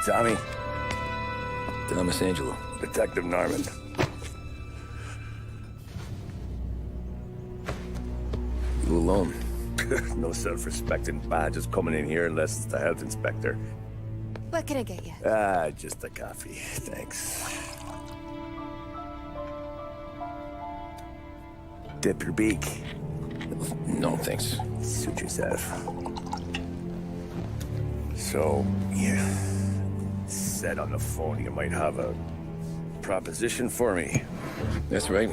Tommy. Thomas Angelo. Detective Norman. You alone? No self-respecting badges coming in here unless it's the health inspector. What can I get you? Just a coffee. Thanks. Dip your beak. No, thanks. Suit yourself. So, you said on the phone you might have a proposition for me. That's right.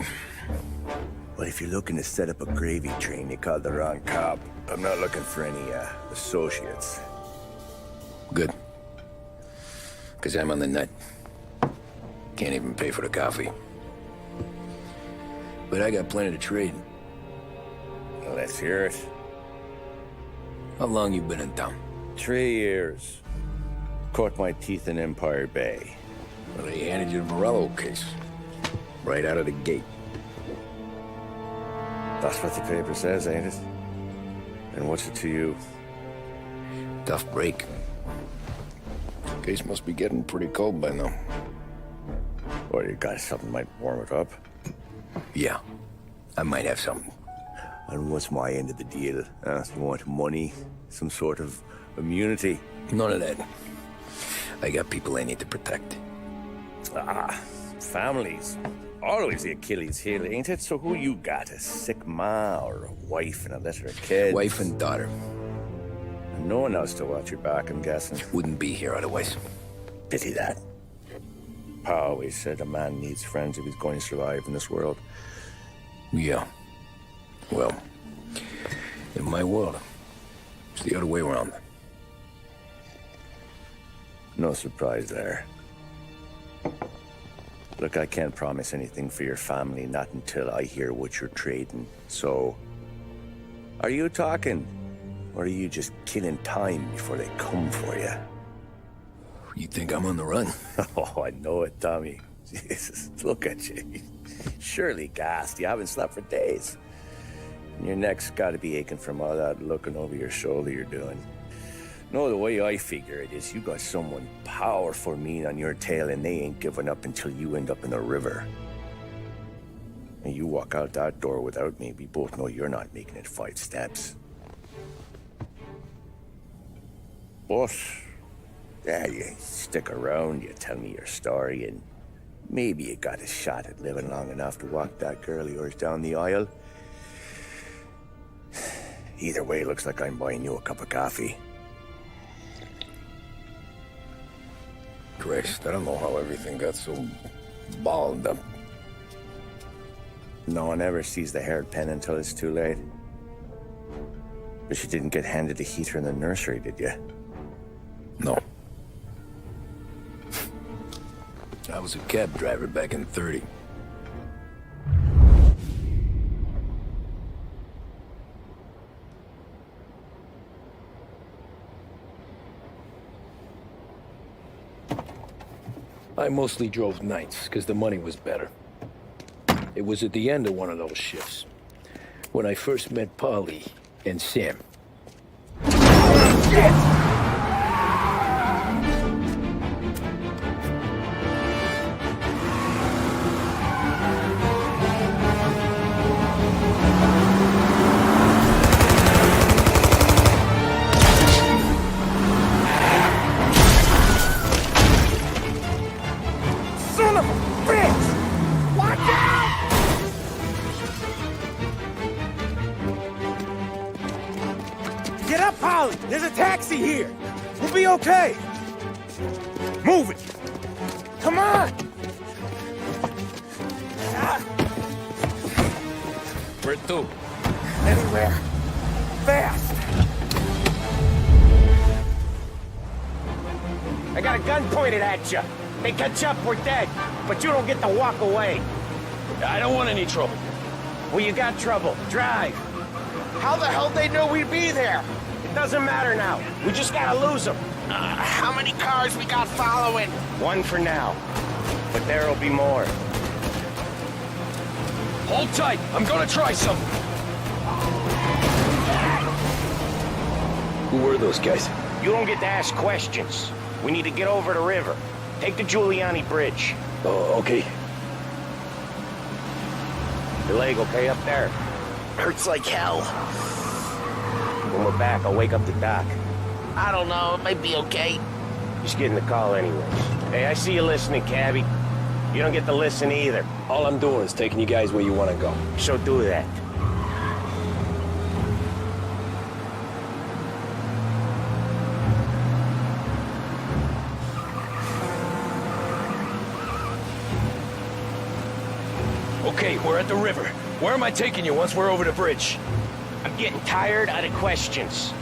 Well, if you're looking to set up a gravy train, you called the wrong cop. I'm not looking for any, associates. Good. Because I'm on the nut. Can't even pay for the coffee. But I got plenty to trade. Well, let's hear it. How long you been in town? 3 years. Caught my teeth in Empire Bay. Well, they handed you the Morello case. Right out of the gate. That's what the paper says, ain't it? And what's it to you? Tough break. Case must be getting pretty cold by now. Or you got something might warm it up? Yeah, I might have something. And what's my end of the deal? You want money? Some sort of immunity? None of that. I got people I need to protect. Families. Always the Achilles heel, ain't it? So who you got? A sick ma or a wife and a litter of kids? Wife and daughter. And no one else to watch your back, I'm guessing. Wouldn't be here otherwise. Pity that. Pa always said a man needs friends if he's going to survive in this world. Yeah. Well, in my world, it's the other way around. No surprise there. Look, I can't promise anything for your family, not until I hear what you're trading. So, are you talking? Or are you just killing time before they come for you? You think I'm on the run? Oh, I know it, Tommy. Jesus, look at you. Surely gassed. You haven't slept for days. And your neck's got to be aching from all that looking over your shoulder you're doing. No, the way I figure it is you got someone powerful mean on your tail and they ain't giving up until you end up in the river. And you walk out that door without me, we both know you're not making it 5 steps. But, yeah, you stick around, you tell me your story, and maybe you got a shot at living long enough to walk that girl of yours down the aisle. Either way, looks like I'm buying you a cup of coffee. Christ, I don't know how everything got so balled up. No one ever sees the hairpin until it's too late. But you didn't get handed a heater in the nursery, did you? No. I was a cab driver back in '30. I mostly drove nights, because the money was better. It was at the end of one of those shifts, when I first met Polly and Sam. Get up, Polly! There's a taxi here! We'll be okay! Move it! Come on! Where to? Anywhere. Fast! I got a gun pointed at you. They catch up, we're dead. But you don't get to walk away. I don't want any trouble. Well, you got trouble. Drive. How the hell they know we'd be there? It doesn't matter now. We just gotta lose them. How many cars we got following? One for now. But there'll be more. Hold tight. I'm gonna try something. Who were those guys? You don't get to ask questions. We need to get over the river. Take the Giuliani Bridge. Oh, okay. Your leg okay up there? Hurts like hell. When we're back, I'll wake up the doc. I don't know, it might be okay. Just getting the call anyways. Hey, I see you listening, cabbie. You don't get to listen either. All I'm doing is taking you guys where you want to go. So do that. Okay, we're at the river. Where am I taking you once we're over the bridge? I'm getting tired of the questions.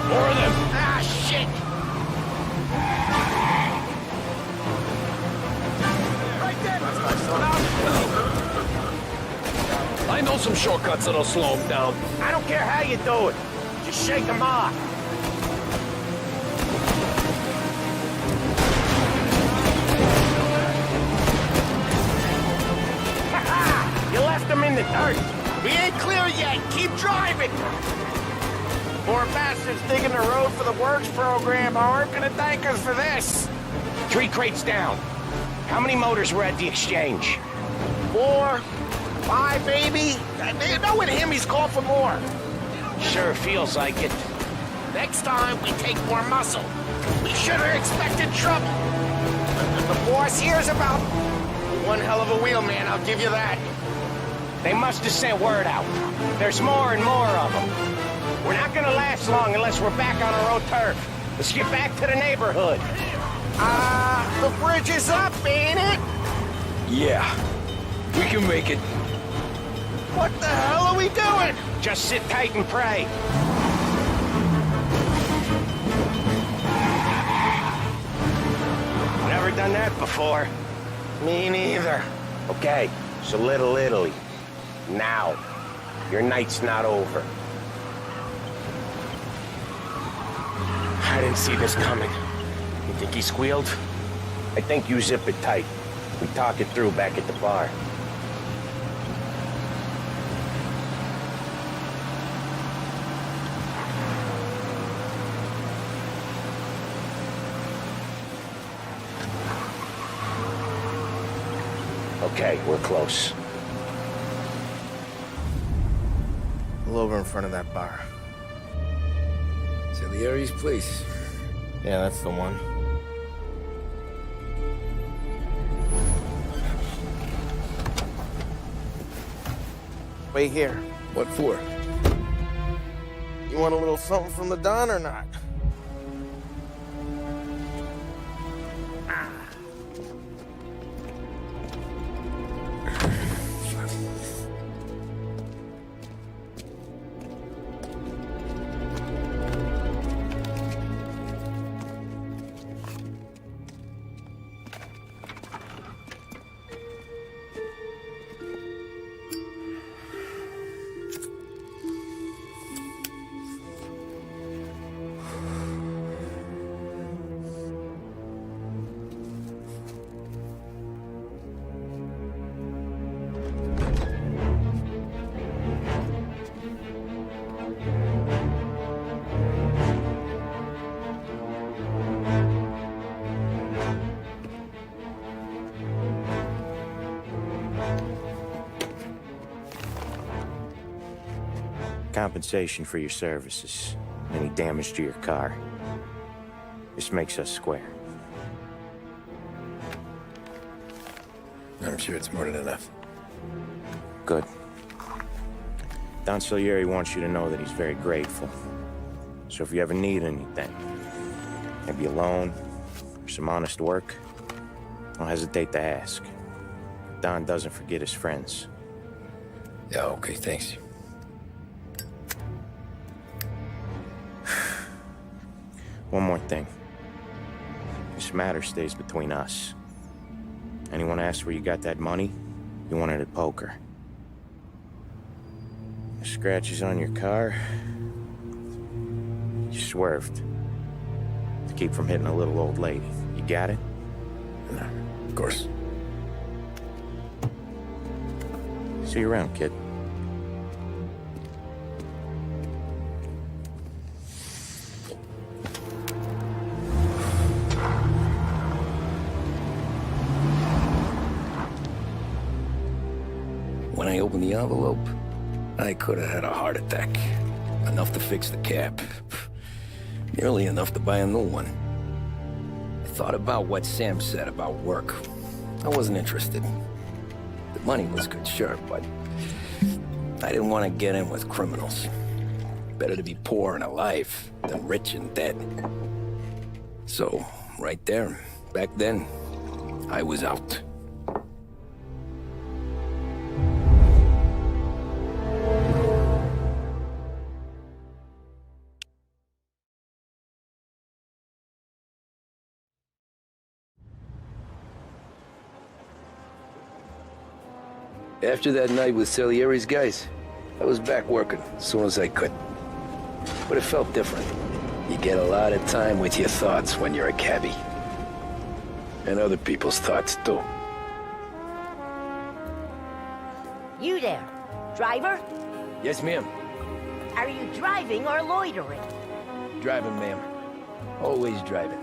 More of them. Ah, shit! I know some shortcuts that'll slow them down. I don't care how you do it. Just shake them off. Ha-ha! You left them in the dirt. We ain't clear yet. Keep driving. Poor bastards digging the road for the works program aren't gonna thank us for this. 3 crates down. How many motors were at the exchange? 4, 5, maybe. You know when Hemi's call for more. Sure feels like it. Next time, we take more muscle. We should have expected trouble. The boss here's about one hell of a wheelman, I'll give you that. They must have sent word out. There's more and more of them. We're not gonna last long unless we're back on our own turf. Let's get back to the neighborhood. The bridge is up, ain't it? Yeah. We can make it. What the hell are we doing? Just sit tight and pray. Never done that before. Me neither. Okay, so Little Italy. Now. Your night's not over. I didn't see this coming. You think he squealed? I think you zip it tight. We talk it through back at the bar. Okay, we're close. Pull over in front of that bar. Salieri's place. Yeah, that's the one. Wait here. What for? You want a little something from the Don or not? Compensation for your services. Any damage to your car. This makes us square. I'm sure it's more than enough. Good. Don Salieri wants you to know that he's very grateful. So if you ever need anything, maybe a loan or some honest work, don't hesitate to ask. Don doesn't forget his friends. Yeah, okay, thanks. One more thing. This matter stays between us. Anyone asks where you got that money, you want it at poker. The scratches on your car, you swerved. To keep from hitting a little old lady. You got it? Of course. See you around, kid. When I opened the envelope, I could have had a heart attack. Enough to fix the cap. Nearly enough to buy a new one. I thought about what Sam said about work. I wasn't interested. The money was good, sure, but I didn't want to get in with criminals. Better to be poor and alive than rich and dead. So, right there, back then, I was out. After that night with Salieri's guys, I was back working as soon as I could. But it felt different. You get a lot of time with your thoughts when you're a cabbie. And other people's thoughts, too. You there, driver? Yes, ma'am. Are you driving or loitering? Driving, ma'am. Always driving.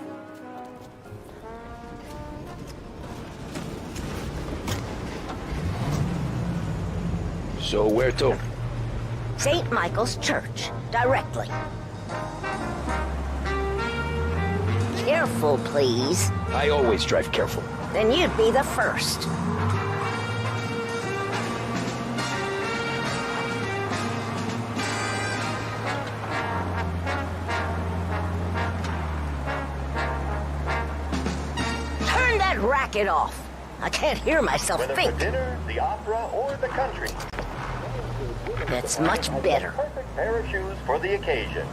So where to? St. Michael's Church, directly. Careful, please. I always drive careful. Then you'd be the first. Turn that racket off. I can't hear myself Whether think. for dinner, the opera, or the country. That's much better. Perfect pair of shoes for the occasion.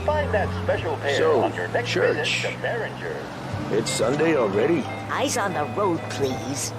Find that special pair So, on your next church. visit to Behringer's. It's Sunday already? Eyes on the road, please.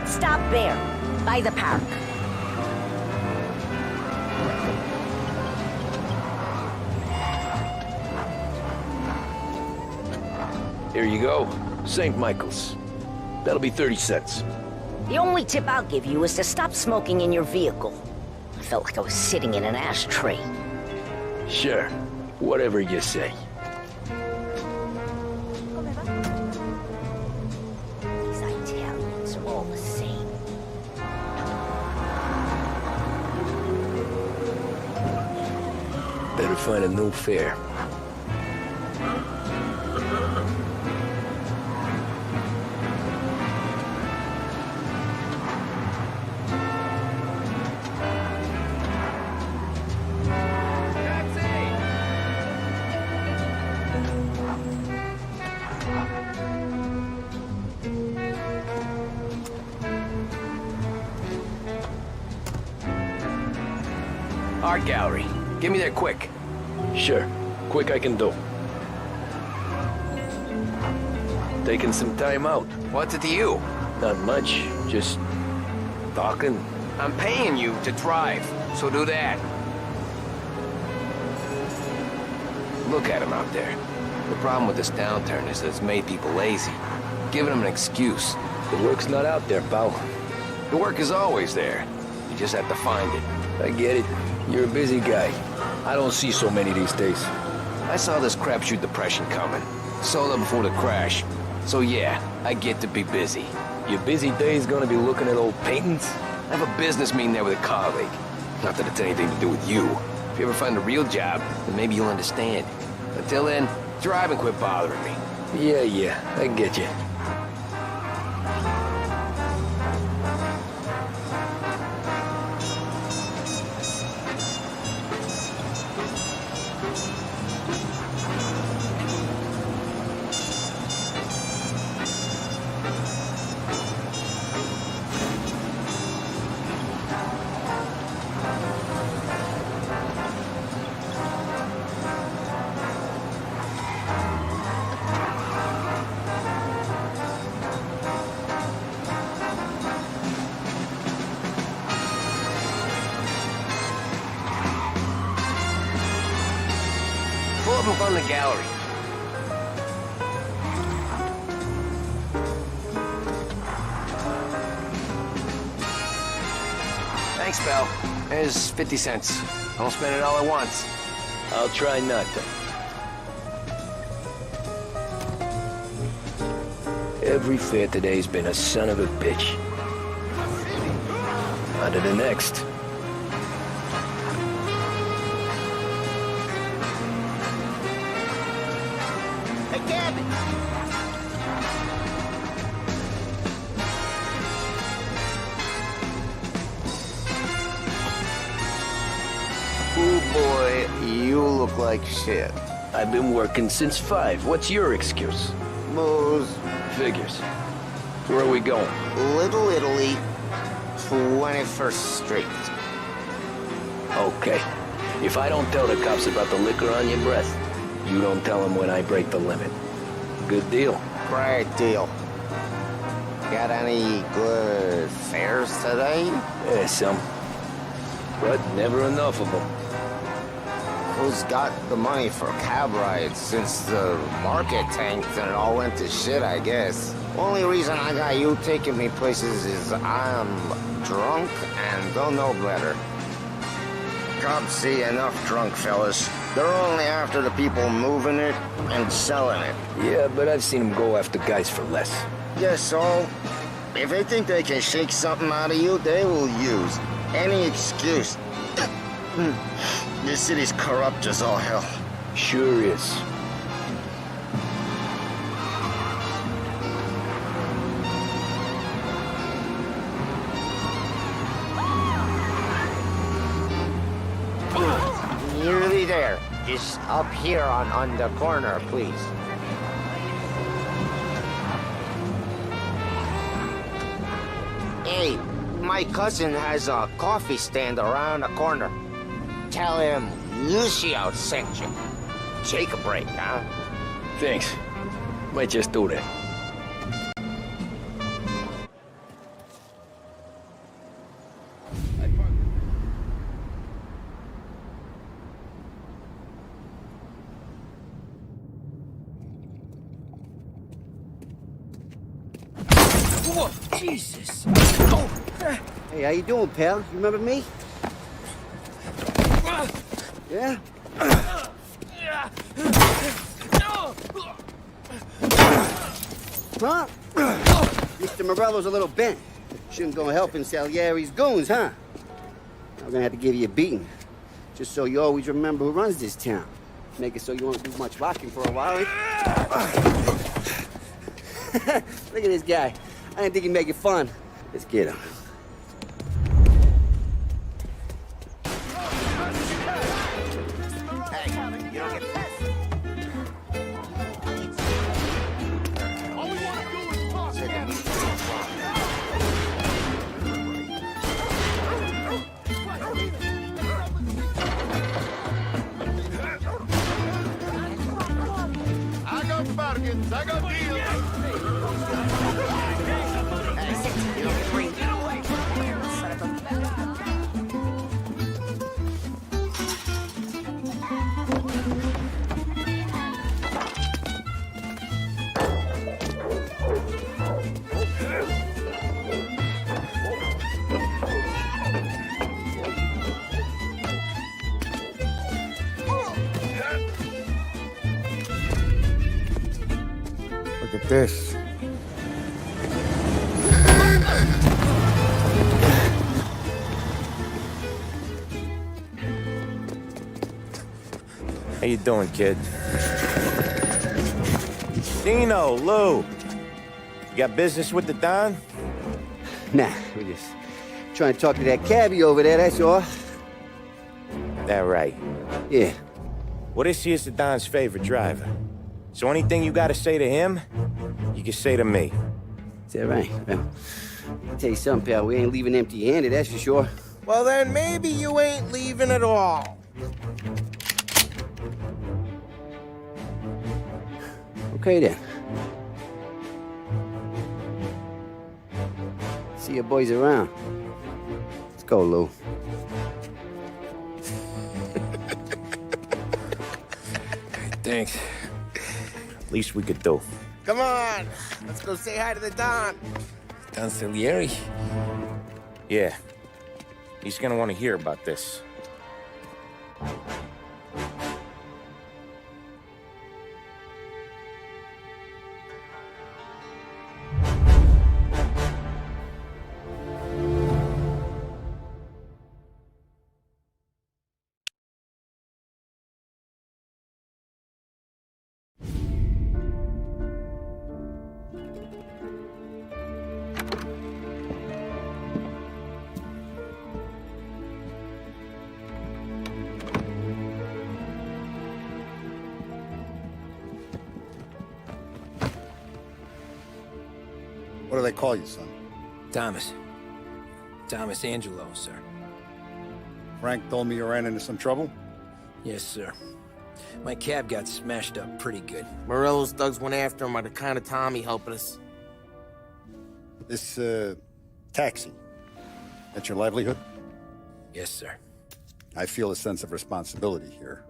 Stop there, by the park. Here you go. St. Michael's. That'll be 30 cents. The only tip I'll give you is to stop smoking in your vehicle. I felt like I was sitting in an ashtray. Sure. Whatever you say. These Italians are all the same. Better find a new fare. Art gallery. Get me there quick. Sure. Quick I can do. Taking some time out. What's it to you? Not much. Just talking. I'm paying you to drive, so do that. Look at him out there. The problem with this downturn is that it's made people lazy, giving them an excuse. The work's not out there, pal. The work is always there. You just have to find it. I get it. You're a busy guy. I don't see so many these days. I saw this crapshoot depression coming. Sold up before the crash. So yeah, I get to be busy. Your busy day's gonna be looking at old paintings? I have a business meeting there with a colleague. Not that it's anything to do with you. If you ever find a real job, then maybe you'll understand. Until then, drive and quit bothering me. Yeah, I get you. them up on the gallery. Thanks, pal. There's 50 cents. I won't spend it all at once. I'll try not to. Every fare today's been a son of a bitch. On to the next. Hey, Gabby! Ooh, boy, you look like shit. I've been working since 5. What's your excuse? Booze. Figures. Where are we going? Little Italy, 21st Street. Okay. If I don't tell the cops about the liquor on your breath, you don't tell them when I break the limit. Good deal. Great deal. Got any good fares today? Yeah, some. But never enough of them. Who's got the money for cab rides since the market tanked and it all went to shit, I guess? Only reason I got you taking me places is I'm drunk and don't know better. Cops see enough drunk fellas. They're only after the people moving it and selling it. Yeah, but I've seen them go after guys for less. Yes, so if they think they can shake something out of you, they will use any excuse. This city's corrupt as all hell. Sure is. Nearly there. Just up here on the corner, please. Hey, my cousin has a coffee stand around the corner. Tell him Lucio sent you. Take a break, huh? Thanks. Might just do that. Whoa, Jesus! Hey, how you doing, pal? You remember me? Yeah? Huh? Mr. Morello's a little bent. Shouldn't go helping Salieri's goons, huh? I'm gonna have to give you a beating. Just so you always remember who runs this town. Make it so you won't do much rocking for a while. Look at this guy. I didn't think he'd make it fun. Let's get him. I got deals. Look at this. How you doing, kid? Dino, Lou. You got business with the Don? Nah, we're just trying to talk to that cabbie over there, that's all. That right. Yeah. Well, this here's the Don's favorite driver. So anything you gotta say to him, you can say to me. Is that right? Well, I'll tell you something, pal. We ain't leaving empty-handed, that's for sure. Well, then maybe you ain't leaving at all. Okay, then. See your boys around. Let's go, Lou. Thanks. Least we could do. Come on, let's go say hi to the Don. Don Salieri? Yeah. He's gonna want to hear about this. What do they call you, son? Thomas. Thomas Angelo, sir. Frank told me you ran into some trouble? Yes, sir. My cab got smashed up pretty good. Morello's thugs went after him by the kind of Tommy helping us. This, taxi. That's your livelihood? Yes, sir. I feel a sense of responsibility here.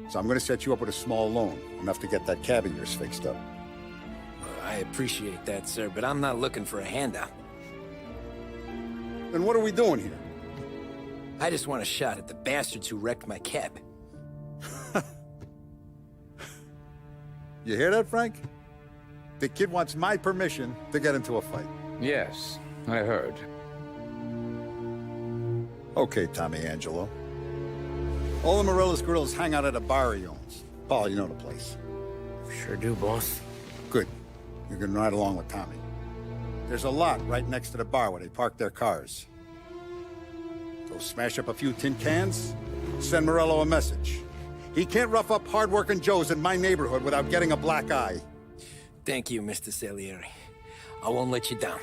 So I'm gonna set you up with a small loan, enough to get that cab of yours fixed up. I appreciate that, sir, but I'm not looking for a handout. Then what are we doing here? I just want a shot at the bastards who wrecked my cab. You hear that, Frank? The kid wants my permission to get into a fight. Yes, I heard. Okay, Tommy Angelo. All the Morello's girls hang out at a bar he owns. Paul, you know the place. Sure do, boss. Good. You can ride along with Tommy. There's a lot right next to the bar where they park their cars. Go smash up a few tin cans, send Morello a message. He can't rough up hard-working Joes in my neighborhood without getting a black eye. Thank you, Mr. Salieri. I won't let you down.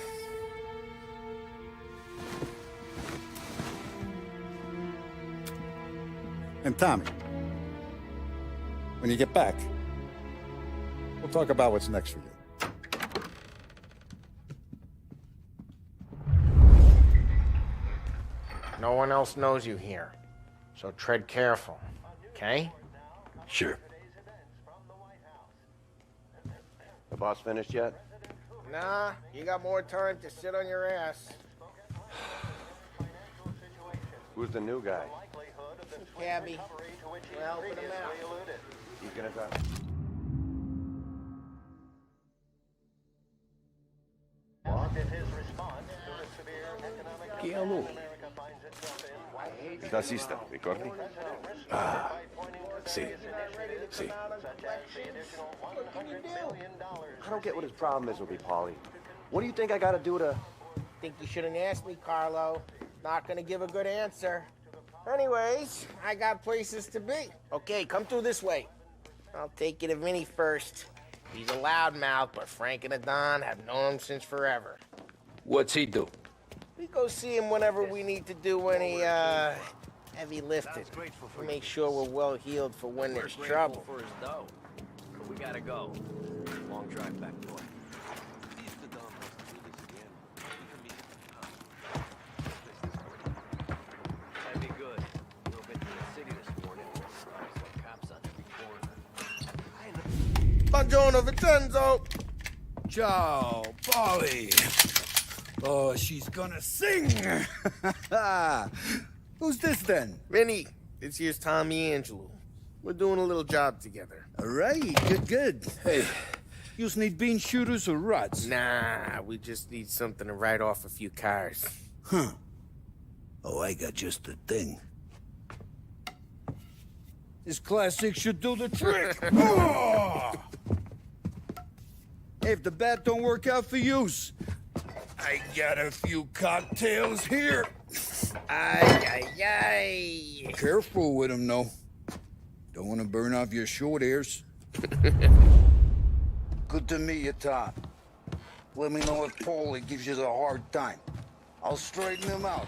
And Tommy, when you get back, we'll talk about what's next for you. No one else knows you here, so tread careful, okay? Sure. The boss finished yet? Nah, you got more time to sit on your ass. Who's the new guy? Cabby. We're helping him out. He's gonna drop. Chi è lui? Il tassista, ricordi? Ah, sì, sì. I don't get what his problem is with me, Paulie. What do you think I gotta do to... Think you shouldn't ask me, Carlo. Not gonna give a good answer. Anyways, I got places to be. Okay, come through this way. I'll take you to Vinny first. He's a loudmouth, but Frank and the Don have known him since forever. What's he do? We go see him whenever we need to do any, heavy lifting. To make sure we're well healed for when there's trouble. For his dough. But we gotta go. Long drive back north. That'd be good. A little bit to the city this morning. Cops on every corner. Buongiorno, Vincenzo! Ciao, Polly. Oh, she's gonna sing. Who's this then? Vinny, this here's Tommy Angelo. We're doing a little job together. All right, good. Hey, you need bean shooters or rods? Nah, we just need something to write off a few cars. Huh. Oh, I got just the thing. This classic should do the trick. Oh! If the bat don't work out for yous, I got a few cocktails here. Ay, ay, ay. Careful with them, though. Don't want to burn off your short hairs. Good to meet you, Tom. Let me know if Paulie gives you the hard time. I'll straighten him out.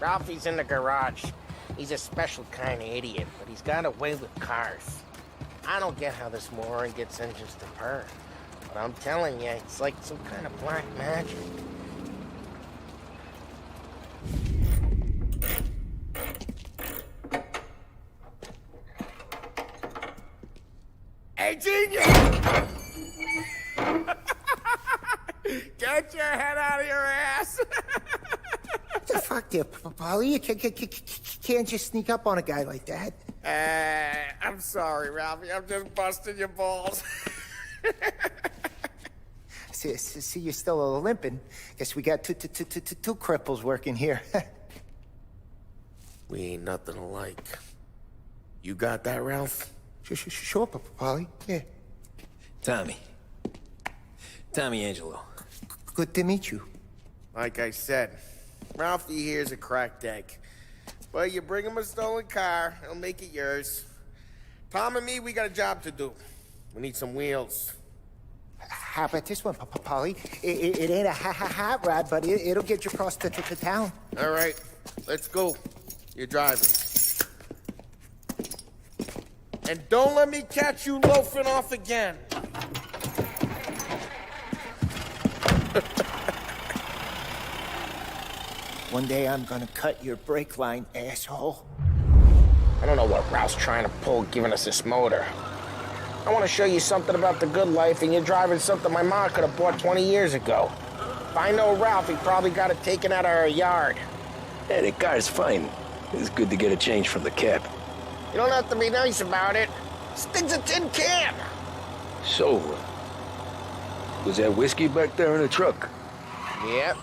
Ralphie's in the garage. He's a special kind of idiot, but he's got a way with cars. I don't get how this moron gets engines to purr. But I'm telling you, it's like some kind of black magic. Hey, genius! Get your head out of your ass! What the fuck there, Polly? You can't just sneak up on a guy like that. I'm sorry, Ralphie. I'm just busting your balls. See, you're still limping. Guess we got two cripples working here. We ain't nothing alike. You got that, Ralph? Sure, Polly. Yeah. Tommy Angelo. Good to meet you. Like I said, Ralphie here's a cracked egg. But you bring him a stolen car, he'll make it yours. Tom and me, we got a job to do. We need some wheels. How about this one, Polly? It ain't a hot rod, but it'll get you across to town. All right, let's go. You're driving. And don't let me catch you loafing off again. One day I'm gonna cut your brake line, asshole. I don't know what Ralph's trying to pull giving us this motor. I want to show you something about the good life, and you're driving something my mom could have bought 20 years ago. If I know Ralph, he probably got it taken out of our yard. Yeah, the car's fine. It's good to get a change from the cab. You don't have to be nice about it. This thing's a tin can. So, was that whiskey back there in the truck? Yep.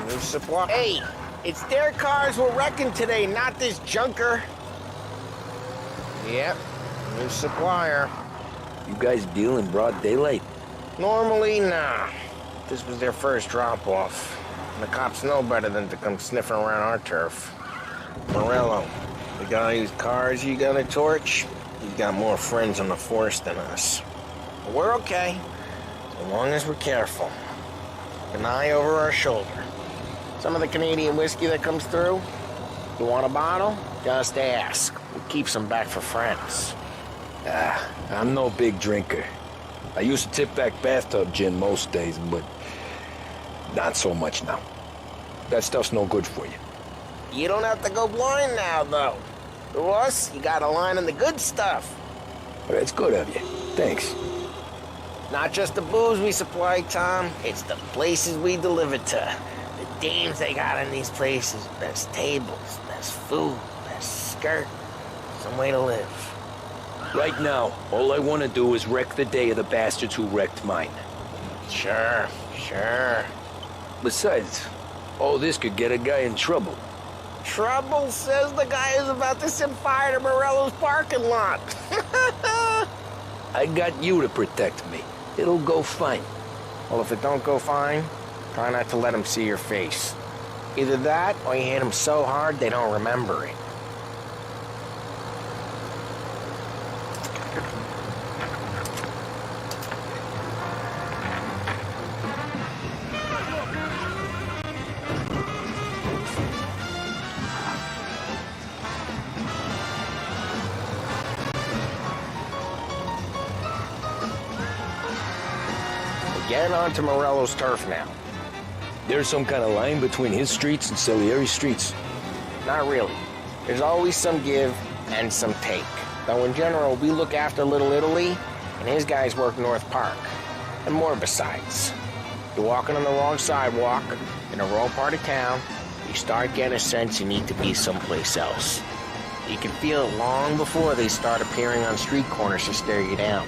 New supply. Hey, it's their cars we're wrecking today, not this junker. Yep. New supplier. You guys deal in broad daylight? Normally, nah. This was their first drop-off. The cops know better than to come sniffing around our turf. Morello, the guy whose cars you got a torch, he's got more friends on the force than us. But we're okay, as long as we're careful. An eye over our shoulder. Some of the Canadian whiskey that comes through, you want a bottle? Just ask. We'll keep some back for friends. I'm no big drinker. I used to tip back bathtub gin most days, but not so much now. That stuff's no good for you. You don't have to go blind now, though. To us, you got a line on the good stuff. Well, that's good of you. Thanks. Not just the booze we supply, Tom. It's the places we deliver to. The dames they got in these places. Best tables, best food, best skirt. Some way to live. Right now, all I want to do is wreck the day of the bastards who wrecked mine. Sure. Besides, all this could get a guy in trouble. Trouble, says the guy who's about to set fire to Morello's parking lot. I got you to protect me. It'll go fine. Well, if it don't go fine, try not to let them see your face. Either that, or you hit them so hard they don't remember it. Get onto Morello's turf now. There's some kind of line between his streets and Salieri's streets? Not really. There's always some give and some take. Though in general, we look after Little Italy, and his guys work North Park. And more besides. You're walking on the wrong sidewalk, in a rural part of town, you start getting a sense you need to be someplace else. You can feel it long before they start appearing on street corners to stare you down.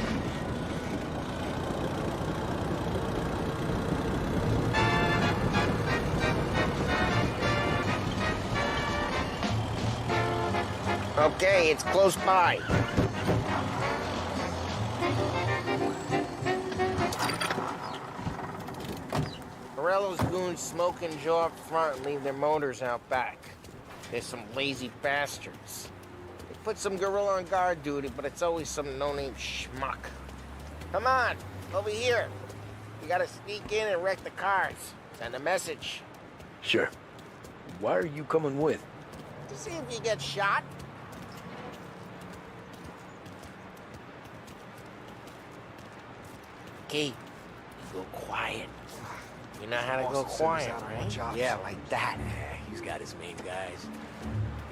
Okay, it's close by. Morello's goons smoke and jaw up front and leave their motors out back. They're some lazy bastards. They put some gorilla on guard duty, but it's always some no-name schmuck. Come on, over here. We gotta sneak in and wreck the cars. Send a message. Sure. Why are you coming with? To see if you get shot. Okay, you go quiet. You know how to go quiet, right? Yeah, like that. Yeah, he's got his main guys.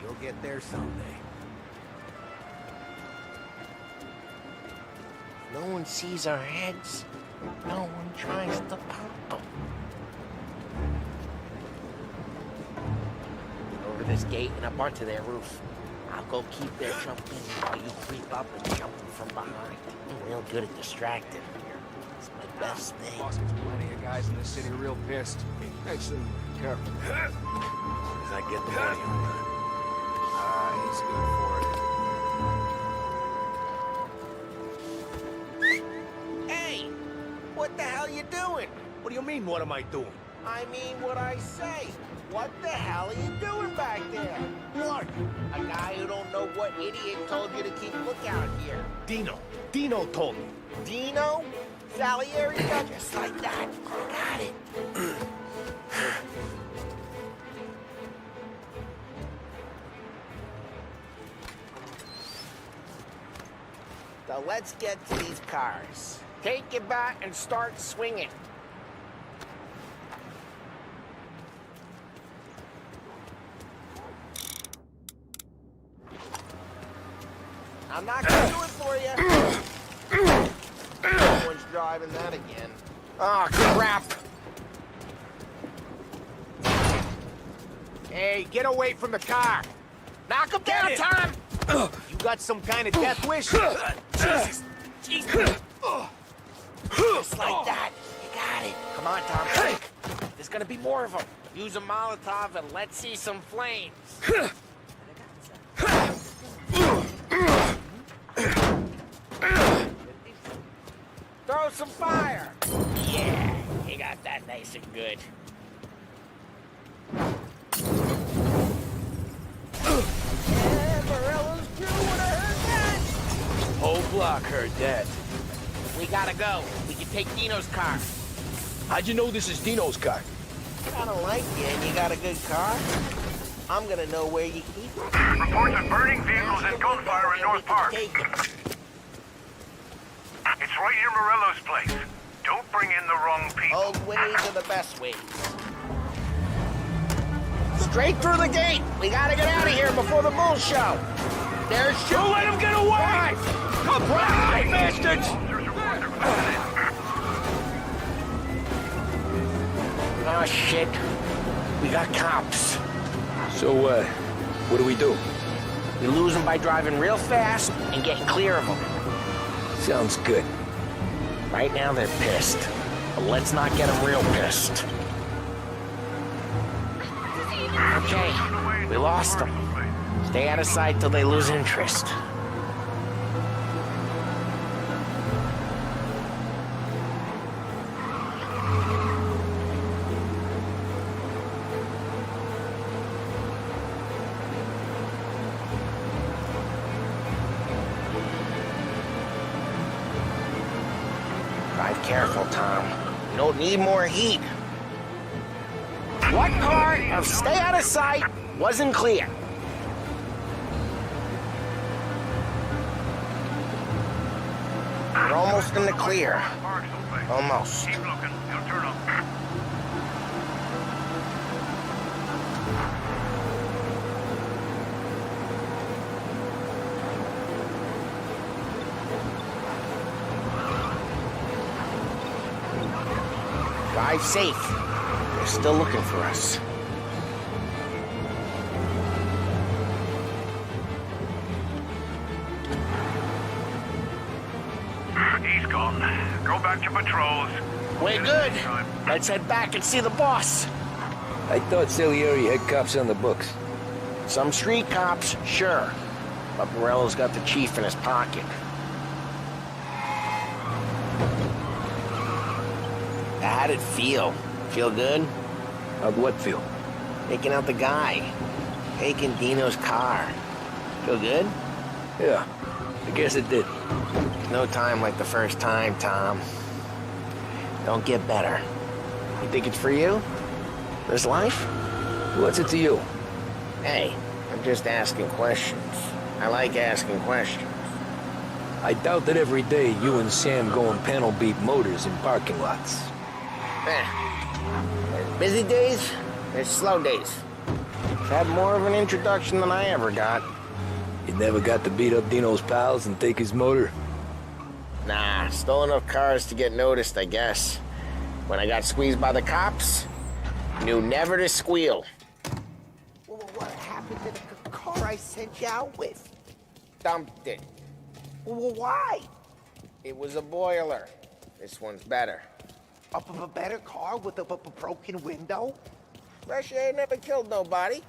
You'll get there someday. No one sees our heads. No one tries to pop them. Over this gate and up onto their roof. I'll go keep their jumping while you creep up and jump them from behind. I'm real good at distracting here. It's my best thing. Boss gets plenty of guys in this city real pissed. Actually, careful. As I get the money on that. He's good for it. Hey! What the hell you doing? What do you mean, what am I doing? I mean what I say. What the hell are you doing back there? What? A guy who don't know what idiot told you to keep lookout here. Dino. Dino told me. Dino? Salieri got just like that. Got it. So let's get to these cars. Take it back and start swinging. I'm not gonna do it for you. No one's driving that again. Oh, crap. Hey, get away from the car. Knock him down, Tom. You got some kind of death wish? Jesus. Jesus. Just like that. You got it. Come on, Tom. Quick. There's gonna be more of them. Use a Molotov and let's see some flames. Throw some fire. Yeah, he got that nice and good. Yeah, Morello's crew would have heard that. Whole block heard that. We gotta go. We can take Dino's car. How'd you know this is Dino's car? I don't like you and you got a good car. I'm gonna know where you keep it. Reports of burning vehicles and gunfire in North Park. Take it. It's right near Morello's place. Don't bring in the wrong people. Old ways are the best ways. Straight through the gate. We gotta get out of here before the bull show. There's shooting. Don't let him get away! Comply, bastards! Oh, shit. We got cops. So, what do we do? We lose them by driving real fast and getting clear of them. Sounds good. Right now, they're pissed. But let's not get them real pissed. Okay, we lost them. Stay out of sight till they lose interest. Drive careful, Tom. You don't need more heat. What part of stay out of sight wasn't clear? We're almost in the clear. Almost. Keep looking. He'll turn up. Drive safe. They're still looking for us. He's gone. Go back to patrols. We're good. Let's head back and see the boss. I thought Salieri had cops on the books. Some street cops, sure. But Morello's got the chief in his pocket. How'd it feel? Feel good? How'd what feel? Taking out the guy. Taking Dino's car. Feel good? Yeah, I guess it did. No time like the first time, Tom. Don't get better. You think it's for you? This life? What's it to you? Hey, I'm just asking questions. I like asking questions. I doubt that every day you and Sam go and panel beat motors in parking lots. There's busy days, there's slow days. Had more of an introduction than I ever got. You never got to beat up Dino's pals and take his motor? Nah, stole enough cars to get noticed, I guess. When I got squeezed by the cops, knew never to squeal. Well, what happened to the car I sent you out with? Dumped it. Well, why? It was a boiler. This one's better. A better car with a broken window? Fresh air never killed nobody.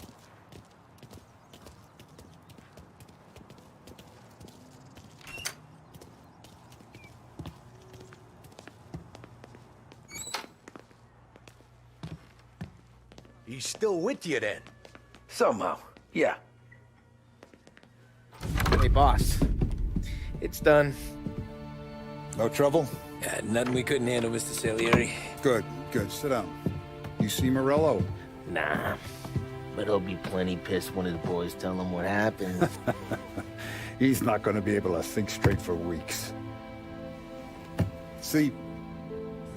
He's still with you then? Somehow, yeah. Hey, boss. It's done. No trouble? Yeah, nothing we couldn't handle, Mr. Salieri. Good, good. Sit down. You see Morello? Nah. But he'll be plenty pissed when his boys tell him what happened. He's not going to be able to think straight for weeks. See,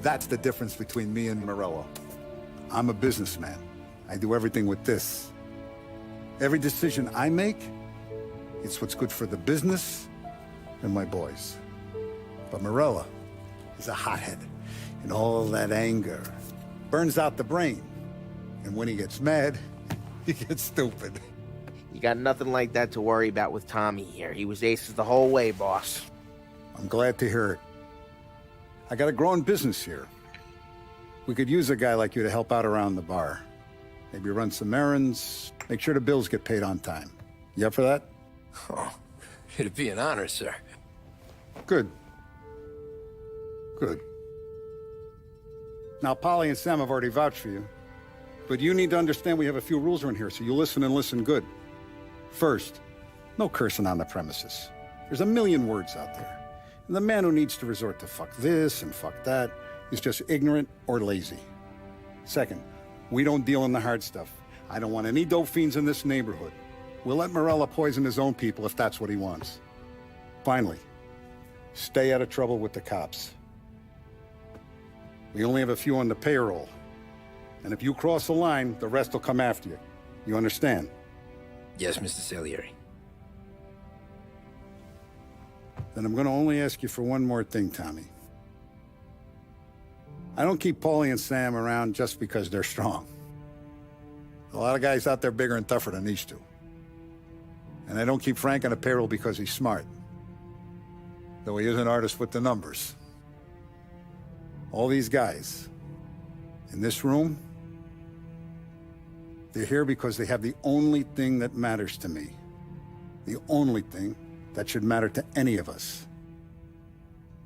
that's the difference between me and Morello. I'm a businessman. I do everything with this. Every decision I make, it's what's good for the business and my boys. But Morello is a hothead, and all that anger burns out the brain. And when he gets mad, he gets stupid. You got nothing like that to worry about with Tommy here. He was aces the whole way, boss. I'm glad to hear it. I got a growing business here. We could use a guy like you to help out around the bar. Maybe run some errands, make sure the bills get paid on time. You up for that? Oh, it'd be an honor, sir. Good. Good. Now, Polly and Sam have already vouched for you. But you need to understand we have a few rules around here, so you listen and listen good. First, no cursing on the premises. There's a million words out there. And the man who needs to resort to fuck this and fuck that is just ignorant or lazy. Second, we don't deal in the hard stuff. I don't want any dope fiends in this neighborhood. We'll let Morello poison his own people if that's what he wants. Finally, stay out of trouble with the cops. We only have a few on the payroll. And if you cross the line, the rest will come after you. You understand? Yes, Mr. Salieri. Then I'm going to only ask you for one more thing, Tommy. I don't keep Paulie and Sam around just because they're strong. A lot of guys out there bigger and tougher than these two. And I don't keep Frank on a payroll because he's smart. Though he is an artist with the numbers. All these guys in this room, they're here because they have the only thing that matters to me. The only thing that should matter to any of us.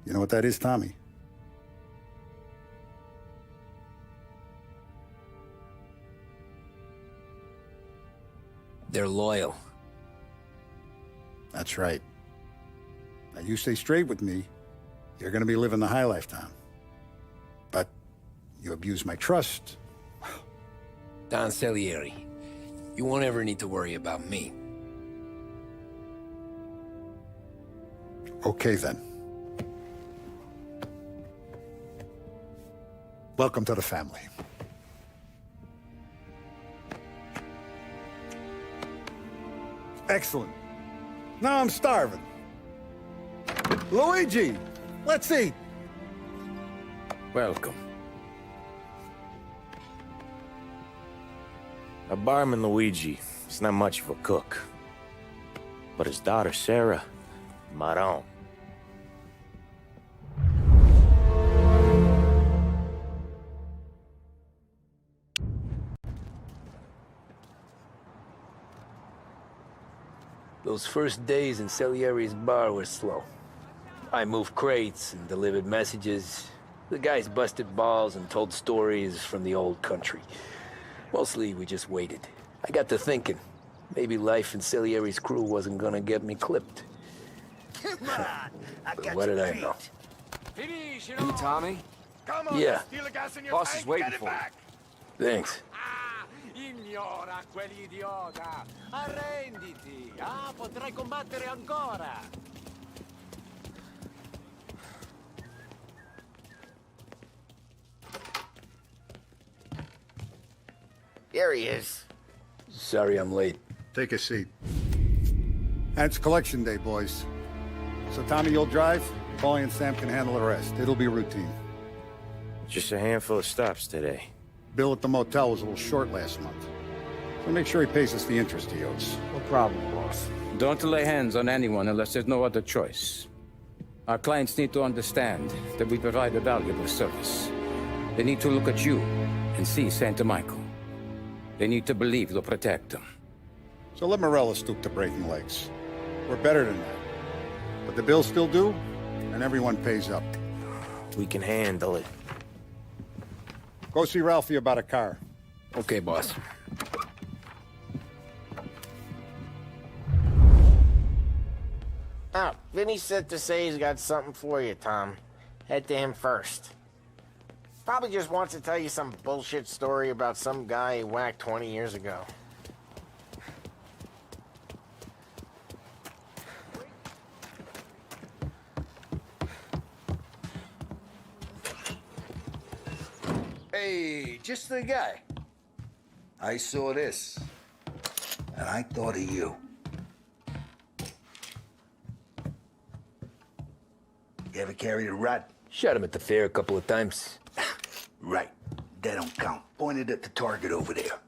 You know what that is, Tommy? They're loyal. That's right. Now you stay straight with me, you're gonna be living the high life, Tom. But you abuse my trust. Don Salieri, you won't ever need to worry about me. Okay, then. Welcome to the family. Excellent. Now I'm starving. Luigi, let's eat. Welcome. A barman Luigi is not much of a cook. But his daughter Sarah, Maron. Those first days in Salieri's bar were slow. I moved crates and delivered messages. The guys busted balls and told stories from the old country. Mostly, we just waited. I got to thinking, maybe life in Salieri's crew wasn't gonna get me clipped. Come on, But what did I know? Hey, Tommy? Come on, Yeah. steal the gas in your Boss tank, is waiting get it for you. back. Thanks. Ignora quell'idiota! Arrenditi! Ah, potrai combattere ancora! There he is. Sorry I'm late. Take a seat. And it's collection day, boys. So Tommy, you'll drive, Paulie and Sam can handle the rest. It'll be routine. Just a handful of stops today. Bill at the motel was a little short last month. So make sure he pays us the interest he owes. No problem, boss. Don't lay hands on anyone unless there's no other choice. Our clients need to understand that we provide a valuable service. They need to look at you and see Santa Michael. They need to believe you'll protect them. So let Morello stoop to breaking legs. We're better than that. But the bills still due, and everyone pays up. We can handle it. Go see Ralphie about a car. Okay, boss. Oh, Vinny said to say he's got something for you, Tom. Head to him first. Probably just wants to tell you some bullshit story about some guy he whacked 20 years ago. Hey, just the guy. I saw this, and I thought of you. You ever carried a rat? Shot him at the fair a couple of times. Right. That don't count. Pointed at the target over there.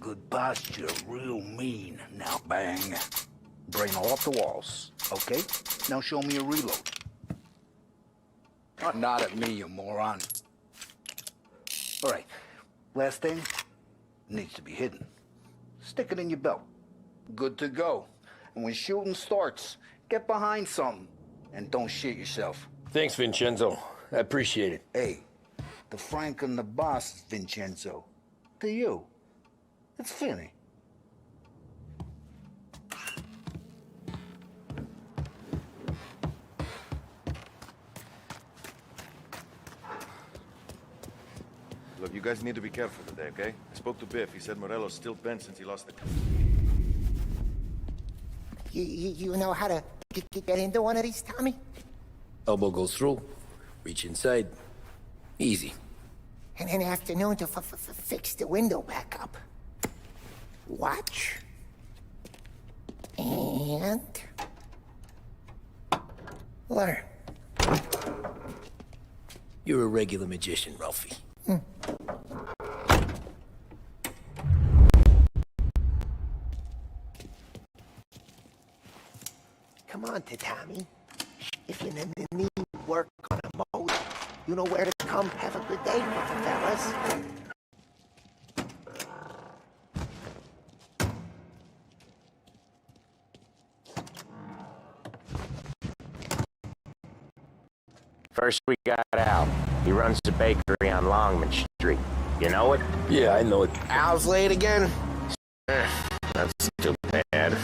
Good posture, real mean. Now bang. Brain all off the walls. Okay? Now show me a reload. Not at me, you moron. All right. Last thing. Needs to be hidden. Stick it in your belt. Good to go. And when shooting starts, get behind something. And don't shit yourself. Thanks, Vincenzo. I appreciate it. Hey, the Frank and the boss, Vincenzo. To you, it's Finny. Look, you guys need to be careful today, okay? I spoke to Biff. He said Morello's still bent since he lost the... You know how to get into one of these, Tommy? Elbow goes through. Reach inside. Easy. And then afternoon to fix the window back up. Watch. And... learn. You're a regular magician, Ralphie. Come on, Tommy. If you need work on a motor, you know where to come. Have a good day, fellas. First we got Al. He runs a bakery on Longman Street. You know it? Yeah, I know it. Al's late again? That's too bad.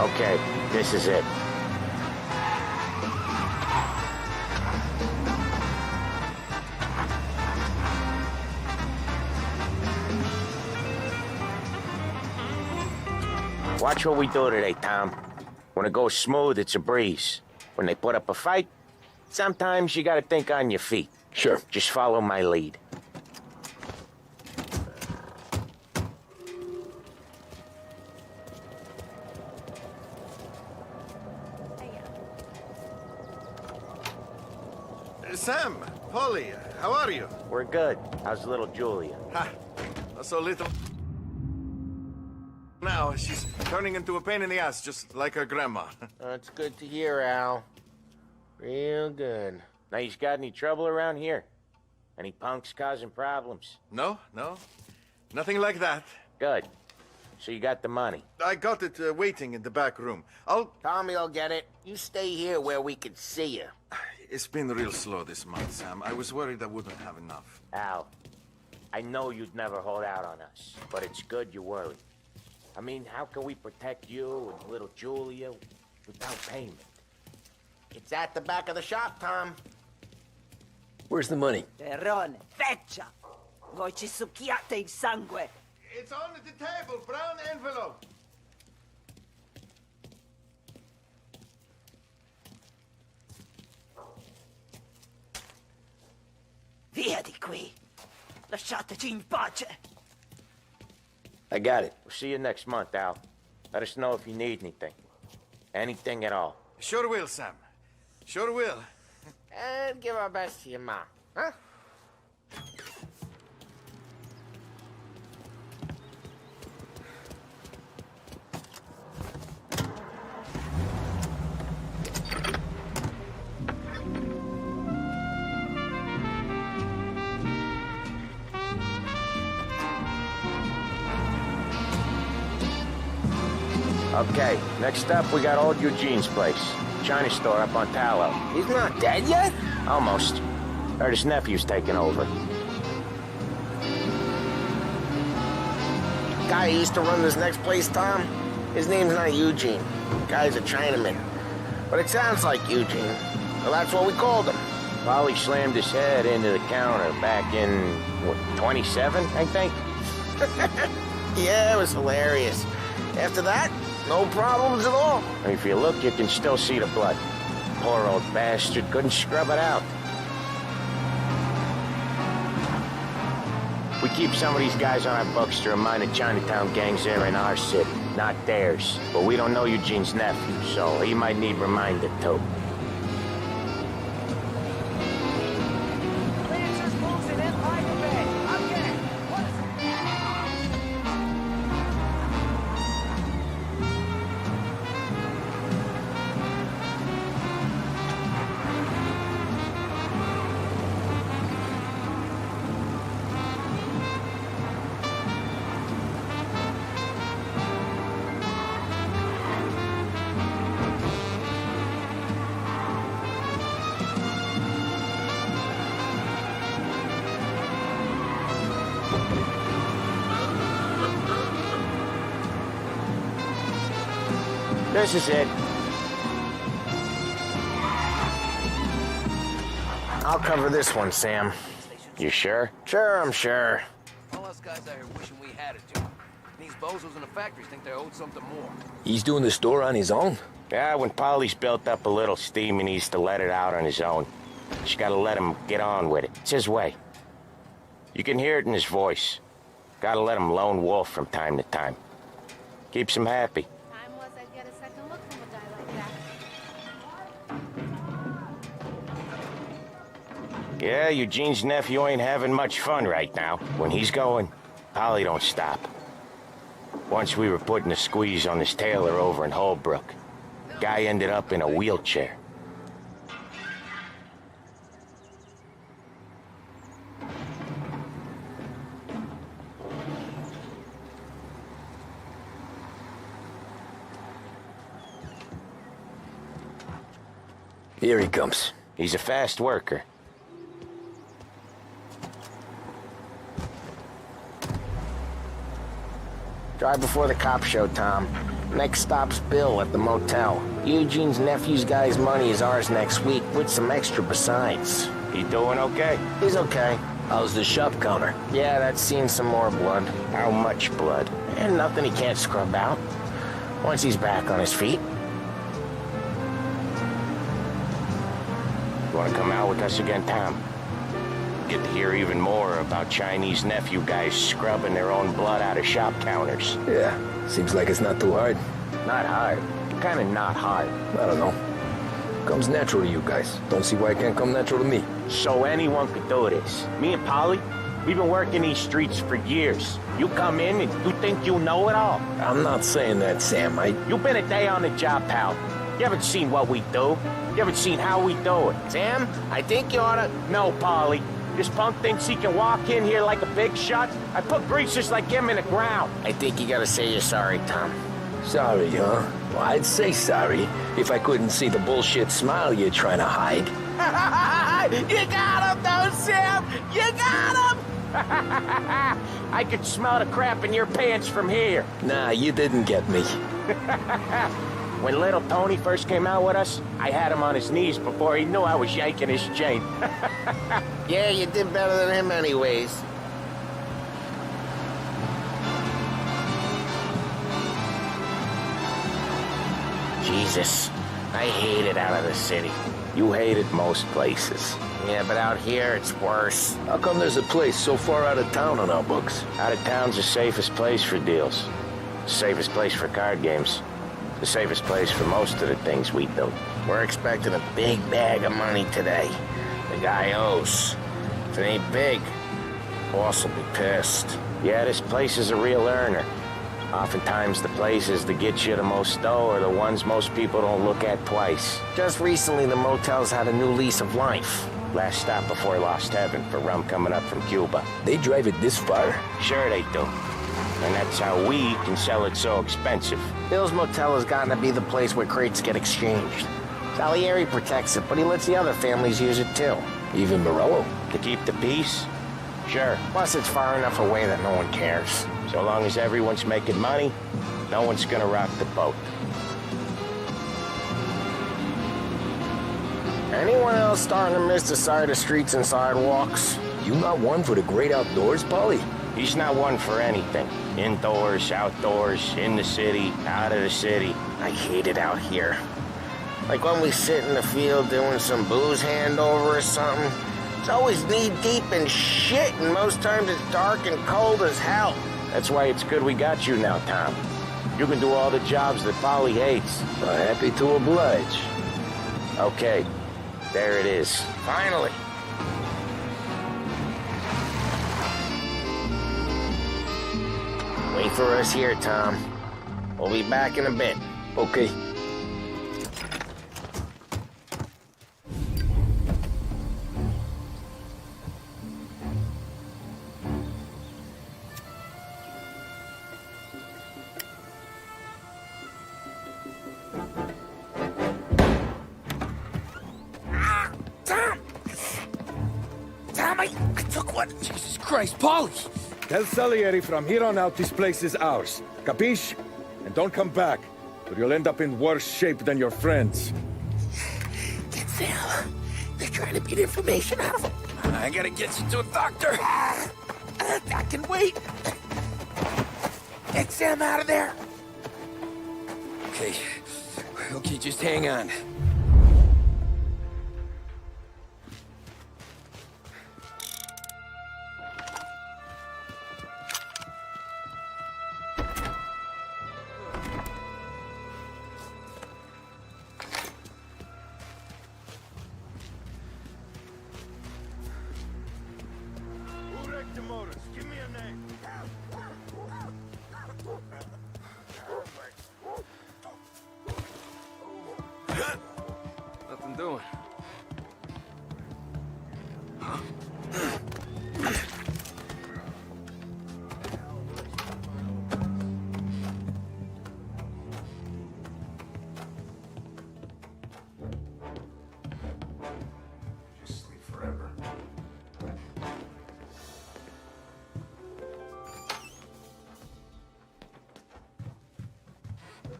Okay, this is it. Watch what we do today, Tom. When it goes smooth, it's a breeze. When they put up a fight, sometimes you gotta think on your feet. Sure. Just follow my lead. Sam, Polly, how are you? We're good. How's little Julia? Ha! Not so little. Now, she's turning into a pain in the ass, just like her grandma. That's good to hear, Al. Real good. Now, you got any trouble around here? Any punks causing problems? No. Nothing like that. Good. So you got the money? I got it waiting in the back room. Tommy will get it. You stay here where we can see you. It's been real slow this month, Sam. I was worried I wouldn't have enough. Al, I know you'd never hold out on us, but it's good you're worried. I mean, how can we protect you and little Julia without payment? It's at the back of the shop, Tom. Where's the money? Terrone, feccia! Voi ci succhiate il sangue! It's on the table, brown envelope. Via di qui! Lasciateci in pace! I got it. We'll see you next month, Al. Let us know if you need anything. Anything at all. Sure will, Sam. Sure will. And give our best to your mom, huh? Okay, next up we got old Eugene's place. China store up on Tallow. He's not dead yet? Almost. Heard his nephew's taking over. Guy who used to run this next place, Tom, his name's not Eugene. Guy's a Chinaman. But it sounds like Eugene. Well, that's what we called him. Polly slammed his head into the counter back in, what, 27, I think? Yeah, it was hilarious. After that, no problems at all. And if you look, you can still see the blood. Poor old bastard couldn't scrub it out. We keep some of these guys on our books to remind the Chinatown gangs they're in our city, not theirs. But we don't know Eugene's nephew, so he might need reminded too. This is it. I'll cover this one, Sam. You sure? Sure, I'm sure. All us guys out here wishing we had it, Joe. These bozos in the factories think they owed something more. He's doing the store on his own? Yeah, when Polly's built up a little steam, he needs to let it out on his own. Just gotta let him get on with it. It's his way. You can hear it in his voice. Gotta let him lone wolf from time to time. Keeps him happy. Time was I'd get a second look from a guy like that. Yeah, Eugene's nephew ain't having much fun right now. When he's going, Polly don't stop. Once we were putting a squeeze on this tailor over in Holbrook. Guy ended up in a wheelchair. Here he comes. He's a fast worker. Drive before the cops show, Tom. Next stop's Bill at the motel. Eugene's nephew's guy's money is ours next week, with some extra besides. He doing okay? He's okay. How's the shop counter? Yeah, that's seen some more blood. How much blood? And nothing he can't scrub out. Once he's back on his feet. You wanna come out with us again, Tom? Get to hear even more about Chinese nephew guys scrubbing their own blood out of shop counters. Yeah, seems like it's not too hard. Not hard. Kinda not hard. I don't know. Comes natural to you guys. Don't see why it can't come natural to me. So anyone could do this. Me and Polly, we've been working these streets for years. You come in and you think you know it all. I'm not saying that, Sam. You've been a day on the job, pal. You haven't seen what we do. You haven't seen how we do it. Sam, I think you oughta... No, Polly. This punk thinks he can walk in here like a big shot? I put greasers like him in the ground. I think you gotta say you're sorry, Tom. Sorry, huh? Well, I'd say sorry if I couldn't see the bullshit smile you're trying to hide. You got him, though, Sam! You got him! I could smell the crap in your pants from here. Nah, you didn't get me. When little Tony first came out with us, I had him on his knees before he knew I was yanking his chain. Yeah, you did better than him anyways. Jesus, I hate it out of the city. You hated most places. Yeah, but out here, it's worse. How come there's a place so far out of town on our books? Out of town's the safest place for deals. The safest place for card games. The safest place for most of the things we do. We're expecting a big bag of money today. The guy owes. If it ain't big, boss will be pissed. Yeah, this place is a real earner. Oftentimes the places that get you the most dough are the ones most people don't look at twice. Just recently, the motel's had a new lease of life. Last stop before Lost Heaven for rum coming up from Cuba. They drive it this far? Sure they do. And that's how we can sell it so expensive. Bill's Motel has gotten to be the place where crates get exchanged. Salieri protects it, but he lets the other families use it too. Even Morello? To keep the peace? Sure. Plus, it's far enough away that no one cares. So long as everyone's making money, no one's gonna rock the boat. Anyone else starting to miss the side of streets and sidewalks? You not one for the great outdoors, Polly? He's not one for anything. Indoors, outdoors, in the city, out of the city. I hate it out here. Like when we sit in the field doing some booze handover or something. It's always knee-deep in shit, and most times it's dark and cold as hell. That's why it's good we got you now, Tom. You can do all the jobs that Polly hates. Well, happy to oblige. Okay, there it is. Finally. Wait for us here, Tom. We'll be back in a bit. Okay. Jesus Christ, Polly! Tell Salieri from here on out this place is ours. Capiche? And don't come back, or you'll end up in worse shape than your friends. Get Sal. They're trying to beat information out of him. I gotta get you to a doctor. I can wait. Get Sam out of there. Okay. Okay, just hang on. Give me a name. Nothing doing. Just sleep forever.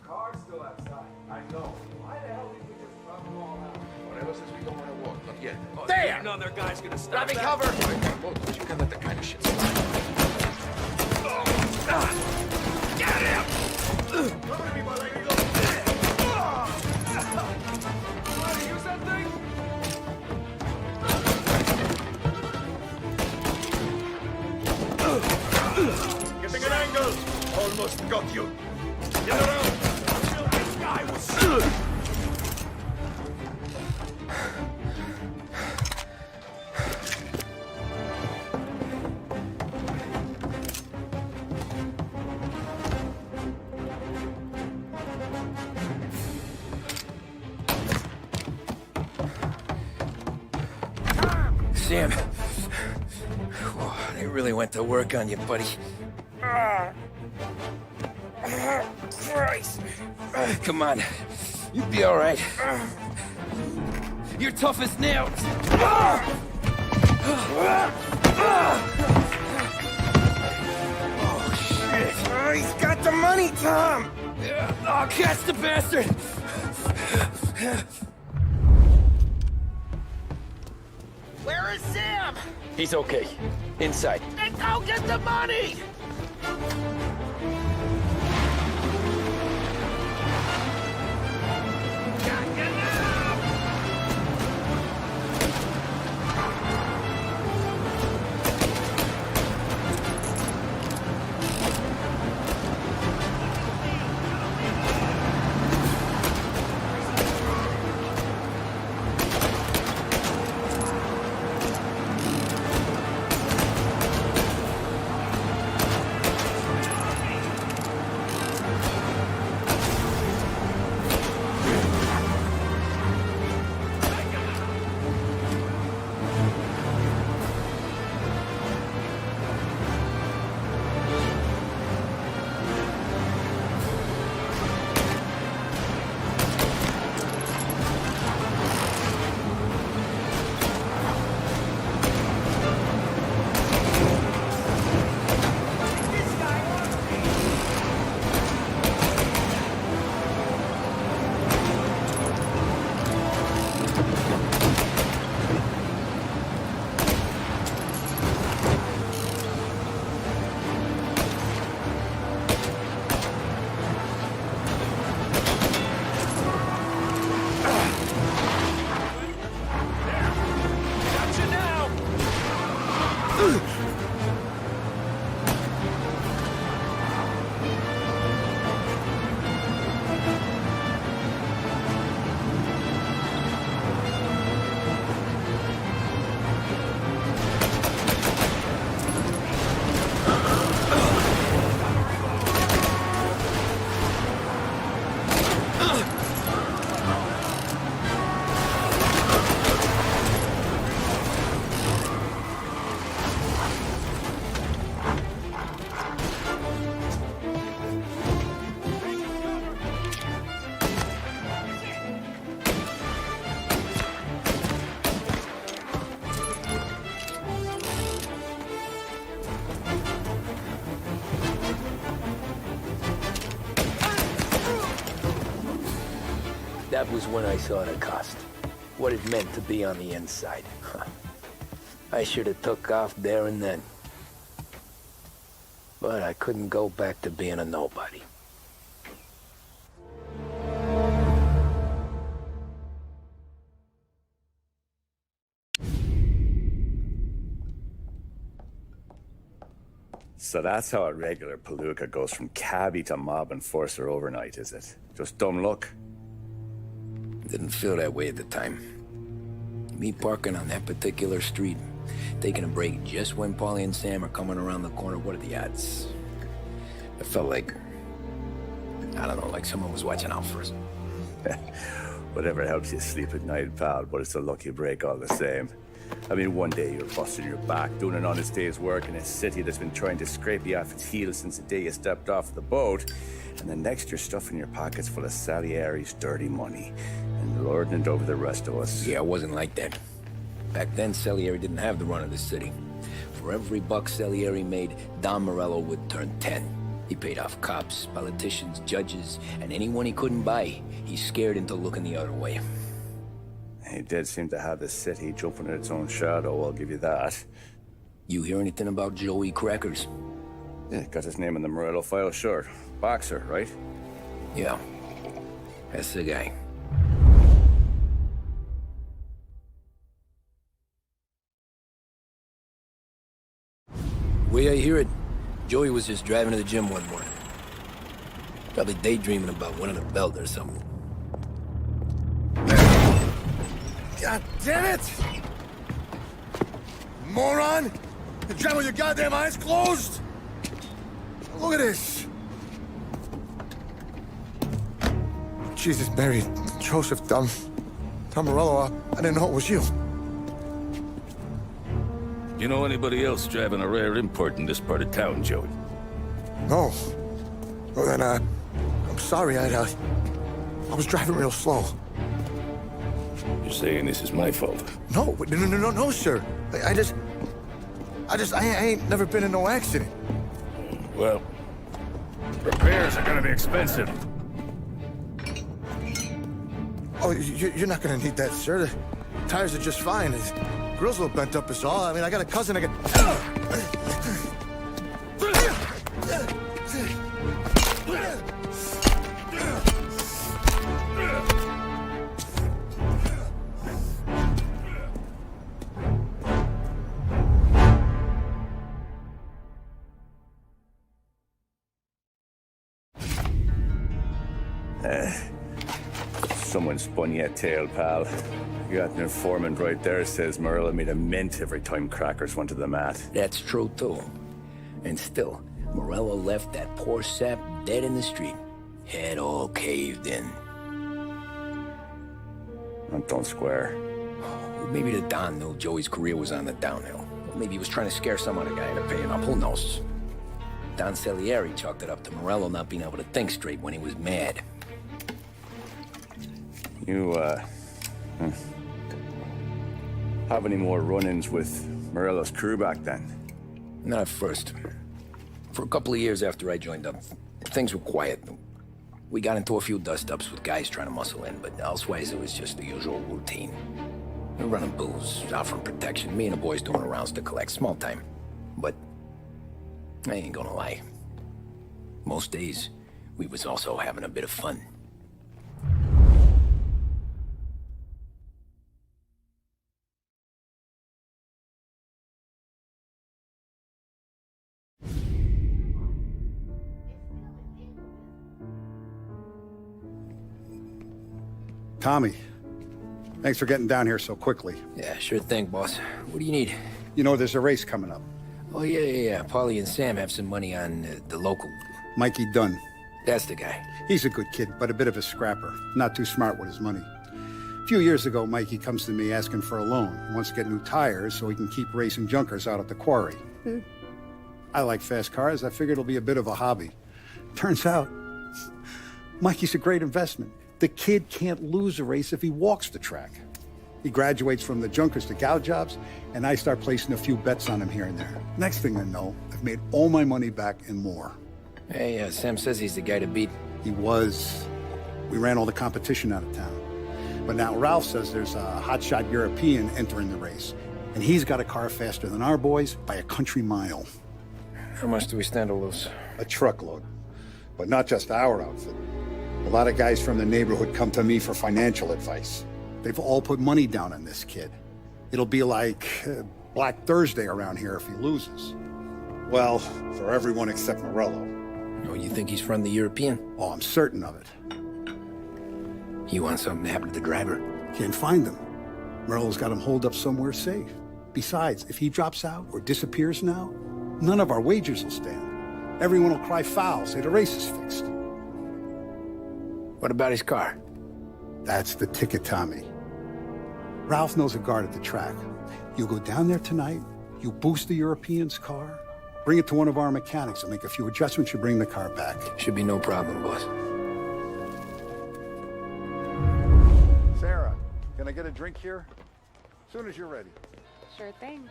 Car's still outside. I know. Why the hell did we just run them all out? Morello says we don't want to walk, not yet. Oh, There! Another guy's gonna stop Grab me that. cover! You can let that kind of shit slide. Get him! Use that thing? Getting an angle! Almost got you. Get around! This guy was... Sam, Oh, they really went to work on you, buddy. Christ. Come on. You'll be all right. You're tough as nails. Oh, shit. Oh, he's got the money, Tom! Oh, catch the bastard! Where is Sam? He's okay. Inside. Then go get the money! That was when I saw the cost. What it meant to be on the inside. I should have took off there and then. But I couldn't go back to being a nobody. So that's how a regular palooka goes from cabbie to mob enforcer overnight, is it? Just dumb luck? Didn't feel that way at the time. Me parking on that particular street, taking a break just when Paulie and Sam are coming around the corner, what are the odds? It felt like, I don't know, like someone was watching out for us. Whatever helps you sleep at night, pal, but it's a lucky break all the same. I mean, one day you're busting your back, doing an honest day's work in a city that's been trying to scrape you off its heels since the day you stepped off the boat, and the next you're stuffing your pockets full of Salieri's dirty money and lording it over the rest of us. Yeah, it wasn't like that. Back then, Salieri didn't have the run of the city. For every buck Salieri made, Don Morello would turn 10. He paid off cops, politicians, judges, and anyone he couldn't buy, he scared into looking the other way. He did seem to have the city jumping at its own shadow, I'll give you that. You hear anything about Joey Crackers? Yeah, got his name in the Morello file, sure. Boxer, right? Yeah, that's the guy. Way I hear it, Joey was just driving to the gym one morning. Probably daydreaming about winning a belt or something. God damn it! Moron! You driving with your goddamn eyes closed? Look at this! Jesus, Mary, Joseph, Tom Morello, I didn't know it was you. You know anybody else driving a rare import in this part of town, Joey? No. Well, then, I'm sorry, I was driving real slow. You're saying this is my fault? No, sir. I ain't never been in no accident. Well, repairs are gonna be expensive. Oh, you're not gonna need that, sir. The tires are just fine. His grill's a little bent up is all. I mean, I got a cousin I Someone spun you a tail, pal. You got an informant right there says Morello made a mint every time crackers went to the mat. That's true, too. And still, Morello left that poor sap dead in the street. Head all caved in. That don't square. Maybe the Don knew Joey's career was on the downhill. Or maybe he was trying to scare some other guy into paying up. Who knows? Don Salieri chalked it up to Morello not being able to think straight when he was mad. You, have any more run-ins with Morello's crew back then? Not at first. For a couple of years after I joined up, things were quiet. We got into a few dust-ups with guys trying to muscle in, but elsewise it was just the usual routine. We were running booze, offering protection, me and the boys doing rounds to collect, small time. But I ain't gonna lie. Most days, we was also having a bit of fun. Tommy, thanks for getting down here so quickly. Yeah, sure thing, boss. What do you need? You know, there's a race coming up. Oh, yeah. Paulie and Sam have some money on the local. Mikey Dunn. That's the guy. He's a good kid, but a bit of a scrapper. Not too smart with his money. A few years ago, Mikey comes to me asking for a loan. He wants to get new tires so he can keep racing junkers out at the quarry. I like fast cars. I figured it'll be a bit of a hobby. Turns out, Mikey's a great investment. The kid can't lose a race if he walks the track. He graduates from the junkers to gal jobs, and I start placing a few bets on him here and there. Next thing I know, I've made all my money back and more. Hey, Sam says he's the guy to beat. He was. We ran all the competition out of town. But now Ralph says there's a hotshot European entering the race, and he's got a car faster than our boys by a country mile. How much do we stand to lose? A truckload. But not just our outfit. A lot of guys from the neighborhood come to me for financial advice. They've all put money down on this kid. It'll be like Black Thursday around here if he loses. Well, for everyone except Morello. Oh, you think he's from the European? Oh, I'm certain of it. You want something to happen to the driver? Can't find him. Morello's got him holed up somewhere safe. Besides, if he drops out or disappears now, none of our wagers will stand. Everyone will cry foul, say the race is fixed. What about his car? That's the ticket, Tommy. Ralph knows a guard at the track. You go down there tonight, you boost the European's car, bring it to one of our mechanics, and make a few adjustments, you bring the car back. Should be no problem, boss. Sarah, can I get a drink here? As soon as you're ready. Sure thing.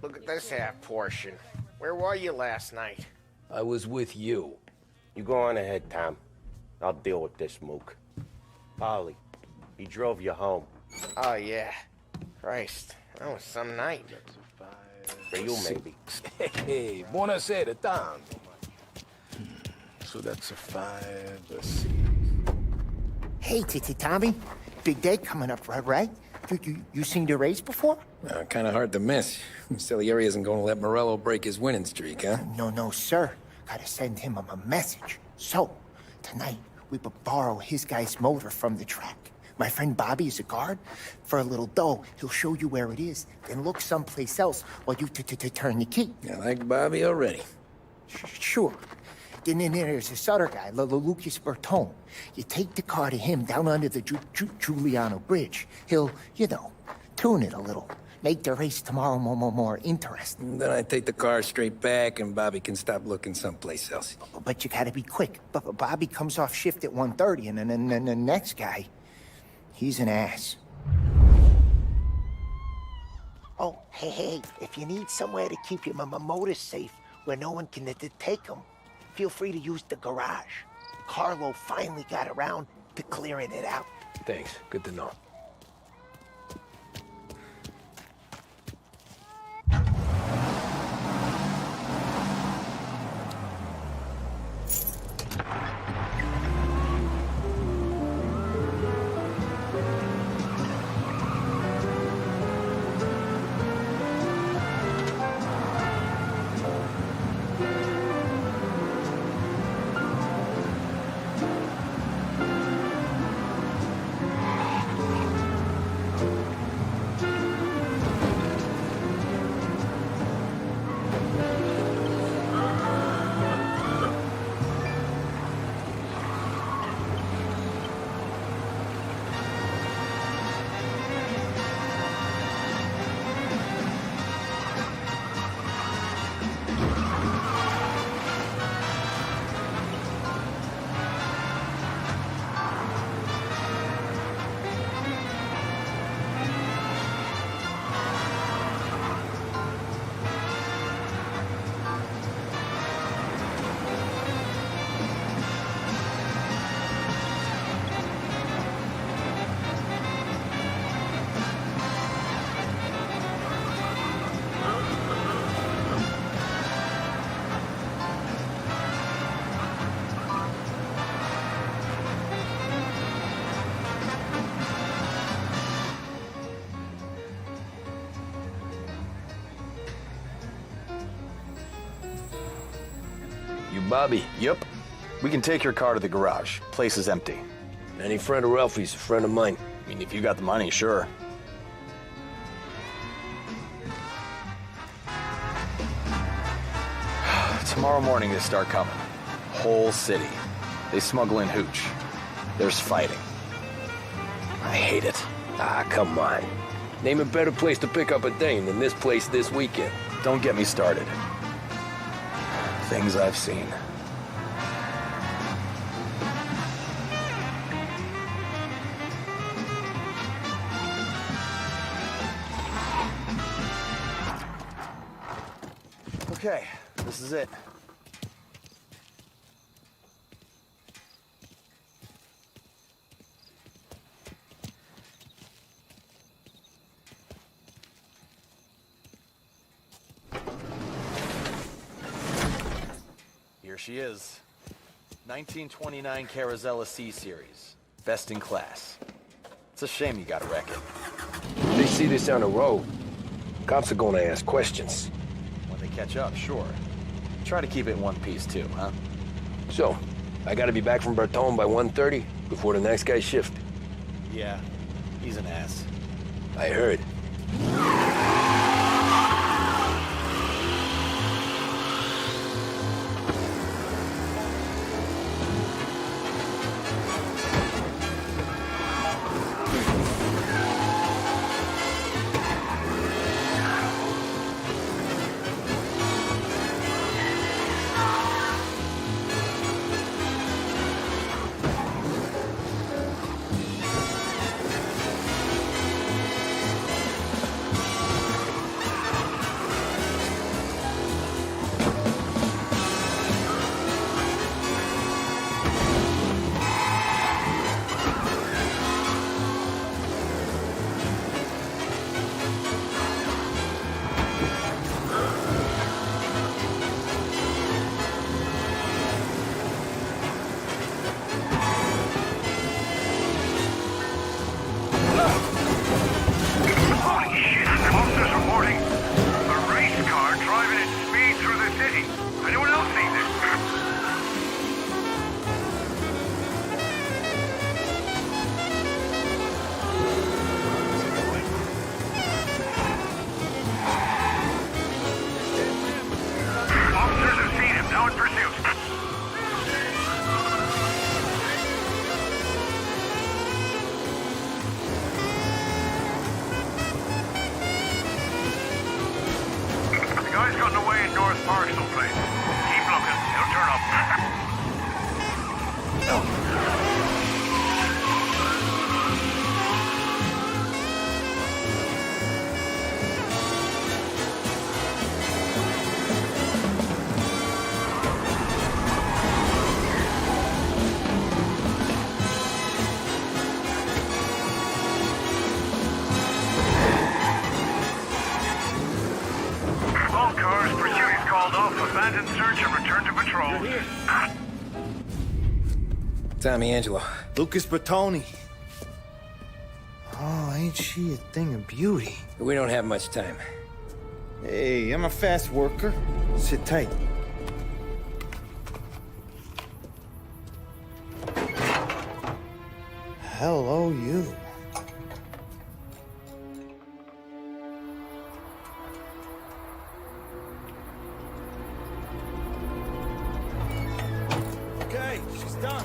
Look at this half portion. Where were you last night? I was with you. You go on ahead, Tom. I'll deal with this mook. Ollie, he drove you home. Oh, yeah. Christ, that was some night. For you, maybe. Hey, buonasera, Tom. So that's a 5, let's see. Hey, Tommy. Big day coming up, right? You seen the race before? Kind of hard to miss. Salieri isn't going to let Morello break his winning streak, huh? No, sir. Gotta send him a message. So, tonight, we will borrow his guy's motor from the track. My friend Bobby is a guard. For a little dough, he'll show you where it is, then look someplace else while you turn the key. I like Bobby already. Sure. Then there's this other guy, Lucas Bertone. You take the car to him down under the Giuliano Bridge. He'll, Tune it a little. Make the race tomorrow more interesting. Then I take the car straight back and Bobby can stop looking someplace else. But you gotta be quick. But Bobby comes off shift at 1:30, and then the next guy, he's an ass. Oh, hey, if you need somewhere to keep your motor safe where no one can take them, feel free to use the garage. Carlo finally got around to clearing it out. Thanks. Good to know. Bobby. Yep. We can take your car to the garage. Place is empty. Any friend of Ralphie's a friend of mine. I mean, if you got the money, sure. Tomorrow morning they start coming. Whole city. They smuggle in hooch. There's fighting. I hate it. Ah, come on. Name a better place to pick up a dame than this place this weekend. Don't get me started. Things I've seen. Okay, this is it. Here she is. 1929 Carazella C-Series. Best in class. It's a shame you gotta wreck it. They see this on the road. Cops are gonna ask questions. When they catch up, sure. Try to keep it in one piece too, huh? So, I gotta be back from Bertone by 1:30 before the next guy's shift. Yeah, he's an ass. I heard. Guy's gotten away in North Park someplace. Keep looking. He'll turn up. All cars, pursuit is called off. Abandon search and return to patrol. Tommy Angelo. Lucas Bertoni. Oh, ain't she a thing of beauty? We don't have much time. Hey, I'm a fast worker. Sit tight. Hello, you. Okay, she's done.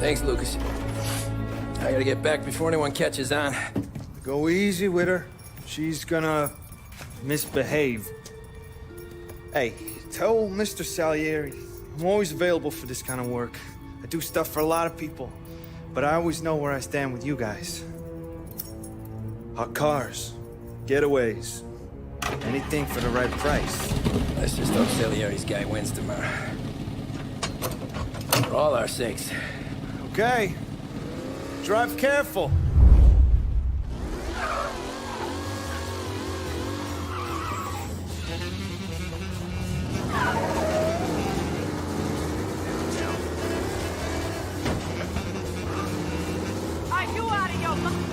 Thanks, Lucas. I gotta get back before anyone catches on. Go easy with her. She's gonna misbehave. Hey, tell Mr. Salieri I'm always available for this kind of work. I do stuff for a lot of people, but I always know where I stand with you guys. Hot cars, getaways, anything for the right price. Let's just hope Salieri's guy wins tomorrow. For all our sakes. Okay. Drive careful. Are you out of your mind?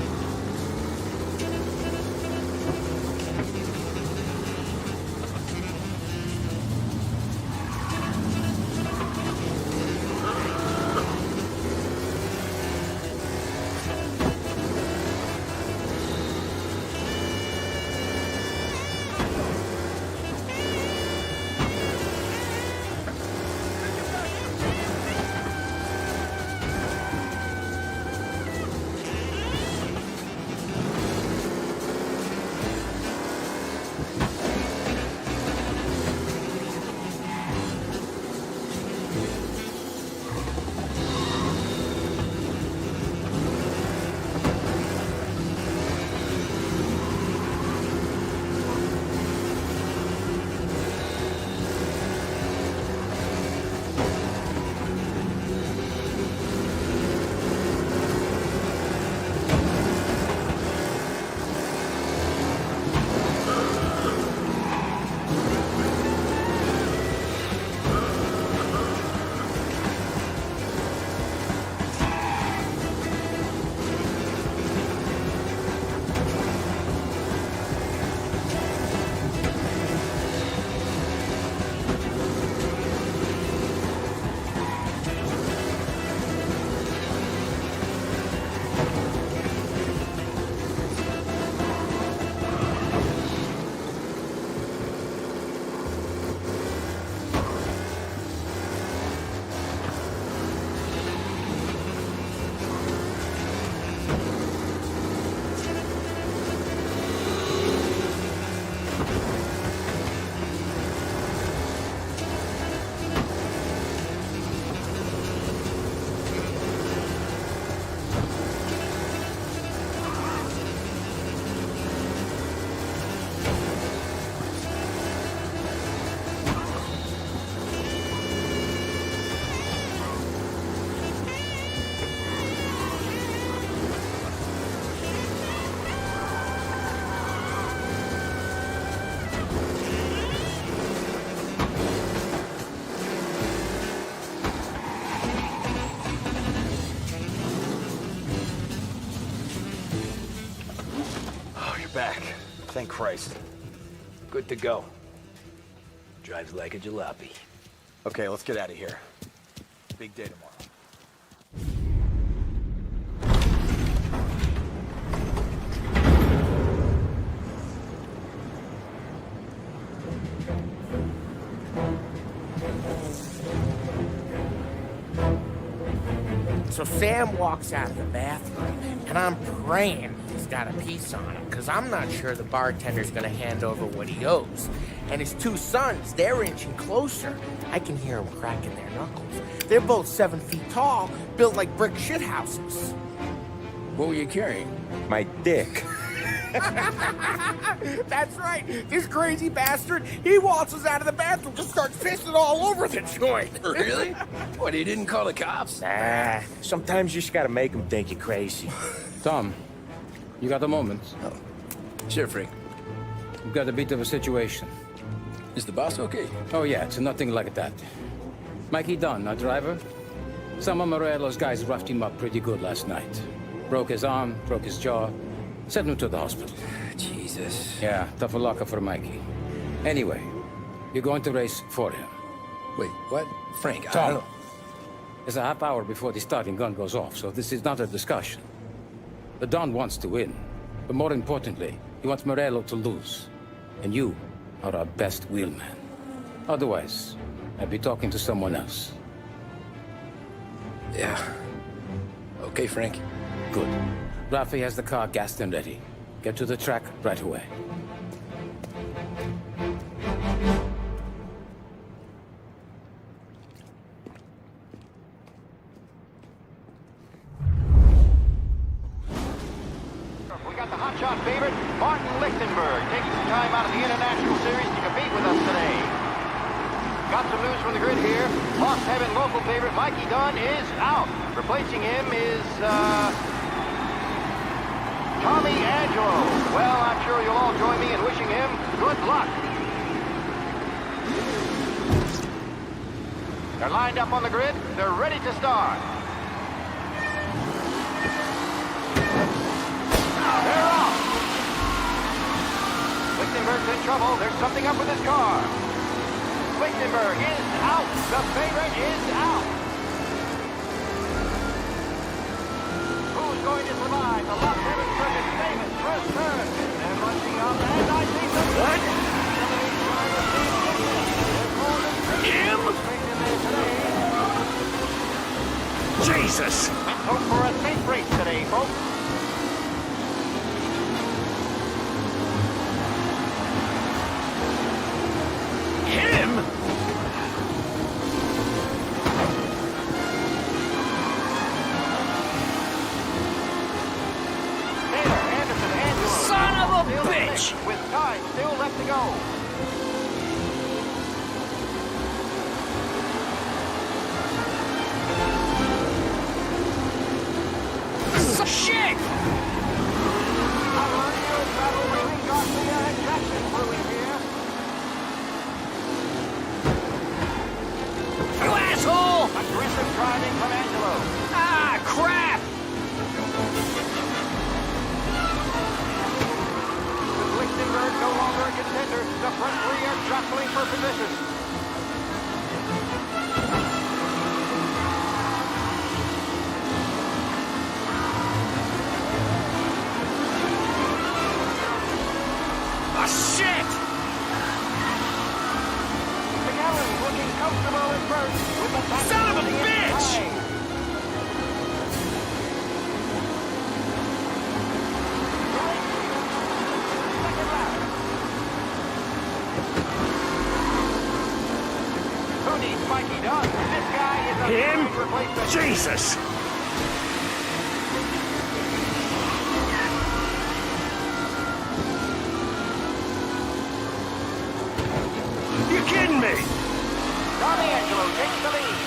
Back. Thank Christ. Good to go. Drives like a jalopy. Okay, let's get out of here. Big day tomorrow. So Sam walks out of the bathroom, and I'm praying he's got a piece on him, because I'm not sure the bartender's gonna hand over what he owes. And his two sons, they're inching closer. I can hear them cracking their knuckles. They're both 7 feet tall, built like brick shithouses. What were you carrying? My dick. That's right. This crazy bastard, he waltzes out of the bathroom, just starts pissing all over the joint. Really? What, he didn't call the cops? Nah, sometimes you just gotta make them think you're crazy. Tom, you got a moment? Oh, sure, Frank. We've got a bit of a situation. Is the boss okay? Oh, yeah, it's nothing like that. Mikey Dunn, our driver. Some of Morello's guys roughed him up pretty good last night. Broke his arm, broke his jaw. Sent him to the hospital. Jesus. Yeah, tough luck for Mikey. Anyway, you're going to race for him. Wait, what? Frank, Tom, I don't... it's a half hour before the starting gun goes off, so this is not a discussion. The Don wants to win, but more importantly, he wants Morello to lose. And you are our best wheelman. Otherwise, I'd be talking to someone else. Yeah. Okay, Frank. Good. Rafi has the car gassed and ready. Get to the track right away. We got the hotshot favorite, Martin Lichtenberg, taking some time out of the International Series to compete with us today. Got some news from the grid here. Lost Heaven local favorite Mikey Dunn is out. Replacing him is, Tommy Angelo. Well, I'm sure you'll all join me in wishing him good luck. They're lined up on the grid. They're ready to start. They're off. Lichtenberg's in trouble. There's something up with his car. Lichtenberg is out. The favorite is out. Who's going to survive the Las Vegas Circuit famous first turn? They're bunching up, and I think the... What? Him? Jesus! Let's hope for a safe race today, folks. Him? Son of a bitch! With time still left to go. Shit! Battle between Garcia and Jackson brewing here. You asshole! Aggressive driving from Angelo. Ah, crap! With Lichtenberg no longer a contender, the front three are jostling for position. Ah, shit! McAllen looking comfortable at first with the back Son of a bitch! Who needs Mikey Dunn? This guy is a Him? perfect replacement. Jesus! You kidding me? Tommy Angelo takes the lead.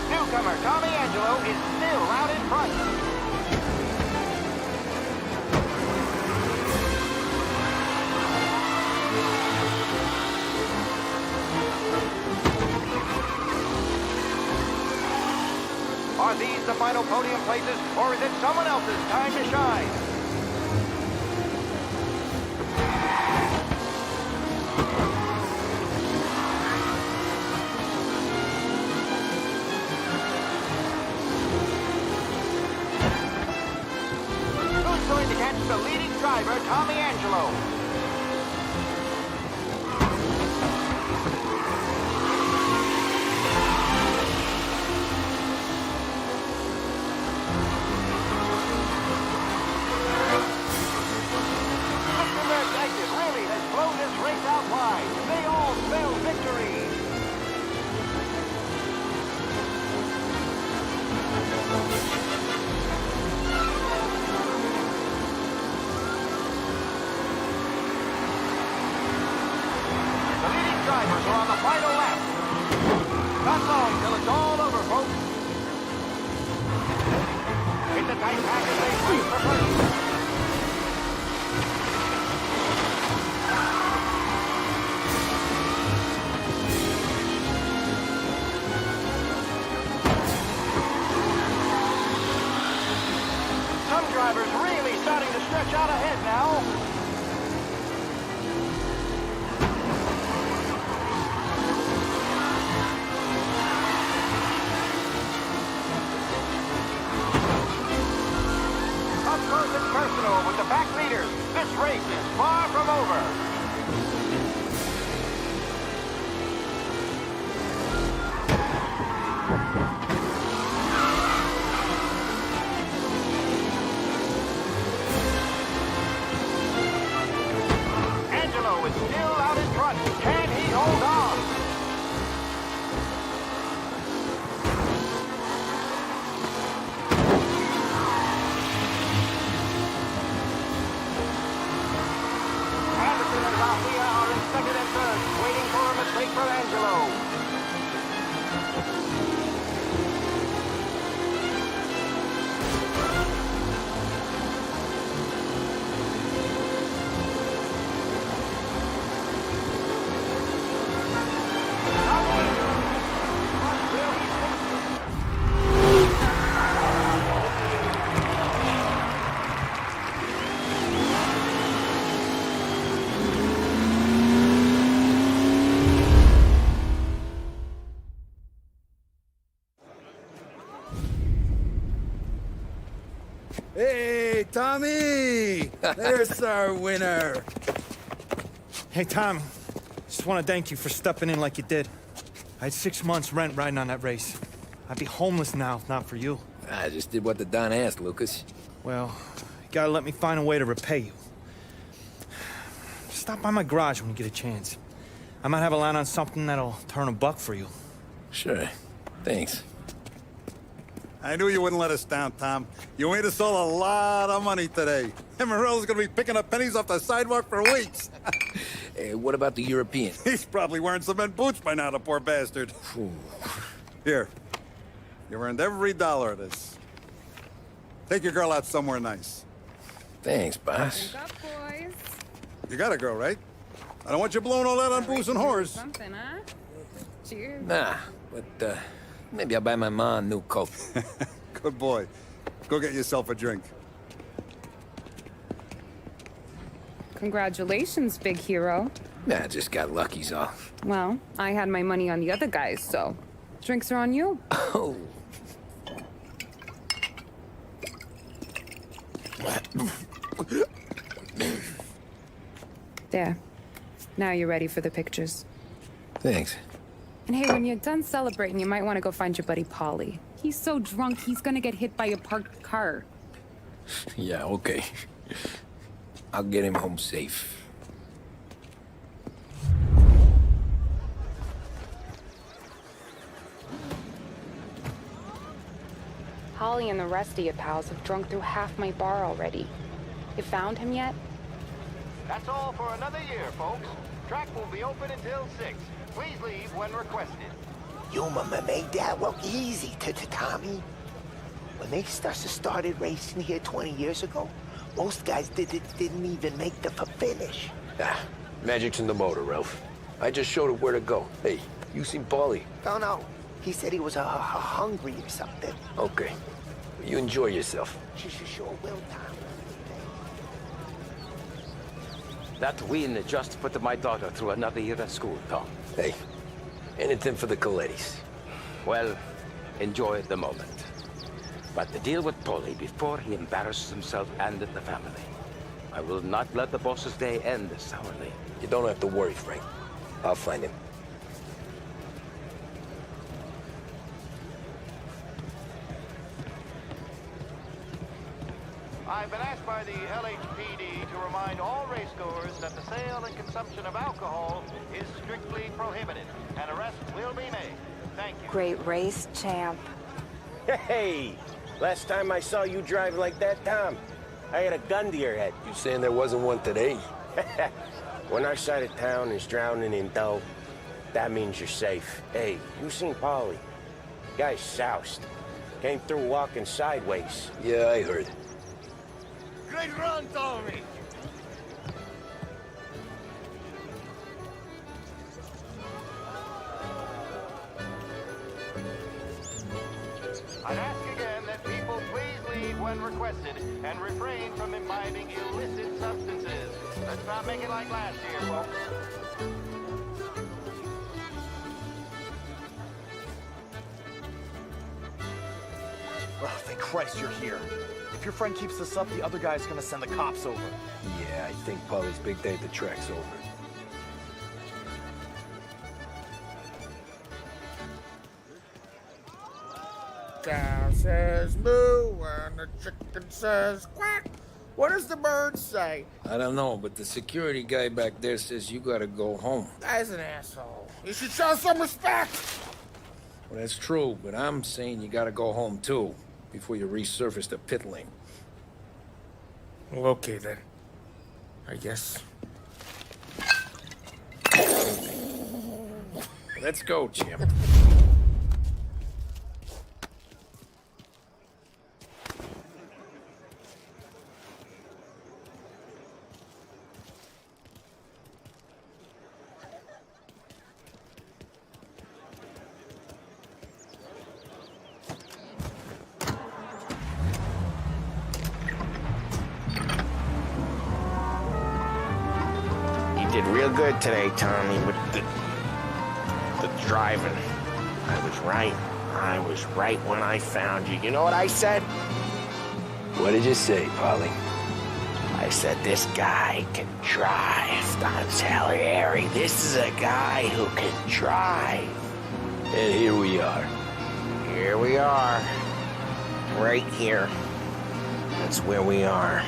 Newcomer Tommy Angelo is still out in front. Are these the final podium places, or is it someone else's time to shine? Who's going to catch the leading driver, Tommy Angelo? Tight package they fight for first. Some drivers really starting to stretch out ahead now. Up close and personal with the back leaders. This race is far from over. Angelo is still out in front. Can he hold on? Anderson and Mafia are in second and third, waiting for a mistake for Angelo. Hey, Tommy! There's our winner. Hey, Tom. Just want to thank you for stepping in like you did. I had 6 months rent riding on that race. I'd be homeless now if not for you. I just did what the Don asked, Lucas. Well, you gotta let me find a way to repay you. Stop by my garage when you get a chance. I might have a line on something that'll turn $1 for you. Sure. Thanks. I knew you wouldn't let us down, Tom. You made us all a lot of money today. And Morello's gonna be picking up pennies off the sidewalk for weeks. Hey, what about the European? He's probably wearing cement boots by now, the poor bastard. Here. You earned every dollar of this. Take your girl out somewhere nice. Thanse, boss. Wake up, boys. You got a girl, right? I don't want you blowing all that on booze and whores. Something, huh? Cheers. Nah, but, maybe I'll buy my ma a new coat. Good boy. Go get yourself a drink. Congratulations, big hero. Nah, just got lucky's all. Well, I had my money on the other guys, so drinks are on you. Oh. There. Now you're ready for the pictures. Thanks. And hey, when you're done celebrating, you might want to go find your buddy Paulie. He's so drunk, he's gonna get hit by a parked car. Yeah, okay. I'll get him home safe. Holly and the rest of your pals have drunk through half my bar already. You found him yet? That's all for another year, folks. Track will be open until 6. Please leave when requested. Your mama made that look easy to Tommy. When they started racing here 20 years ago, most guys didn't even make the finish. Ah, magic's in the motor, Ralph. I just showed it where to go. Hey, you seen Paulie? No. He said he was hungry or something. Okay. You enjoy yourself. Sure will, Tom. That win just put my daughter through another year at school, Tom. Hey, anything for the Colettis. Well, enjoy the moment. But deal with Paulie before he embarrasses himself and the family. I will not let the boss's day end sourly. You don't have to worry, Frank. I'll find him. I've been asked by the LHPD to remind all racegoers that the sale and consumption of alcohol is strictly prohibited. An arrest will be made. Thank you. Great race, champ. Hey! Last time I saw you drive like that, Tom, I had a gun to your head. You saying there wasn't one today? When our side of town is drowning in dough, that means you're safe. Hey, you seen Paulie? Guy's soused. Came through walking sideways. Yeah, I heard. Great run, Tommy! I'd ask again that people please leave when requested and refrain from imbibing illicit substances. Let's not make it like last year, folks. Oh, thank Christ you're here. If your friend keeps this up, the other guy's gonna send the cops over. Yeah, I think Polly's big day at the track's over. Cow says moo and the chicken says quack. What does the bird say? I don't know, but the security guy back there says you gotta go home. Guy's an asshole. You should show some respect. Well, that's true, but I'm saying you gotta go home too, before you resurface the pit lane. Well, okay then. I guess. Let's go, Jim. Did real good today, Tommy, with the driving. I was right. I was right when I found you. You know what I said? What did you say, Polly? I said, this guy can drive, Don Salieri. This is a guy who can drive. And here we are. Here we are. Right here. That's where we are.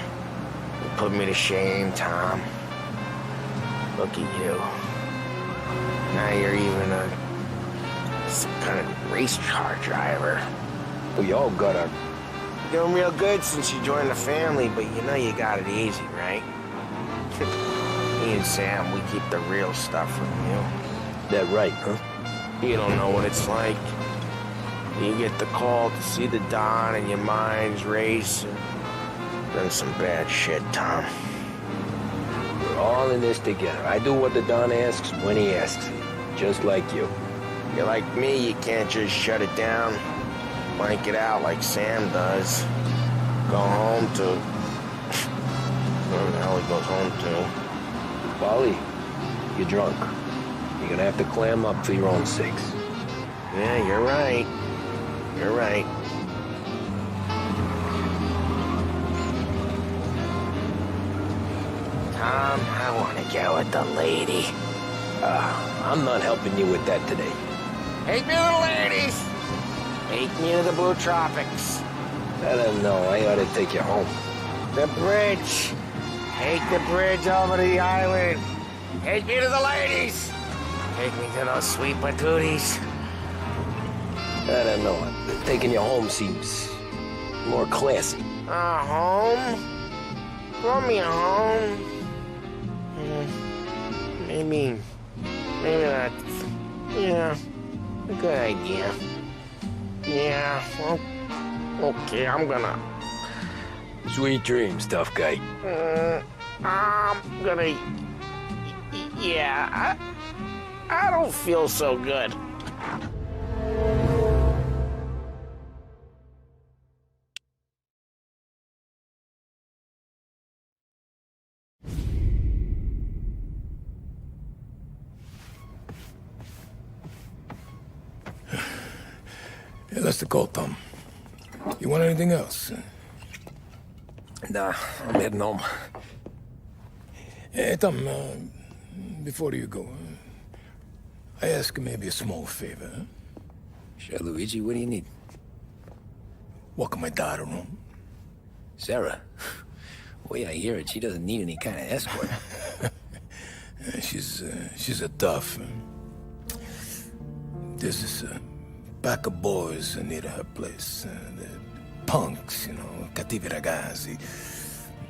You put me to shame, Tom. Look at you. Now you're even some kind of race car driver. We all got our... You're doing real good since you joined the family, but you know you got it easy, right? Me and Sam, we keep the real stuff from you. That right, huh? You don't know what it's like. You get the call to see the Don and your mind's racing. Done some bad shit, Tom. We're all in this together. I do what the Don asks when he asks. Just like you. You're like me, you can't just shut it down. Blank it out like Sam does. Go home to... Where the hell he goes home to? Polly, you're drunk. You're gonna have to clam up for your own sakes. Yeah, you're right. You're right. Tom, I want to go with the lady. I'm not helping you with that today. Take me to the ladies! Take me to the Blue Tropics. I don't know. I ought to take you home. The bridge. Take the bridge over to the island. Take me to the ladies. Take me to those sweet patooties. I don't know. Taking you home seems more classy. Home? Want me home? Maybe that's, yeah, a good idea. Yeah, well, okay, I'm gonna... Sweet dreams, tough guy. I'm gonna... Yeah, I don't feel so good. Yeah, that's the call, Tom. You want anything else? Nah, I'm heading home. Hey, Tom, before you go, I ask maybe a small favor. Huh? Sure, Luigi, what do you need? Walk my daughter home. Sarah? The way I hear it, she doesn't need any kind of escort. She's a tough. There's this pack of boys near her place. The punks, you know, cattivi ragazzi.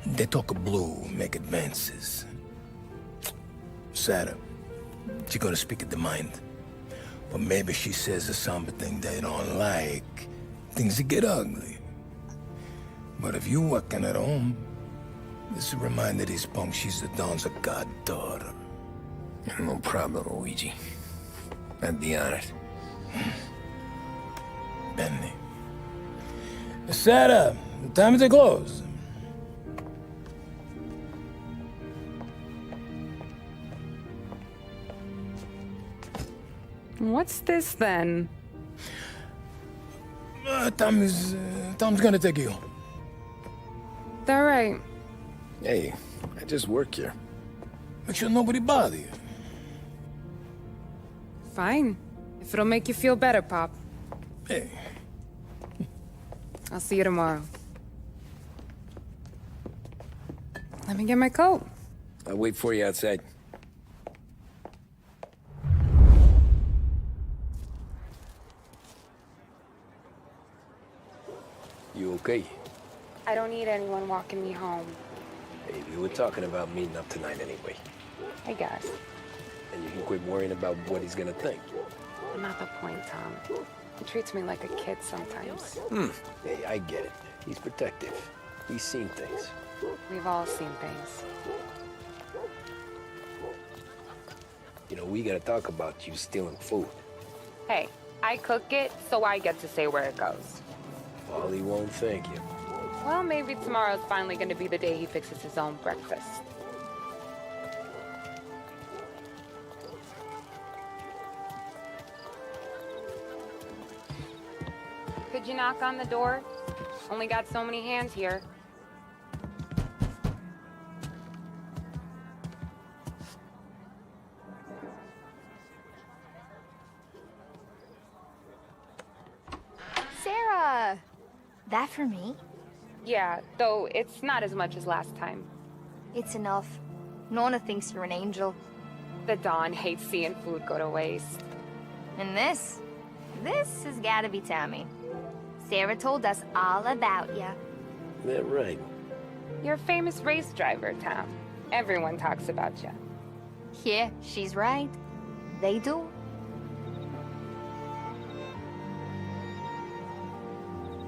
They talk blue, make advances. Sarah, she's gonna speak at the mind. But maybe she says something they don't like. things get ugly. But if you're working at home, this is a reminder these punks she's the Don's a goddaughter. No problem, Luigi. I'd be honored. Benny. Sarah, time to close. What's this then? Tom's gonna take you. All right. Hey, I just work here. Make sure nobody bother you. Fine. If it'll make you feel better, Pop. Hey. I'll see you tomorrow. Let me get my coat. I'll wait for you outside. You okay? I don't need anyone walking me home. Hey, we were talking about meeting up tonight anyway. I guess. And you can quit worrying about what he's gonna think. Not the point, Tom. He treats me like a kid sometimes. Hey, I get it. He's protective. He's seen things. We've all seen things. You know, we gotta talk about you stealing food. Hey, I cook it, so I get to say where it goes. Wally won't thank you. Well, maybe tomorrow's finally gonna be the day he fixes his own breakfast. Could you knock on the door? Only got so many hands here. Sarah! That for me? Yeah, though it's not as much as last time. It's enough. Nona thinks you're an angel. The Don hates seeing food go to waste. And this has gotta be Tommy. Sarah told us all about ya. That right. You're a famous race driver, Tom. Everyone talks about you. Yeah, she's right. They do.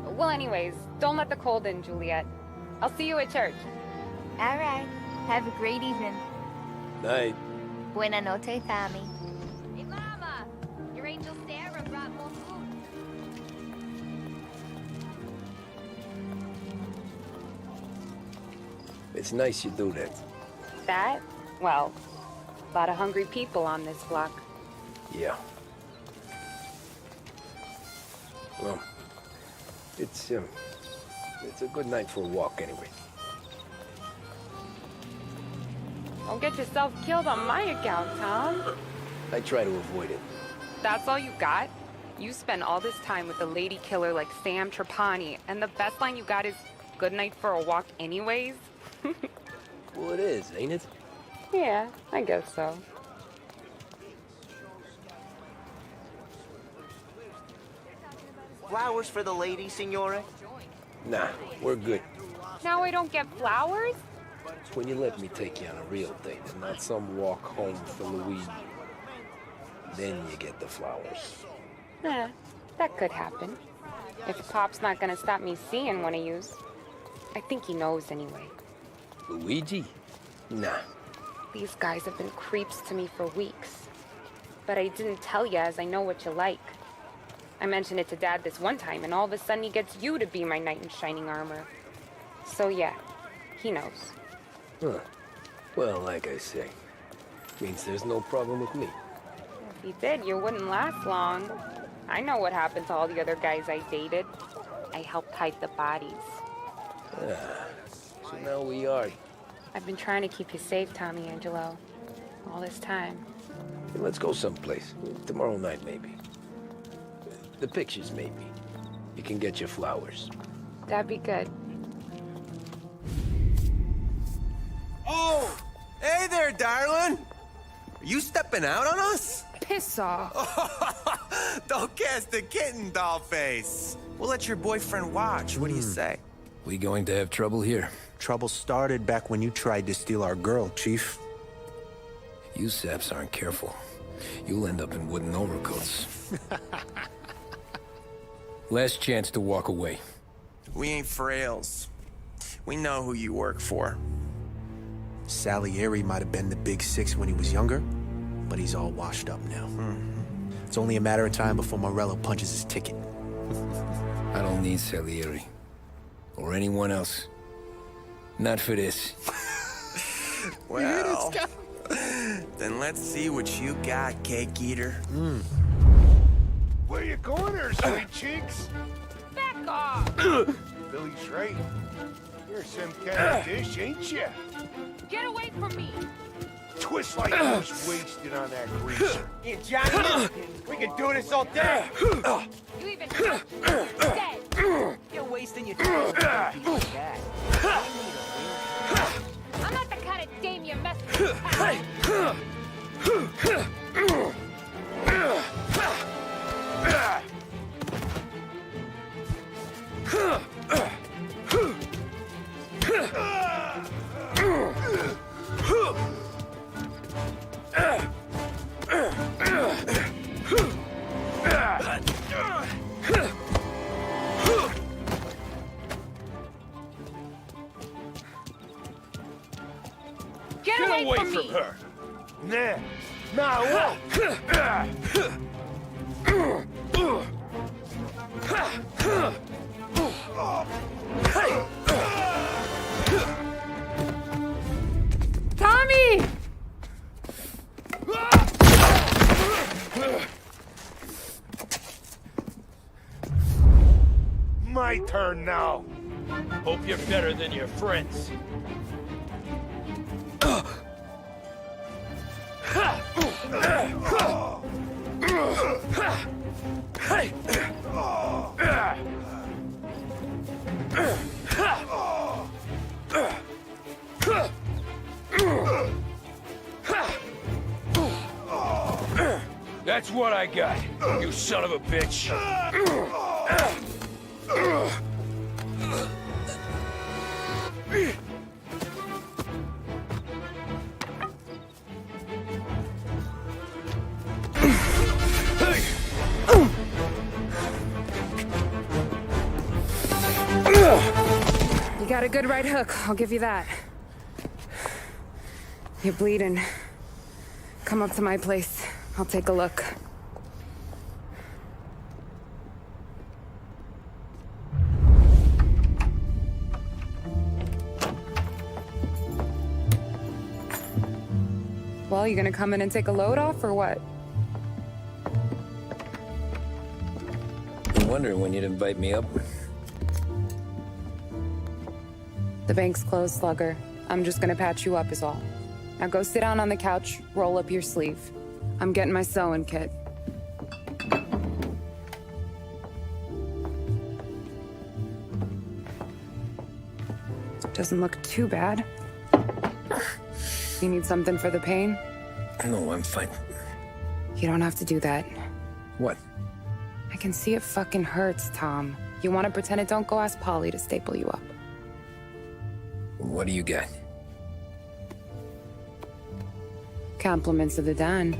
Well, anyways, don't let the cold in, Juliet. I'll see you at church. All right. Have a great evening. Night. Buena noche, Tommy. Hey, Mama! Your angel Sarah brought more food. It's nice you do that. That? Well, a lot of hungry people on this block. Yeah. Well, it's a good night for a walk anyway. Don't get yourself killed on my account, Tom. I try to avoid it. That's all you got? You spend all this time with a lady killer like Sam Trapani, and the best line you got is, "Good night for a walk anyways"? Well, it is, ain't it? Yeah, I guess so. Flowers for the lady, Signore? Nah, we're good. Now I don't get flowers? When you let me take you on a real date and not some walk home for Luigi, then you get the flowers. That could happen. If Pop's not gonna stop me seeing one of yous. I think he knows anyway. Luigi? Nah. These guys have been creeps to me for weeks. But I didn't tell you as I know what you like. I mentioned it to Dad this one time, and all of a sudden he gets you to be my knight in shining armor. So yeah, he knows. Huh. Well, like I say, means there's no problem with me. If he did, you wouldn't last long. I know what happened to all the other guys I dated. I helped hide the bodies. So now we are. I've been trying to keep you safe, Tommy Angelo. All this time. Hey, let's go someplace. Tomorrow night, maybe. The pictures, maybe. You can get your flowers. That'd be good. Oh! Hey there, darling! Are you stepping out on us? Piss off. Don't cast a kitten, dollface. We'll let your boyfriend watch. What do you say? We going to have trouble here? Trouble started back when you tried to steal our girl, Chief. You saps aren't careful. You'll end up in wooden overcoats. Last chance to walk away. We ain't frails. We know who you work for. Salieri might have been the big six when he was younger, but he's all washed up now. It's only a matter of time before Morello punches his ticket. I don't need Salieri. Or anyone else. Not for this. Well, then let's see what you got, cake eater. Where you going there, sweet cheeks? Back off! Billy's right. You're some kind of dish, ain't you? Get away from me! Twist like you was wasted on that greaser. Hey, Johnny, we can do this all day. You even dead! You're wasting your time. I'm not the kind of dame you mess with. Get away from me. her. Nah. Nah, what? Tommy! My turn now. Hope you're better than your friends. That's what I got, you son of a bitch. You got a good right hook, I'll give you that. You're bleeding. Come up to my place. I'll take a look. Well, you gonna come in and take a load off, or what? I'm wondering when you'd invite me up. The bank's closed, Slugger. I'm just gonna patch you up is all. Now go sit down on the couch, roll up your sleeve. I'm getting my sewing kit. Doesn't look too bad. You need something for the pain? No, I'm fine. You don't have to do that. What? I can see it fucking hurts, Tom. You want to pretend it don't? Go ask Polly to staple you up. What do you got? Compliments of the Don.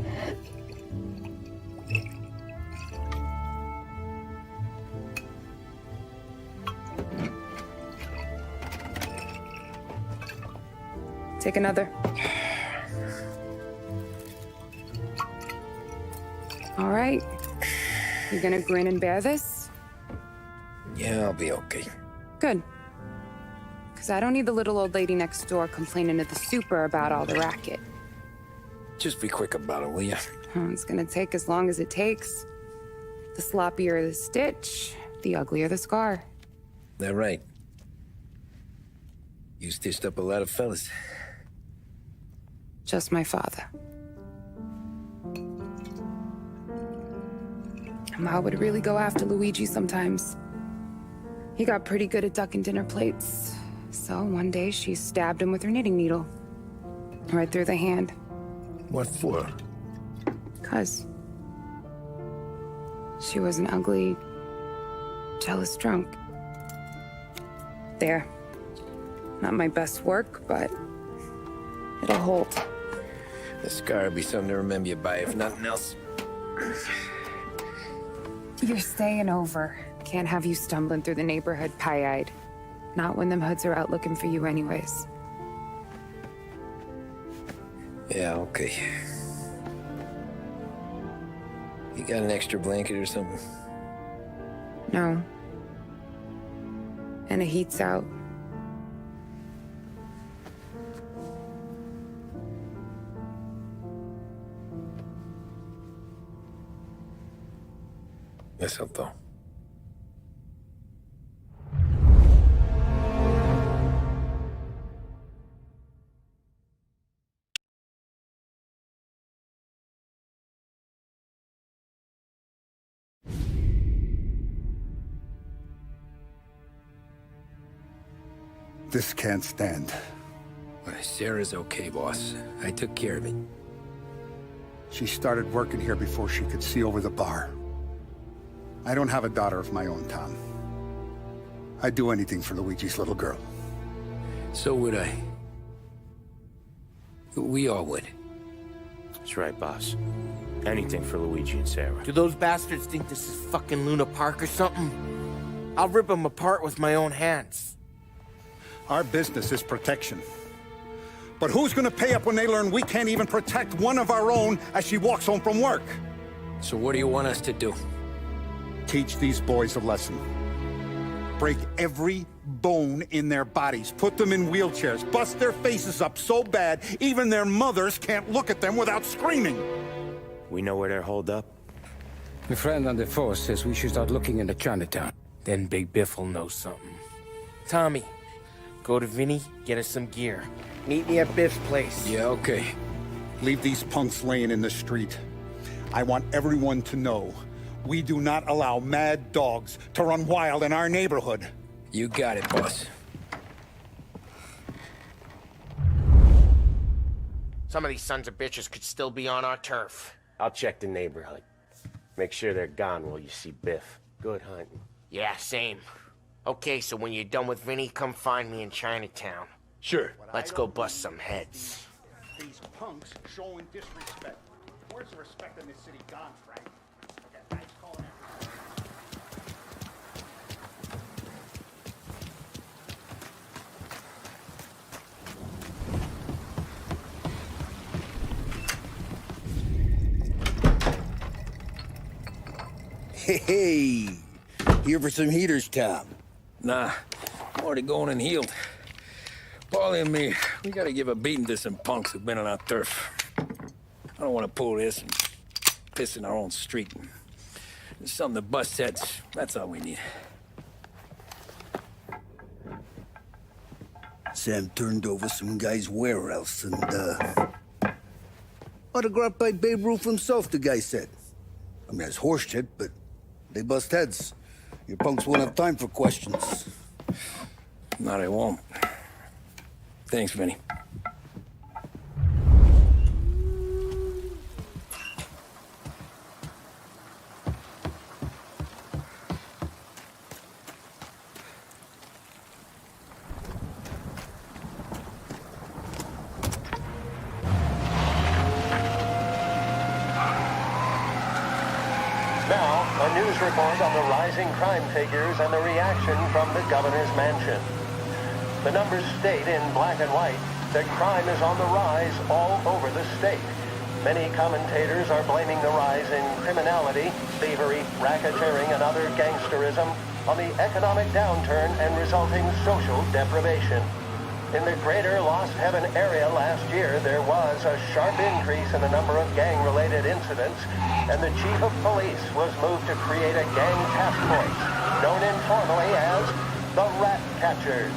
Take another. All right. You gonna grin and bear this? Yeah, I'll be okay. Good. Because I don't need the little old lady next door complaining to the super about all the racket. Just be quick about it, will ya? It's gonna take as long as it takes. The sloppier the stitch, the uglier the scar. That right. You stitched up a lot of fellas. Just my father. Ma would really go after Luigi sometimes. He got pretty good at ducking dinner plates. So one day she stabbed him with her knitting needle. Right through the hand. What for? 'Cause she was an ugly, jealous drunk. There. Not my best work, but it'll hold. The scar will be something to remember you by, if nothing else. You're staying over. Can't have you stumbling through the neighborhood pie-eyed. Not when them hoods are out looking for you anyways. Yeah, okay. You got an extra blanket or something? No. And the heat's out. Eso todo. This can't stand. Sarah's okay, boss. I took care of it. She started working here before she could see over the bar. I don't have a daughter of my own, Tom. I'd do anything for Luigi's little girl. So would I. We all would. That's right, boss. Anything for Luigi and Sarah. Do those bastards think this is fucking Luna Park or something? I'll rip them apart with my own hands. Our business is protection. But who's gonna pay up when they learn we can't even protect one of our own as she walks home from work? So what do you want us to do? Teach these boys a lesson. Break every bone in their bodies. Put them in wheelchairs. Bust their faces up so bad, even their mothers can't look at them without screaming. We know where they're holed up? My friend on the force says we should start looking into Chinatown. Then Big Biff will know something. Tommy, go to Vinny, get us some gear. Meet me at Biff's place. Yeah, okay. Leave these punks laying in the street. I want everyone to know we do not allow mad dogs to run wild in our neighborhood. You got it, boss. Some of these sons of bitches could still be on our turf. I'll check the neighborhood. Make sure they're gone while you see Biff. Good hunting. Yeah, same. Okay, so when you're done with Vinny, come find me in Chinatown. Sure. Let's go bust some heads. These punks showing disrespect. Where's the respect in this city gone, Frank? Okay, nice calling out. Hey, here for some heaters, Tom? Nah, I'm already going and healed. Paulie and me, we gotta give a beating to some punks who've been on our turf. I don't want to pull this and piss in our own street. There's something to bust heads. That's all we need. Sam turned over some guy's warehouse and, autographed by Babe Ruth himself, the guy said. I mean, that's horse shit, but they bust heads. Your punks won't have time for questions. No, they won't. Thanks, Vinny. Now, a news report on the rising crime figures and the reaction from the governor's mansion. The numbers state in black and white that crime is on the rise all over the state. Many commentators are blaming the rise in criminality, thievery, racketeering, and other gangsterism on the economic downturn and resulting social deprivation. In the greater Lost Heaven area last year, there was a sharp increase in the number of gang-related incidents, and the chief of police was moved to create a gang task force, known informally as the Rat Catchers.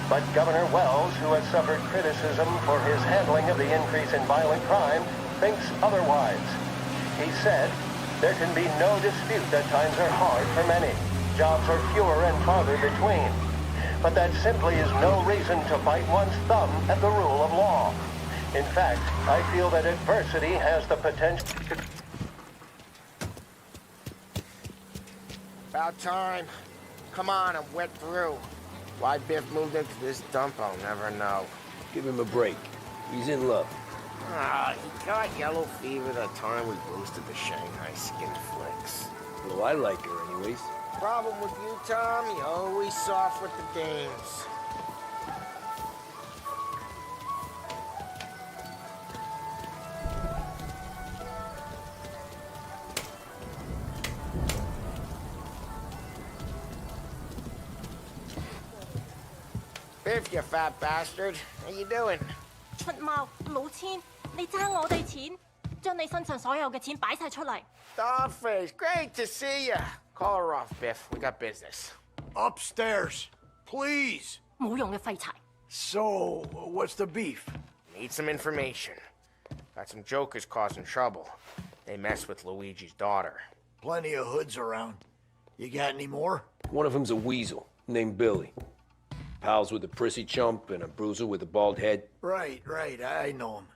But Governor Wells, who has suffered criticism for his handling of the increase in violent crime, thinks otherwise. He said, "There can be no dispute that times are hard for many. Jobs are fewer and farther between. But that simply is no reason to bite one's thumb at the rule of law. In fact, I feel that adversity has the potential to..." About time. Come on, I'm wet through. Why Biff moved into this dump, I'll never know. Give him a break. He's in love. Ah, he got yellow fever the time we boosted the Shanghai skin flicks. Well, I like her anyways. Problem with you, Tom, you're always soft with the dames. Biff, you fat bastard. How you doing? 出貓老千，你爭我哋錢，將你身上所有嘅錢擺晒出嚟。Dollface, great to see you. Call her off, Biff. We got business. Upstairs, please. 冇用嘅廢柴。So, what's the beef? Need some information. Got some jokers causing trouble. They mess with Luigi's daughter. Plenty of hoods around. You got any more? One of them's a weasel named Billy. Pals with a prissy chump and a bruiser with a bald head. Right, I know them.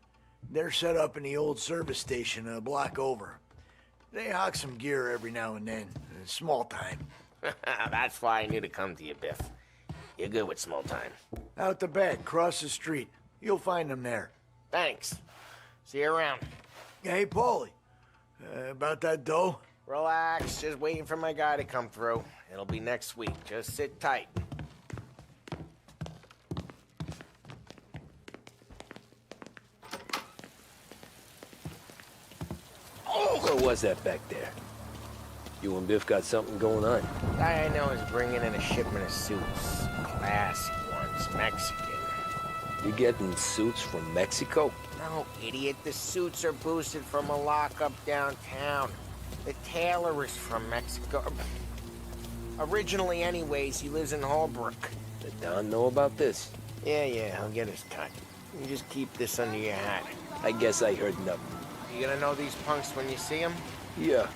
They're set up in the old service station a block over. They hawk some gear every now and then. Small time. That's why I knew to come to you, Biff. You're good with small time. Out the back, cross the street. You'll find them there. Thanks. See you around. Hey, Paulie. About that dough? Relax. Just waiting for my guy to come through. It'll be next week. Just sit tight. What was that back there? You and Biff got something going on. Guy I know is bringing in a shipment of suits. Classy ones, Mexican. You getting suits from Mexico? No, idiot. The suits are boosted from a lockup downtown. The tailor is from Mexico. Originally, anyways, he lives in Holbrook. Did Don know about this? Yeah, he'll get his cut. You just keep this under your hat. I guess I heard nothing. You gonna know these punks when you see them? Yeah.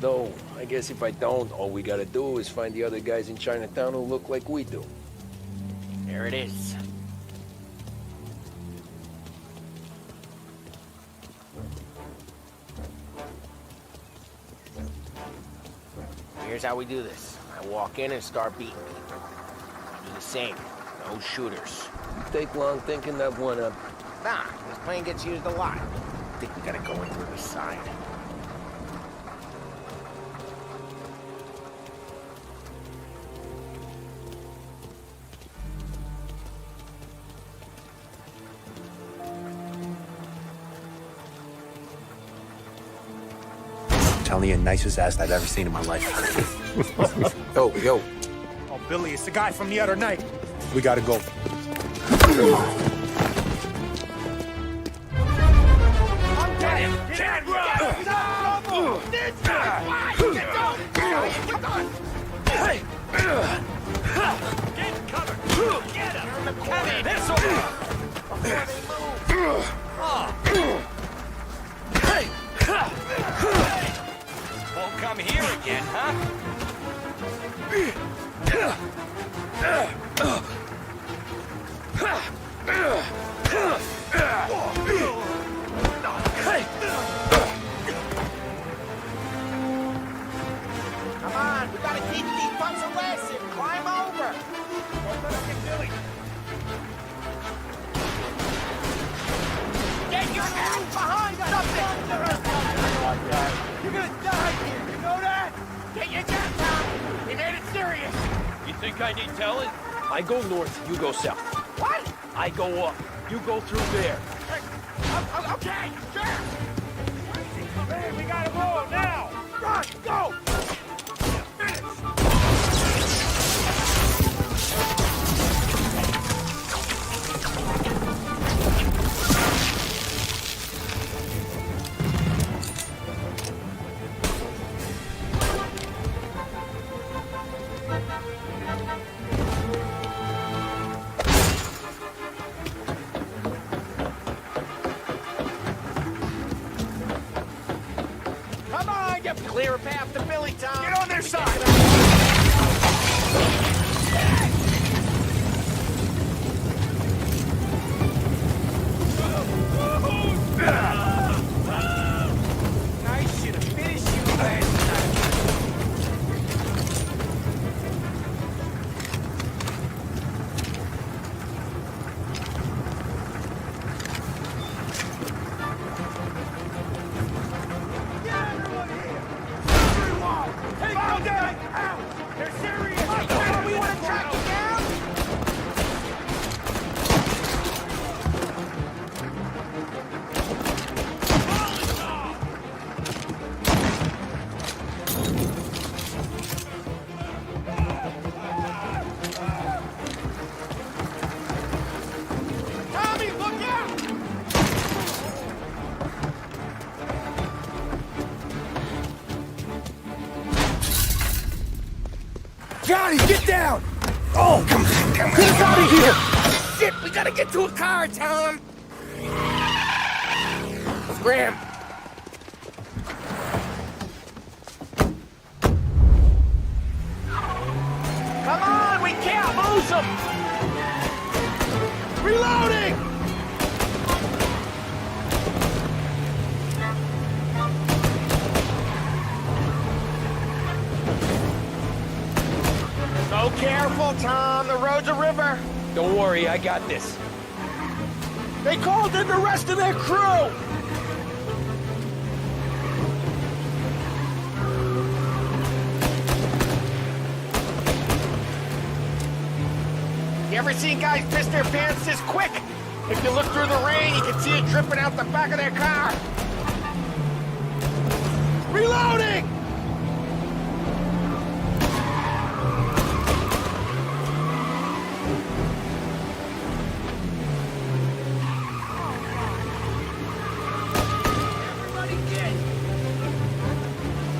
Though, I guess if I don't, all we gotta do is find the other guys in Chinatown who look like we do. There it is. Here's how we do this. I walk in and start beating people. You do the same. No shooters. You take long thinking that one up. Nah, this plane gets used a lot. I think we gotta go in through the side. Telling you, nicest ass I've ever seen in my life. Yo. Oh, Billy, it's the guy from the other night. We gotta go. Can't run! No! Get covered! Get him! Come in! This'll before they move! Won't come here again, huh? Come on, we gotta teach these punks a lesson. Climb over. Don't let him get Billy. Get your ass behind us! You're gonna die here, you know that? Get your gun down. He made it serious. You think I need telling? I go north, you go south. What? I go up, you go through there. Okay, sure. Hey, we gotta roll now. Run, go. Clear a path to Billy Tom. Get on their side. I should have finished you last time. Take down! down! Oh, come on. Get us out of here! Shit, we gotta get to a car, Tom! Scram! Come on, we can't lose him! Reloading! So careful, Tom. The road's a river. Don't worry, I got this. They called in the rest of their crew! You ever seen guys piss their pants this quick? If you look through the rain, you can see it dripping out the back of their car. Reloading!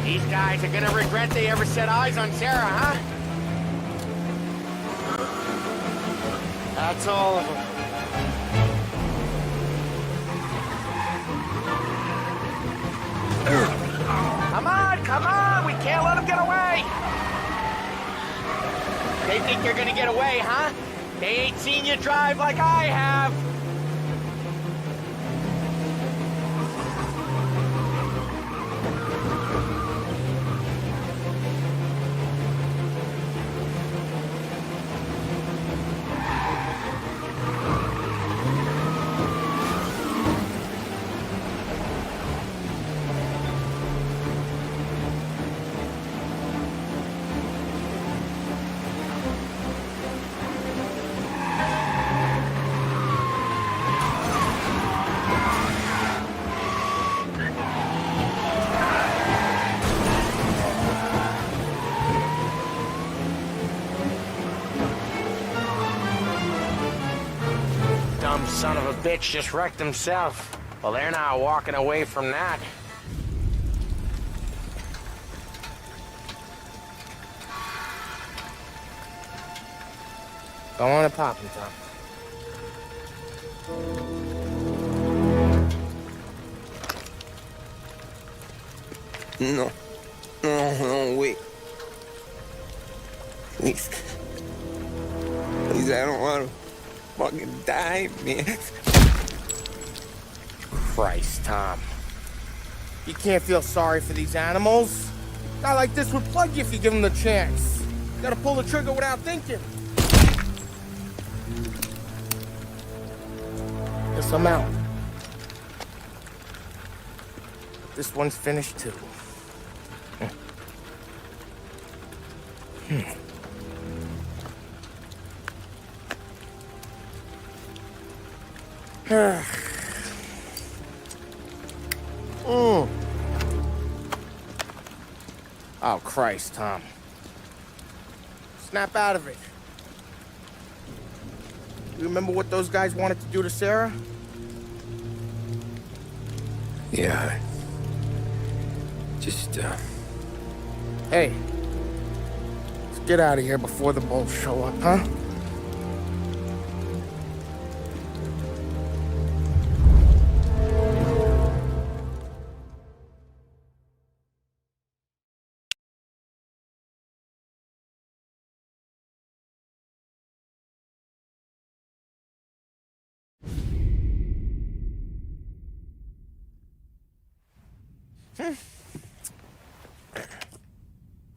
These guys are gonna regret they ever set eyes on Sarah, huh? That's all of them. Come on, we can't let them get away! They think they're gonna get away, huh? They ain't seen you drive like I have! Son of a bitch just wrecked himself. Well, they're not walking away from that. Go on and pop him, Tom. No. No, wait. Please. Please, I don't want to fucking die, man. Christ, Tom. You can't feel sorry for these animals. A guy like this would plug you if you give him the chance. You gotta pull the trigger without thinking. Guess I'm out. This one's finished too. Oh, Christ, Tom. Snap out of it. You remember what those guys wanted to do to Sarah? Yeah. Just, Hey. Let's get out of here before the bulls show up, huh?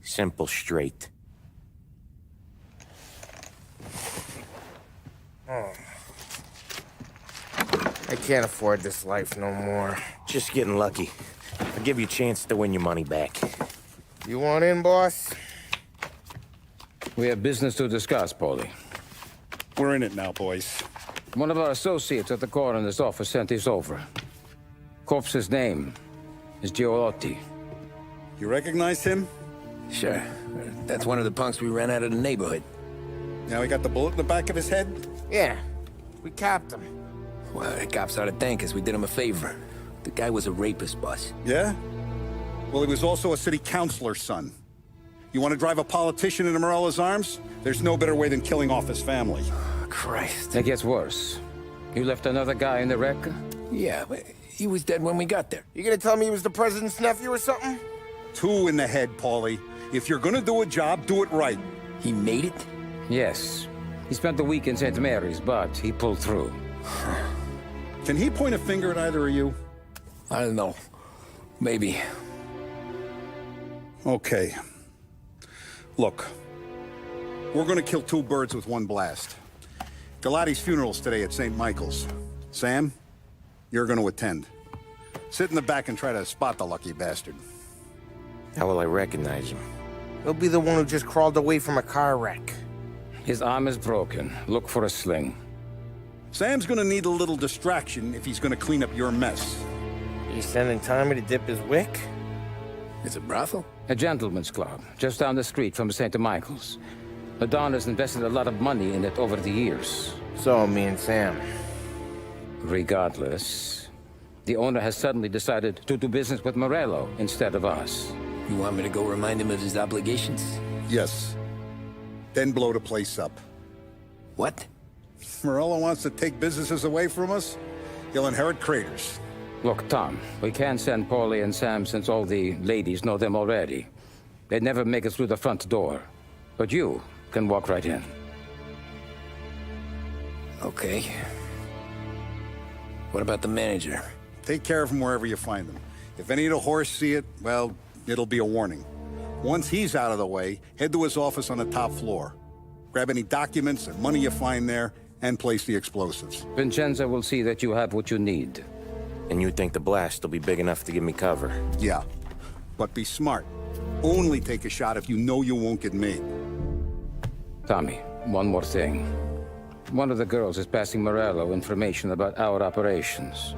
Simple, straight. Oh. I can't afford this life no more. Just getting lucky. I'll give you a chance to win your money back. You want in, boss? We have business to discuss, Paulie. We're in it now, boys. One of our associates at the coroner's office sent this over. Corpse's name is Giolotti. You recognize him? Sure. That's one of the punks we ran out of the neighborhood. Now he got the bullet in the back of his head? Yeah. We capped him. Well, the cops ought to thank us. We did him a favor. The guy was a rapist, boss. Yeah? Well, he was also a city councilor's son. You want to drive a politician into Morella's arms? There's no better way than killing off his family. Christ. It gets worse. You left another guy in the wreck? Yeah, but he was dead when we got there. You gonna tell me he was the president's nephew or something? 2 in the head, Paulie. If you're gonna do a job, do it right. He made it? Yes. He spent the week in St. Mary's, but he pulled through. Can he point a finger at either of you? I don't know. Maybe. Okay. Look. We're gonna kill 2 birds with 1 blast. Galati's funeral's today at St. Michael's. Sam, you're gonna attend. Sit in the back and try to spot the lucky bastard. How will I recognize him? He'll be the one who just crawled away from a car wreck. His arm is broken. Look for a sling. Sam's gonna need a little distraction if he's gonna clean up your mess. You sending Tommy to dip his wick? It's a brothel? A gentleman's club, just down the street from St. Michael's. The Don has invested a lot of money in it over the years. So, me and Sam. Regardless, the owner has suddenly decided to do business with Morello instead of us. You want me to go remind him of his obligations? Yes. Then blow the place up. What? Morello wants to take businesses away from us? He'll inherit craters. Look, Tom, we can't send Paulie and Sam since all the ladies know them already. They'd never make it through the front door. But you can walk right in. Okay. What about the manager? Take care of him wherever you find him. If any of the horse see it, well, it'll be a warning. Once he's out of the way, head to his office on the top floor. Grab any documents and money you find there, and place the explosives. Vincenzo will see that you have what you need. And you think the blast will be big enough to give me cover? Yeah, but be smart. Only take a shot if you know you won't get made. Tommy, one more thing. One of the girls is passing Morello information about our operations.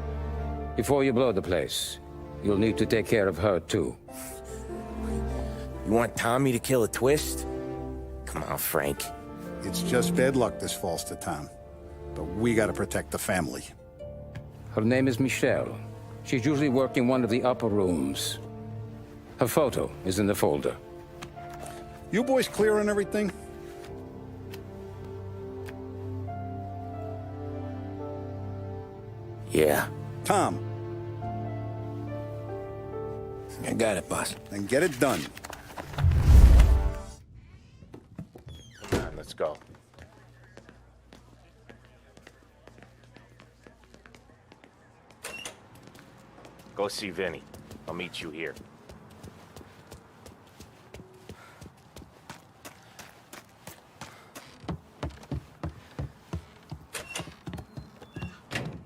Before you blow the place, you'll need to take care of her, too. You want Tommy to kill a twist? Come on, Frank. It's just bad luck this falls to Tom. But we gotta protect the family. Her name is Michelle. She's usually working one of the upper rooms. Her photo is in the folder. You boys clear on everything? Yeah. Tom. I got it, boss. Then get it done. Come on, let's go. Go see Vinny. I'll meet you here.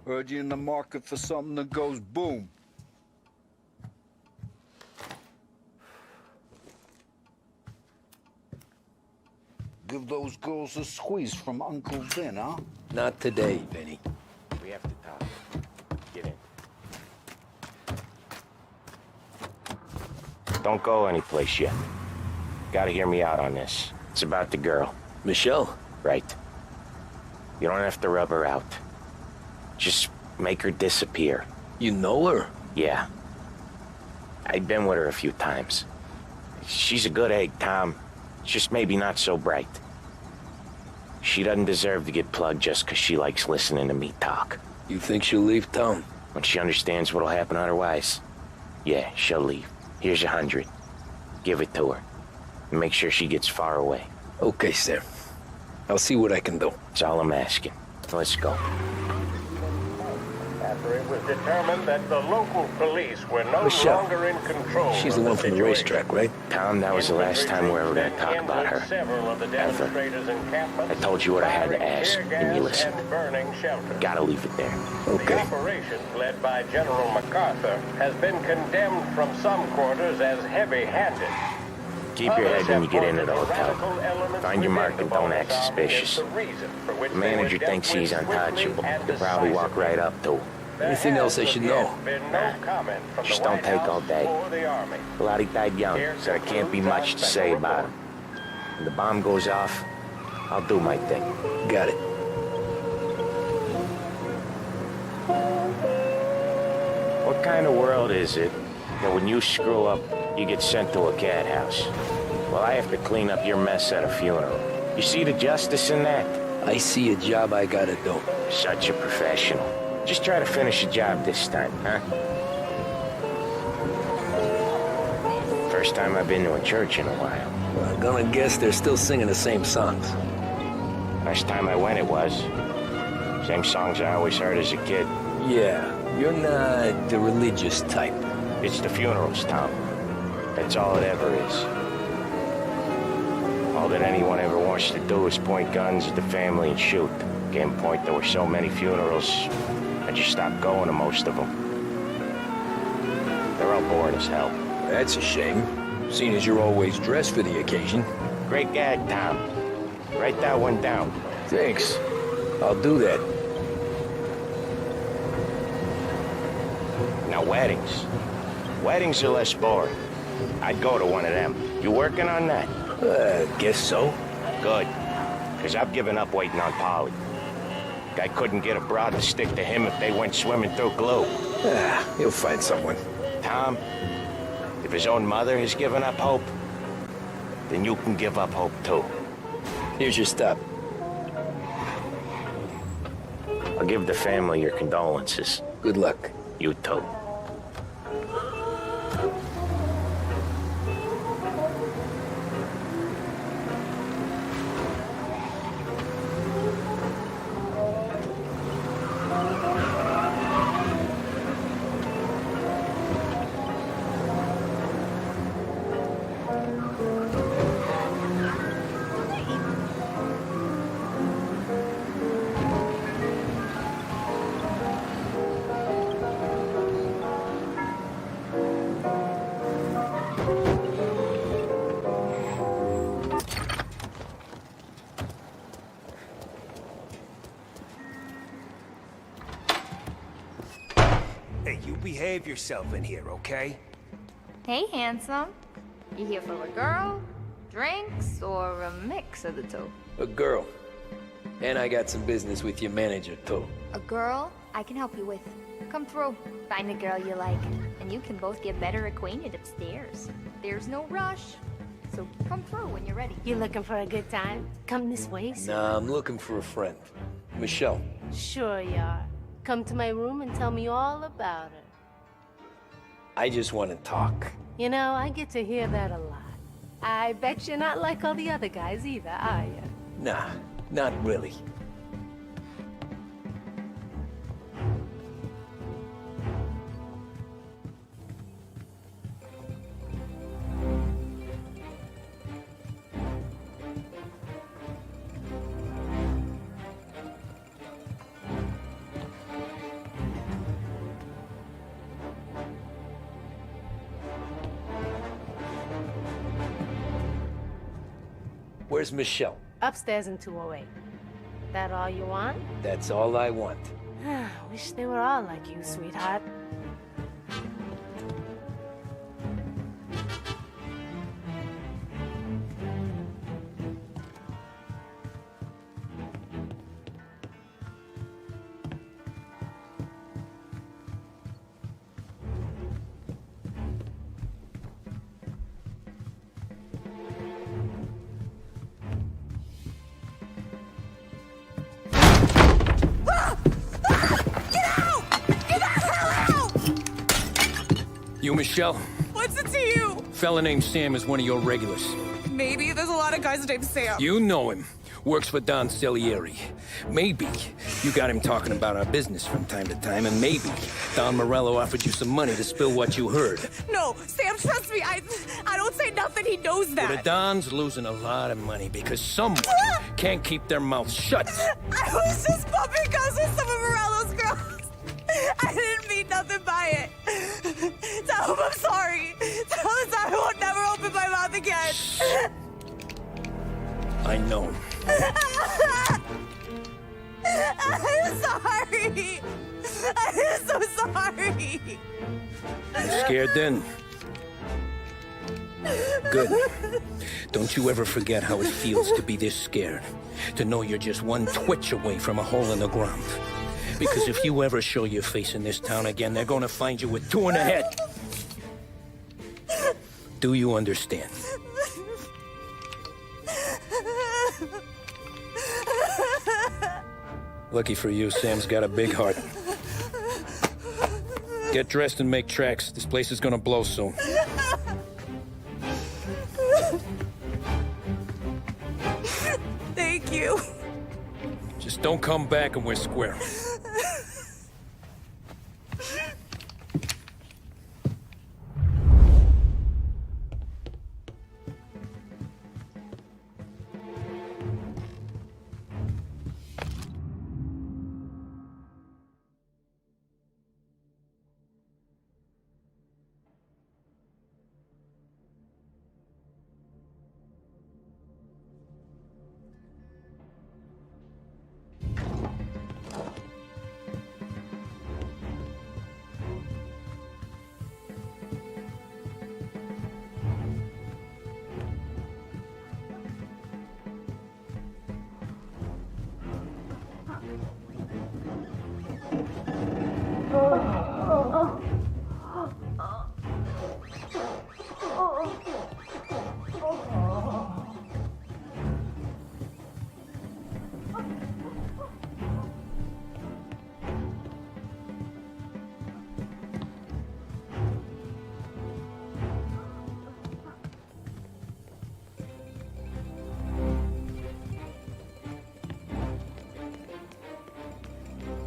Heard you in the market for something that goes boom. Give those girls a squeeze from Uncle Vin, huh? Not today, Vinny. We have to talk. Get in. Don't go anyplace yet. Gotta hear me out on this. It's about the girl. Michelle? Right. You don't have to rub her out. Just make her disappear. You know her? Yeah. I've been with her a few times. She's a good egg, Tom. Just maybe not so bright. She doesn't deserve to get plugged just because she likes listening to me talk. You think she'll leave town? When she understands what'll happen otherwise, yeah, she'll leave. Here's 100. Give it to her. And make sure she gets far away. Okay, Sam. I'll see what I can do. That's all I'm asking. Let's go. After it was determined that the local police were no Michelle. longer in control. She's the one from the racetrack, right? Tom, that was the last time we're ever gonna talk about her. Ever. I told you what I had to ask, and you listened. Gotta leave it there. The operation, led by General MacArthur, has been condemned from some quarters as heavy-handed. Keep your head when you get into the hotel. Find your mark and don't act suspicious. The manager thinks he's untouchable. He'll probably walk right up to him. Anything else I should know? Just don't take all day. Galati died young, so there can't be much to say about him. When the bomb goes off, I'll do my thing. Got it. What kind of world is it that when you screw up, you get sent to a cat house? Well, I have to clean up your mess at a funeral. You see the justice in that? I see a job I gotta do. Such a professional. Just try to finish the job this time, huh? First time I've been to a church in a while. Well, I'm gonna guess they're still singing the same songs. Last time I went, it was. Same songs I always heard as a kid. Yeah, you're not the religious type. It's the funerals, Tom. That's all it ever is. All that anyone ever wants to do is point guns at the family and shoot. Game point, there were so many funerals, I just stopped going to most of them. They're all boring as hell. That's a shame, seeing as you're always dressed for the occasion. Great gag, Tom. Write that one down. Thanks. I'll do that. Now, weddings. Weddings are less boring. I'd go to one of them. You working on that? Guess so. Good. Because I've given up waiting on Polly. Guy couldn't get a broad to stick to him if they went swimming through glue. He'll find someone. Tom, if his own mother has given up hope, then you can give up hope too. Here's your stub. I'll give the family your condolences. Good luck. You too. Hey, you behave yourself in here, okay? Hey, handsome. You here for a girl, drinks, or a mix of the two? A girl. And I got some business with your manager, too. A girl I can help you with. Come through. Find a girl you like, and you can both get better acquainted upstairs. There's no rush, so come through when you're ready. You looking for a good time? Come this way, sir. Nah, I'm looking for a friend. Michelle. Sure you are. Come to my room and tell me all about her. I just want to talk. You know, I get to hear that a lot. I bet you're not like all the other guys either, are you? Nah, not really. Where's Michelle? Upstairs in 208. That all you want? That's all I want. Wish they were all like you, sweetheart. You, Michelle? What's it to you? Fella named Sam is one of your regulars. Maybe there's a lot of guys named Sam. You know him. Works for Don Salieri. Maybe you got him talking about our business from time to time, and maybe Don Morello offered you some money to spill what you heard. No, Sam, trust me. I don't say nothing. He knows that. Well, the Don's losing a lot of money because someone can't keep their mouth shut. I was just bumping guns with some of Morello's girls. I didn't mean nothing by it. Tell him I'm sorry. Tell him I won't never open my mouth again. I know him. I'm sorry. I'm so sorry. You scared then? Good. Don't you ever forget how it feels to be this scared. To know you're just one twitch away from a hole in the ground. Because if you ever show your face in this town again, they're gonna find you with 2 in the head. Do you understand? Lucky for you, Sam's got a big heart. Get dressed and make tracks. This place is gonna blow soon. Thank you. Just don't come back and we're square.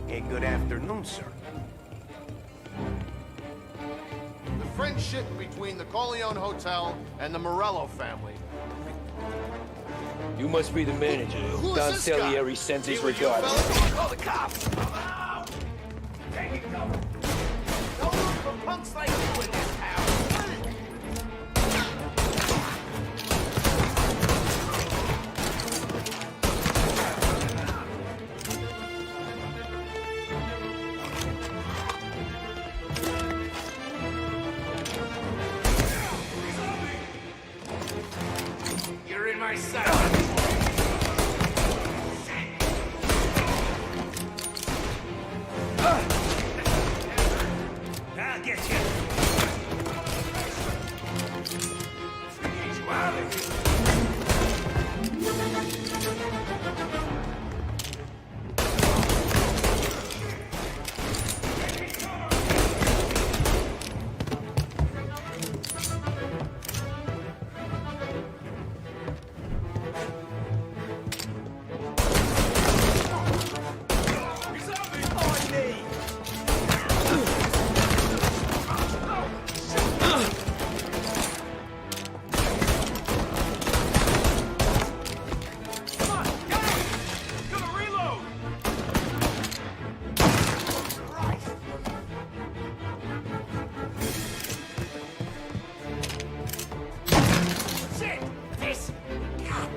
Hey, good afternoon, sir. The friendship between the Corleone Hotel and the Morello family. You must be the manager. Who is Don this guy? Salieri sends his He with you, regards. fellas? Call the cops! Take it, cover! No room for punks like you in this town! You're in my sight! I'll get you. Get you out of here. Shit! This! God,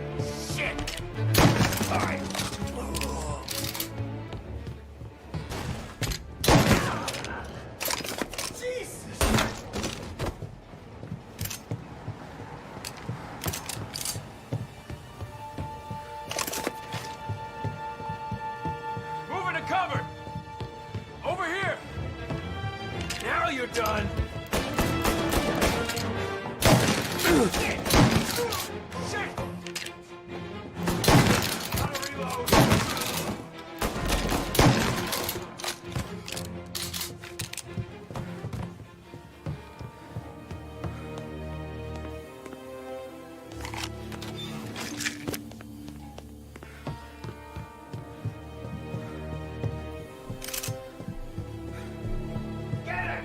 shit! Alright. Jesus! Moving to cover! Over here! Now you're done! Shit! Shit! Gotta reload! Get it!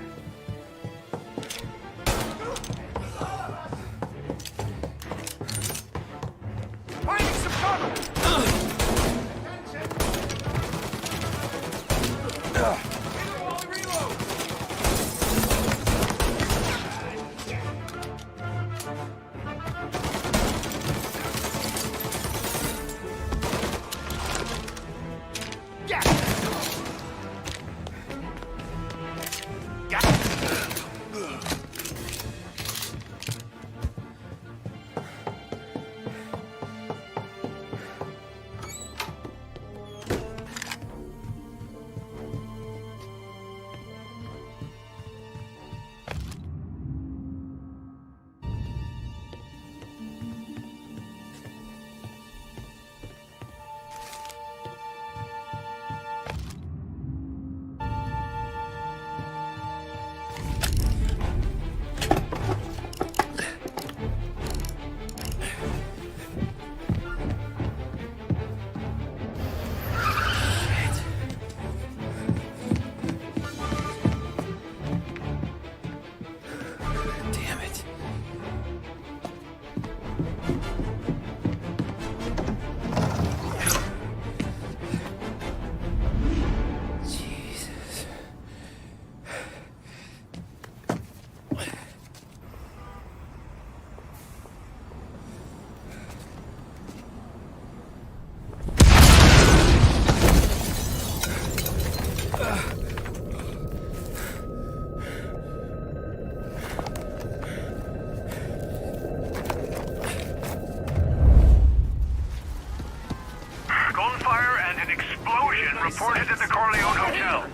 gunfire and an explosion reported at the Corleone Hotel.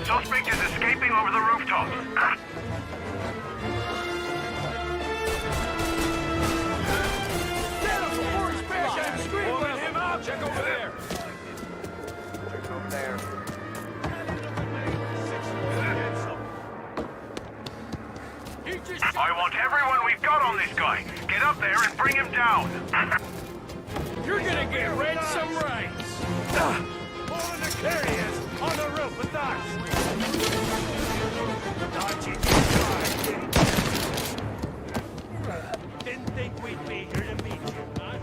Suspect is escaping over the rooftops. Check over there. Check over there. I want everyone we've got on this guy. Get up there and bring him down. You're gonna get ransom rights. Pulling the carriers on the roof with us. Didn't think we'd be here to meet you, huh?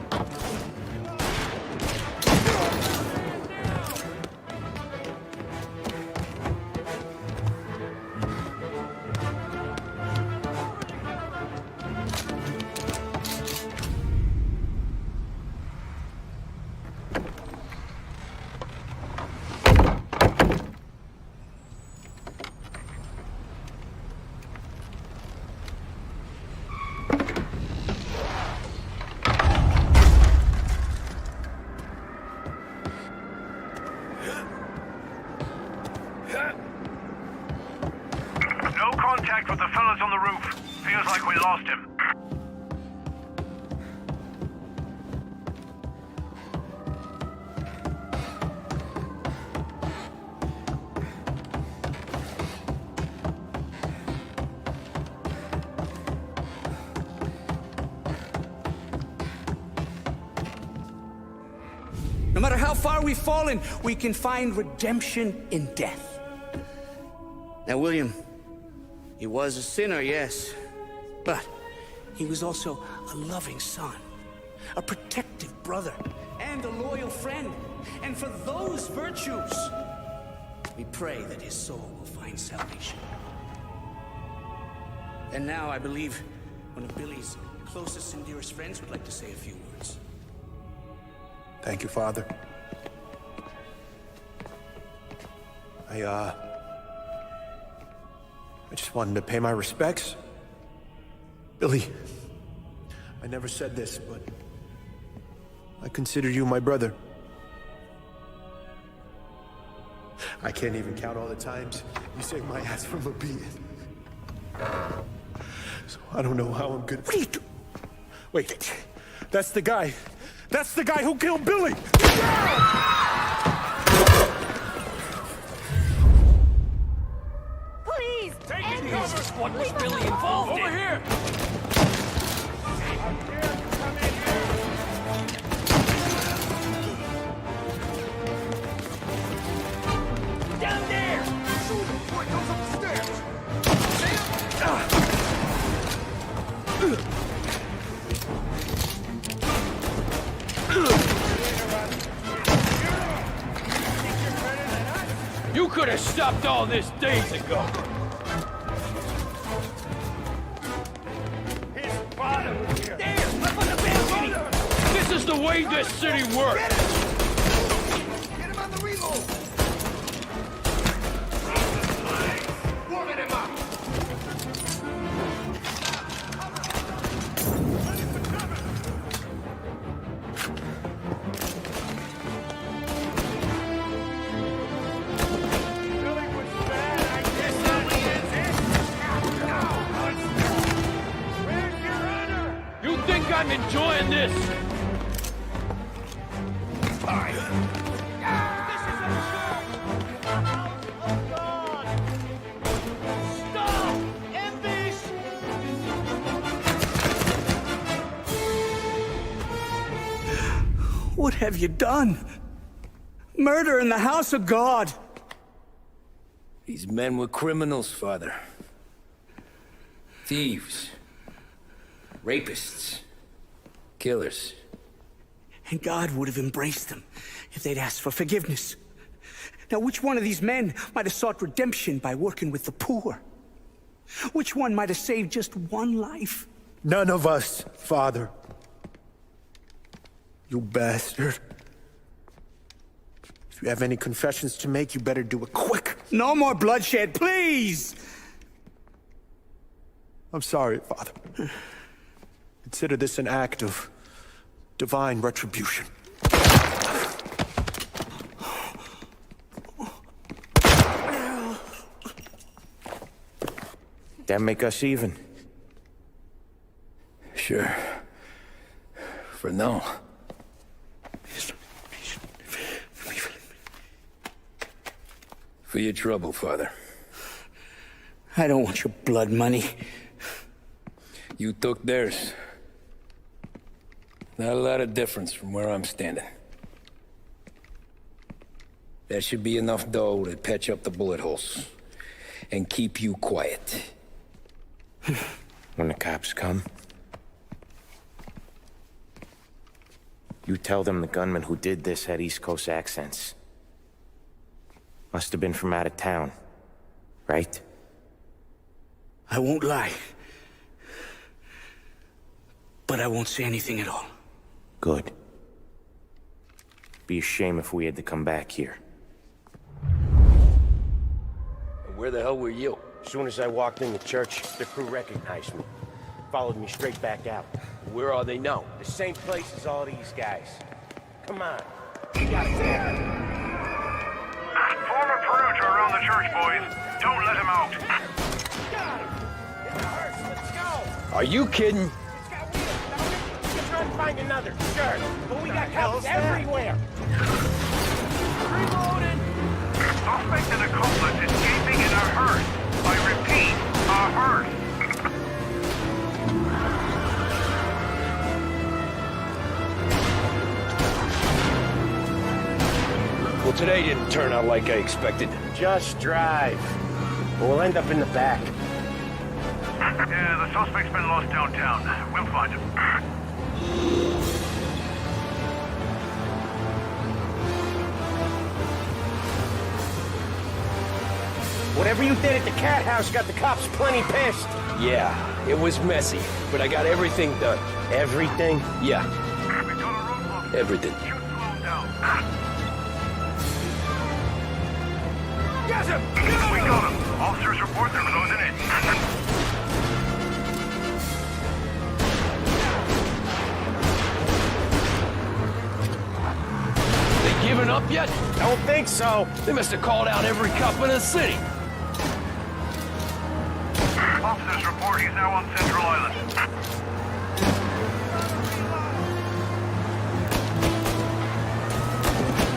No contact with the fellas on the roof. Feels like we lost him. No matter how far we've fallen, we can find redemption in death. Now, William, he was a sinner, yes, but he was also a loving son, a protective brother, and a loyal friend. And for those virtues, we pray that his soul will find salvation. And now I believe one of Billy's closest and dearest friends would like to say a few words. Thank you, Father. I just wanted to pay my respects. Billy, I never said this, but I consider you my brother. I can't even count all the times you saved my ass from a beating. So I don't know how I'm gonna... What are you doing? Wait, that's the guy. That's the guy who killed Billy! Please! Take cover! What was Billy involved in? Over here! Down there! Shoot him before he goes up the stairs! You could have stopped all this days ago. His father was here. There, up on the balcony. This is the way this city works. Get him on the reload. Warming him up. I'm enjoying this. What have you done? Murder in the house of God. These men were criminals, Father. Thieves. Rapists. Killers. And God would have embraced them if they'd asked for forgiveness. Now, which one of these men might have sought redemption by working with the poor? Which one might have saved just one life? None of us, Father. You bastard. If you have any confessions to make, you better do it quick. No more bloodshed, please! I'm sorry, Father. Consider this an act of divine retribution. That make us even? Sure. For now. For your trouble, Father. I don't want your blood money. You took theirs. Not a lot of difference from where I'm standing. That should be enough dough to patch up the bullet holes. And keep you quiet. When the cops come, you tell them the gunman who did this had East Coast accents. Must have been from out of town, right? I won't lie. But I won't say anything at all. Good. Be a shame if we had to come back here. Where the hell were you? As soon as I walked in the church, the crew recognized me. Followed me straight back out. Where are they now? The same place as all these guys. Come on. We gotta get Form a perimeter around the church, boys. Don't let him out. Got him! In the hearse, let's go! Are you kidding? It's got wheels. Now we can try to find another, sure. But we got cops everywhere. Reloading! Suspect and accomplice escaping in a hearse. I repeat, a hearse. Well, today didn't turn out like I expected. Just drive. We'll end up in the back. Yeah, the suspect's been lost downtown. We'll find him. Whatever you did at the cat house got the cops plenty pissed. Yeah, it was messy, but I got everything done. Everything? Yeah. We got a roadblock. Everything. Shoot slow down. Got him! We got him. Officers report they're closing in. They giving up yet? Don't think so. They must have called out every cop in the city. Officers report he's now on Central Island.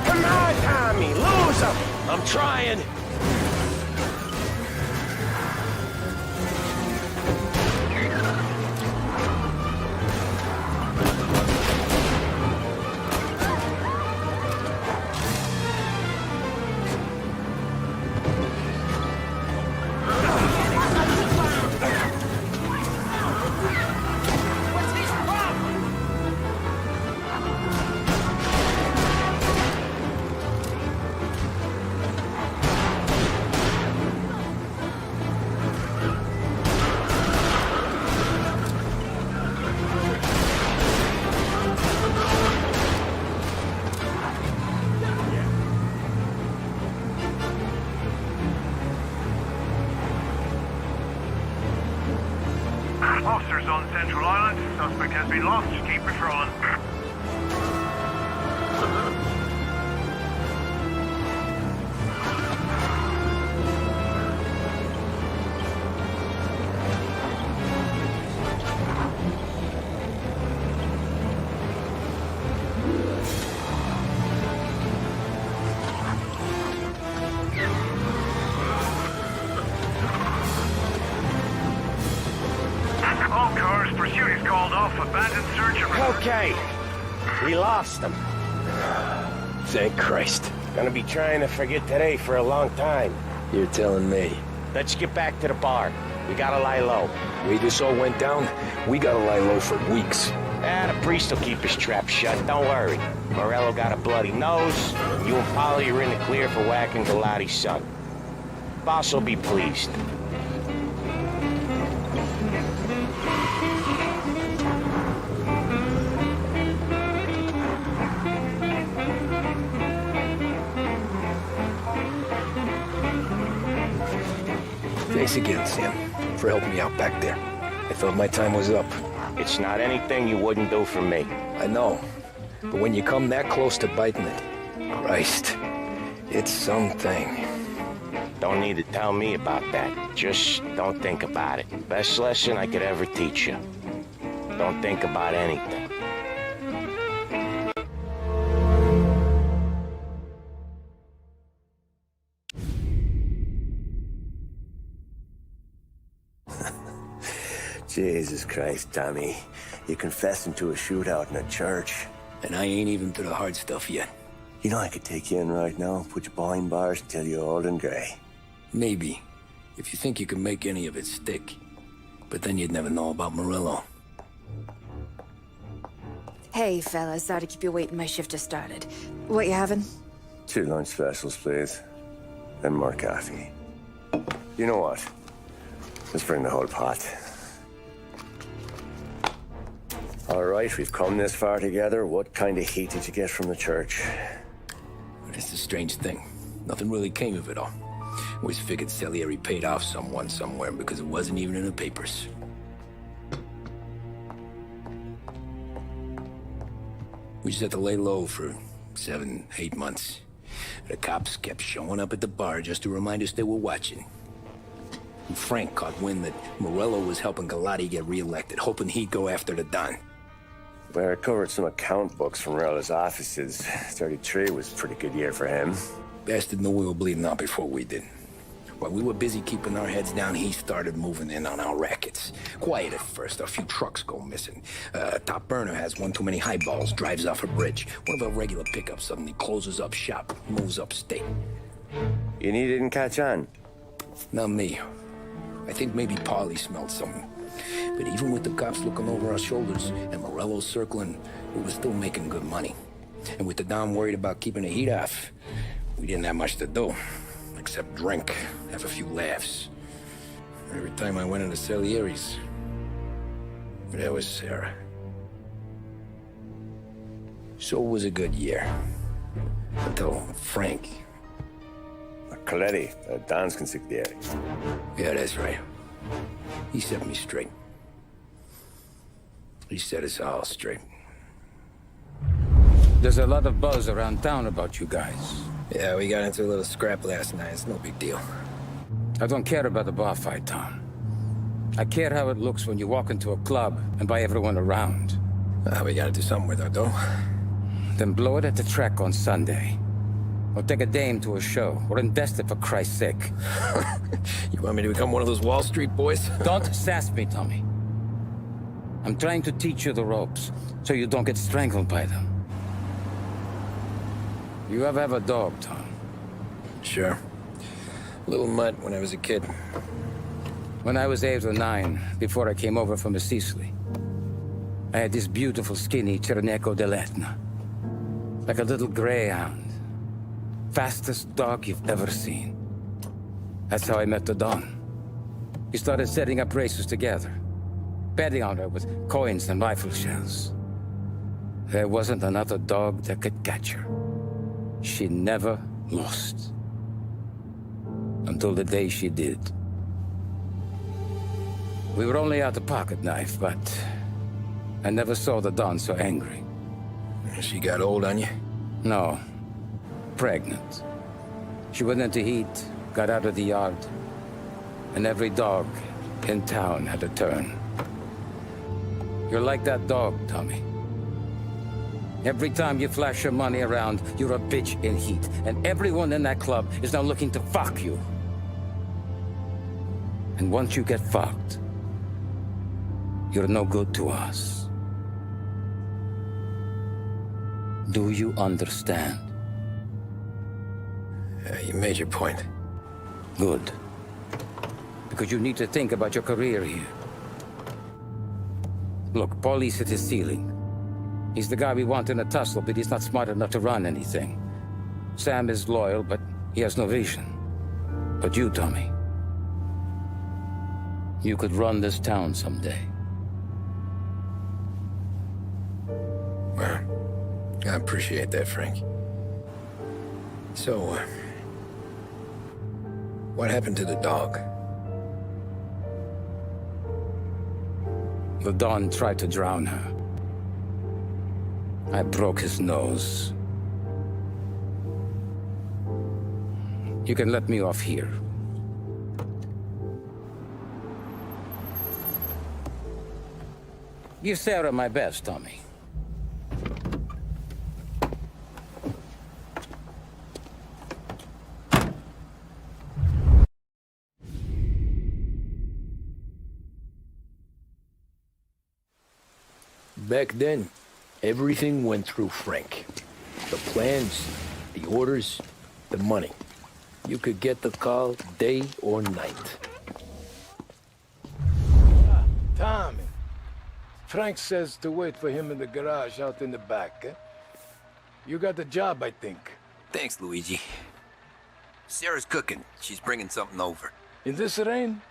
Come on, Tommy, lose him! I'm trying. Officers on Central Island. Suspect has been lost. Keep patrolling. All cars, pursuit is called off. Abandoned search of... Okay. We lost him. Thank Christ. Gonna be trying to forget today for a long time. You're telling me. Let's get back to the bar. We gotta lie low. The way this all went down, we gotta lie low for weeks. The priest will keep his trap shut, don't worry. Morello got a bloody nose. You and Polly are in the clear for whacking Galati's son. Boss will be pleased. Thanks again, Sam, for helping me out back there. I thought my time was up. It's not anything you wouldn't do for me. I know. But when you come that close to biting it, Christ, it's something. Don't need to tell me about that. Just don't think about it. Best lesson I could ever teach you. Don't think about anything. Jesus Christ, Tommy. You're confessing to a shootout in a church. And I ain't even to the hard stuff yet. You know I could take you in right now, put you behind bars until you're old and gray. Maybe. If you think you can make any of it stick. But then you'd never know about Morello. Hey, fellas. Sorry to keep you waiting. My shift just started. What you having? 2 lunch specials, please. And more coffee. You know what? Let's bring the whole pot. All right, we've come this far together. What kind of heat did you get from the church? It's a strange thing. Nothing really came of it all. Always figured Salieri paid off someone somewhere because it wasn't even in the papers. We just had to lay low for 7, 8 months. The cops kept showing up at the bar just to remind us they were watching. And Frank caught wind that Morello was helping Galati get reelected, hoping he'd go after the Don. Well, I recovered some account books from Morello's offices. 33 was a pretty good year for him. Bastard knew we were bleeding out before we did. While we were busy keeping our heads down, he started moving in on our rackets. Quiet at first, a few trucks go missing. Top burner has one too many highballs, drives off a bridge. One of our regular pickups suddenly closes up shop, moves upstate. And he didn't catch on? Not me. I think maybe Paulie smelled something. But even with the cops looking over our shoulders and Morello circling, we were still making good money. And with the Don worried about keeping the heat off, we didn't have much to do. Except drink, have a few laughs. Every time I went into Salieri's, there was Sarah. So it was a good year. Until Frank. Coletti, Don's consigliere. Yeah, that's right. He set me straight. He set us all straight. There's a lot of buzz around town about you guys. Yeah, we got into a little scrap last night. It's no big deal. I don't care about the bar fight, Tom. I care how it looks when you walk into a club and by everyone around. We gotta do something with our dough. Then blow it at the track on Sunday. Or take a dame to a show. Or invest it, for Christ's sake. You want me to become one of those Wall Street boys? Don't sass me, Tommy. I'm trying to teach you the ropes, so you don't get strangled by them. You ever have a dog, Tom? Sure. Little mutt when I was a kid. When I was 8 or 9, before I came over from Sicily, I had this beautiful, skinny Cerneco dell'Etna. Like a little greyhound. Fastest dog you've ever seen. That's how I met the Don. We started setting up races together. Betting on her with coins and rifle shells. There wasn't another dog that could catch her. She never lost. Until the day she did. We were only out a pocket knife, but I never saw the Don so angry. She got old on you? No. Pregnant. She went into heat, got out of the yard, and every dog in town had a turn. You're like that dog, Tommy. Every time you flash your money around, you're a bitch in heat, and everyone in that club is now looking to fuck you. And once you get fucked, you're no good to us. Do you understand? You made your point. Good. Because you need to think about your career here. Look, Paulie's at his ceiling. He's the guy we want in a tussle, but he's not smart enough to run anything. Sam is loyal, but he has no vision. But you, Tommy, you could run this town someday. Well, I appreciate that, Frank. So, what happened to the dog? The Don tried to drown her. I broke his nose. You can let me off here. Give Sarah my best, Tommy. Back then, everything went through Frank. The plans, the orders, the money. You could get the call day or night. Tommy. Frank says to wait for him in the garage out in the back. Eh? You got the job, I think. Thanks, Luigi. Sarah's cooking. She's bringing something over. In this rain?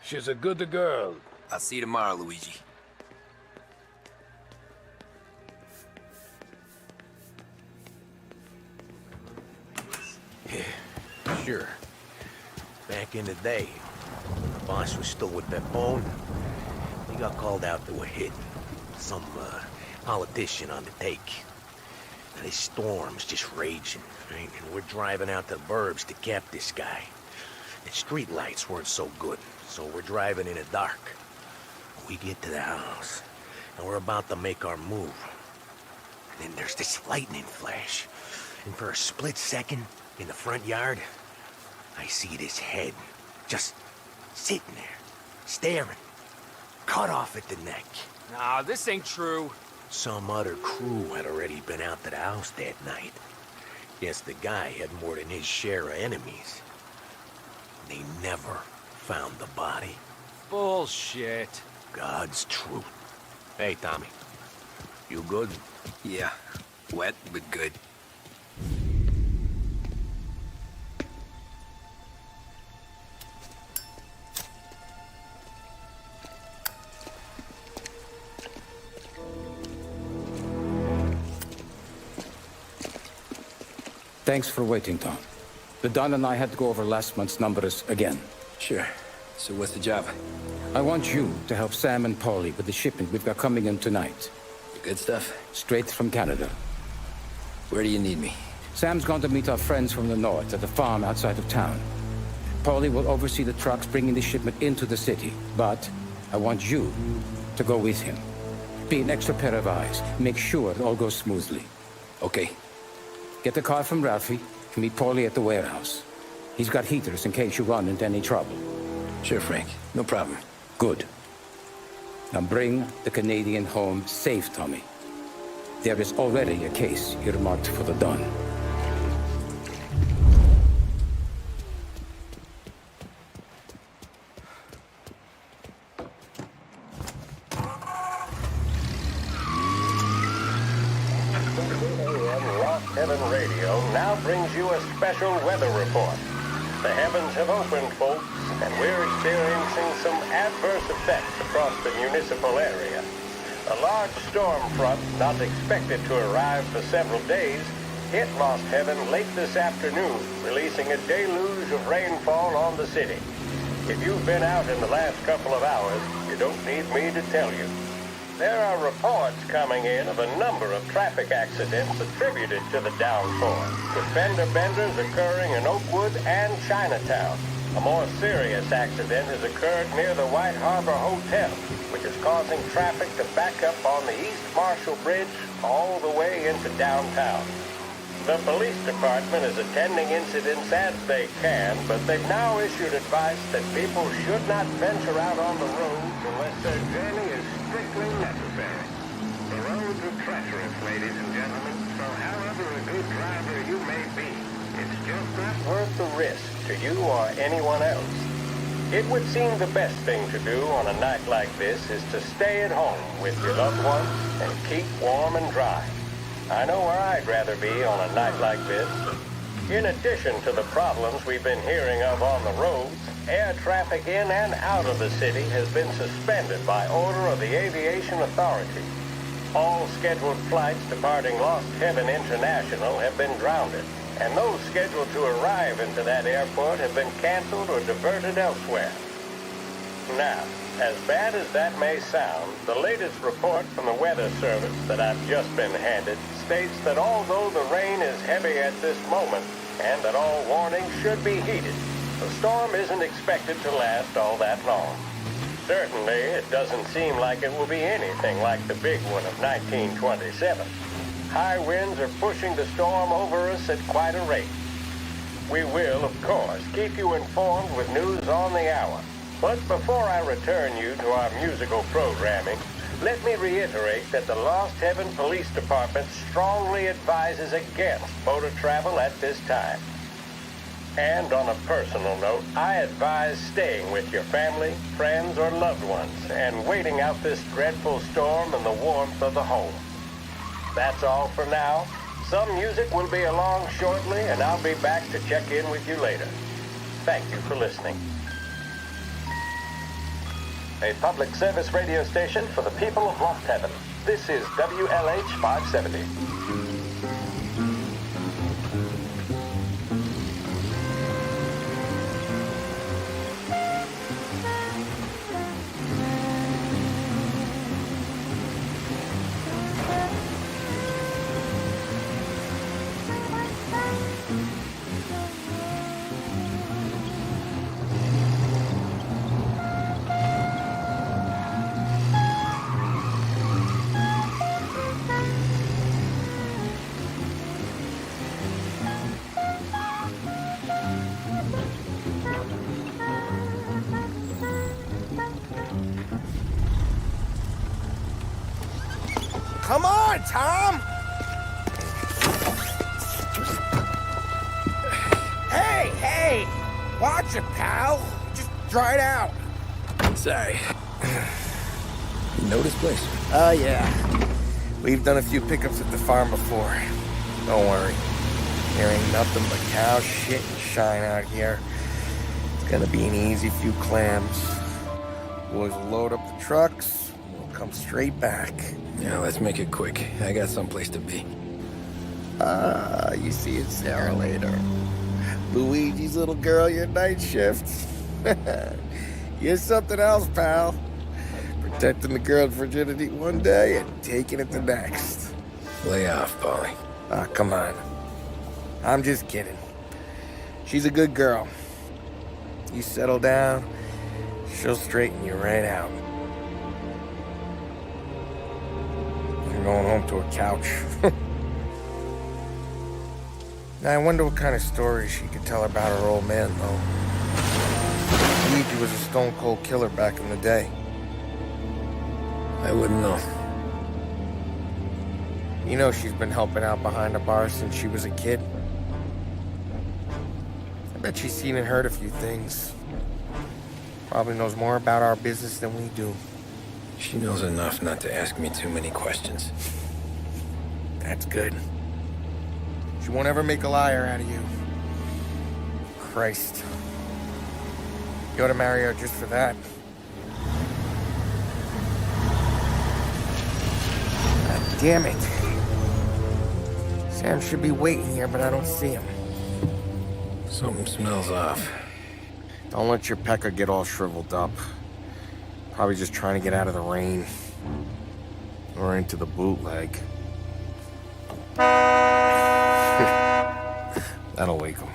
She's a good girl. I'll see you tomorrow, Luigi. Yeah, sure. Back in the day, the boss was still with Pepone. He got called out to a hit. Some politician on the take. Now, this storm's just raging, right? And we're driving out to the burbs to cap this guy. The street lights weren't so good, so we're driving in the dark. We get to the house, and we're about to make our move. And then there's this lightning flash. And for a split second, in the front yard, I see this head just sitting there, staring, cut off at the neck. Nah, this ain't true. Some other crew had already been out to the house that night. Guess the guy had more than his share of enemies. They never found the body. Bullshit. God's truth. Hey, Tommy. You good? Yeah. Wet, but good. Thanks for waiting, Tom. The Don and I had to go over last month's numbers again. Sure. So what's the job? I want you to help Sam and Paulie with the shipment we've got coming in tonight. Good stuff? Straight from Canada. Where do you need me? Sam's going to meet our friends from the north at the farm outside of town. Paulie will oversee the trucks bringing the shipment into the city. But I want you to go with him. Be an extra pair of eyes. Make sure it all goes smoothly. Okay. Get the car from Ralphie and meet Paulie at the warehouse. He's got heaters in case you run into any trouble. Sure, Frank. No problem. Good. Now bring the Canadian home safe, Tommy. There is already a case earmarked for the Don. Heman Radio now brings you a special weather report. The heavens have opened, folks, and we're experiencing some adverse effects across the municipal area. A large storm front, not expected to arrive for several days, hit Lost Heaven late this afternoon, releasing a deluge of rainfall on the city. If you've been out in the last couple of hours, you don't need me to tell you. There are reports coming in of a number of traffic accidents attributed to the downpour, with fender benders occurring in Oakwood and Chinatown. A more serious accident has occurred near the White Harbor Hotel, which is causing traffic to back up on the East Marshall Bridge all the way into downtown. The police department is attending incidents as they can, but they've now issued advice that people should not venture out on the roads unless their journey is strictly necessary. The roads are treacherous, ladies and gentlemen, so however a good driver you may be, it's just not worth the risk to you or anyone else. It would seem the best thing to do on a night like this is to stay at home with your loved ones and keep warm and dry. I know where I'd rather be on a night like this. In addition to the problems we've been hearing of on the roads, air traffic in and out of the city has been suspended by order of the Aviation Authority. All scheduled flights departing Lost Heaven International have been grounded, and those scheduled to arrive into that airport have been canceled or diverted elsewhere. Now, As bad as that may sound, the latest report from the Weather Service that I've just been handed states that although the rain is heavy at this moment, and that all warnings should be heeded, the storm isn't expected to last all that long. Certainly, it doesn't seem like it will be anything like the big one of 1927. High winds are pushing the storm over us at quite a rate. We will, of course, keep you informed with news on the hour. But before I return you to our musical programming, let me reiterate that the Lost Heaven Police Department strongly advises against motor travel at this time. And on a personal note, I advise staying with your family, friends, or loved ones and waiting out this dreadful storm in the warmth of the home. That's all for now. Some music will be along shortly, and I'll be back to check in with you later. Thank you for listening. A public service radio station for the people of Lost Heaven. This is WLH 570. Come on, Tom! Hey! Watch it, pal! Just dry it out. Sorry. You know this place? Oh, yeah. We've done a few pickups at the farm before. Don't worry. There ain't nothing but cow shit and shine out here. It's gonna be an easy few clams. Boys will load up the trucks, and we'll come straight back. Yeah, let's make it quick. I got someplace to be. You see it, Sarah, later. Luigi's little girl, your night shift. You're something else, pal. Protecting the girl's virginity one day and taking it the next. Lay off, Polly. Ah, come on. I'm just kidding. She's a good girl. You settle down, she'll straighten you right out. You're going home to a couch. Now, I wonder what kind of stories she could tell about her old man, though. Luigi was a stone-cold killer back in the day. I wouldn't know. You know she's been helping out behind the bar since she was a kid. I bet she's seen and heard a few things. Probably knows more about our business than we do. She knows enough not to ask me too many questions. That's good. She won't ever make a liar out of you. Christ. You ought to marry her just for that. God damn it. Sam should be waiting here, but I don't see him. Something smells off. Don't let your pecker get all shriveled up. Probably just trying to get out of the rain. Or into the bootleg. That'll wake him.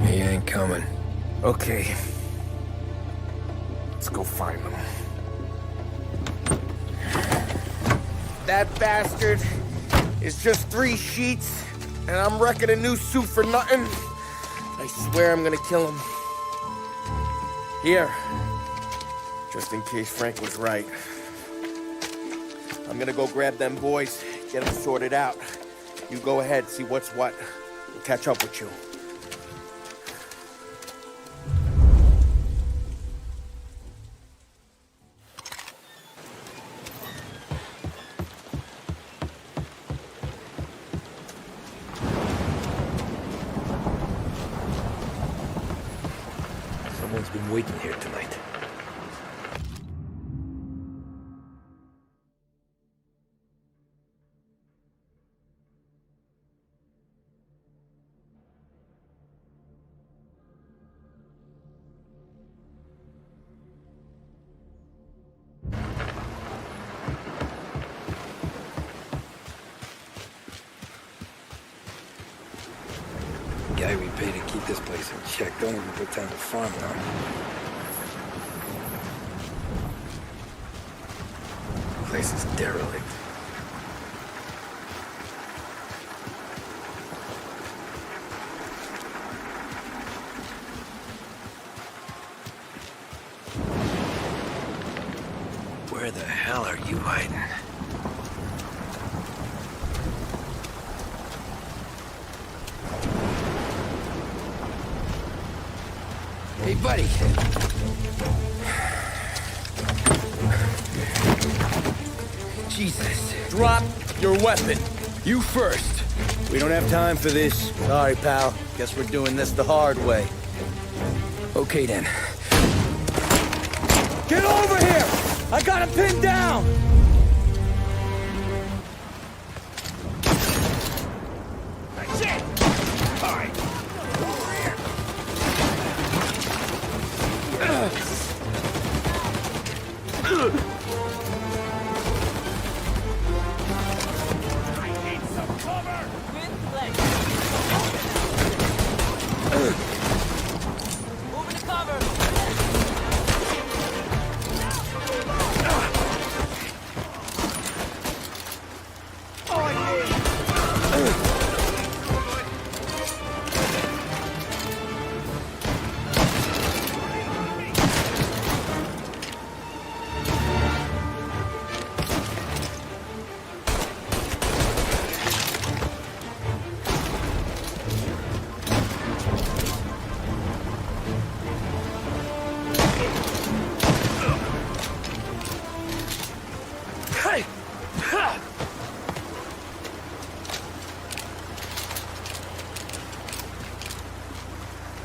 He ain't coming. Okay. Let's go find him. That bastard is just 3 sheets, and I'm wrecking a new suit for nothing. I swear I'm gonna kill him. Here. Just in case Frank was right. I'm gonna go grab them boys, get them sorted out. You go ahead, see what's what. We'll catch up with you. Someone's been waiting here tonight. everything's in check. Don't even pretend to farm now. Place is derelict. Where the hell are you hiding? Hey, buddy. Jesus. Drop your weapon. You first. We don't have time for this. Sorry, pal. Guess we're doing this the hard way. Okay, then. Get over here! I got him pinned down! That's it! All right. Over here. I need some cover! Moving to cover.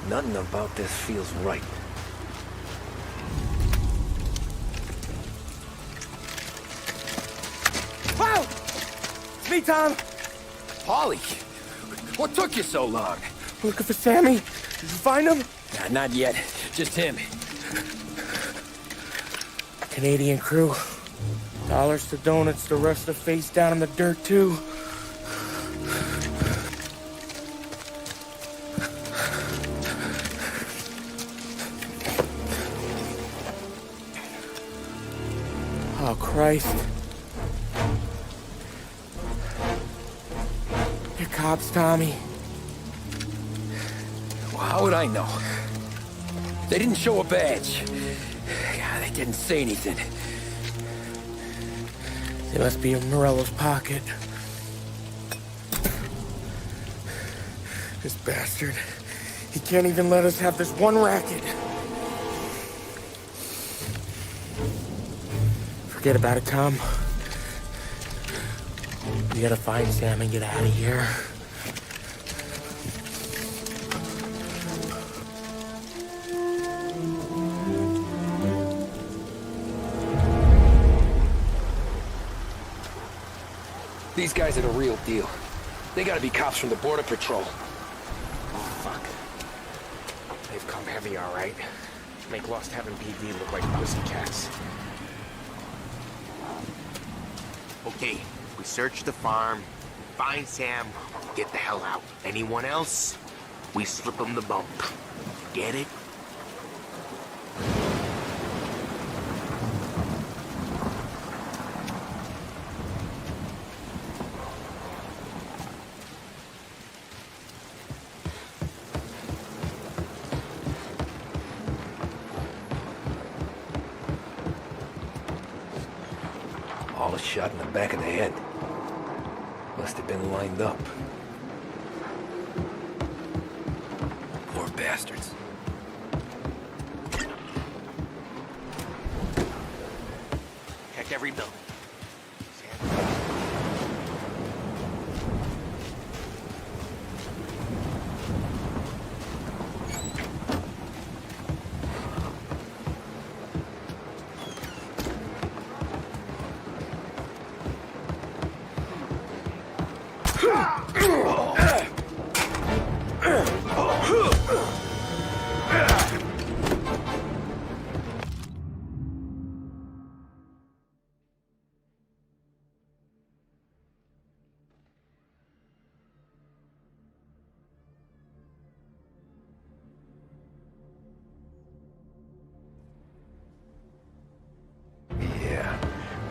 Nothing about this feels right. Wow! It's me, Tom. Polly, what took you so long? Looking for Sammy. Did you find him? Nah, not yet. Just him. Canadian crew. Dollars to donuts, the rest of the face down in the dirt, too. Oh, Christ. You're cops, Tommy. Well, how would I know? They didn't show a badge. God, they didn't say anything. They must be in Morello's pocket. This bastard. He can't even let us have this one racket. Forget about it, Tom. We gotta find Sam and get out of here. These guys are the real deal. They gotta be cops from the Border Patrol. Oh, fuck. They've come heavy, all right. Make Lost Heaven PD look like pussycats. Okay, we search the farm, find Sam, get the hell out. Anyone else, we slip them the bump. Get it? All a shot in the back of the head. Must have been lined up. Poor bastards. Check every building.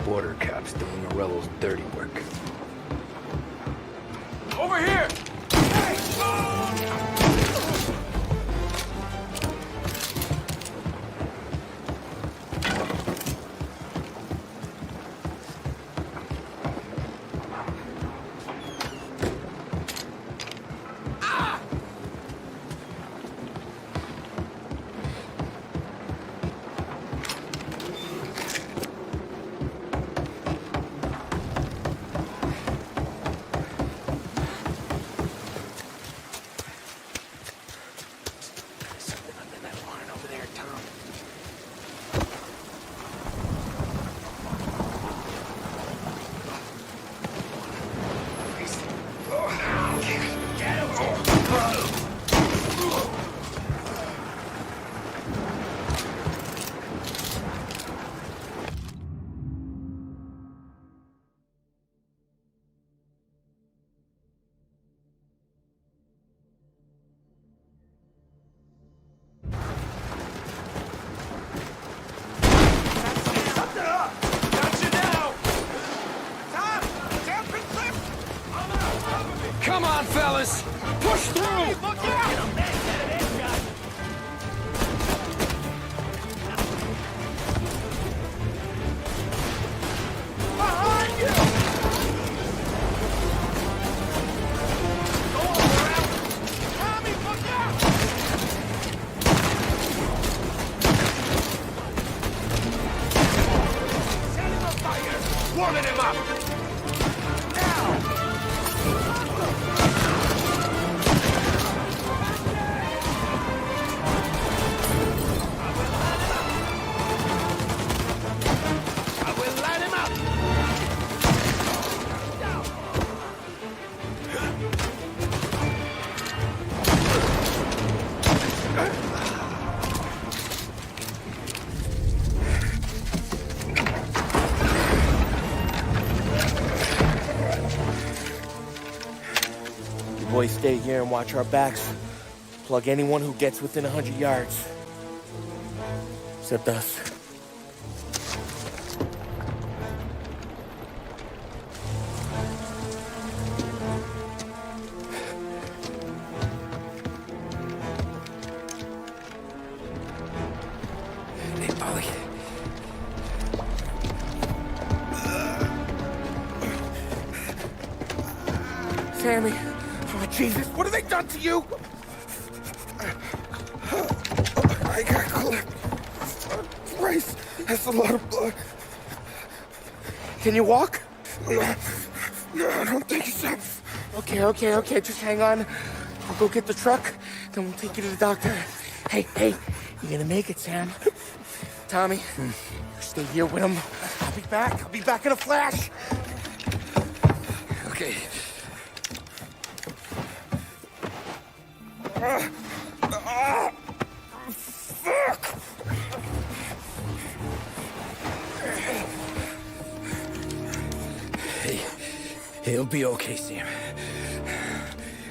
border cops doing Morello's dirty work. Over here! Come on, fellas! Push through! Look out! Behind you! Go on, Morello! Tommy, look out! Send him a fire! Warming him up! Now! Boys, stay here and watch our backs. Plug anyone who gets within 100 yards. Except us. Hey, Polly. Sammy. Oh, Jesus, what have they done to you? I got clipped. Christ, that's a lot of blood. Can you walk? No, I don't think so. Okay, just hang on. I'll go get the truck, then we'll take you to the doctor. Hey, you're gonna make it, Sam. Tommy, you stay here with him. I'll be back in a flash. Okay. Fuck! Hey, he'll be okay, Sam.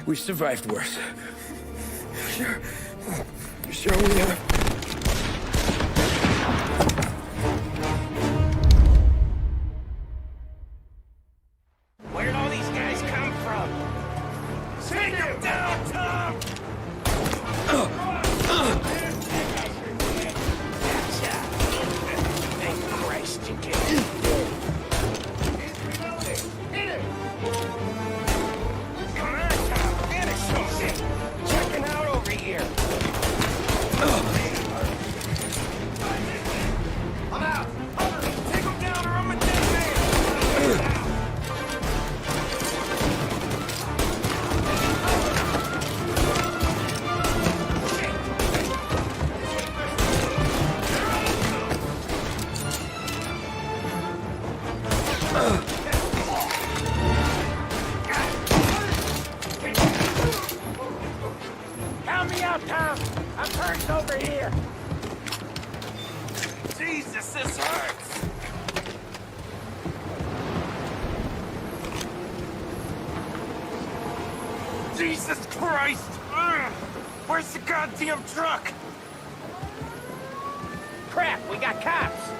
We survived worse. Sure we have. Where'd all these guys come from? Take them down, Tom! Thank Christ you did. Come on, Tom. Finish some shit. Checking out over here. I'm out. Take him down or I'm a dead man. Help me out, Tom! I'm hurt over here! Jesus, this hurts! Jesus Christ! Ugh. Where's the goddamn truck? Crap, we got cops!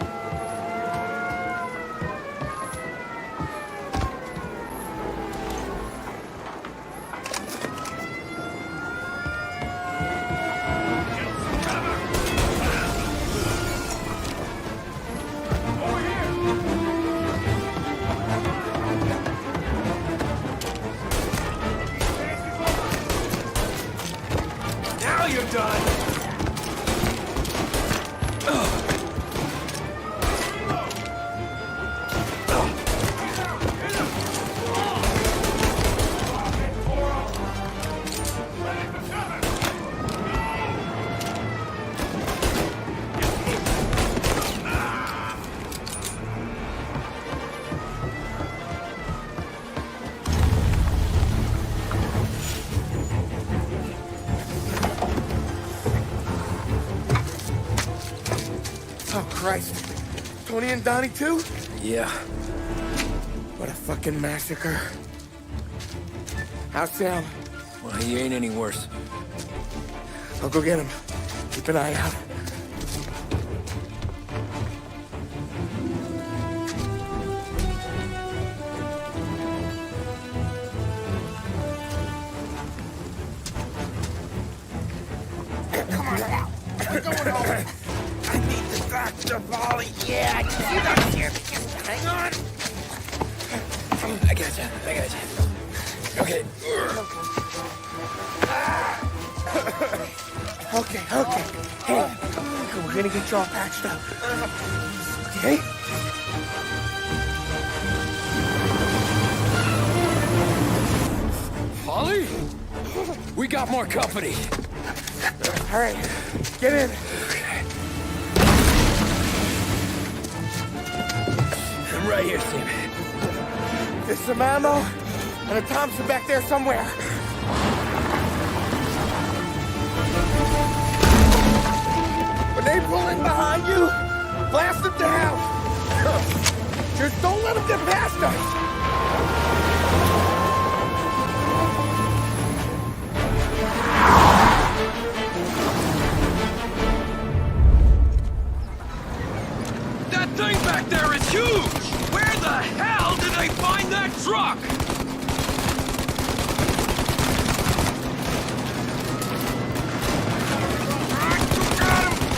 Oh, Christ. Tony and Donnie, too? Yeah. What a fucking massacre. How's Sam? Well, he ain't any worse. I'll go get him. Keep an eye out. Come on now. We're going home. I need the doctor, Molly. Yeah, you got here. Hang on. I gotcha. Okay. Okay. Hey, we're gonna get you all patched up. Okay? Holly? We got more company. All right, get in. I'm right here, Sam. There's some ammo and a Thompson back there somewhere. When they pull in behind you, blast them down. Just don't let them get past us. That thing back there is huge! Where the hell did they find that truck?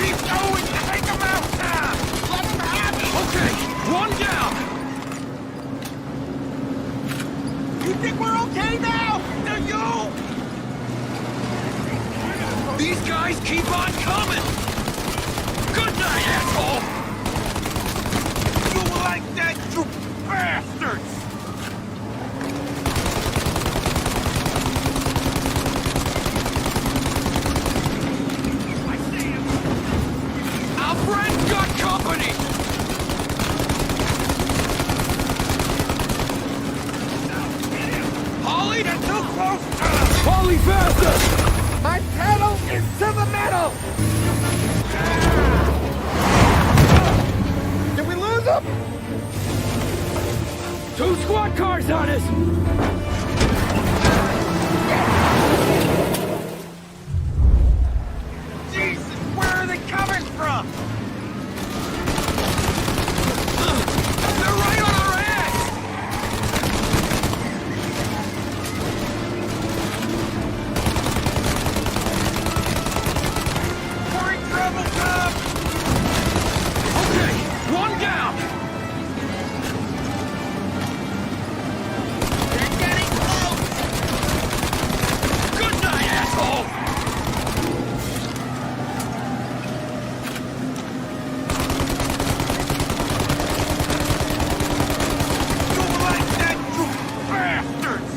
Keep going! Take him out, Tom! Let him have it! Okay, one down! You think we're okay now? Do you? These guys keep on coming! Good night, asshole! You like that, you bastards! Our friend got company! Holly, they're too close to us! Holly, faster! My pedal is to the metal! Did we lose them? 2 squad cars on us! Jesus, where are they coming from? They're right on our ass! We're in trouble, Tom! Okay, one down! They're getting close! Good night, asshole! You like that, you bastards!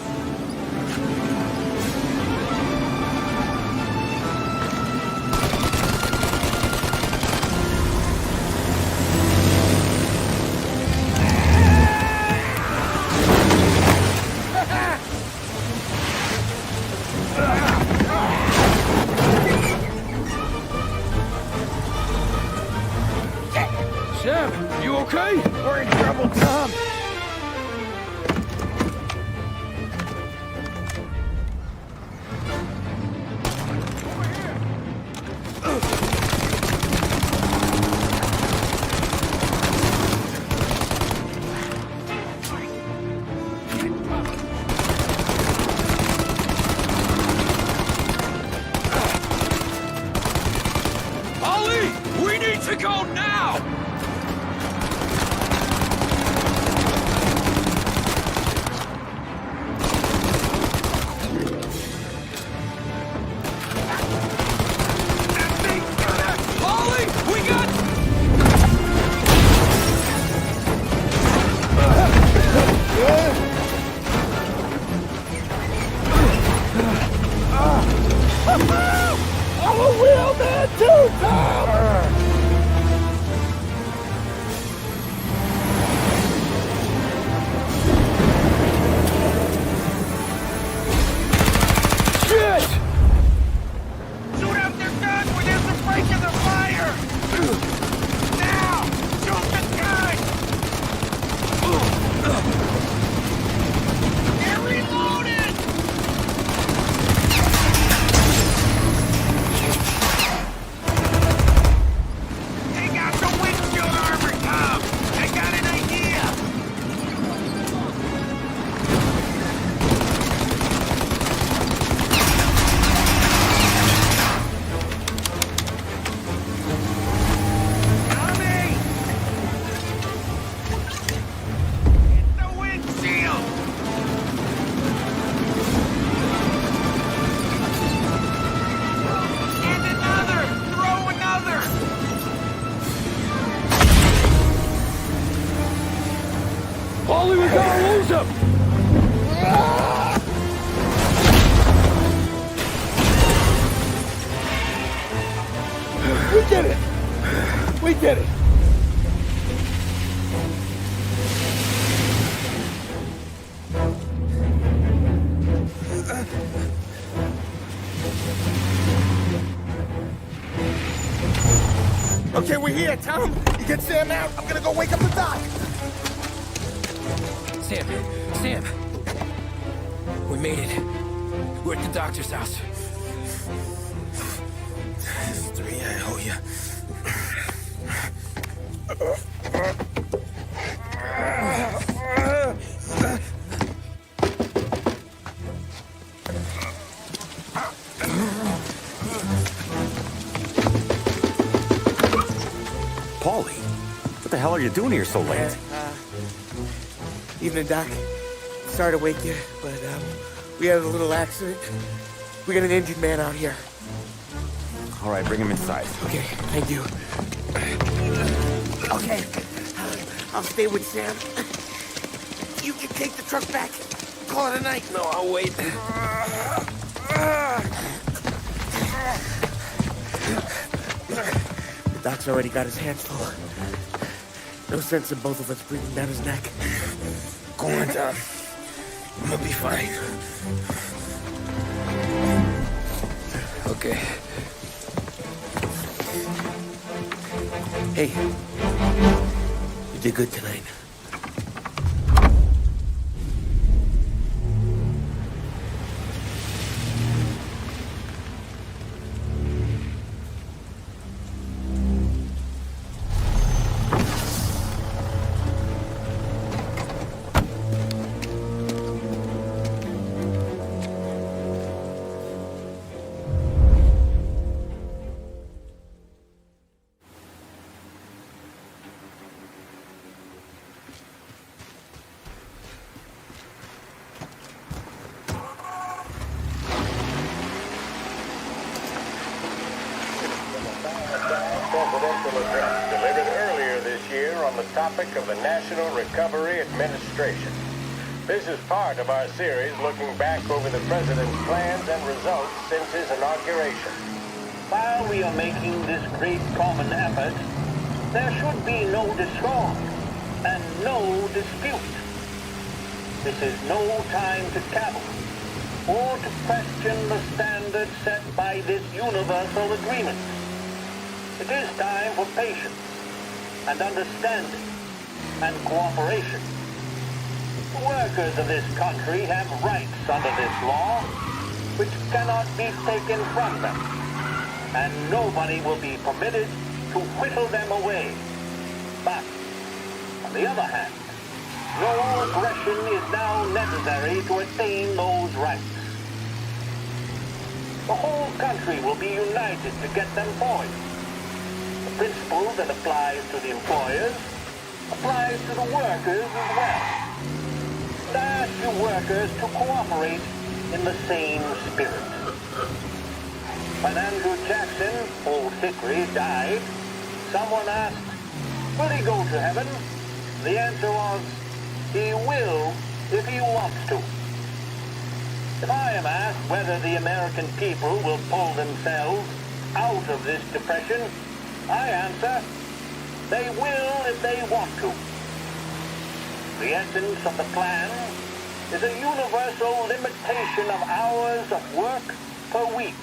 Sam, you okay? We're in trouble, Tom. Ollie, we need to go now! Paulie, we're gonna lose him! We did it! We did it! Okay, we're here, Tom. You get Sam out. I'm gonna go wake up the doc. Sam! We made it. We're at the doctor's house. This is 3, I owe you. Paulie, what the hell are you doing here so late? Evening, Doc. Sorry to wake you, but we had a little accident. We got an injured man out here. All right, bring him inside. Okay, thank you. Okay, I'll stay with Sam. You can take the truck back. Call it a night. No, I'll wait. The doc's already got his hands full. No sense in both of us breathing down his neck. Go on, Tom. I'm gonna be fine. Okay. Hey, you did good tonight. Presidential address delivered earlier this year on the topic of the National Recovery Administration. This is part of our series looking back over the president's plans and results since his inauguration. While we are making this great common effort, there should be no discord and no dispute. This is no time to cavil or to question the standards set by this universal agreement. It is time for patience and understanding and cooperation. The workers of this country have rights under this law which cannot be taken from them, and nobody will be permitted to whittle them away. But, on the other hand, no aggression is now necessary to attain those rights. The whole country will be united to get them for you. The principle that applies to the employers applies to the workers as well. And I ask you workers to cooperate in the same spirit. When Andrew Jackson, old Hickory, died, someone asked, will he go to heaven? The answer was, he will if he wants to. If I am asked whether the American people will pull themselves out of this depression, I answer, they will if they want to. The essence of the plan is a universal limitation of hours of work per week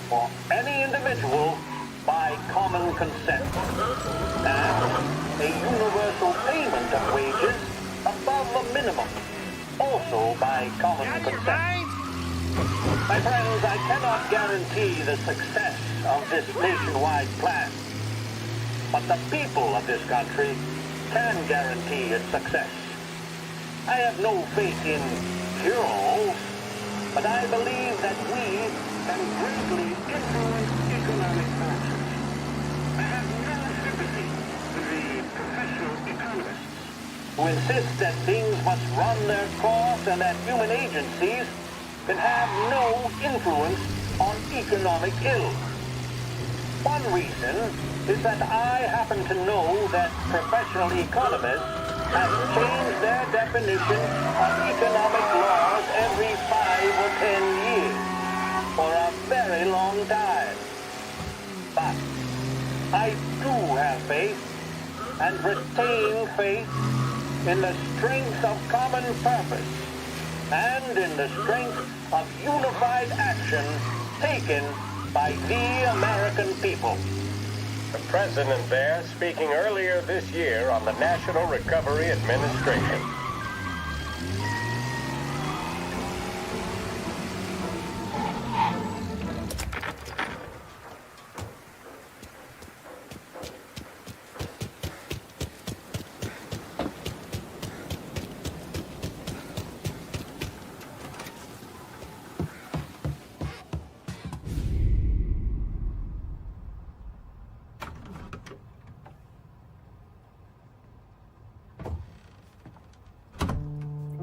for any individual by common consent, and a universal payment of wages above the minimum, also by common consent. My friends, I cannot guarantee the success of this nationwide plan, but the people of this country can guarantee its success. I have no faith in cure-alls, but I believe that we can greatly influence economic forces. I have no sympathy with the professional economists who insist that things must run their course and that human agencies can have no influence on economic ills. One reason is that I happen to know that professional economists has changed their definition of economic laws every 5 or 10 years for a very long time. But I do have faith and retain faith in the strength of common purpose and in the strength of unified action taken by the American people. The president there speaking earlier this year on the National Recovery Administration.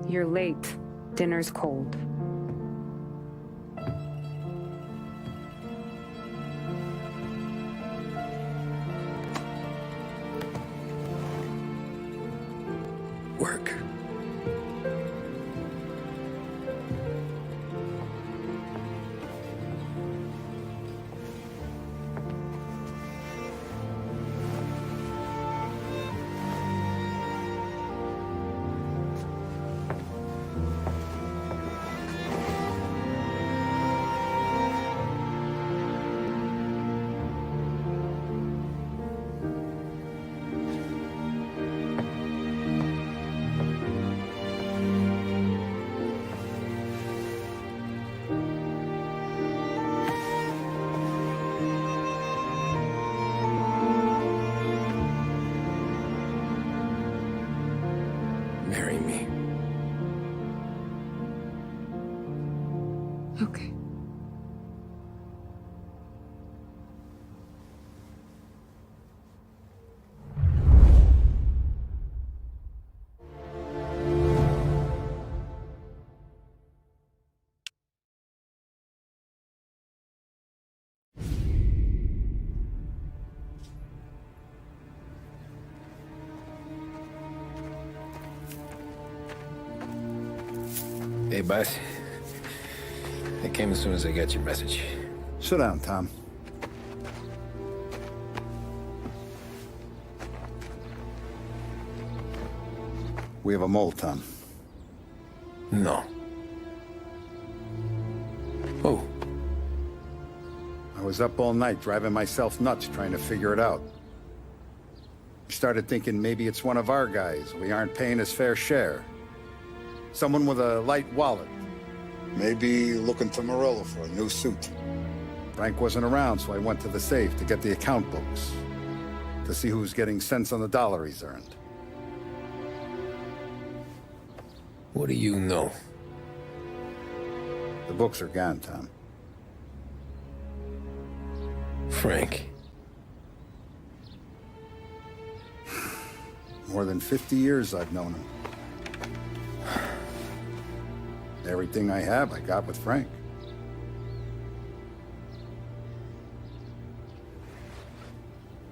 You're late. Dinner's cold. Work. Marry me. Okay. Hey, boss. I came as soon as I got your message. Sit down, Tom. We have a mole, Tom. No. Oh. I was up all night driving myself nuts trying to figure it out. Started thinking maybe it's one of our guys. We aren't paying his fair share. Someone with a light wallet. Maybe looking to Morello for a new suit. Frank wasn't around, so I went to the safe to get the account books. To see who's getting cents on the dollar he's earned. What do you know? The books are gone, Tom. Frank. More than 50 years I've known him. Everything I have, I got with Frank.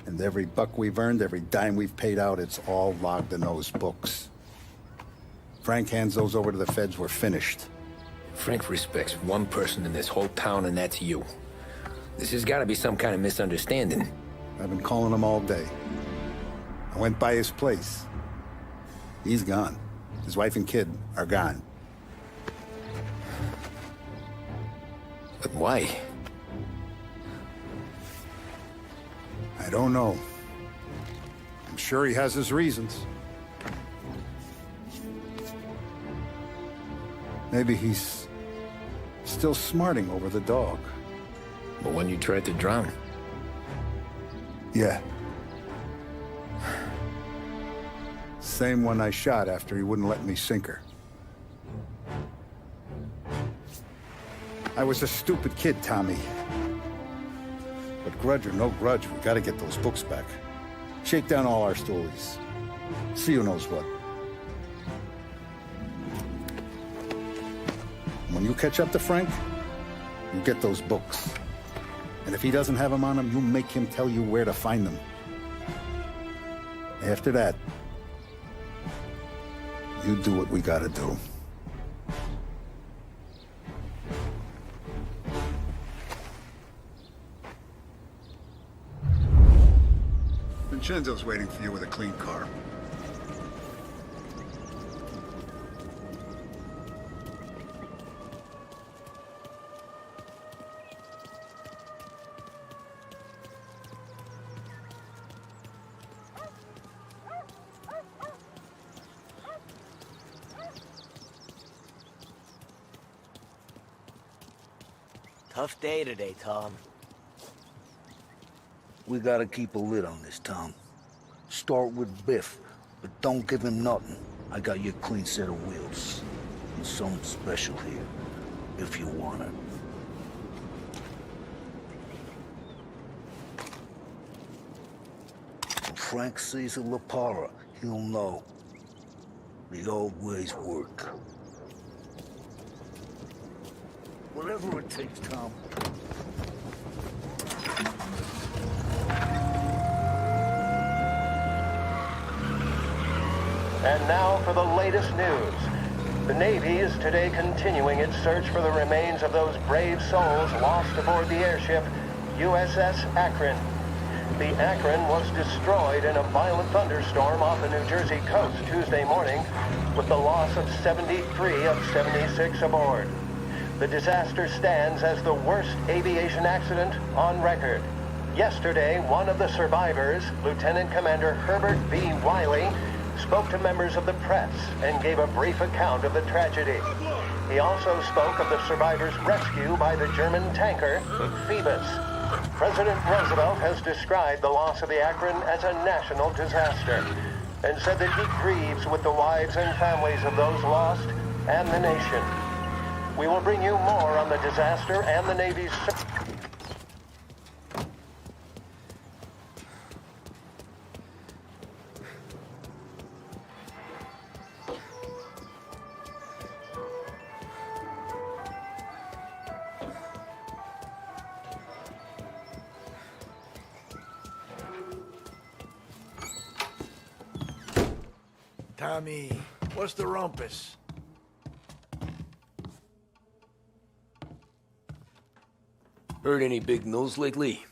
And every buck we've earned, every dime we've paid out, it's all logged in those books. Frank hands those over to the feds, we're finished. Frank respects one person in this whole town, and that's you. This has got to be some kind of misunderstanding. I've been calling him all day. I went by his place. He's gone. His wife and kid are gone. But why? I don't know. I'm sure he has his reasons. Maybe he's still smarting over the dog. But when you tried to drown? Yeah. Same one I shot after he wouldn't let me sink her. I was a stupid kid, Tommy. But grudge or no grudge, we gotta get those books back. Shake down all our stories. See who knows what. When you catch up to Frank, you get those books. And if he doesn't have them on him, you make him tell you where to find them. After that, You do what we gotta do. Vincenzo's waiting for you with a clean car. Tough day today, Tom. We gotta keep a lid on this, Tom. Start with Biff, but don't give him nothing. I got you a clean set of wheels. And something special here, if you want it. When Frank sees a La Parra, he'll know. The old ways work. Whatever it takes, Tom. And now for the latest news. The Navy is today continuing its search for the remains of those brave souls lost aboard the airship USS Akron. The Akron was destroyed in a violent thunderstorm off the New Jersey coast Tuesday morning, with the loss of 73 of 76 aboard. The disaster stands as the worst aviation accident on record. Yesterday, one of the survivors, Lieutenant Commander Herbert B. Wiley, spoke to members of the press and gave a brief account of the tragedy. He also spoke of the survivors' rescue by the German tanker, Phoebus. President Roosevelt has described the loss of the Akron as a national disaster and said that he grieves with the wives and families of those lost and the nation. We will bring you more on the disaster and the Navy's... Tommy, what's the rumpus? Heard any big news lately?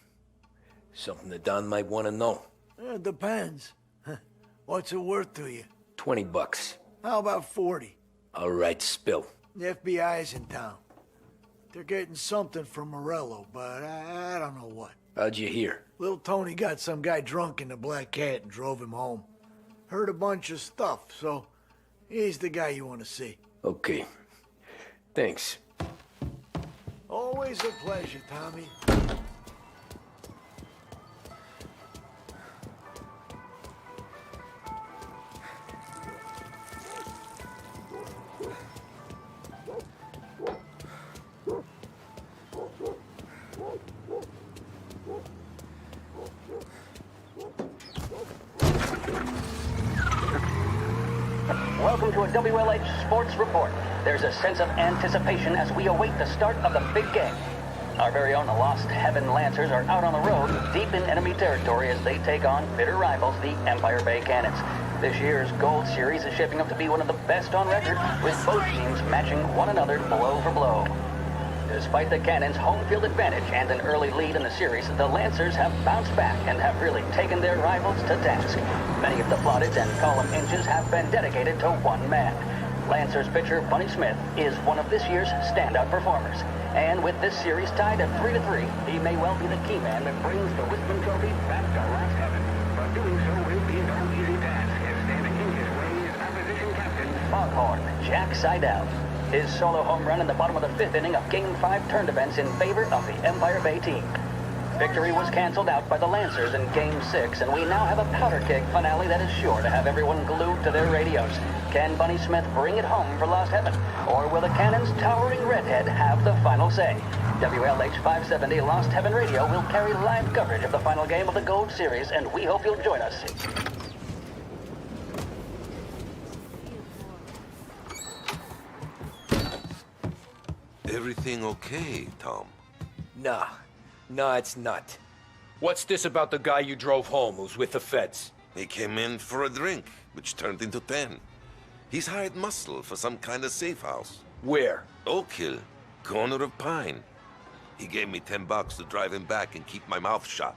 Something that Don might want to know. It depends. What's it worth to you? $20. How about 40? All right, spill. The FBI's in town. They're getting something from Morello, but I don't know what. How'd you hear? Little Tony got some guy drunk in the Black Cat and drove him home. Heard a bunch of stuff, so he's the guy you want to see. Okay. Thanks. Always a pleasure, Tommy. Welcome to a WLH Sports Report. There's a sense of anticipation as we await the start of the big game. Our very own Lost Heaven Lancers are out on the road, deep in enemy territory as they take on bitter rivals, the Empire Bay Cannons. This year's Gold Series is shaping up to be one of the best on record, with both teams matching one another blow for blow. Despite the Cannons' home field advantage and an early lead in the series, the Lancers have bounced back and have really taken their rivals to task. Many of the plaudits and column inches have been dedicated to one man. Lancers pitcher Bunny Smith is one of this year's standout performers. And with this series tied at 3-3, he may well be the key man that brings the Wisdom Trophy back to Lost Heaven. But doing so will be no easy task, as standing in his way is opposition captain Foghorn Jack Seidel. His solo home run in the bottom of the fifth inning of Game 5 turned events in favor of the Empire Bay team. Victory was canceled out by the Lancers in Game 6, and we now have a powder keg finale that is sure to have everyone glued to their radios. Can Bunny Smith bring it home for Lost Heaven, or will the Cannon's towering redhead have the final say? WLH 570 Lost Heaven Radio will carry live coverage of the final game of the Gold Series, and we hope you'll join us. Everything okay, Tom? Nah, it's not. What's this about the guy you drove home who's with the feds? He came in for a drink, which turned into 10. He's hired muscle for some kind of safe house. Where? Oak Hill, corner of Pine. He gave me $10 to drive him back and keep my mouth shut.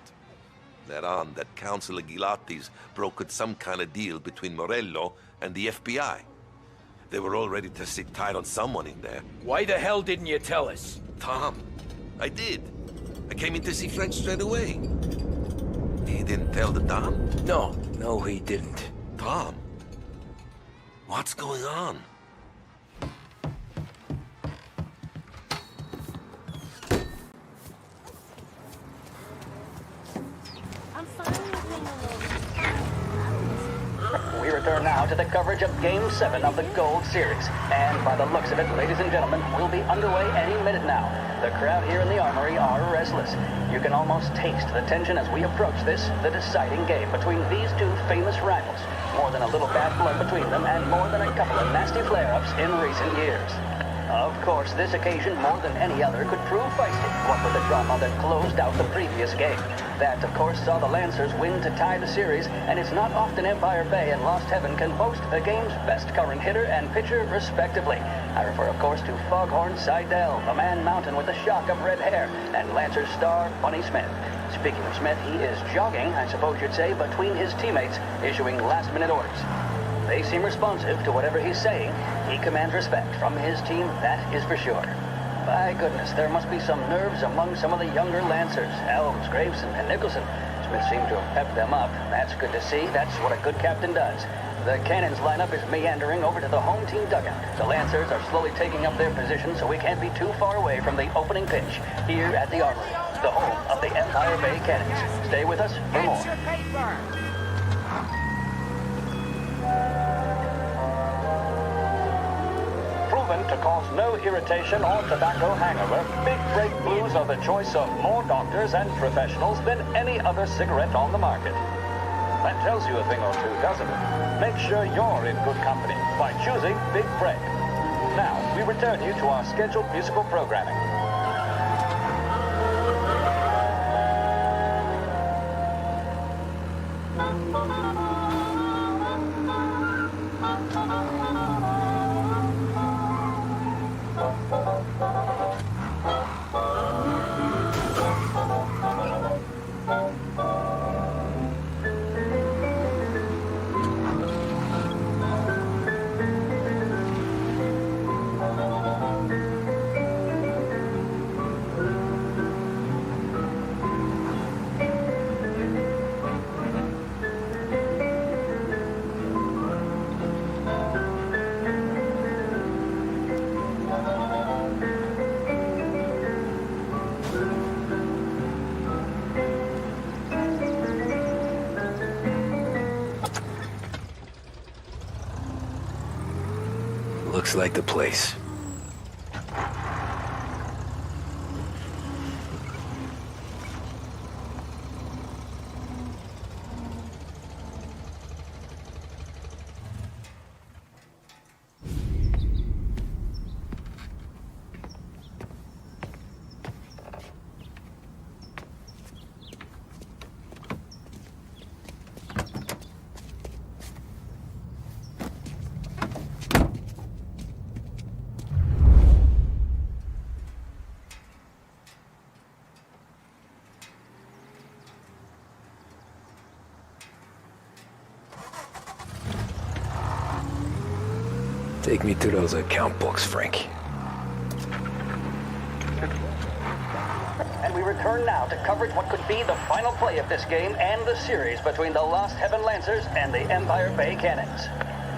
Later on, that Councilor Gilatti's brokered some kind of deal between Morello and the FBI. They were all ready to sit tight on someone in there. Why the hell didn't you tell us? Tom, I did. I came in to see Frank straight away. He didn't tell the Don? No, he didn't. Tom, what's going on? We return now to the coverage of Game 7 of the Gold Series. And by the looks of it, ladies and gentlemen, we'll be underway any minute now. The crowd here in the Armory are restless. You can almost taste the tension as we approach this, the deciding game between these two famous rivals. More than a little bad blood between them, and more than a couple of nasty flare-ups in recent years. Of course, this occasion, more than any other, could prove feisty, what with the drama that closed out the previous game. That, of course, saw the Lancers win to tie the series, and it's not often Empire Bay and Lost Heaven can boast the game's best current hitter and pitcher, respectively. I refer, of course, to Foghorn Seidel, the man mountain with the shock of red hair, and Lancers star Bunny Smith. Speaking of Smith, he is jogging, I suppose you'd say, between his teammates, issuing last-minute orders. They seem responsive to whatever he's saying. He commands respect from his team, that is for sure. By goodness, there must be some nerves among some of the younger Lancers. Elms, Graves, and Nicholson. Smith seemed to have pepped them up. That's good to see. That's what a good captain does. The Cannons lineup is meandering over to the home team dugout. The Lancers are slowly taking up their position, so we can't be too far away from the opening pitch here at the Armory, the home of the Empire Bay Cannons. Stay with us for more. Proven to cause no irritation or tobacco hangover, Big Break Blues are the choice of more doctors and professionals than any other cigarette on the market. That tells you a thing or two, doesn't it? Make sure you're in good company by choosing Big Break. Now, we return you to our scheduled musical programming. Looks like the place. Take me to those account books, Frank. And we return now to coverage what could be the final play of this game and the series between the Lost Heaven Lancers and the Empire Bay Cannons.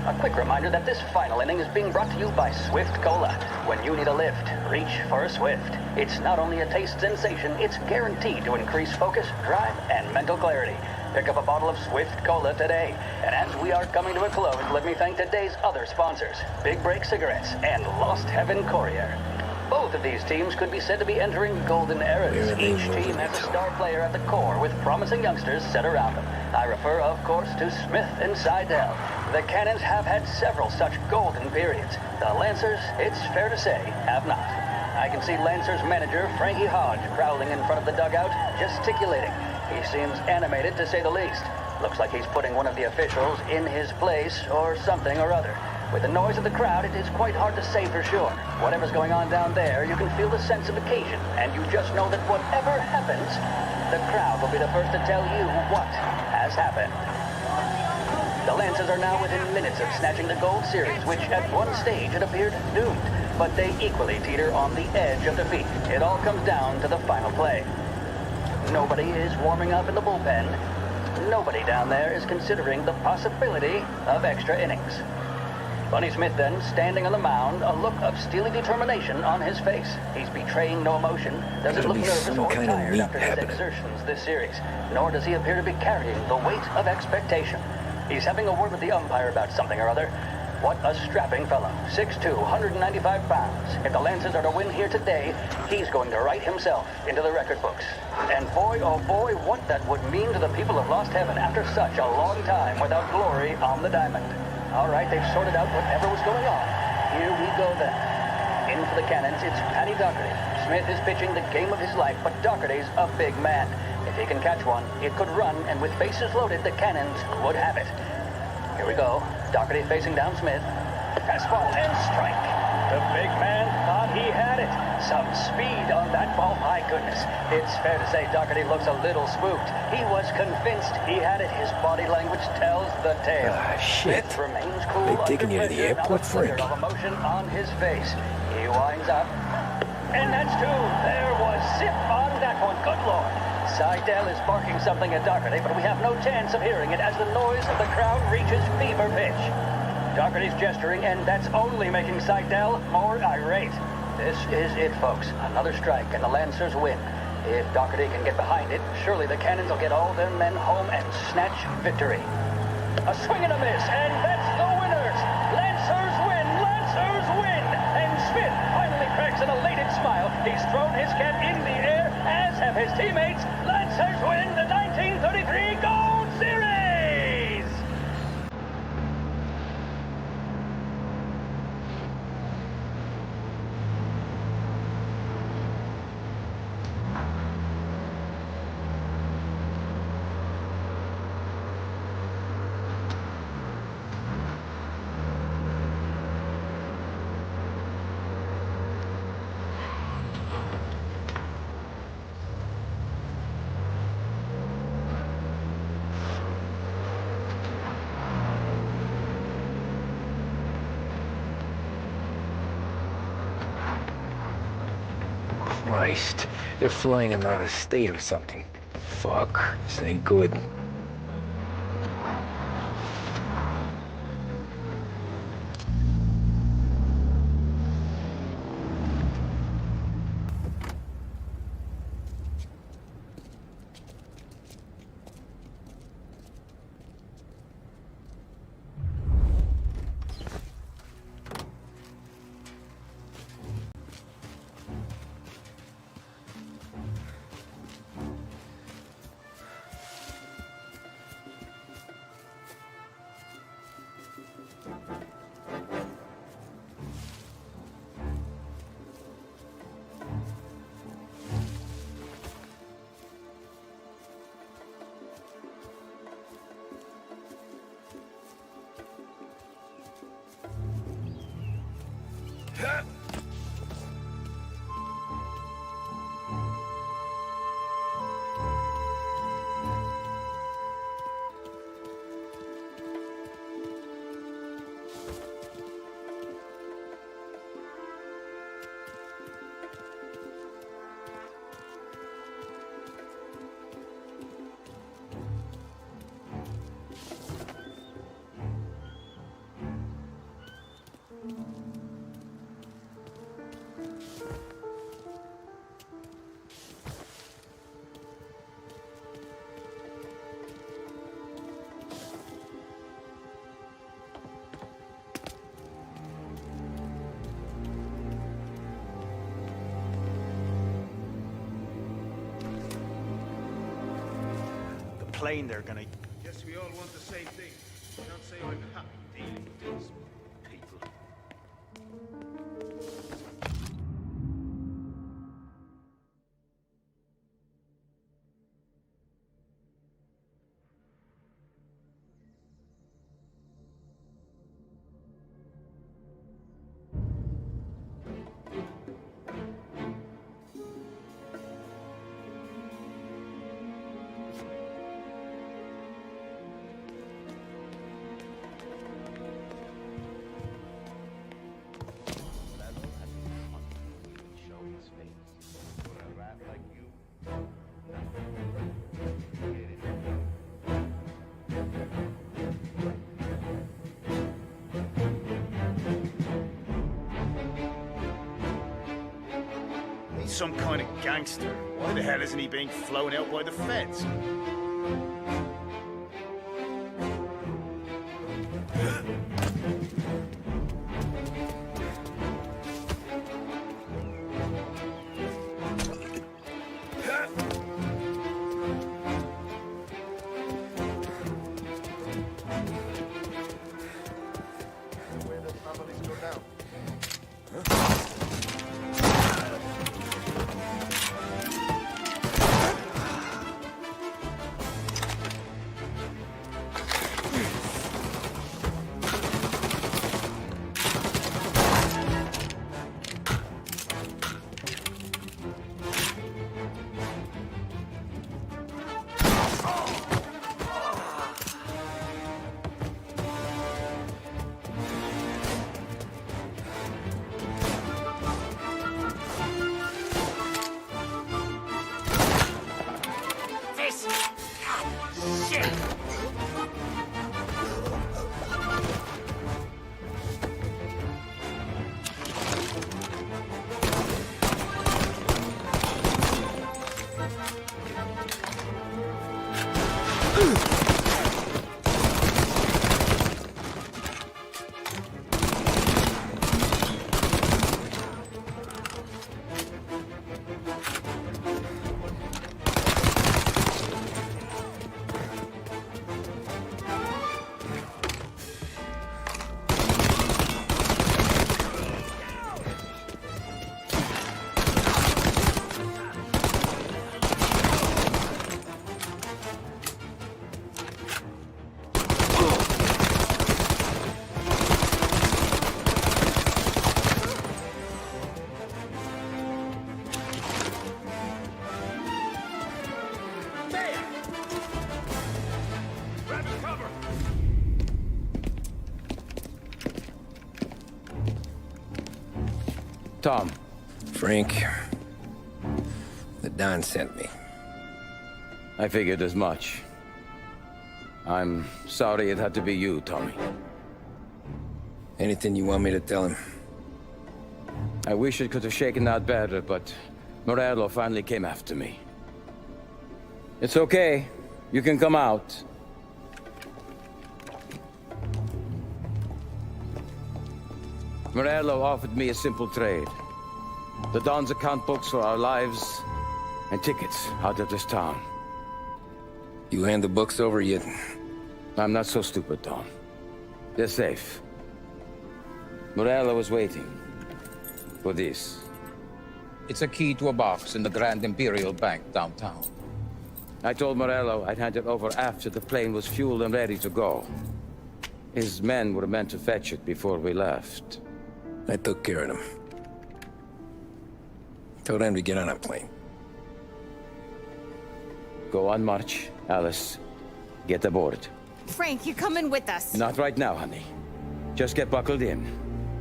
A quick reminder that this final inning is being brought to you by Swift Cola. When you need a lift, reach for a Swift. It's not only a taste sensation, it's guaranteed to increase focus, drive, and mental clarity. Pick up a bottle of Swift Cola today. And as we are coming to a close, let me thank today's other sponsors, Big Break Cigarettes and Lost Heaven Courier. Both of these teams could be said to be entering golden eras. Each team has a star player at the core with promising youngsters set around them. I refer, of course, to Smith and Seidel. The Cannons have had several such golden periods. The Lancers, it's fair to say, have not. I can see Lancers manager Frankie Hodge prowling in front of the dugout, gesticulating. He seems animated, to say the least. Looks like he's putting one of the officials in his place or something or other. With the noise of the crowd, it is quite hard to say for sure. Whatever's going on down there, you can feel the sense of occasion, and you just know that whatever happens, the crowd will be the first to tell you what has happened. The Lancers are now within minutes of snatching the Gold Series, which at one stage had appeared doomed, but they equally teeter on the edge of defeat. It all comes down to the final play. Nobody is warming up in the bullpen. Nobody down there is considering the possibility of extra innings. Bunny Smith then, standing on the mound, a look of steely determination on his face. He's betraying no emotion, doesn't look nervous or tired after his exertions this series, nor does he appear to be carrying the weight of expectation. He's having a word with the umpire about something or other. What a strapping fellow. 6'2", 195 pounds. If the Lancers are to win here today, he's going to write himself into the record books. And boy, oh boy, what that would mean to the people of Lost Heaven after such a long time without glory on the diamond. All right, they've sorted out whatever was going on. Here we go then. In for the Cannons, it's Paddy Doherty. Smith is pitching the game of his life, but Doherty's a big man. If he can catch one, it could run, and with bases loaded, the Cannons would have it. Here we go. Doherty facing down Smith. Fastball and strike. The big man thought he had it. Some speed on that ball, my goodness. It's fair to say Doherty looks a little spooked. He was convinced he had it. His body language tells the tale. Shit. Smith remains cool. They've taken you to the airport, Frank. Of emotion on his face. He winds up. And that's two. There was zip on that one. Good Lord. Seidel is barking something at Doherty, but we have no chance of hearing it as the noise of the crowd reaches fever pitch. Doherty's gesturing, and that's only making Seidel more irate. This is it, folks. Another strike, and the Lancers win. If Doherty can get behind it, surely the Cannons will get all their men home and snatch victory. A swing and a miss, and that's the winners! Lancers win! Lancers win! And Smith finally cracks an elated smile. He's thrown his cap in the air, as have his teammates. Lancers win the 1933 Gold Series! Christ, they're flying him out of state or something. Fuck, this ain't good. Plane they're gonna... Guess we all want the same thing. Can't say I'm happy dealing with these people. some kind of gangster. Why the hell isn't he being flown out by the feds? Tom. Frank. The Don sent me. I figured as much. I'm sorry it had to be you, Tommy. Anything you want me to tell him? I wish it could have shaken out better, but Morello finally came after me. It's okay. You can come out. Morello offered me a simple trade. The Don's account books for our lives and tickets out of this town. You hand the books over yet? I'm not so stupid, Don. They're safe. Morello was waiting for this. It's a key to a box in the Grand Imperial Bank downtown. I told Morello I'd hand it over after the plane was fueled and ready to go. His men were meant to fetch it before we left. I took care of them. Told them to get on a plane. Go on march, Alice. Get aboard. Frank, you're coming with us. Not right now, honey. Just get buckled in.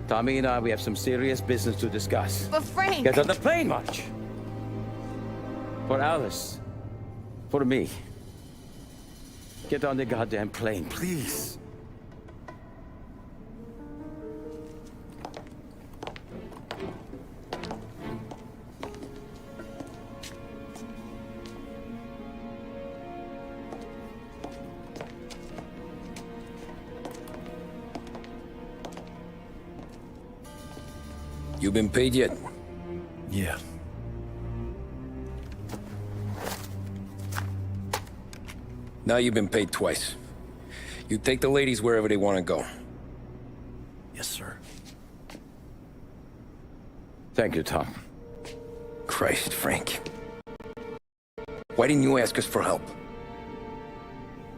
Tommy and I, we have some serious business to discuss. But Frank... Get on the plane, March! For Alice. For me. Get on the goddamn plane, please. You been paid yet? Yeah. Now you've been paid twice. You take the ladies wherever they want to go. Yes, sir. Thank you, Tom. Christ, Frank. Why didn't you ask us for help?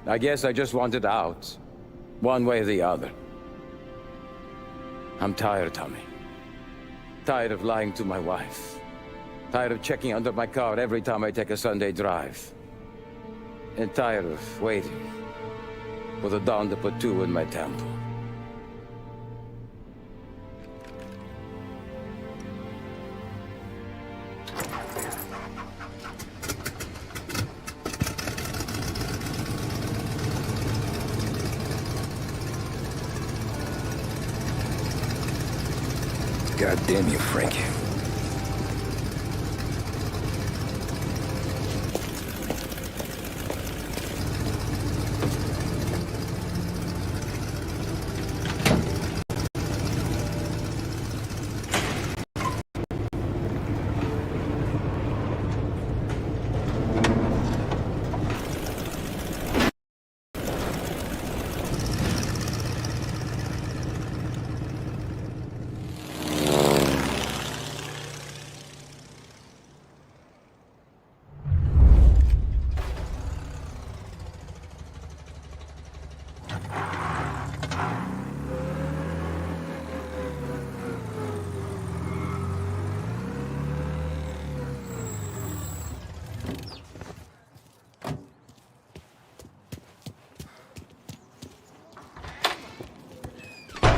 I guess I just wanted out. One way or the other. I'm tired, Tommy. Tired of lying to my wife. Tired of checking under my car every time I take a Sunday drive. And tired of waiting for the dawn to put two in my temple. God damn you, Frank.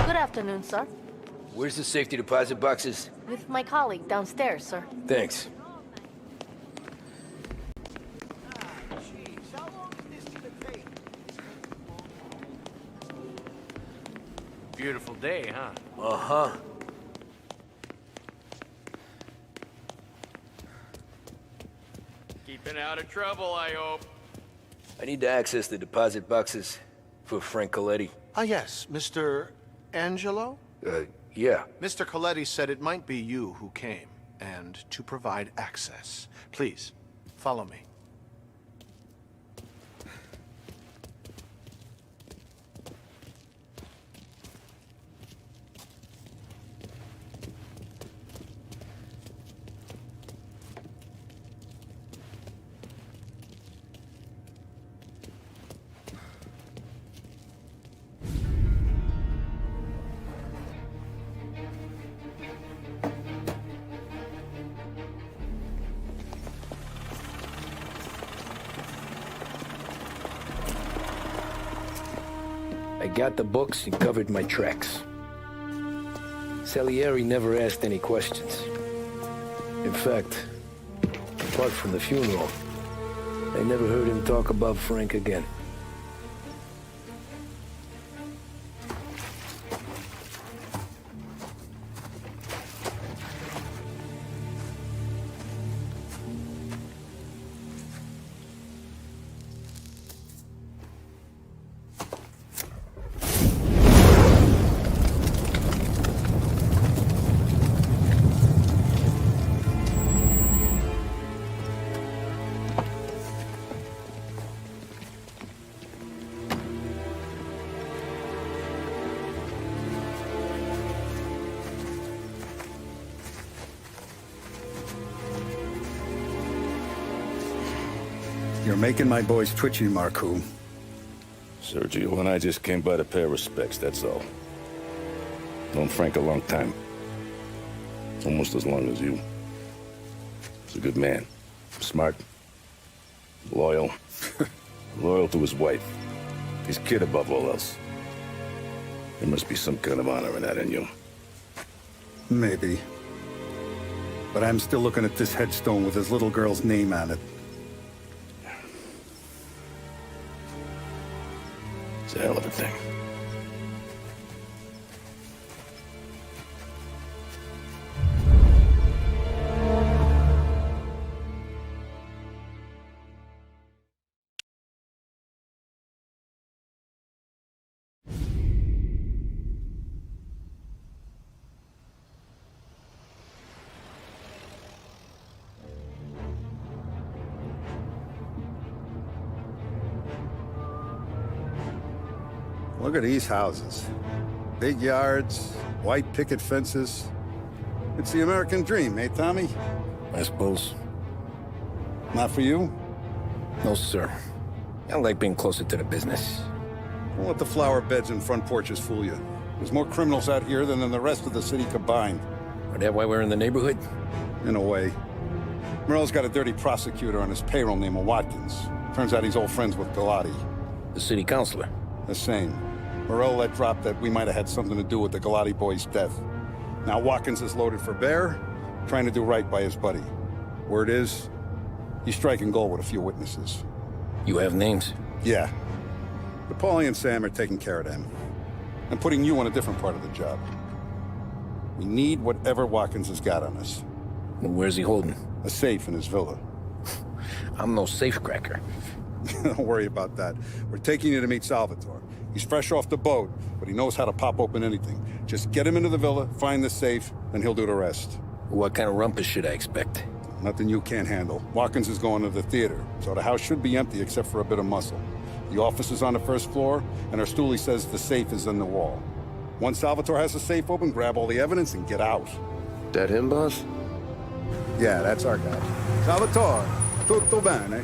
Good afternoon, sir. Where's the safety deposit boxes? With my colleague downstairs, sir. Thanks. Beautiful day, huh? Uh-huh. Keeping out of trouble, I hope. I need to access the deposit boxes for Frank Coletti. Ah, yes, Mr. Angelo? Yeah. Mr. Coletti said it might be you who came, and to provide access. Please, follow me. I got the books and covered my tracks. Salieri never asked any questions. In fact, apart from the funeral, I never heard him talk about Frank again. You're making my boys twitchy, Marku. Sergio and I just came by to pay respects, that's all. Known Frank a long time. Almost as long as you. He's a good man. Smart. Loyal. Loyal to his wife. His kid above all else. There must be some kind of honor in that in you. Maybe. But I'm still looking at this headstone with his little girl's name on it. It's a hell of a thing. Look at these houses. Big yards, white picket fences. It's the American dream, eh, Tommy? I suppose. Not for you? No, sir. I like being closer to the business. Don't let the flower beds and front porches fool you. There's more criminals out here than in the rest of the city combined. Is that why we're in the neighborhood? In a way. Morello's got a dirty prosecutor on his payroll named Watkins. Turns out he's old friends with Galati. The city councilor? The same. Morello let drop that we might have had something to do with the Galati boy's death. Now Watkins is loaded for bear, trying to do right by his buddy. Word is, he's striking gold with a few witnesses. You have names? Yeah. But Paulie and Sam are taking care of them. I'm putting you on a different part of the job. We need whatever Watkins has got on us. Where's he holding? A safe in his villa. I'm no safecracker. Don't worry about that. We're taking you to meet Salvatore. He's fresh off the boat, but he knows how to pop open anything. Just get him into the villa, find the safe, and he'll do the rest. What kind of rumpus should I expect? Nothing you can't handle. Watkins is going to the theater, so the house should be empty except for a bit of muscle. The office is on the first floor, and our stoolie says the safe is in the wall. Once Salvatore has the safe open, grab all the evidence and get out. That him, boss? Yeah, that's our guy. Salvatore, tutto bene?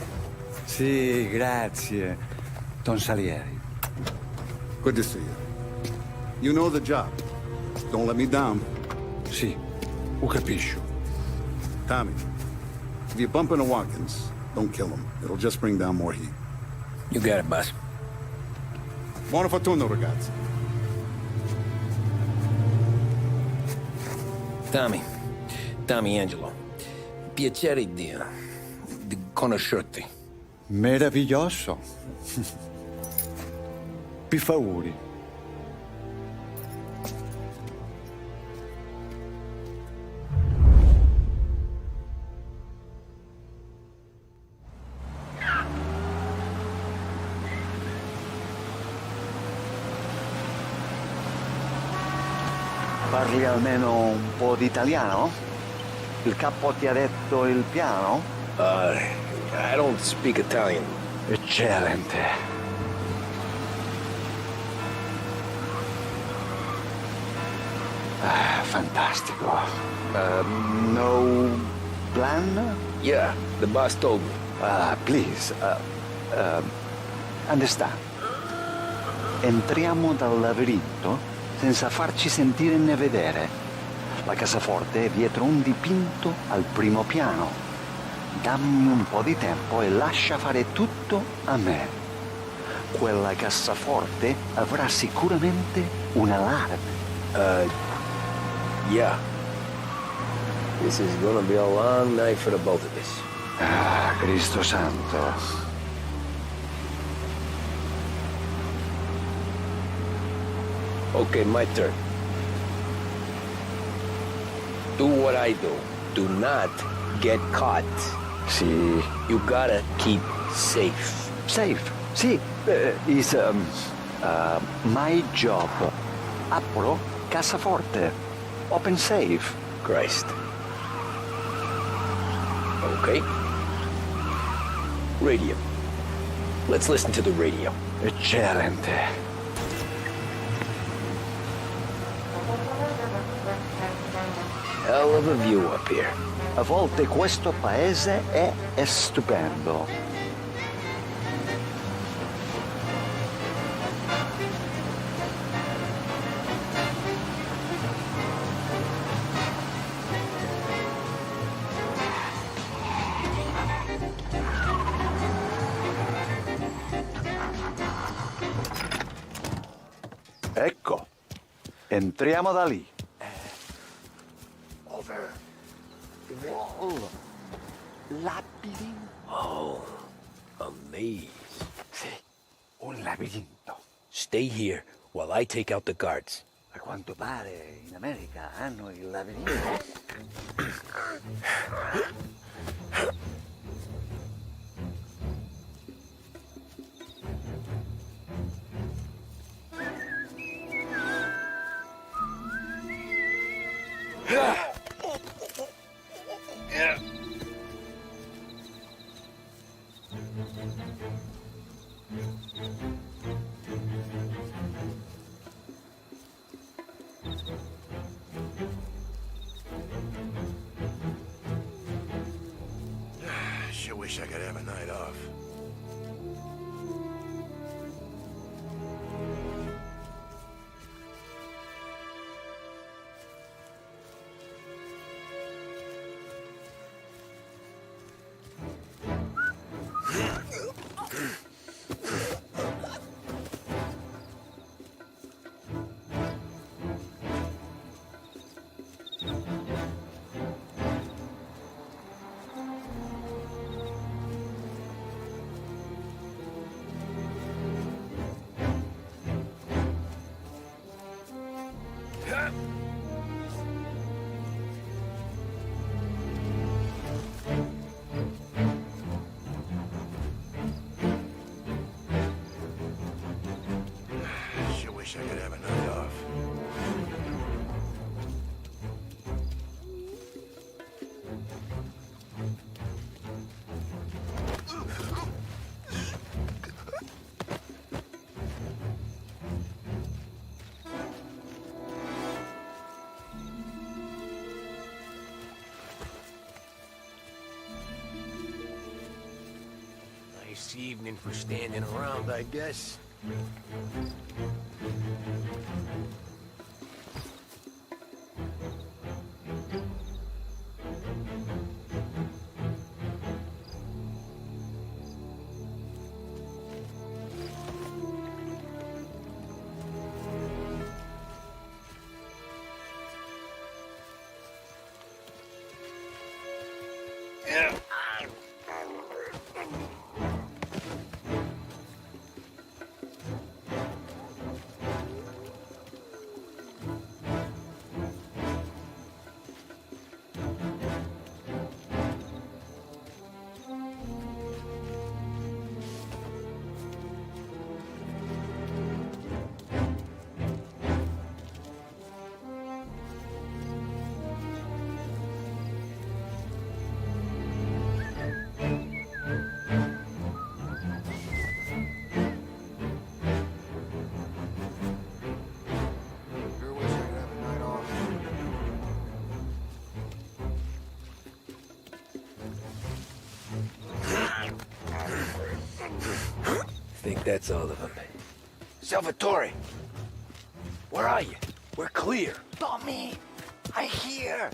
Sì, grazie, Don Salieri. Good to see you. You know the job. Don't let me down. Sì, ho capisco. Tommy, if you bump into Watkins, don't kill him. It'll just bring down more heat. You got it, boss. Buona fortuna, ragazzi. Tommy Angelo. Piacere di conoscerti. Meraviglioso. Per favore. Parli almeno un po' di italiano? Il capo ti ha detto il piano? I don't speak Italian. Eccellente. Fantastico. No plan? Yeah, the boss told me. Please, understand. Entriamo dal labirinto senza farci sentire né vedere. La cassaforte è dietro un dipinto al primo piano. Dammi un po' di tempo e lascia fare tutto a me. Quella cassaforte avrà sicuramente un allarme. Yeah. This is gonna be a long night for the both of us. Cristo santo. Okay, my turn. Do what I do. Do not get caught. Sì. You gotta keep safe. Safe? Sì. Is my job. Apro cassaforte. Open safe. Christ. Okay. Radio. Let's listen to the radio. Eccellente. Hell of a view up here. A volte questo paese è stupendo. Ecco, entriamo da lì. Over the wall. Labirinto. Oh, a maze. Sì, un labirinto. Stay here while I take out the guards. A quanto pare in America hanno il labirinto. Sure wish I could have a night off. Sure wish I could have a night off. Nice evening for standing around, I guess. that's all of them. Salvatore! Where are you? We're clear. Tommy, I hear.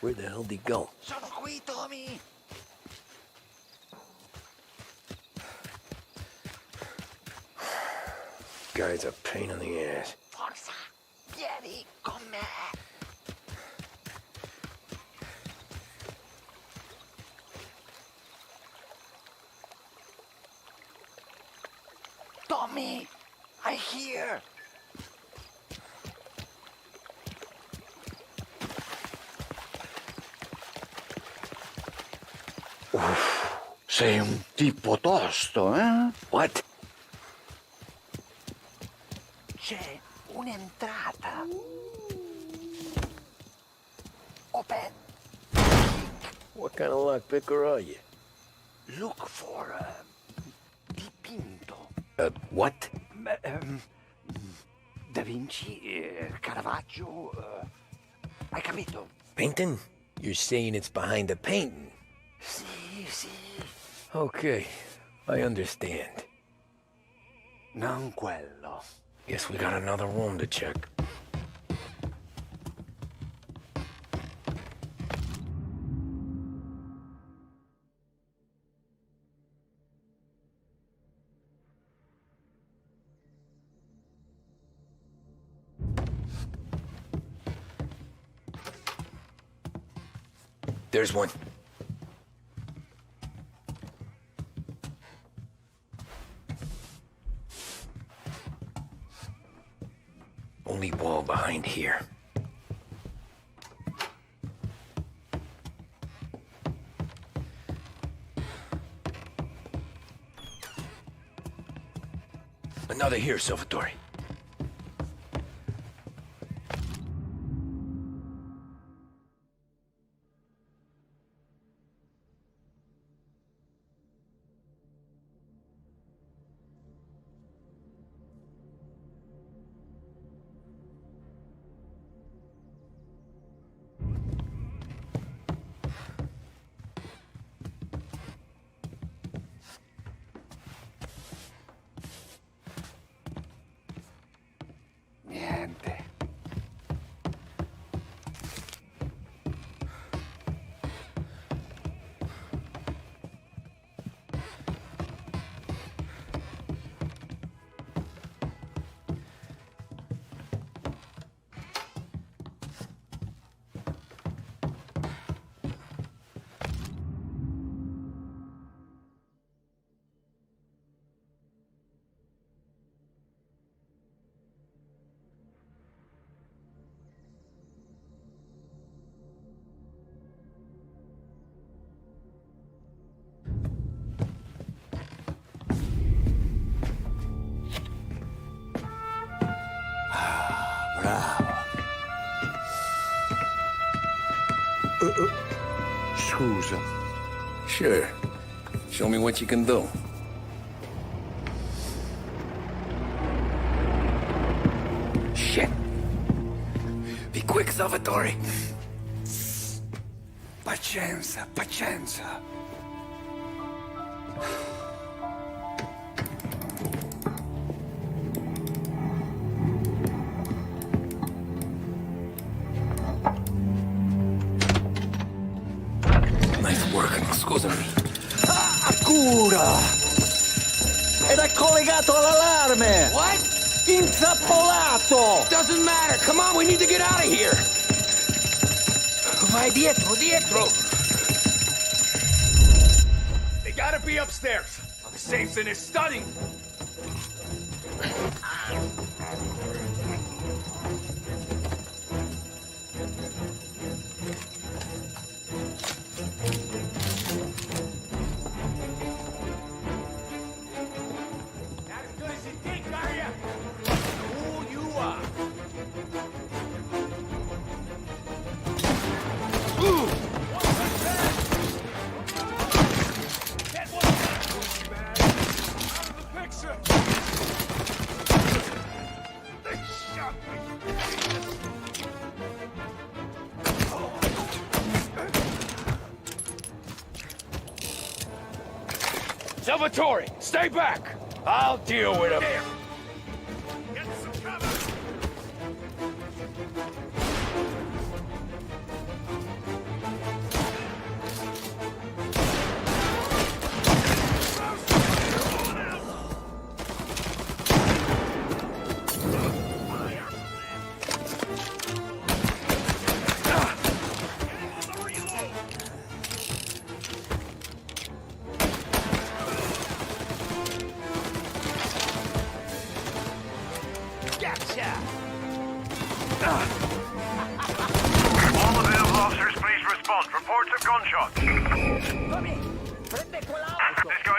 Where the hell did he go? Sono qui, Tommy. Guy's a pain in the ass. Forza, vieni con me. Tommy, I hear. Sei un tipo tosto, eh? What? C'è un'entrata. Open. What kind of lockpicker are you? Look for dipinto. What? Da Vinci, Caravaggio. Hai capito? Painting? You're saying it's behind the painting? Sì, sì. Okay, I understand. Non quello. Guess we got another room to check. There's one. Only wall behind here. Another here, Salvatore. Niente. Scusa. Sure. Show me what you can do. Shit. Be quick, Salvatore. Pazienza, pazienza. Nice work, scusami. Cura! Ed è collegato all'allarme! What? Intrappolato! Doesn't matter. Come on, we need to get out of here. Vai dietro, dietro. They gotta be upstairs. The safe's in his study. Not as good as you think, are ya? Who you are? That wasn't bad. Out of the picture. Salvatore, stay back! I'll deal with him.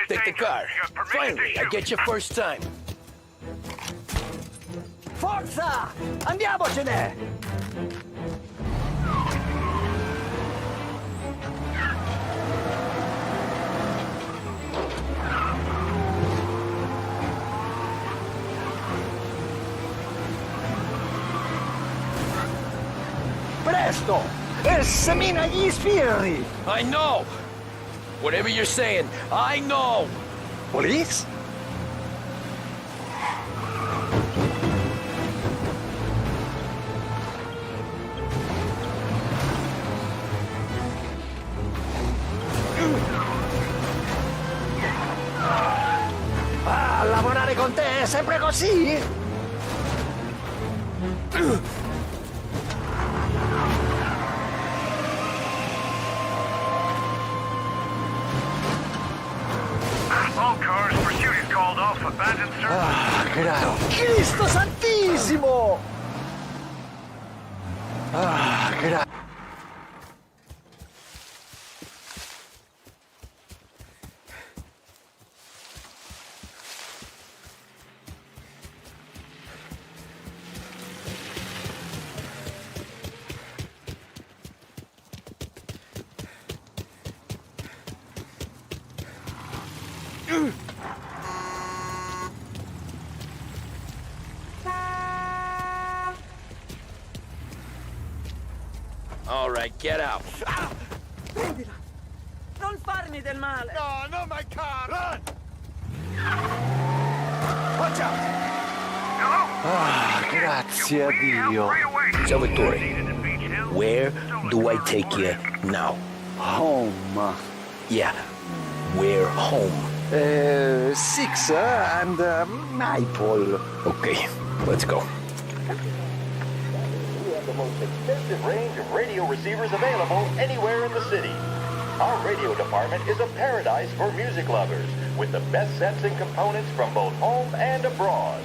Take the car. Finally, I get your first time. Forza! Andiamocene! Presto! E semina gli sbirri! I know! Whatever you're saying, I know! Police? Ah, lavorare con te è sempre così? Ah, Cristo Santissimo! Ah, grazie. All right, get out. Prendila! Non farmi del male! No, not my car! Run! Watch out! Ah, grazie a Dio. Salvatore, where do I take you now? Home. Yeah, where home? 6 and Maple. Okay, let's go. We have the most extensive range of radio receivers available anywhere in the city. Our radio department is a paradise for music lovers, with the best sets and components from both home and abroad.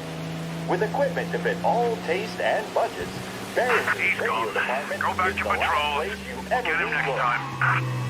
With equipment to fit all taste and budgets, Barrington's radio department Go back is to the last patrol. place you We'll ever get him need next to look. time.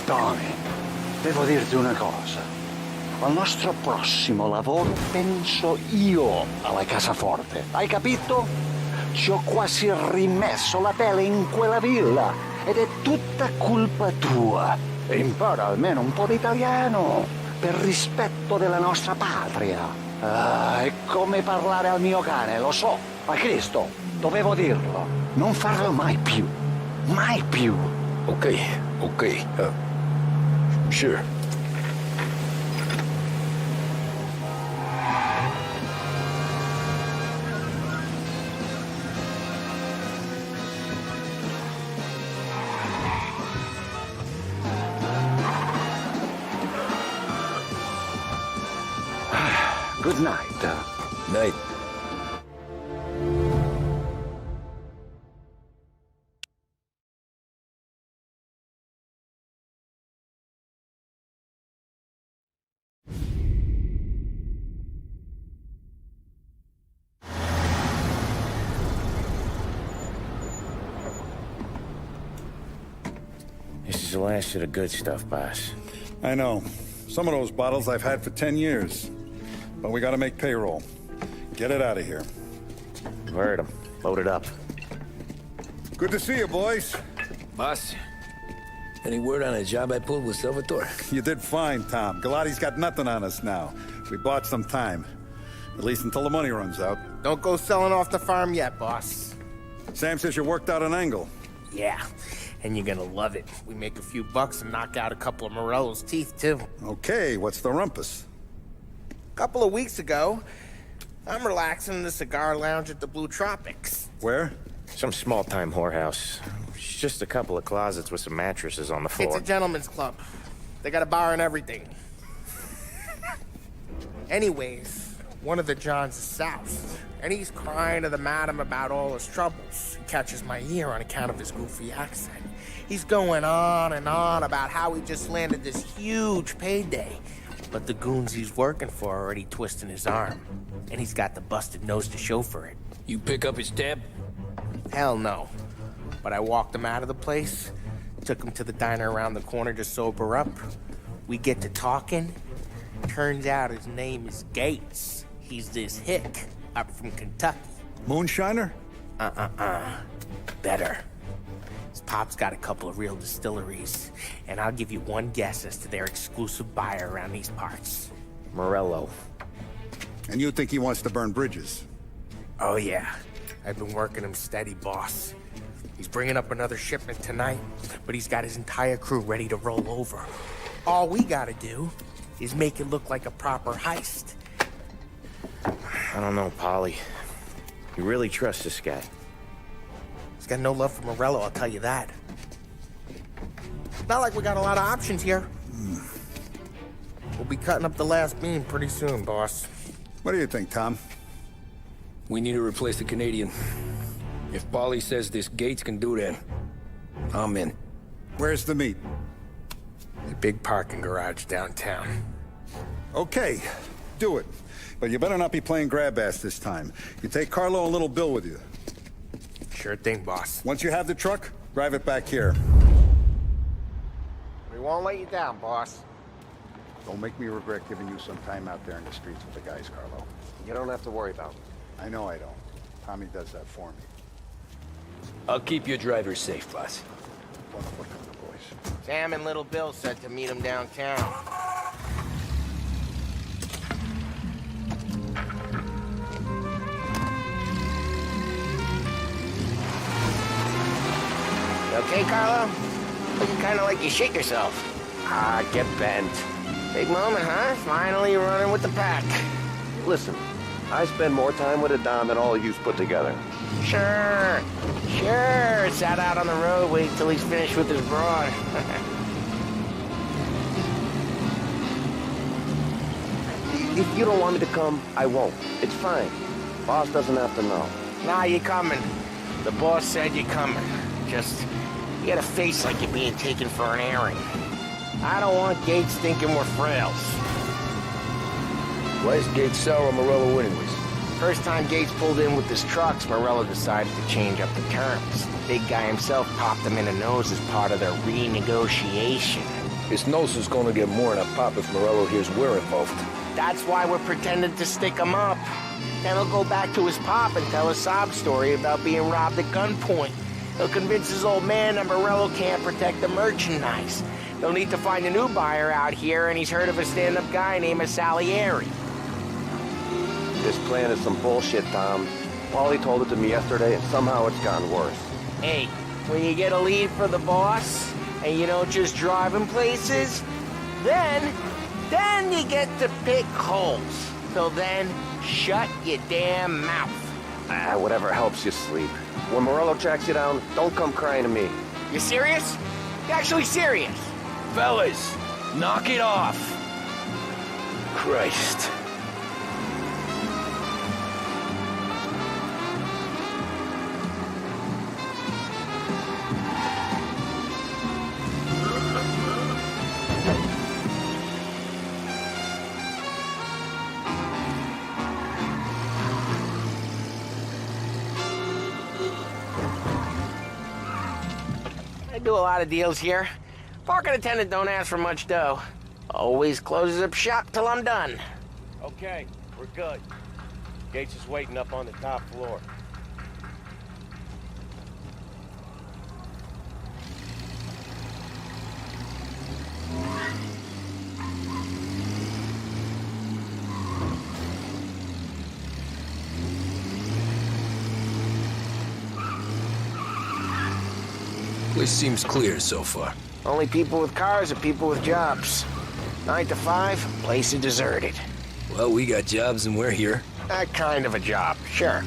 Tony, devo dirti una cosa. Al nostro prossimo lavoro penso io alla cassaforte. Hai capito? Ci ho quasi rimesso la pelle in quella villa ed è tutta colpa tua. E impara almeno un po' di italiano per rispetto della nostra patria. Ah, è come parlare al mio cane, lo so. Ma Cristo, dovevo dirlo. Non farlo mai più. Mai più. Okay, sure. Good night. Night. This is the last of the good stuff, boss. I know. Some of those bottles I've had for 10 years. But we gotta make payroll. Get it out of here. Heard him. Load it up. Good to see you, boys. Boss, any word on a job I pulled with Salvatore? You did fine, Tom. Galati's got nothing on us now. We bought some time. At least until the money runs out. Don't go selling off the farm yet, boss. Sam says you worked out an angle. Yeah, and you're gonna love it. We make a few bucks and knock out a couple of Morello's teeth, too. Okay, what's the rumpus? A couple of weeks ago, I'm relaxing in the cigar lounge at the Blue Tropics. Where? Some small-time whorehouse. It's just a couple of closets with some mattresses on the floor. It's a gentleman's club. They got a bar and everything. Anyways, one of the Johns is south, and he's crying to the madam about all his troubles. He catches my ear on account of his goofy accent. He's going on and on about how he just landed this huge payday. But the goons he's working for are already twisting his arm. And he's got the busted nose to show for it. You pick up his tab? Hell no. But I walked him out of the place, took him to the diner around the corner to sober up. We get to talking. Turns out his name is Gates. He's this hick up from Kentucky. Moonshiner? Better. His pop's got a couple of real distilleries, and I'll give you one guess as to their exclusive buyer around these parts. Morello. And you think he wants to burn bridges? Oh yeah. I've been working him steady, boss. He's bringing up another shipment tonight, but he's got his entire crew ready to roll over. All we gotta do is make it look like a proper heist. I don't know, Polly. You really trust this guy? He's got no love for Morello, I'll tell you that. Not like we got a lot of options here. We'll be cutting up the last beam pretty soon, boss. What do you think, Tom? We need to replace the Canadian. If Polly says this Gates can do that, I'm in. Where's the meet? A big parking garage downtown. Okay, do it. But you better not be playing grab ass this time. You take Carlo and Little Bill with you. Sure thing, boss. Once you have the truck, drive it back here. We won't let you down, boss. Don't make me regret giving you some time out there in the streets with the guys, Carlo. You don't have to worry about it. I know I don't. Tommy does that for me. I'll keep your driver safe, boss. Boys. Sam and Little Bill said to meet him downtown. You okay, Carlo? Looking kind of like you shit yourself. Get bent. Big moment, huh? Finally running with the pack. Listen, I spend more time with a Don than all of you's put together. Sure. Sat out on the road, wait till he's finished with his broad. If you don't want me to come, I won't. It's fine. Boss doesn't have to know. Nah, you're coming. The boss said you're coming. Just, you got a face like you're being taken for an airing. I don't want Gates thinking we're frails. Why is Gates sour on Morello anyways? First time Gates pulled in with his trucks, Morello decided to change up the terms. The big guy himself popped him in the nose as part of their renegotiation. His nose is gonna get more than a pop if Morello hears we're involved. That's why we're pretending to stick him up. Then he'll go back to his pop and tell a sob story about being robbed at gunpoint. He'll convince his old man that Morello can't protect the merchandise. They'll need to find a new buyer out here, and he's heard of a stand-up guy named Salieri. This plan is some bullshit, Tom. Paulie told it to me yesterday, and somehow it's gotten worse. Hey, when you get a lead for the boss, and you don't just drive him places, then you get to pick holes. Till then, shut your damn mouth. Whatever helps you sleep. When Morello tracks you down, don't come crying to me. You serious? You actually serious? Fellas, knock it off. Christ. I do a lot of deals here. Parking attendant don't ask for much dough. Always closes up shop till I'm done. Okay, we're good. Gates is waiting up on the top floor. Place seems clear so far. Only people with cars and people with jobs. 9 to 5, place is deserted. Well, we got jobs and we're here. That kind of a job, sure.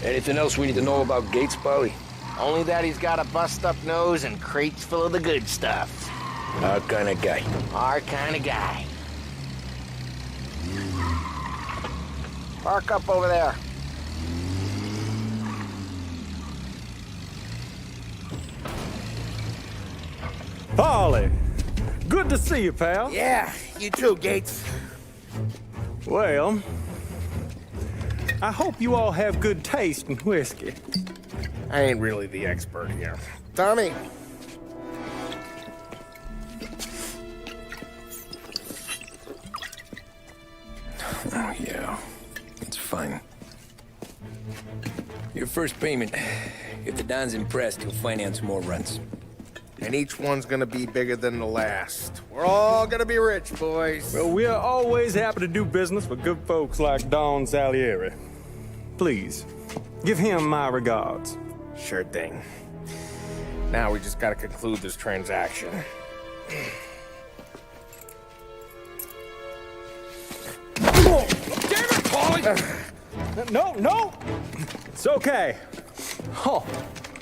Anything else we need to know about Gates, Polly? Only that he's got a bust-up nose and crates full of the good stuff. Our kind of guy. Our kind of guy. Park up over there. Polly, good to see you, pal. Yeah, you too, Gates. Well, I hope you all have good taste in whiskey. I ain't really the expert here. Tommy. Oh, yeah. It's fine. Your first payment. If the Don's impressed, he'll finance more runs. And each one's gonna be bigger than the last. We're all gonna be rich, boys. Well, we're always happy to do business with good folks like Don Salieri. Please, give him my regards. Sure thing. Now we just gotta conclude this transaction. Oh, damn it, Paulie! No! It's okay. Oh.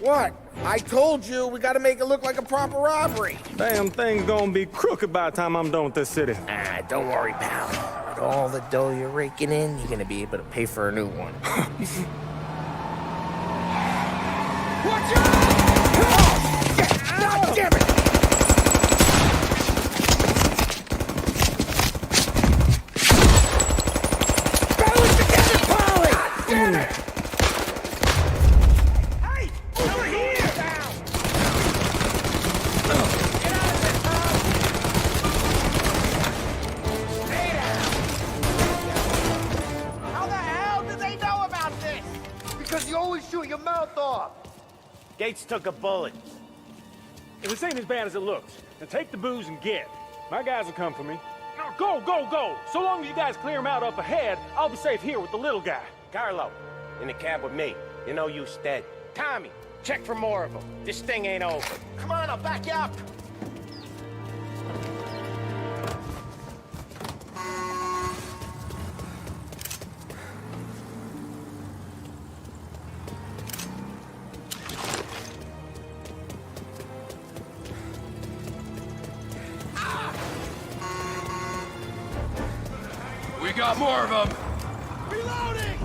What? I told you, we gotta make it look like a proper robbery. Damn thing's gonna be crooked by the time I'm done with this city. Ah, don't worry, pal. With all the dough you're raking in, you're gonna be able to pay for a new one. Watch out! Oh, damn it! Balance together, Polly! Damn it! Hey! Over here! Get out of this, Tom! Stay down! How the hell did they know about this? Because you always shoot your mouth off. Gates took a bullet. If this ain't as bad as it looks, then take the booze and get. My guys will come for me. Now go! So long as you guys clear him out up ahead, I'll be safe here with the little guy. Carlo, in the cab with me. You know you dead. Tommy, check for more of them. This thing ain't over. Come on, I'll back you up. We got more of them. Reloading!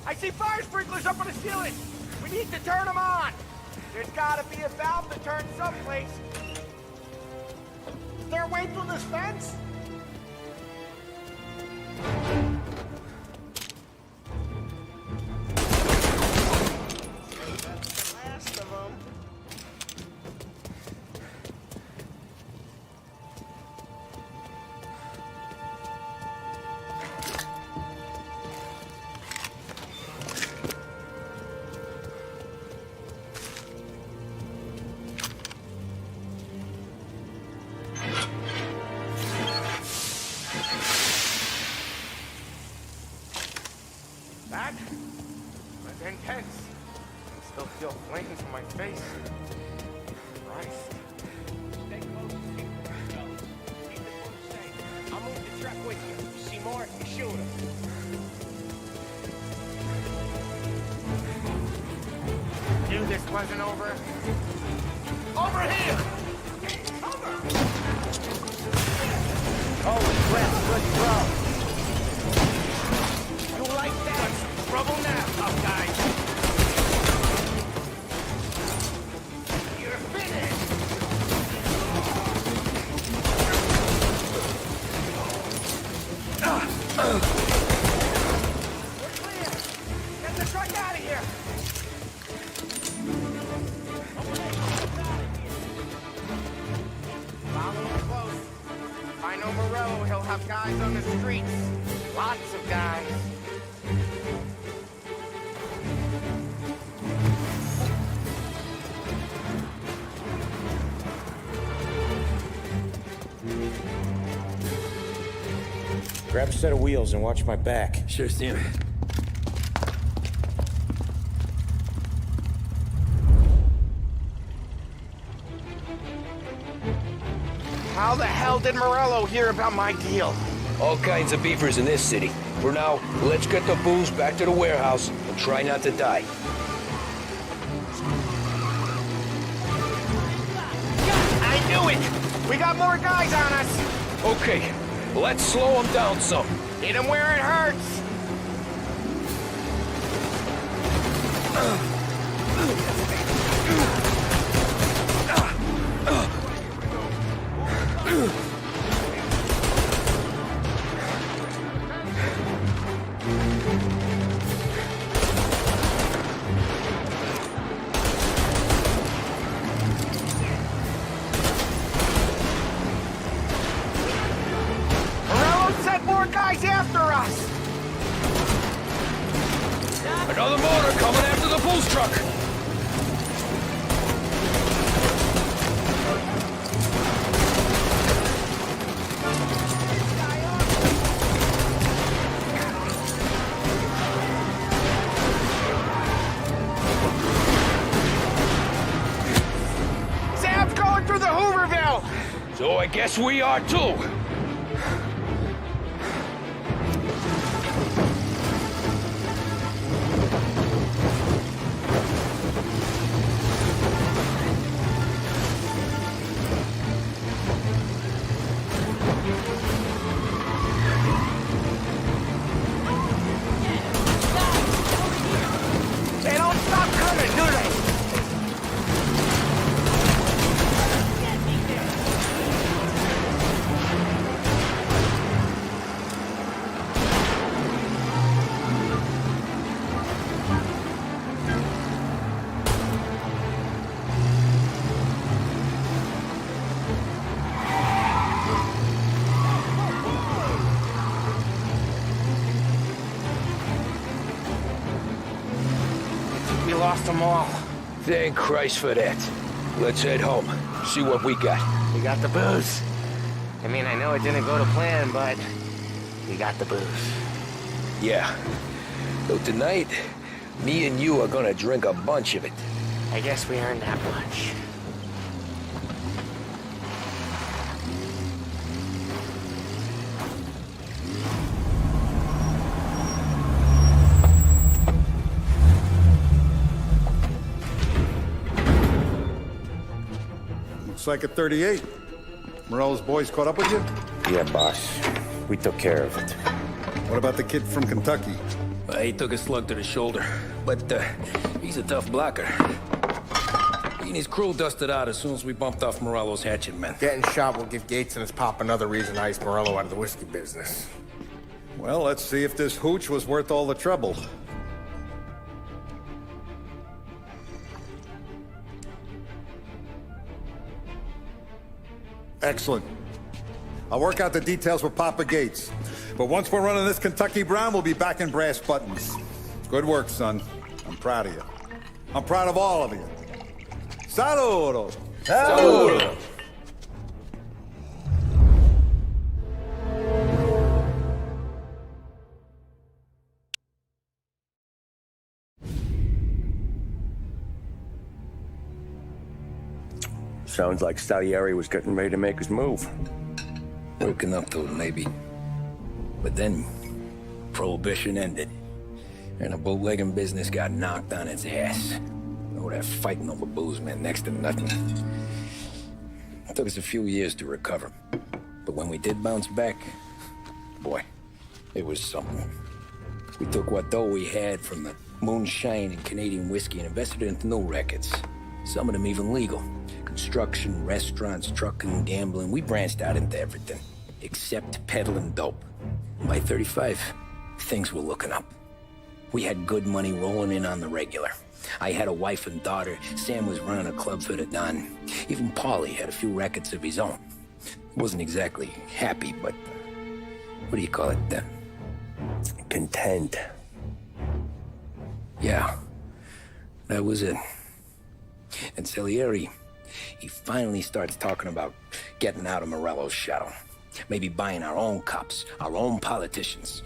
I see fire sprinklers up on the ceiling. We need to turn them on. There's gotta be a valve to turn someplace. Is there a way through this fence? of them. That was intense. I still feel flames on my face. Christ. Stay close to keep the boat safe. I'll move the truck with you. You see more? You shoot him. Knew this wasn't over. Over here! Over! Holy crap, good throw. You like that? Trouble now, tough guys. You're finished. We're clear. Get the truck out of here. Follow him close. If I know Morello, he'll have guys on the streets. Lots of guys. Grab a set of wheels and watch my back. Sure, Sam. How the hell did Morello hear about my deal? All kinds of beefers in this city. For now, let's get the booze back to the warehouse and try not to die. I knew it! We got more guys on us! Okay, let's slow them down some. Hit them where it hurts! Guys after us! Another motor coming after the booze truck! Sam's going through the Hooverville! So I guess we are too! They don't stop coming, do they? We lost them all. Thank Christ for that. Let's head home. See what we got. We got the booze. I mean, I know it didn't go to plan, but we got the booze. Yeah. Though tonight, me and you are gonna drink a bunch of it. I guess we earned that much. Looks like a 38. Morello's boys caught up with you? Yeah, boss. We took care of it. What about the kid from Kentucky? He took a slug to the shoulder, but he's a tough blocker. He and his crew dusted out as soon as we bumped off Morello's hatchet men. Getting shot will give Gates and his pop another reason to ice Morello out of the whiskey business. Well, let's see if this hooch was worth all the trouble. Excellent. I'll work out the details with Papa Gates. But once we're running this Kentucky Brown, we'll be back in brass buttons. Good work, son. I'm proud of you. I'm proud of all of you. Saludos! Saludos! Sounds like Salieri was getting ready to make his move. Working up to it, maybe. But then, Prohibition ended. And the bootlegging business got knocked on its ass. All that fighting over booze meant next to nothing. It took us a few years to recover. But when we did bounce back, boy, it was something. We took what dough we had from the moonshine and Canadian whiskey and invested it into new rackets. Some of them even legal. Construction, restaurants, trucking, gambling. We branched out into everything. Except peddling dope. By 35, things were looking up. We had good money rolling in on the regular. I had a wife and daughter. Sam was running a club for the Don. Even Paulie had a few rackets of his own. Wasn't exactly happy, but... what do you call it? Content. Yeah. That was it. And Salieri, he finally starts talking about getting out of Morello's shadow. Maybe buying our own cops, our own politicians.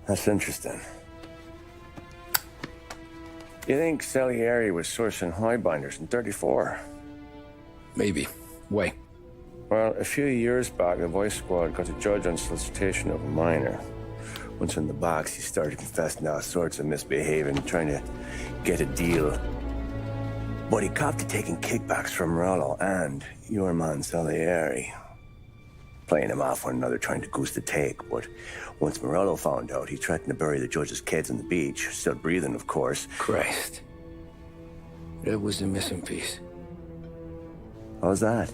That's interesting. You think Salieri was sourcing highbinders in 34? Maybe. Why? Well, a few years back, the Vice Squad got a judge on solicitation of a minor. Once in the box, he started confessing all sorts of misbehaving, trying to get a deal. But he copped to taking kickbacks from Morello and your man Salieri. Playing them off one another, trying to goose the take. But once Morello found out, he threatened to bury the judge's kids on the beach. Still breathing, of course. Christ. That was the missing piece. How's that?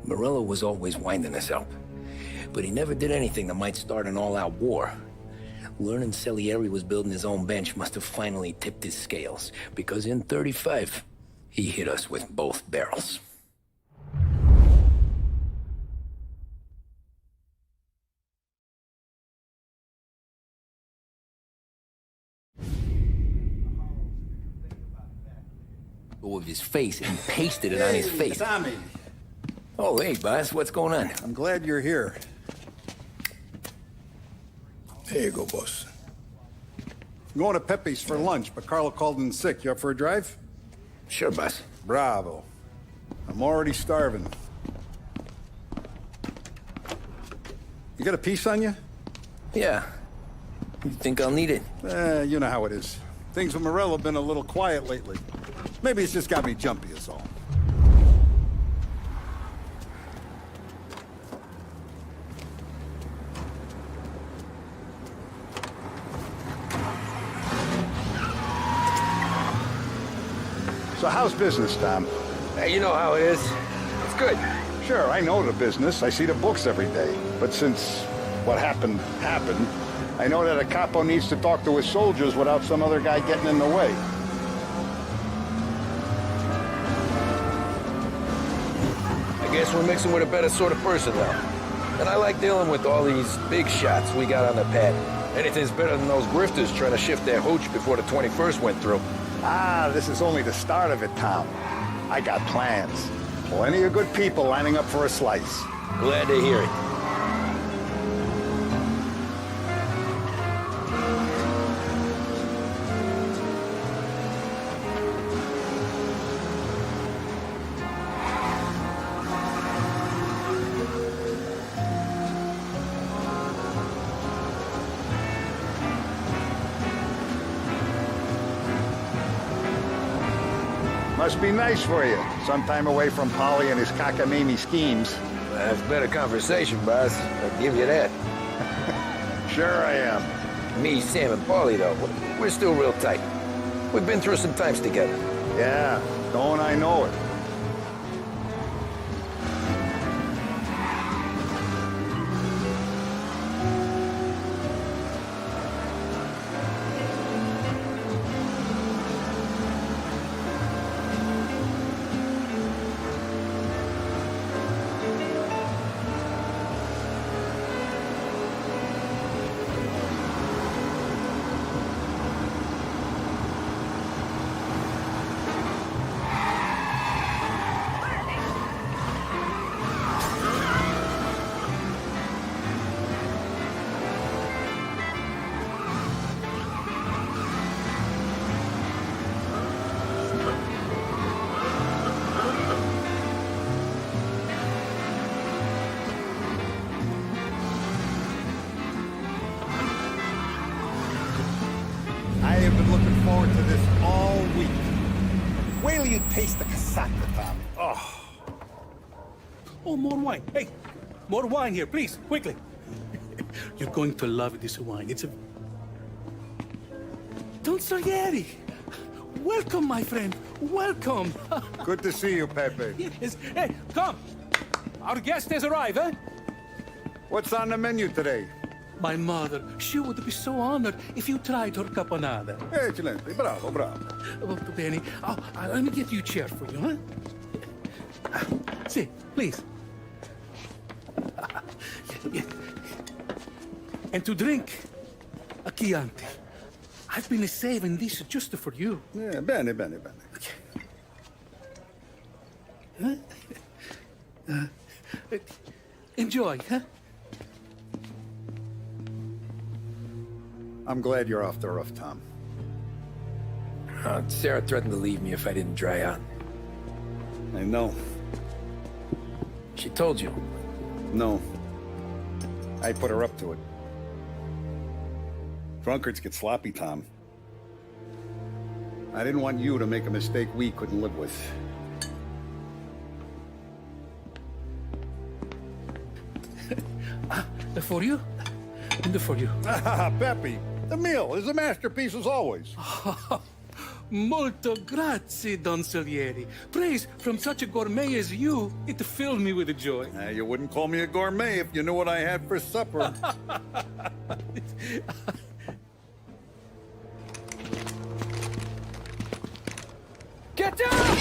Morello was always winding us up. But he never did anything that might start an all-out war. Learning Salieri was building his own bench must have finally tipped his scales. Because in 35, he hit us with both barrels. Of his face and pasted it on his face. Tommy. Oh, hey, boss, what's going on? I'm glad you're here. There you go, boss. I'm going to Pepe's for lunch, but Carlo called in sick. You up for a drive? Sure, boss. Bravo. I'm already starving. You got a piece on you? Yeah. You think I'll need it? You know how it is. Things with Morello have been a little quiet lately. Maybe it's just got me jumpy is all. So how's business, Tom? Hey, you know how it is. It's good. Sure, I know the business. I see the books every day. But since what happened, I know that a capo needs to talk to his soldiers without some other guy getting in the way. I guess we're mixing with a better sort of person now. And I like dealing with all these big shots we got on the pad. Anything's better than those grifters trying to shift their hooch before the 21st went through. Ah, this is only the start of it, Tom. I got plans. Plenty of good people lining up for a slice. Glad to hear it. Must be nice for you. Some time away from Polly and his cockamamie schemes. That's better conversation, boss. I'll give you that. Sure I am. Me, Sam, and Paulie, though, we're still real tight. We've been through some times together. Yeah, don't I know it. forward to this all week. Wait till you taste the casaca, Tom. Oh. Oh, more wine. Hey, more wine here, please, quickly. You're going to love this wine. It's a... Don Salieri! Welcome, my friend. Welcome. Good to see you, Pepe. Yes. Hey, come. Our guest has arrived, eh? What's on the menu today? My mother, she would be so honored if you tried her caponata. Excellent. Bravo, bravo. Molto bene. Oh, let me get you a chair for you, huh? Sit, please. And to drink, a Chianti. I've been saving this just for you. Yeah, bene, bene, bene. Enjoy, huh? I'm glad you're off the roof, Tom. Sarah threatened to leave me if I didn't dry out. I know. She told you? No. I put her up to it. Drunkards get sloppy, Tom. I didn't want you to make a mistake we couldn't live with. For you? And for you. Pepe, the meal is a masterpiece as always. Molto grazie, Don Salieri. Praise from such a gourmet as you, it filled me with joy. You wouldn't call me a gourmet if you knew what I had for supper. Get down!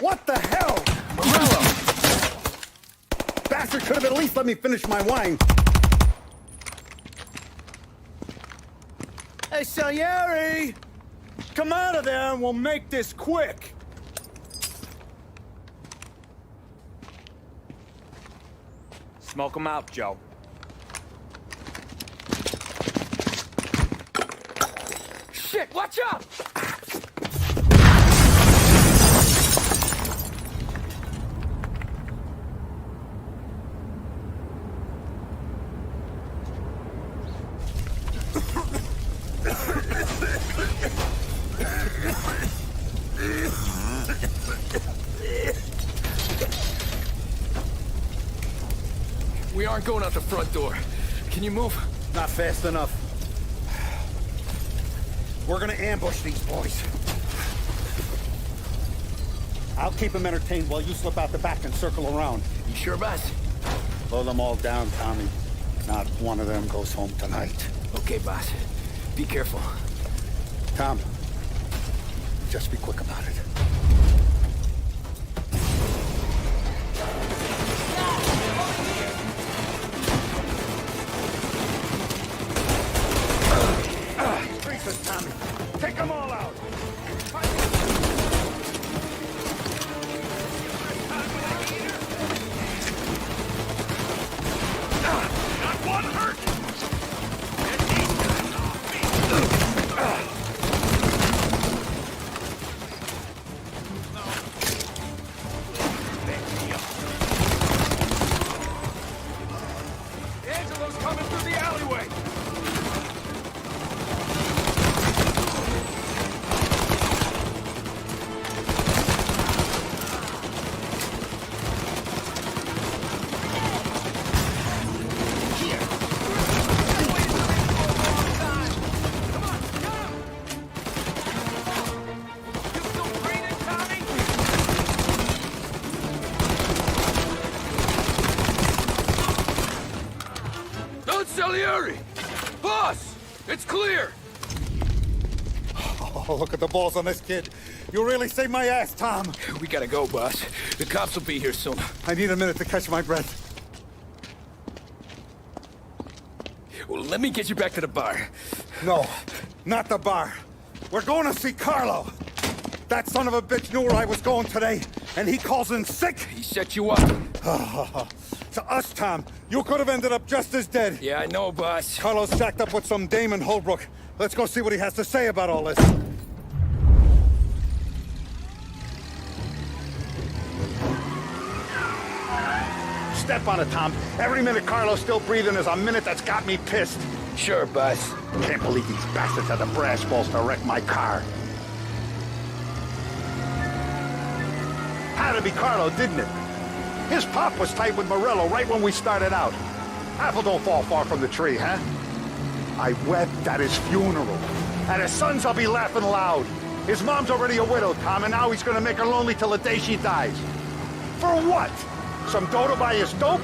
What the hell? Morello! Bastard could have at least let me finish my wine. Hey, Salieri! Come out of there and we'll make this quick. Smoke them out, Joe. Shit, watch out! We aren't going out the front door. Can you move? Not fast enough. We're gonna ambush these boys. I'll keep them entertained while you slip out the back and circle around. You sure, boss? Blow them all down, Tommy. Not one of them goes home tonight. Okay, boss. Be careful. Tom, just be quick about it. Tommy, take them all out. Not one hurt! Angelo's coming through the alleyway! Salieri! Boss! It's clear! Oh, look at the balls on this kid. You really saved my ass, Tom. We gotta go, boss. The cops will be here soon. I need a minute to catch my breath. Well, let me get you back to the bar. No, not the bar. We're going to see Carlo. That son of a bitch knew where I was going today, and he calls in sick. He set you up. To us, Tom, you could have ended up just as dead. Yeah, I know, boss. Carlo's shacked up with some dame in Holbrook. Let's go see what he has to say about all this. step on it, Tom. Every minute Carlo's still breathing is a minute that's got me pissed. Sure, boss. Can't believe these bastards had the brass balls to wreck my car. Had to be Carlo, didn't it? His pop was tight with Morello right when we started out. Apple don't fall far from the tree, huh? I wept at his funeral. At his son's, I'll be laughing loud. His mom's already a widow, Tom, and now he's gonna make her lonely till the day she dies. For what? Some dough to buy his dope?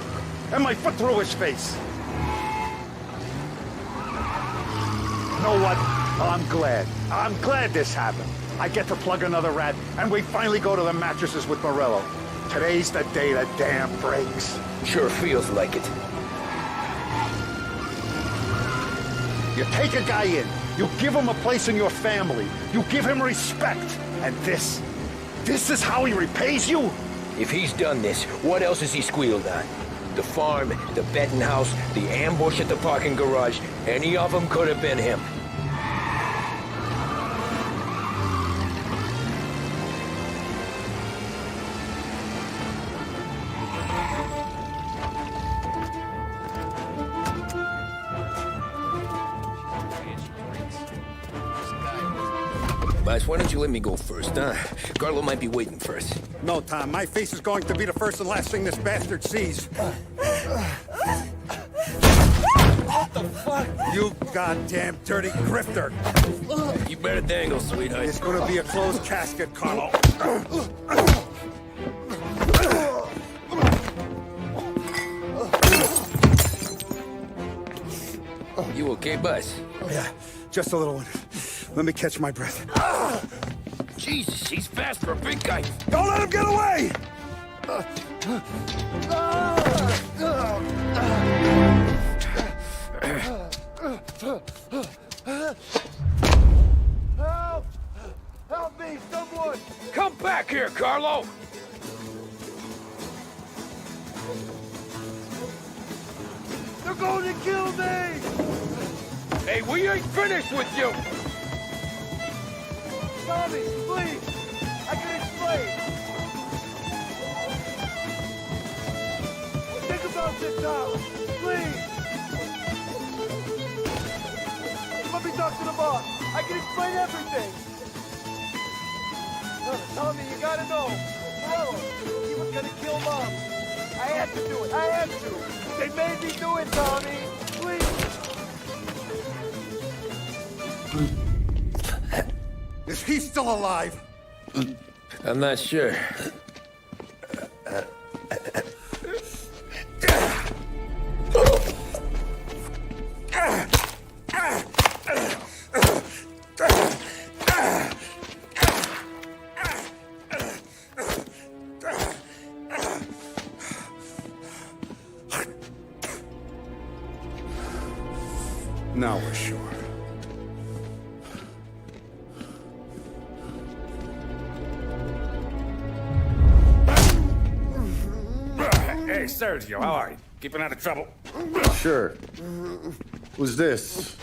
And my foot through his face. You know what? I'm glad. I'm glad this happened. I get to plug another rat, and we finally go to the mattresses with Morello. Today's the day the dam breaks. Sure feels like it. You take a guy in, you give him a place in your family, you give him respect, and this is how he repays you? If he's done this, what else has he squealed on? The farm, the betting house, the ambush at the parking garage, any of them could have been him. Boss, why don't you let me go first, huh? Carlo might be waiting for us. No, Tom. My face is going to be the first and last thing this bastard sees. What the fuck? You goddamn dirty grifter. You better dangle, sweetheart. It's gonna be a closed casket, Carlo. You okay, boss? Yeah, just a little one. Let me catch my breath. Jesus, he's fast for a big guy. Don't let him get away! Help! Help me, someone! Come back here, Carlo! They're going to kill me! Hey, we ain't finished with you! Tommy, please! I can explain! Think about this, Tom! Please! Let me talk to the boss! I can explain everything! Tommy, you gotta know! Morello, he was gonna kill Mom! I had to do it! I had to! They made me do it, Tommy! Please! Is he still alive? I'm not sure. Now we're sure. Hey, Sergio, how are you? Keeping out of trouble? Sure. Who's this?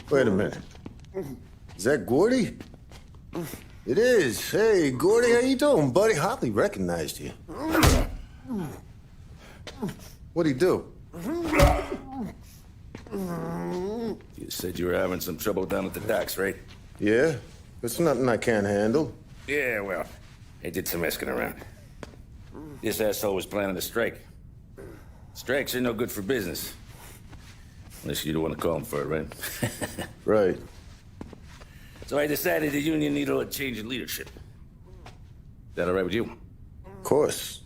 Wait a minute. Is that Gordy? It is. Hey, Gordy, how you doing, buddy? Hardly recognized you. What'd he do? You said you were having some trouble down at the docks, right? Yeah? It's nothing I can't handle. Yeah, well, they did some asking around. This asshole was planning a strike. Strikes are no good for business. Unless you don't want to call him for it, right? Right. So I decided the union needed a change in leadership. That all right with you? Of course.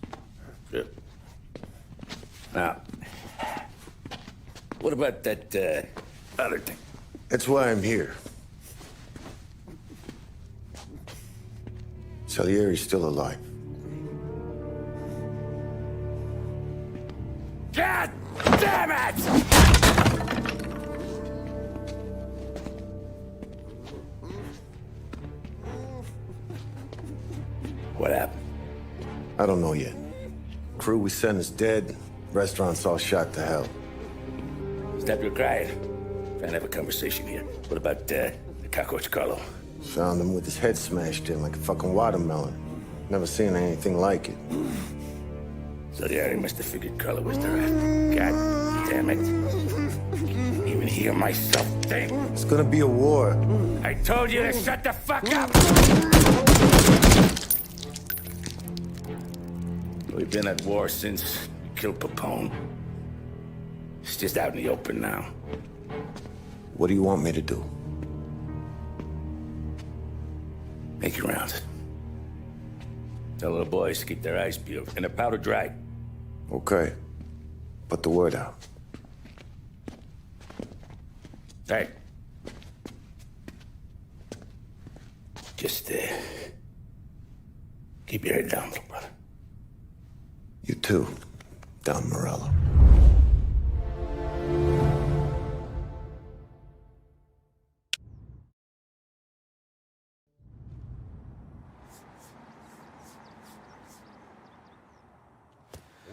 Good. Now, what about that, other thing? That's why I'm here. Salieri's still alive. God damn it! What happened? I don't know yet. Crew we sent is dead. Restaurant's all shot to hell. Stop your crying. Trying to have a conversation here. What about, the cockroach Carlo? Found him with his head smashed in like a fucking watermelon. Never seen anything like it. Salieri must have figured color was their end. God damn it. Can't even hear myself think. It's gonna be a war. I told you to shut the fuck up! We've been at war since we killed Papone. It's just out in the open now. What do you want me to do? Make your rounds. Tell the boys to keep their eyes peeled and their powder dry. Okay. Put the word out. Hey. Just, keep your head down, little brother. You too, Don Morello.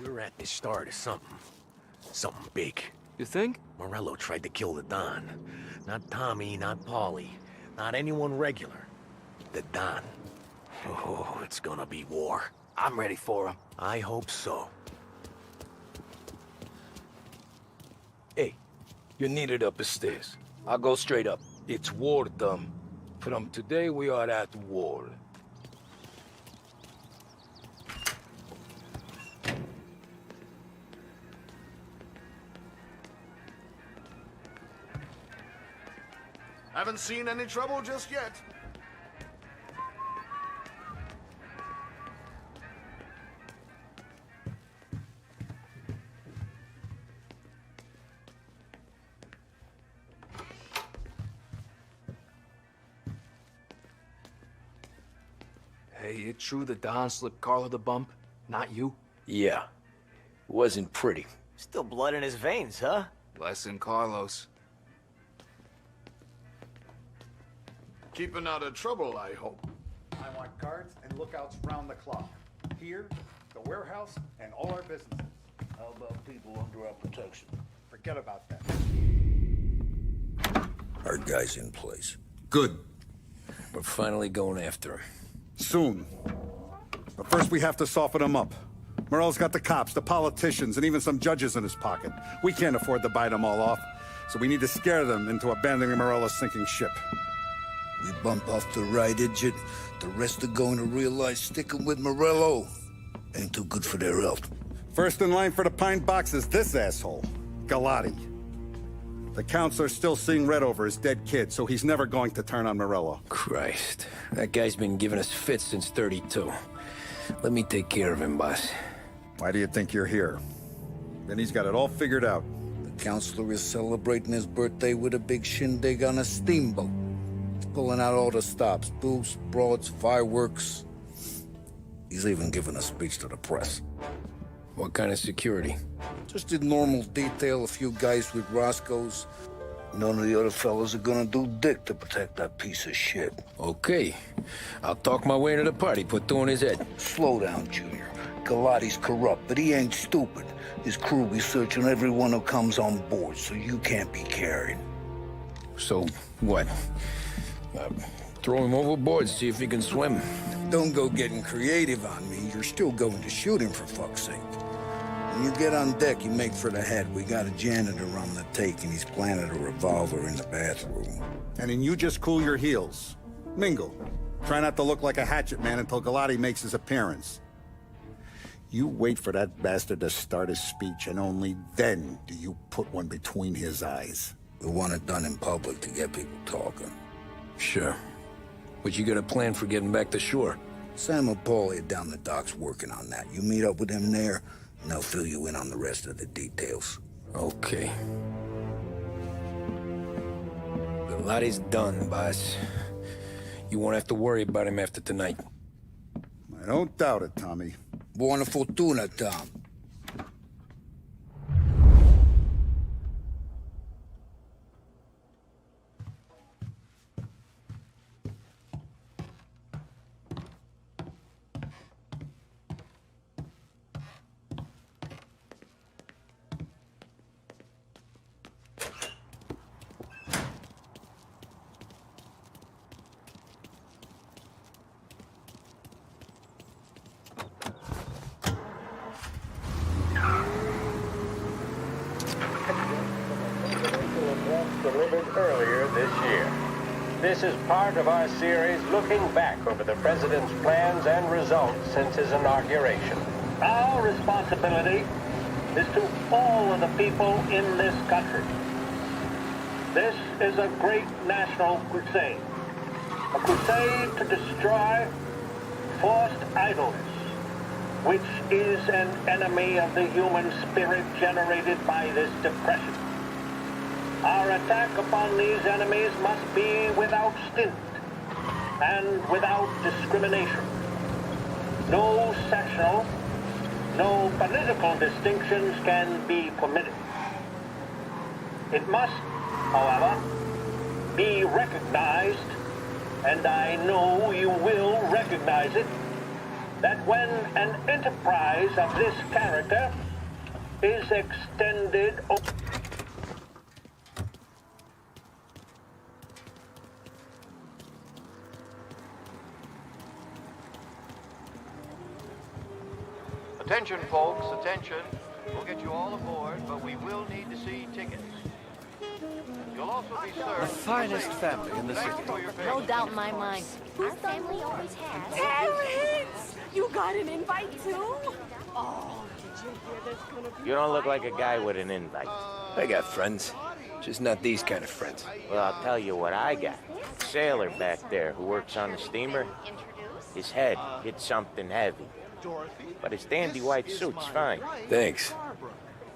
We're at the start of something. Something big. You think? Morello tried to kill the Don. Not Tommy, not Paulie, not anyone regular. The Don. Oh, it's gonna be war. I'm ready for him. I hope so. Hey, you're needed up the stairs. I'll go straight up. It's war, dumb. From today, we are at war. Haven't seen any trouble just yet. Hey, it true that Don slipped Carlo the bump? Not you? Yeah. It wasn't pretty. Still blood in his veins, huh? Less than Carlos. Keeping out of trouble, I hope. I want guards and lookouts round the clock. Here, the warehouse, and all our businesses. How about people under our protection? Forget about that. Our guy's in place. Good. We're finally going after him. Soon. But first we have to soften him up. Morello's got the cops, the politicians, and even some judges in his pocket. We can't afford to bite them all off, so we need to scare them into abandoning Morello's sinking ship. We bump off the right idiot, the rest are going to realize sticking with Morello ain't too good for their health. First in line for the pine box is this asshole, Galati. The counselor's still seeing red over his dead kid, so he's never going to turn on Morello. Christ. That guy's been giving us fits since 32. Let me take care of him, boss. Why do you think you're here? Then he's got it all figured out. The counselor is celebrating his birthday with a big shindig on a steamboat. He's pulling out all the stops, booths, broads, fireworks. He's even giving a speech to the press. What kind of security? Just a normal detail, a few guys with Roscoe's. None of the other fellas are gonna do dick to protect that piece of shit. Okay. I'll talk my way into the party, put two in his head. Slow down, Junior. Galati's corrupt, but he ain't stupid. His crew be searching everyone who comes on board, so you can't be carried. So, what? Throw him overboard, see if he can swim. Don't go getting creative on me. You're still going to shoot him, for fuck's sake. When you get on deck, you make for the head. We got a janitor on the take, and he's planted a revolver in the bathroom. And then you just cool your heels. Mingle. Try not to look like a hatchet man until Galati makes his appearance. You wait for that bastard to start his speech, and only then do you put one between his eyes. We want it done in public to get people talking. Sure. But you got a plan for getting back to shore? Sam and Paulie are down the docks working on that. You meet up with them there, and they'll fill you in on the rest of the details. Okay. Galati's done, boss. You won't have to worry about him after tonight. I don't doubt it, Tommy. Buona fortuna, Tom. This is part of our series looking back over the president's plans and results since his inauguration. Our responsibility is to all of the people in this country. This is a great national crusade. A crusade to destroy forced idleness, which is an enemy of the human spirit generated by this depression. Our attack upon these enemies must be without stint and without discrimination. No sectional, no political distinctions can be permitted. It must, however, be recognized, and I know you will recognize it, that when an enterprise of this character is extended over... Attention, folks, attention. We'll get you all aboard, but we will need to see tickets. You'll also be served... The finest family in the city. No doubt in my mind. Our family always has. Parents! You got an invite too? Oh, did you hear there's gonna be... You don't look like a guy with an invite. I got friends. Just not these kind of friends. Well, I'll tell you what I got. Sailor back there who works on the steamer. His head hit something heavy. But his dandy white suit's fine. Thanks.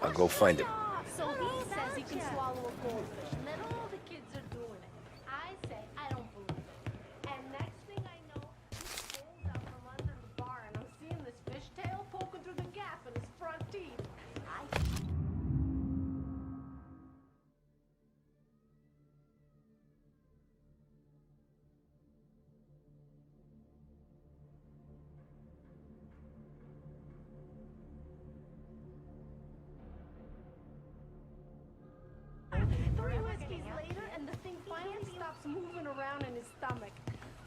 I'll go find him. So he says he can swallow a goldfish, and then all the kids are doing it. I say I don't believe it. And next thing I know, he pulls out from under the bar, and I'm seeing this fishtail poking through the gap in his front teeth. Three whiskeys later, and the thing finally stops moving around in his stomach.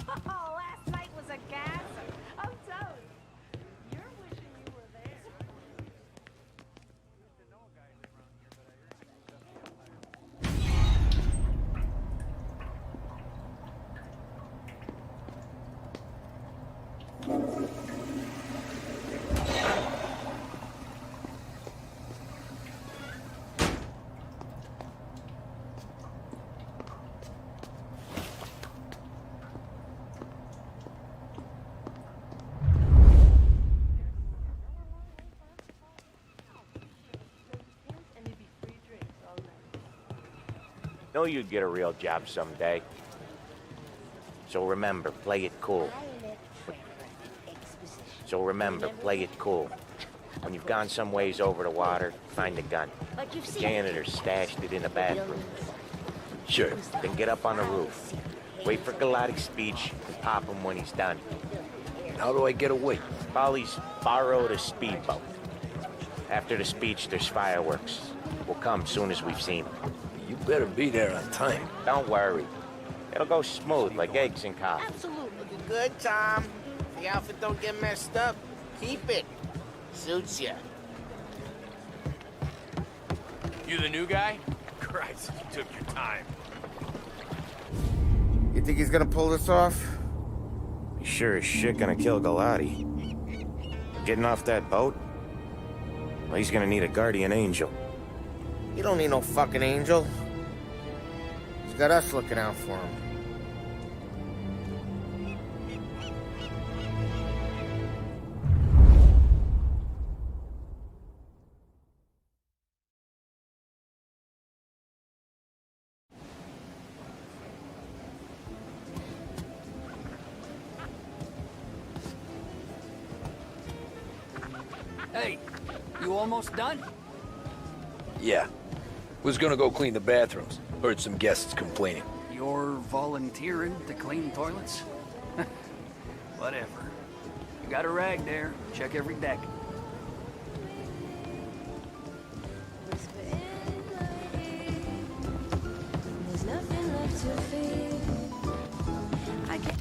Oh, last night was a gasser. I'm telling you. You're wishing you were there. Know you'd get a real job someday. So remember, play it cool. So remember, play it cool. When you've gone some ways over the water, find a gun. The janitor stashed it in the bathroom. Sure. Then get up on the roof. Wait for Galactic's speech and pop him when he's done. How do I get away? Polly's borrowed a speedboat. After the speech, there's fireworks. We'll come soon as we've seen them. You better be there on time. Don't worry. It'll go smooth like eggs and coffee. Absolutely. Looking good, Tom. The outfit don't get messed up. Keep it. Suits you. You the new guy? Christ, you took your time. You think he's gonna pull this off? He's sure as shit gonna kill Galati. Getting off that boat? Well, he's gonna need a guardian angel. You don't need no fucking angel. He's got us looking out for him. Hey, you almost done? Yeah. Was gonna go clean the bathrooms. Heard some guests complaining. You're volunteering to clean toilets? Whatever. You got a rag there. Check every deck. There's nothing left to fear. I can't...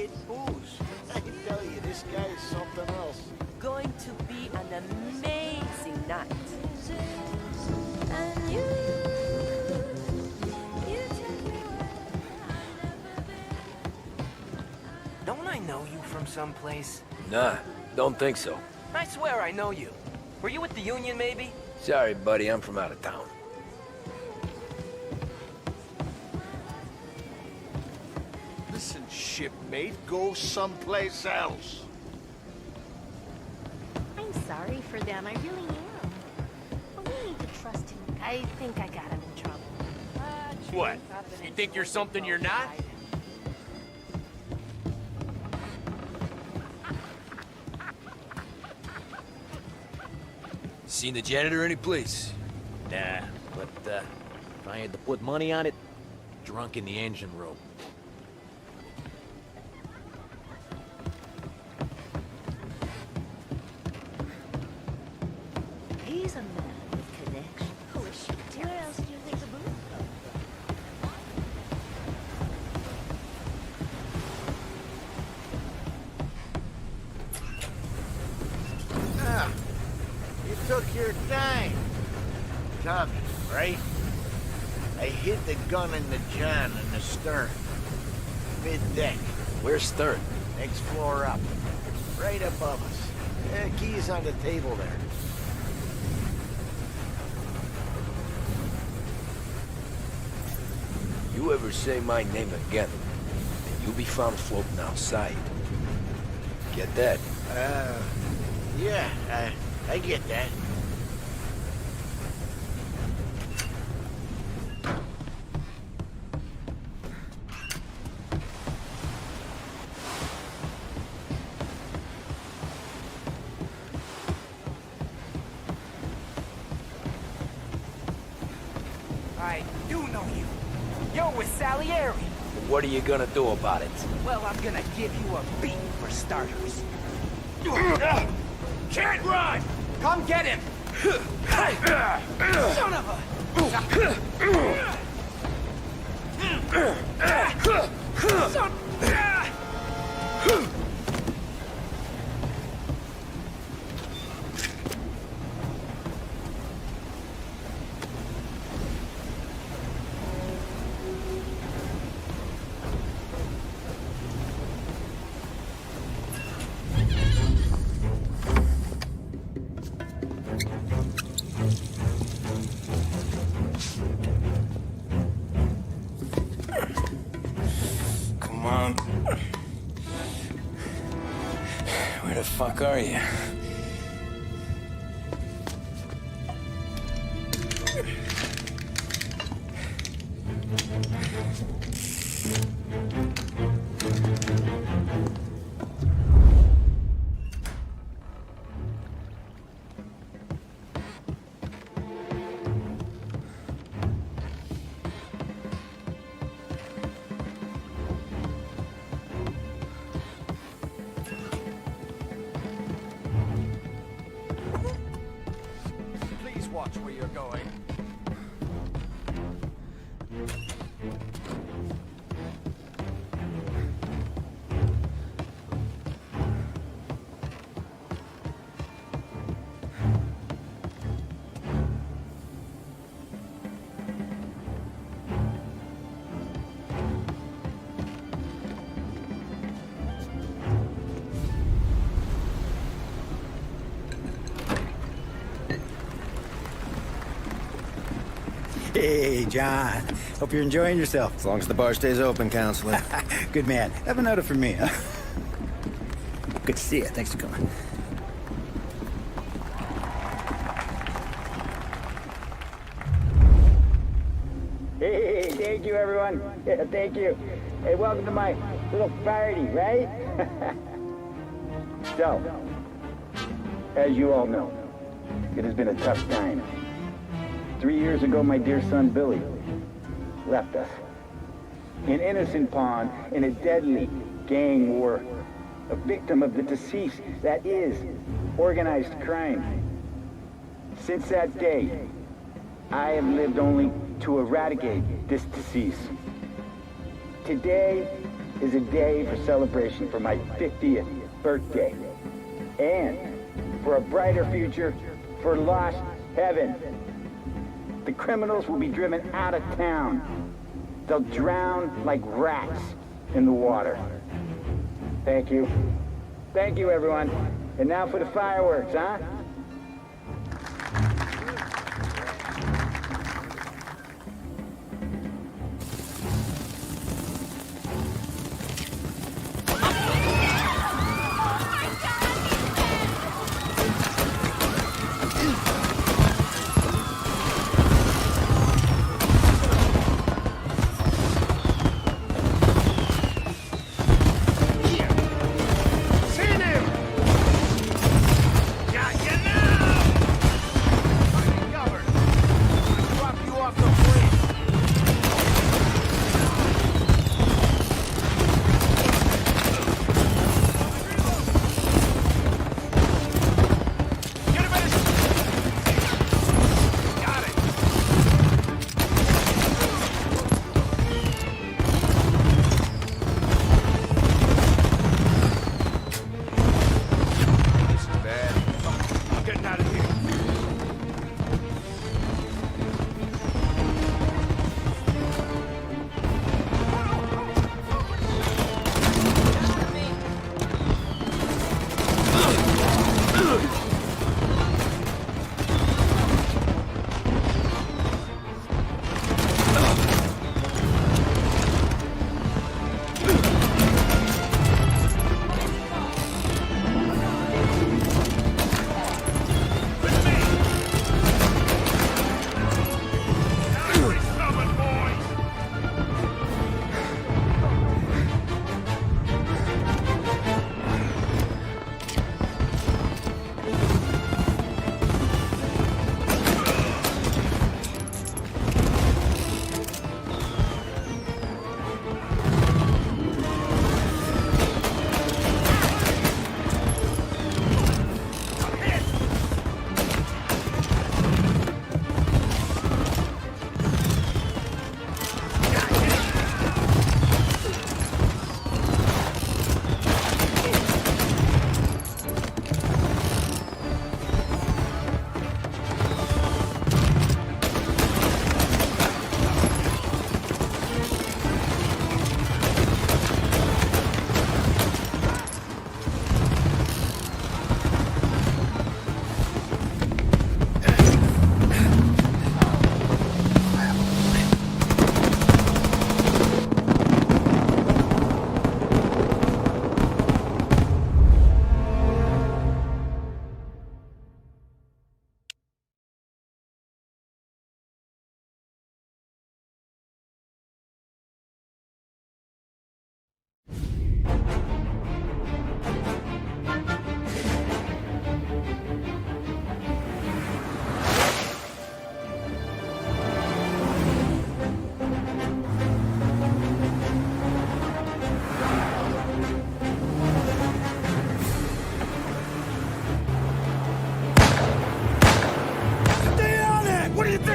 get booze. I can tell you, this guy is something else. Going to be an amazing night. And you take me Don't I know you from someplace? Nah, don't think so. I swear I know you. Were you with the Union, maybe? Sorry, buddy, I'm from out of town. Listen, shipmate, go someplace else. I'm sorry for them, I really am. But we need to trust him. I think I got him in trouble. What? You think you're something you're not? Seen the janitor any place? Nah, but if I had to put money on it, drunk in the engine room. He's a man with connection. Oh, shit. Where else do you think the booze come Ah, you took your time. Tommy, right? I hid the gun in the John in the stern. Mid-deck. Where's stern? Next floor up. Right above us. Key's on the table there. You ever say my name again, and you'll be found floating outside. Get that? Yeah, I get that. I do know you. You're with Salieri. What are you gonna do about it? Well, I'm gonna give you a beat for starters. Can't run! Come get him! Son of a... Come on. Where the fuck are you? Please watch where you're going. Hey, John. Hope you're enjoying yourself. As long as the bar stays open, Counselor. Good man. Have a note for me, huh? Good to see you. Thanks for coming. Hey, thank you, everyone. Yeah, thank you. Hey, welcome to my little party, right? So, as you all know, it has been a tough time. 3 years ago, my dear son, Billy, left us. An innocent pawn in a deadly gang war. A victim of the deceased, that is, organized crime. Since that day, I have lived only to eradicate this disease. Today, is a day for celebration for my 50th birthday. And for a brighter future for lost heaven. The criminals will be driven out of town. They'll drown like rats in the water. Thank you. Thank you, everyone. And now for the fireworks, huh?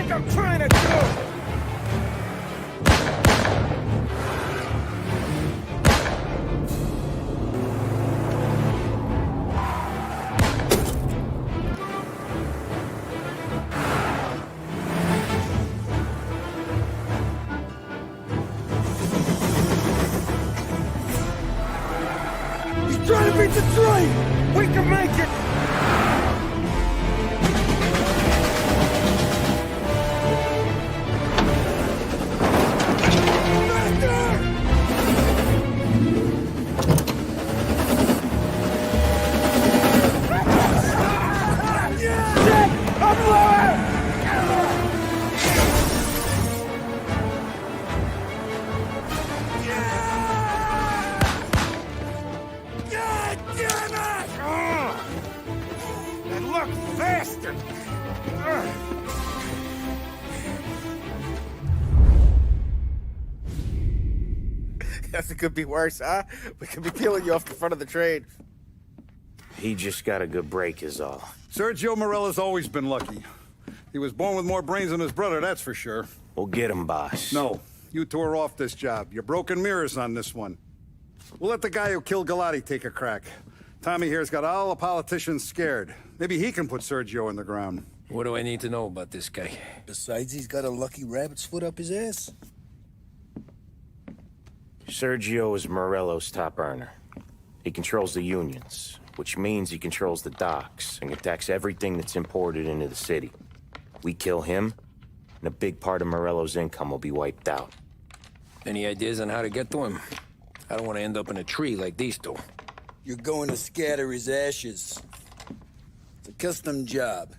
I'm trying to do! He's trying to beat Detroit! We can make it! It could be worse, huh? We could be peeling you off the front of the train. He just got a good break is all. Sergio Morello's always been lucky. He was born with more brains than his brother, that's for sure. We'll get him, boss. No, you tore off this job. You're broken mirrors on this one. We'll let the guy who killed Galati take a crack. Tommy here's got all the politicians scared. Maybe he can put Sergio in the ground. What do I need to know about this guy? Besides, he's got a lucky rabbit's foot up his ass. Sergio is Morello's top earner. He controls the unions, which means he controls the docks and attacks everything that's imported into the city. We kill him, and a big part of Morello's income will be wiped out. Any ideas on how to get to him? I don't want to end up in a tree like these two. You're going to scatter his ashes. It's a custom job.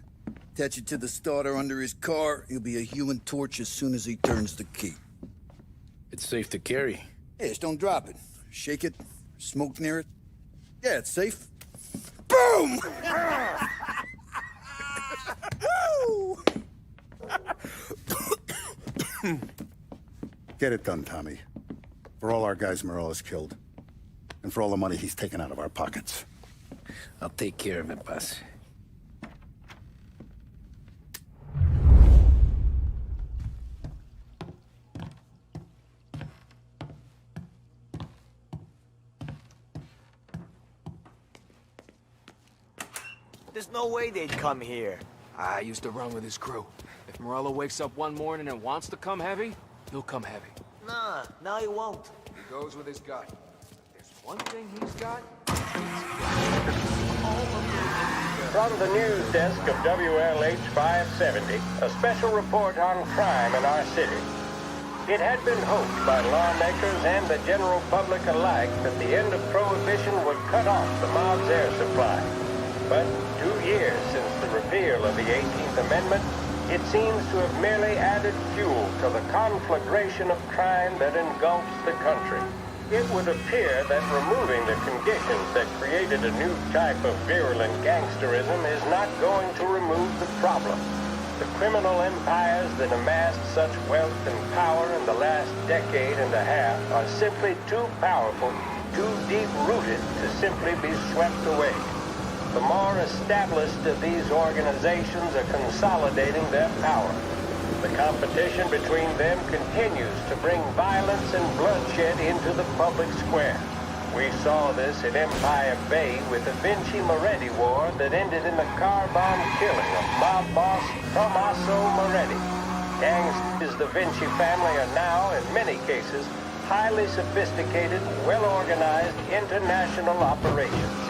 Attach it to the starter under his car. He'll be a human torch as soon as he turns the key. It's safe to carry. Hey, just don't drop it. Shake it, smoke near it. Yeah, it's safe. Boom! Get it done, Tommy. For all our guys Morello's killed. And for all the money he's taken out of our pockets. I'll take care of it, boss. There's no way they'd come here. I used to run with his crew. If Morello wakes up one morning and wants to come heavy, he'll come heavy. Nah, no he won't. He goes with his gut. There's one thing he's got. From the news desk of WLH 570, a special report on crime in our city. It had been hoped by lawmakers and the general public alike that the end of Prohibition would cut off the mob's air supply. But 2 years since the repeal of the 18th Amendment, it seems to have merely added fuel to the conflagration of crime that engulfs the country. It would appear that removing the conditions that created a new type of virulent gangsterism is not going to remove the problem. The criminal empires that amassed such wealth and power in the last decade and a half are simply too powerful, too deep-rooted to simply be swept away. The more established of these organizations are consolidating their power. The competition between them continues to bring violence and bloodshed into the public square. We saw this in Empire Bay with the Vinci Moretti War that ended in the car bomb killing of mob boss Tommaso Moretti. Gangs as the Vinci family are now, in many cases, highly sophisticated, well-organized international operations.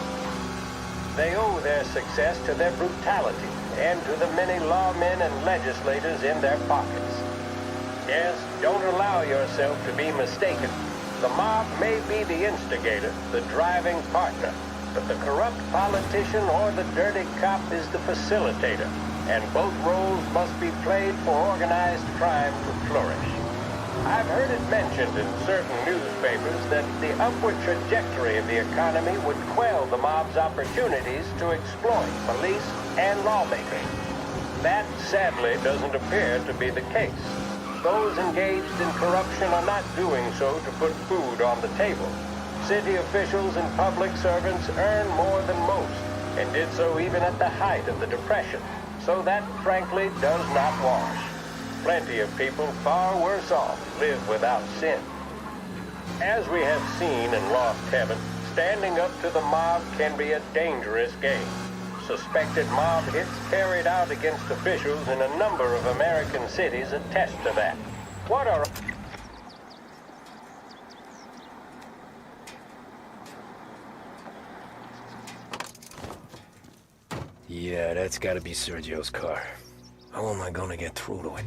They owe their success to their brutality and to the many lawmen and legislators in their pockets. Yes, don't allow yourself to be mistaken. The mob may be the instigator, the driving partner, but the corrupt politician or the dirty cop is the facilitator, and both roles must be played for organized crime to flourish. I've heard it mentioned in certain newspapers that the upward trajectory of the economy would quell the mob's opportunities to exploit police and lawmakers. That, sadly, doesn't appear to be the case. Those engaged in corruption are not doing so to put food on the table. City officials and public servants earn more than most, and did so even at the height of the Depression. So that, frankly, does not wash. Plenty of people far worse off live without sin. As we have seen in Lost Heaven, standing up to the mob can be a dangerous game. Suspected mob hits carried out against officials in a number of American cities attest to that. What are... Yeah, that's gotta be Sergio's car. How am I gonna get through to it?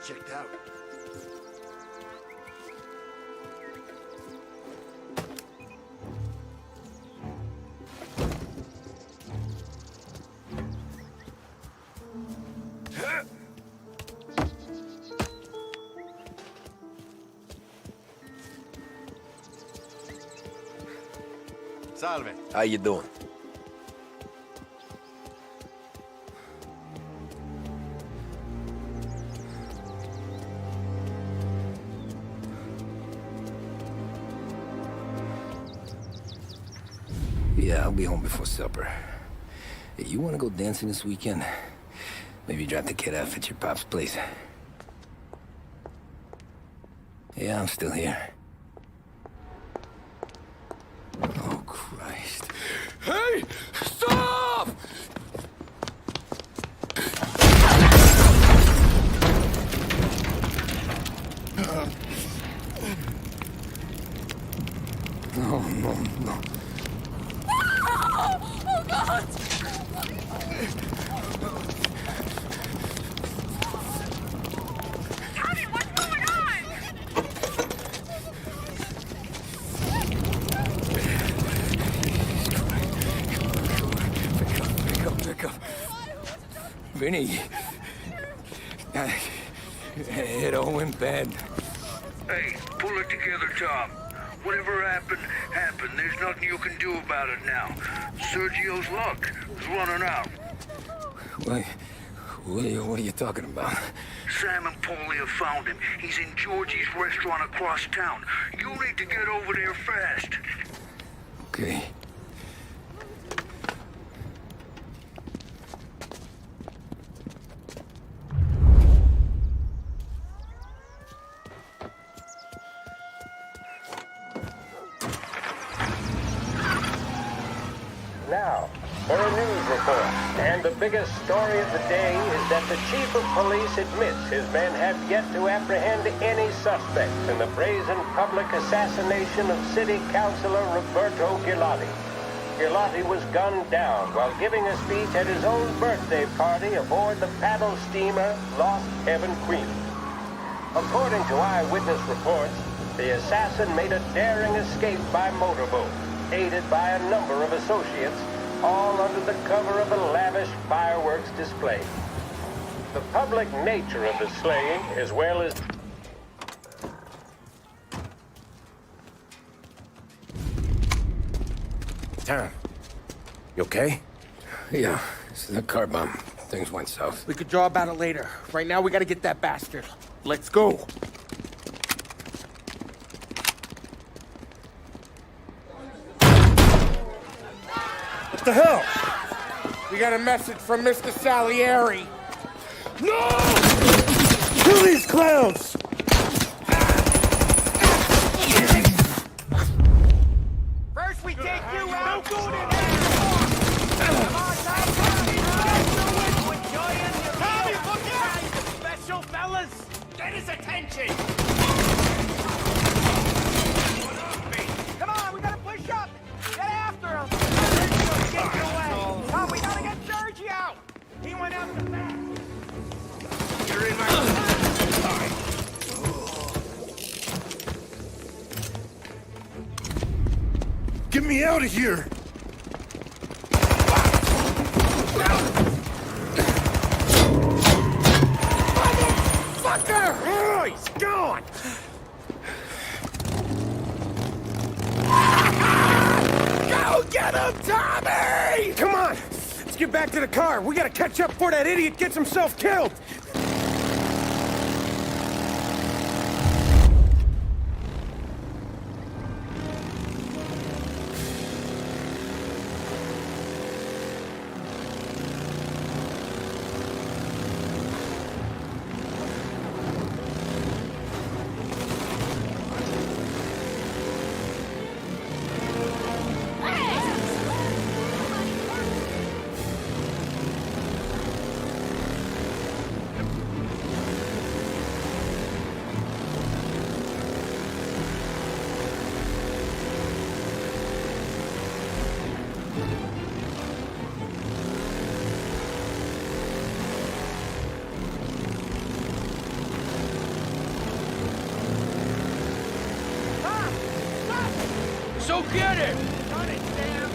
Checked out. Salve. How you doing? Yeah, I'll be home before supper. Hey, you wanna go dancing this weekend? Maybe drop the kid off at your pop's place. Yeah, I'm still here. Oh, Christ. Hey! Stop! No, no, no. Oh, God! Tommy, what's going on? Pick up. Vinny. It all went bad. Hey, pull it together, Tom. Whatever happened, happened. There's nothing you can do about it now. Sergio's luck is running out. What are you talking about? Sam and Paulie have found him. He's in Georgie's restaurant across town. You need to get over there fast. Okay. Now, for a news report. And the biggest story of the day is that the chief of police admits his men have yet to apprehend any suspects in the brazen public assassination of City Councilor Roberto Gilotti. Gilotti was gunned down while giving a speech at his own birthday party aboard the paddle steamer Lost Heaven Queen. According to eyewitness reports, the assassin made a daring escape by motorboat, aided by a number of associates, all under the cover of a lavish fireworks display. The public nature of the slaying, as well as... Tom, you okay? Yeah, it's the car bomb. Things went south. We could draw about it later. Right now, we gotta get that bastard. Let's go. What the hell? We got a message from Mr. Salieri. No! Kill these clowns! First we take you out. No good in there. Come on, Tommy. Tommy, look out! Special fellas, get his attention. Come on, we gotta push up. Get after him. Get away. Tom, we gotta get Sergi out. He went out the back. You're in my... Get me out of here! Motherfucker! Oh, he's gone! Go get him, Tommy! Come on! Let's get back to the car. We gotta catch up before that idiot gets himself killed! So get it! Got it, Sam.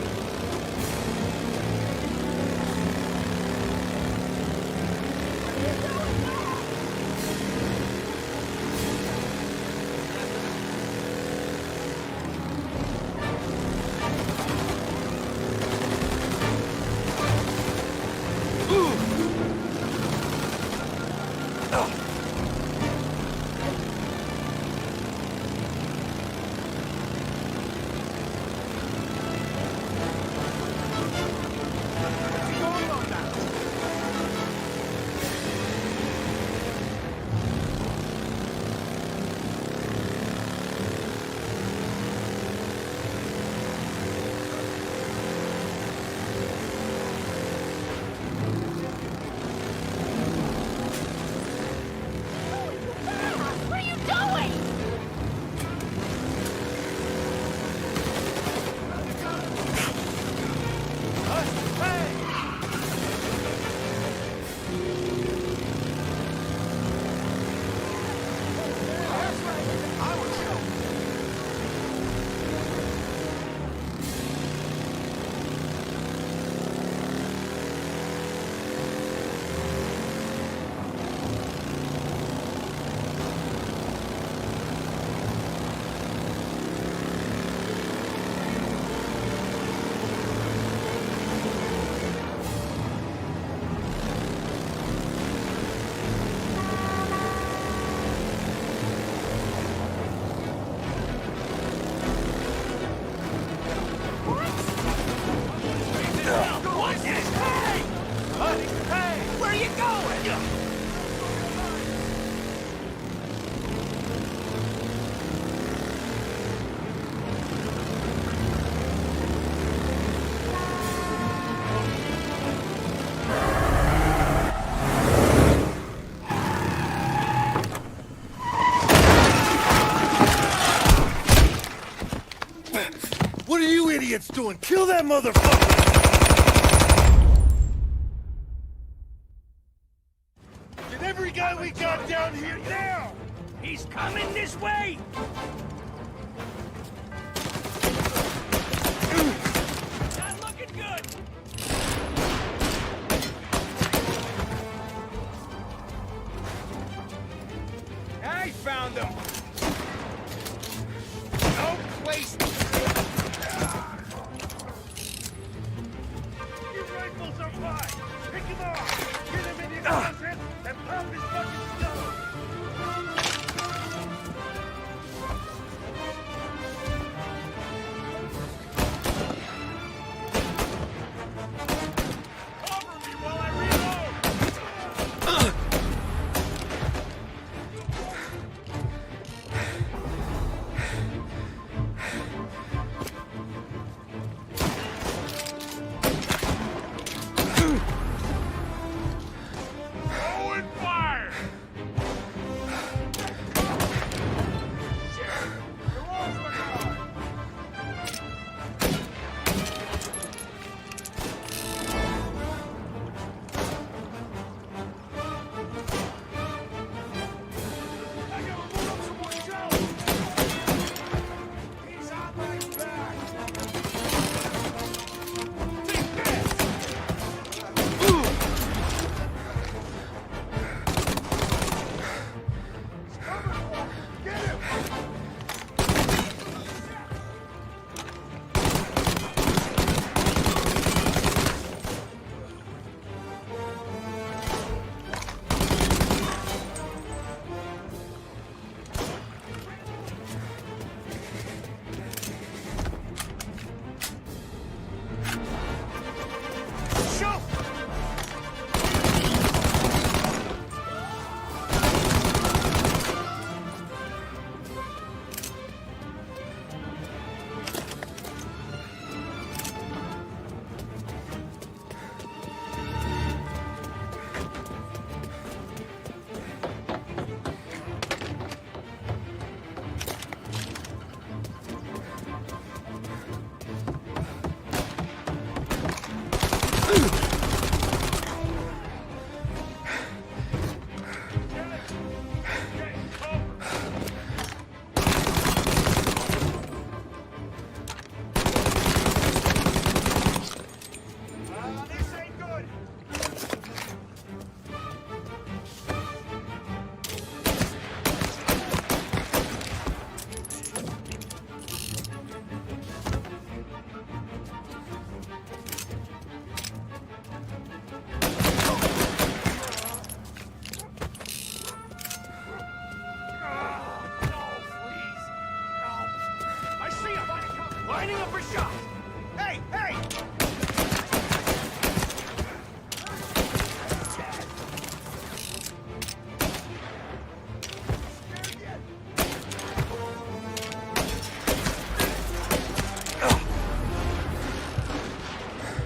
What are you idiots doing? Kill that motherfucker! Get every guy we got down here now! He's coming this way! Not looking good! I found him! No place! Your rifles are fine! Pick him off! Get him in his content and pop his fucking skull! Lining up for shots! Hey, hey!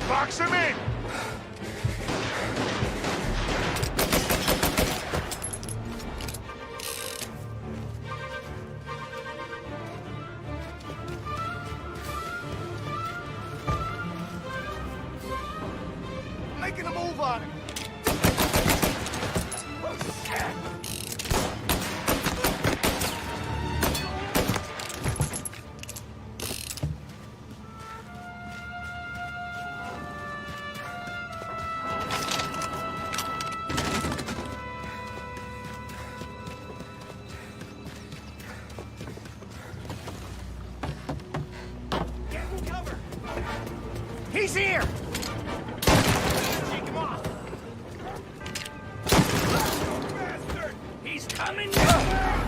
Box him in! Making a move on him! Oh, shit! Get in cover! He's here! Take him off! Bastard! He's coming now!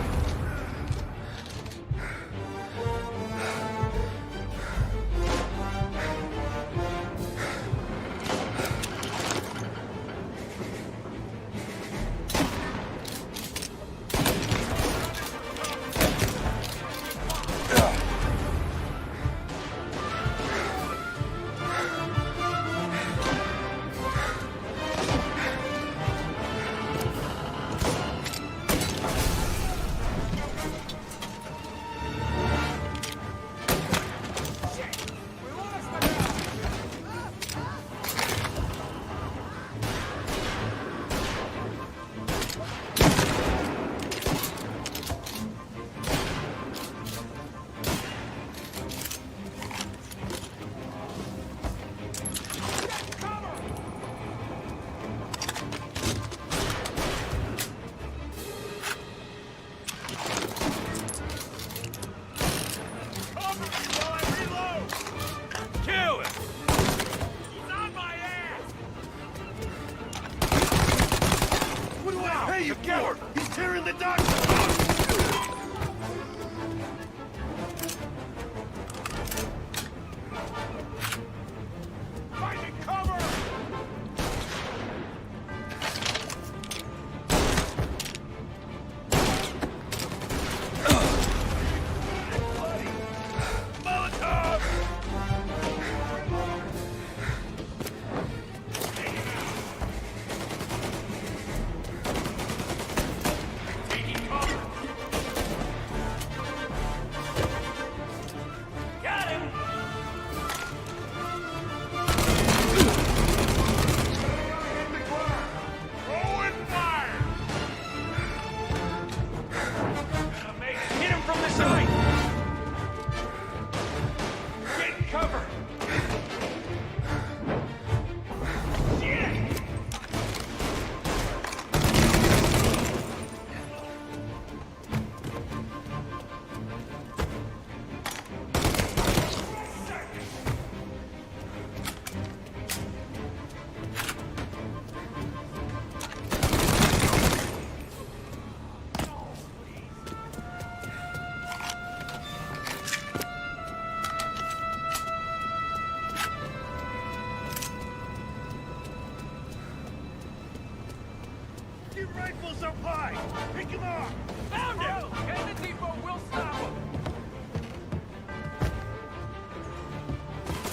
Rifles up high! Pick him off! Found him! Get in the depot, we'll stop him!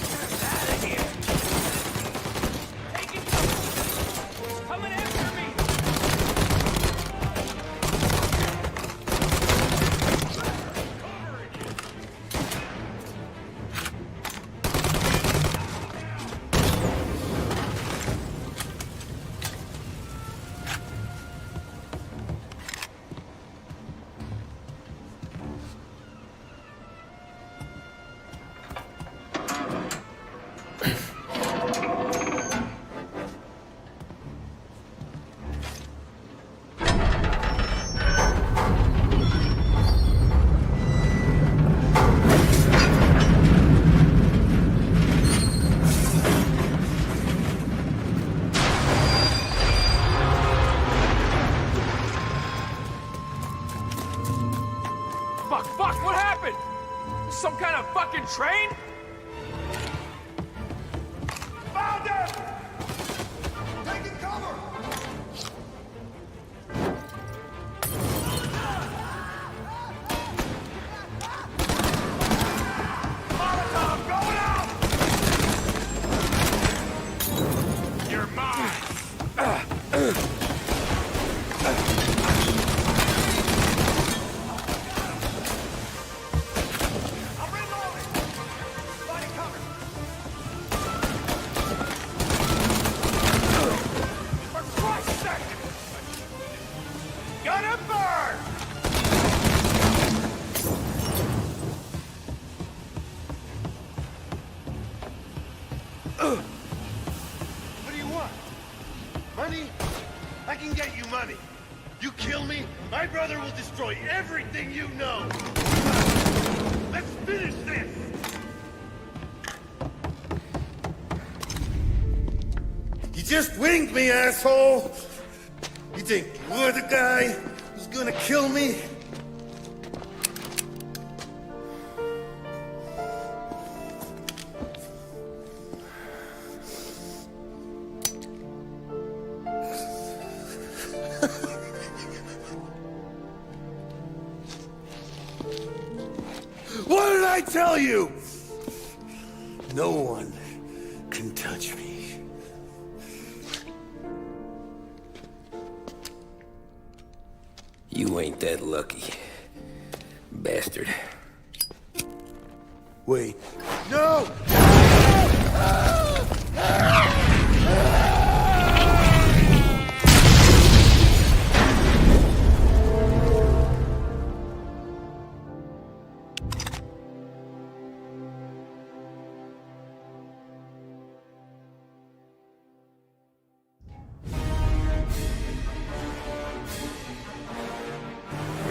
Get out of here! Take it! He's coming after me! Fuck, what happened? Some kind of fucking train? Found him! Taking cover! Molotov, going out! You're mine! What do you want? Money? I can get you money. You kill me, my brother will destroy everything you know. Let's finish this! You just winged me, asshole! You think you're the guy who's gonna kill me? What did I tell you? No one can touch me. You ain't that lucky, bastard. Wait. No!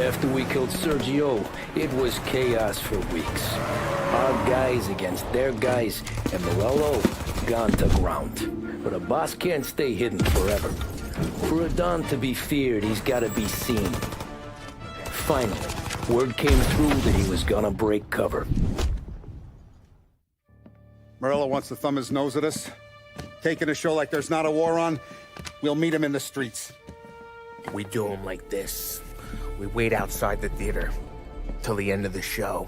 After we killed Sergio, it was chaos for weeks. Our guys against their guys, and Morello gone to ground. But a boss can't stay hidden forever. For a Don to be feared, he's gotta be seen. Finally, word came through that he was gonna break cover. Morello wants to thumb his nose at us. Taking a show like there's not a war on, we'll meet him in the streets. We do him like this. We wait outside the theater till the end of the show.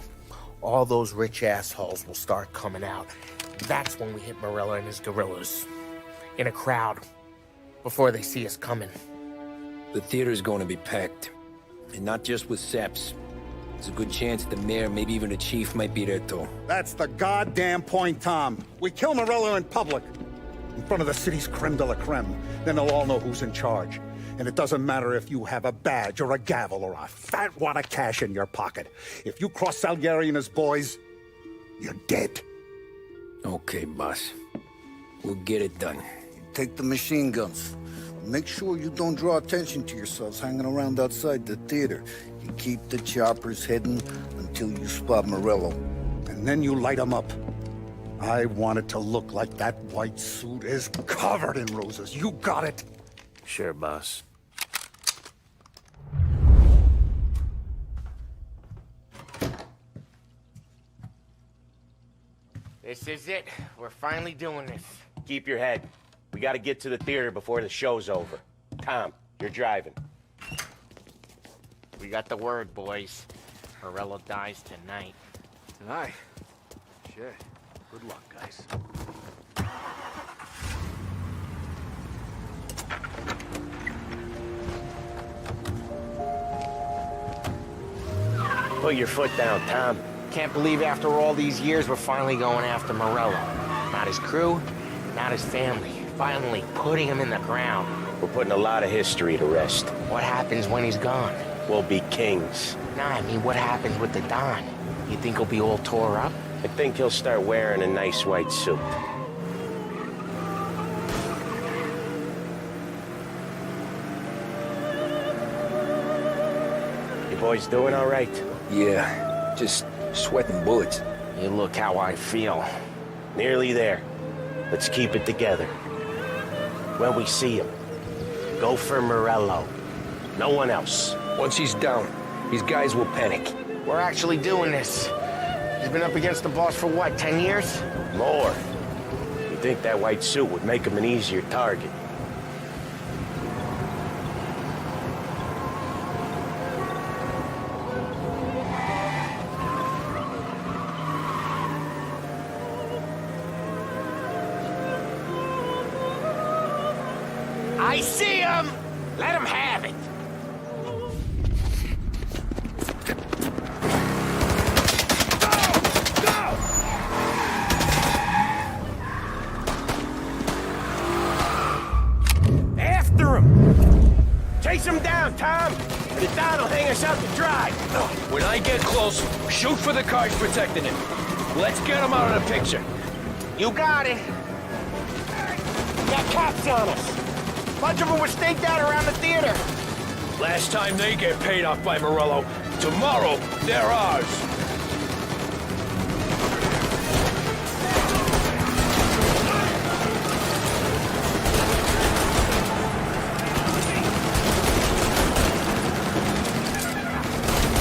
All those rich assholes will start coming out. That's when we hit Morello and his guerrillas. In a crowd. Before they see us coming. The theater's going to be packed. And not just with saps. There's a good chance the mayor, maybe even the chief, might be there too. That's the goddamn point, Tom. We kill Morello in public. In front of the city's creme de la creme. Then they'll all know who's in charge. And it doesn't matter if you have a badge or a gavel or a fat wad of cash in your pocket. If you cross Salieri and his boys, you're dead. Okay, boss. We'll get it done. Take the machine guns. Make sure you don't draw attention to yourselves hanging around outside the theater. You keep the choppers hidden until you spot Morello. And then you light them up. I want it to look like that white suit is covered in roses. You got it? Sure, boss. This is it. We're finally doing this. Keep your head. We gotta get to the theater before the show's over. Tom, You're driving. We got the word, boys. Morello dies tonight. Tonight? Shit. Good luck, guys. Put your foot down, Tom. Can't believe after all these years we're finally going after Morello. Not his crew, not his family. Finally putting him in the ground. We're putting a lot of history to rest. What happens when he's gone? We'll be kings. Nah, I mean, what happens with the Don? You think he'll be all tore up? I think he'll start wearing a nice white suit. You boys doing all right? Yeah, just sweating bullets. You look how I feel. Nearly there. Let's keep it together. When we see him, go for Morello. No one else. Once he's down, these guys will panic. We're actually doing this. He's been up against the boss for what, 10 years? More. You think that white suit would make him an easier target? I see him! Let him have it! After him! Chase him down, Tom! The Don will hang us out to dry. When I get close, shoot for the cars protecting him. Let's get him out of the picture. You got it. Got cops on us. Bunch of them were staked out around the theater. Last time they get paid off by Morello, tomorrow they're ours.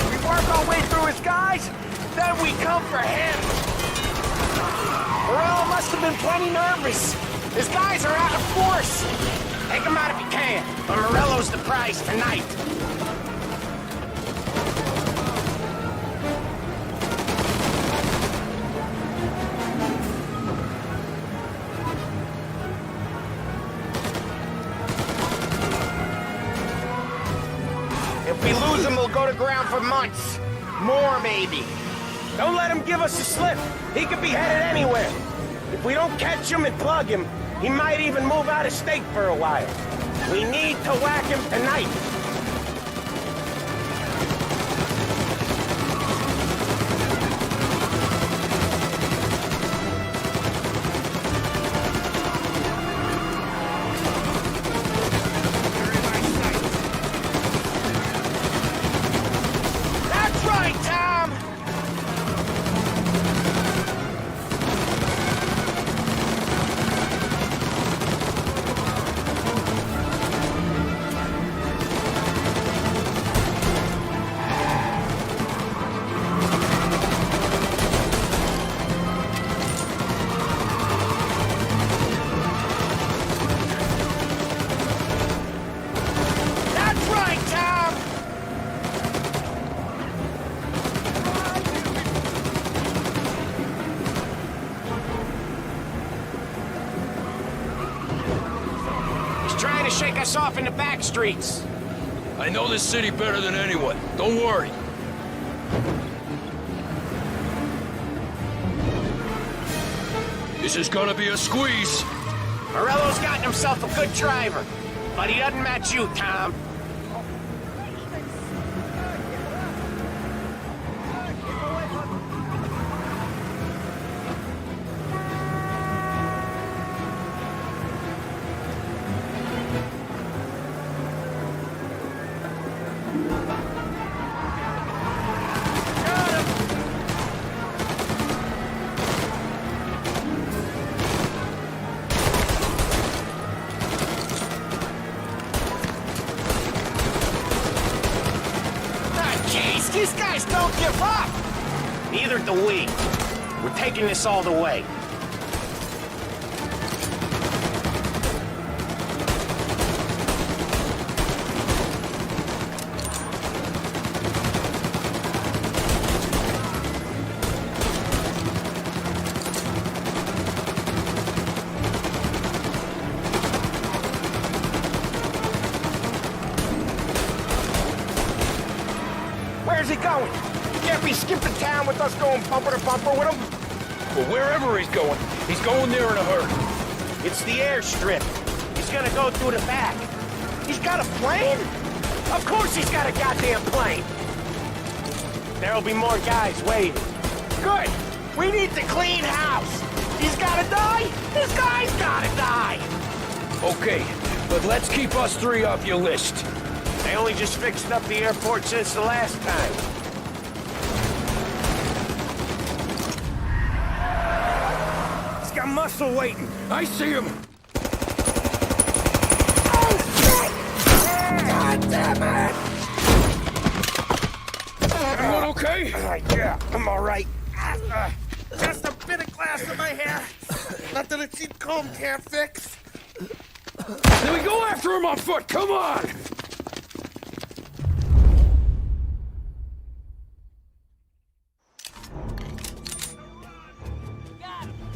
We work our way through his guys, then we come for him. Morello must have been plenty nervous. His guys are out of force. Take him out if you can, but Morello's the prize tonight. If we lose him, we'll go to ground for months. More, maybe. Don't let him give us a slip. He could be headed anywhere. If we don't catch him and plug him, he might even move out of state for a while. We need to whack him tonight. That's right, Tom! That's right, Tom! He's trying to shake us off in the back streets. I know this city better than anyone. Don't worry. This is gonna be a squeeze. Morello's gotten himself a good driver, but he doesn't match you, Tom. Jeez, these guys don't give up! Neither do we. We're taking this all the way. he going? He can't be skipping town with us going bumper to bumper with him. Well, wherever he's going there in a hurry. It's the airstrip. He's gonna go through the back. He's got a plane? Of course he's got a goddamn plane. There'll be more guys waiting. Good. We need to clean house. He's gotta die. This guy's gotta die. Okay, but let's keep us three off your list. They only just fixed up the airport since the last time. He's got muscle waiting. I see him. Oh, shit! God damn it! Everyone okay? Yeah, I'm all right. Just a bit of glass in my hair. Nothing a cheap comb can't fix. Then we go after him on foot. Come on!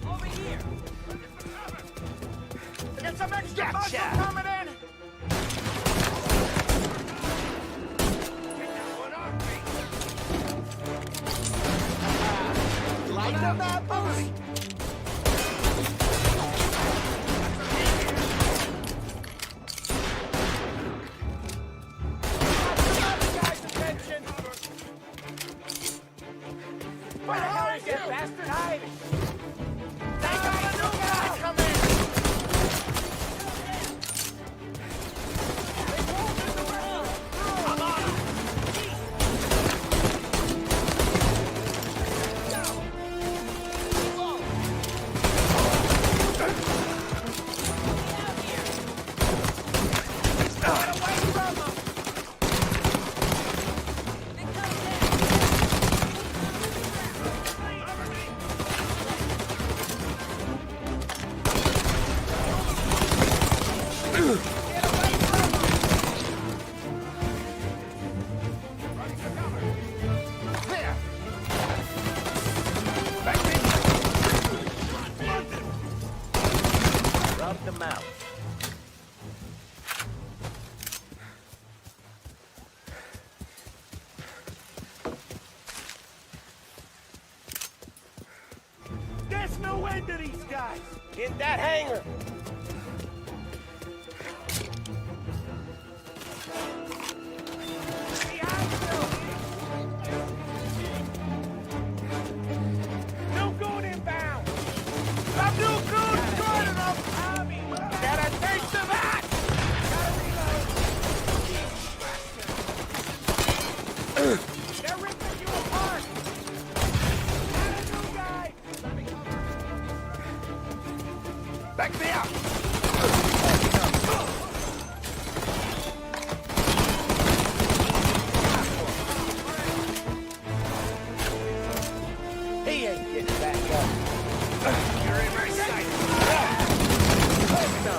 Over here. Get some extra muscle coming in. Light them apples. Where the hell is that bastard hiding? They got a new guy coming! I'm on him! Get away from him! Rub them out. There's no end to these guys. In that hangar. No going inbound. Some new goons joining them. Get a taste of that. They're ripping you apart. Get a new guy. Back me up. He ain't getting back up. You're in my sight. Oh, no.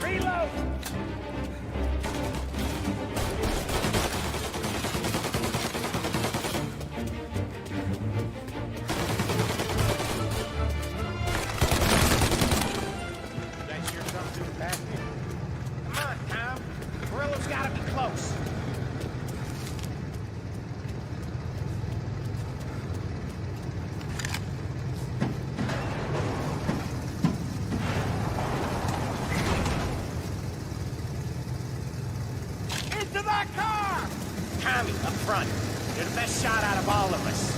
Reload! That sure comes to the basket. Come on, Tom. Morello's gotta be close. Into that car! Tommy, up front. You're the best shot out of all of us.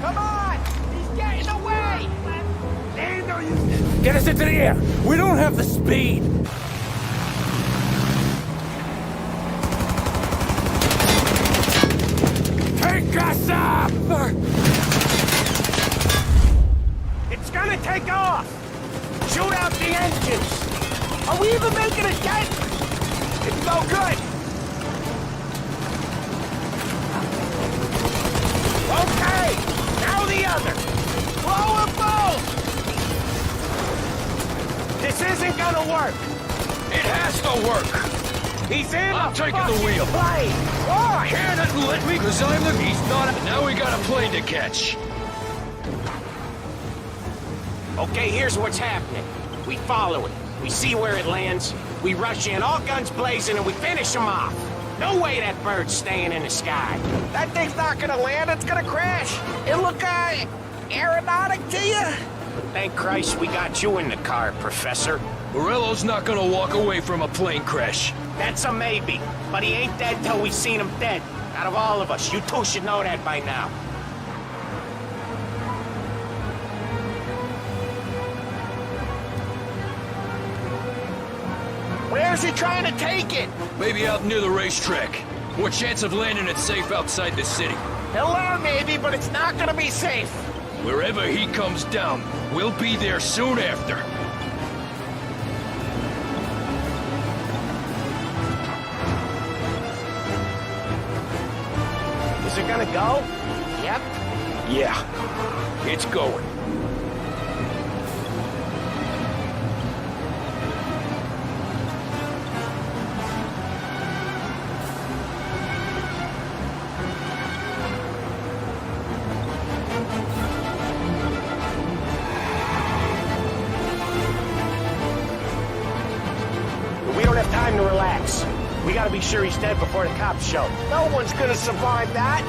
Come on! He's getting away! Land or you... Get us into the air! We don't have the speed! Take us up! It's gonna take off! Shoot out the engines! Are we even making a dent? It's no good! Okay! Now the other! Blow them both! This isn't gonna work! It has to work! He's in I'm a taking the fucking wheel. plane! Oh, Can't let me, cause I'm the... He's not... Now we got a plane to catch. Okay, here's what's happening. We follow it. We see where it lands. We rush in, all guns blazing, and we finish him off. No way that bird's staying in the sky. that thing's not gonna land, it's gonna crash. It look, aeronautic to you? Thank Christ we got you in the car, Professor. Morello's not gonna walk away from a plane crash. That's a maybe, but he ain't dead till we seen him dead. Out of all of us, you two should know that by now. Where's he trying to take it? Maybe out near the racetrack. More chance of landing it safe outside the city. He'll land maybe, but it's not gonna be safe. Wherever he comes down, we'll be there soon after. Is it gonna go? Yep. Yeah, it's going. We don't have time to relax. We gotta be sure he's dead before the cops show. No one's gonna survive that.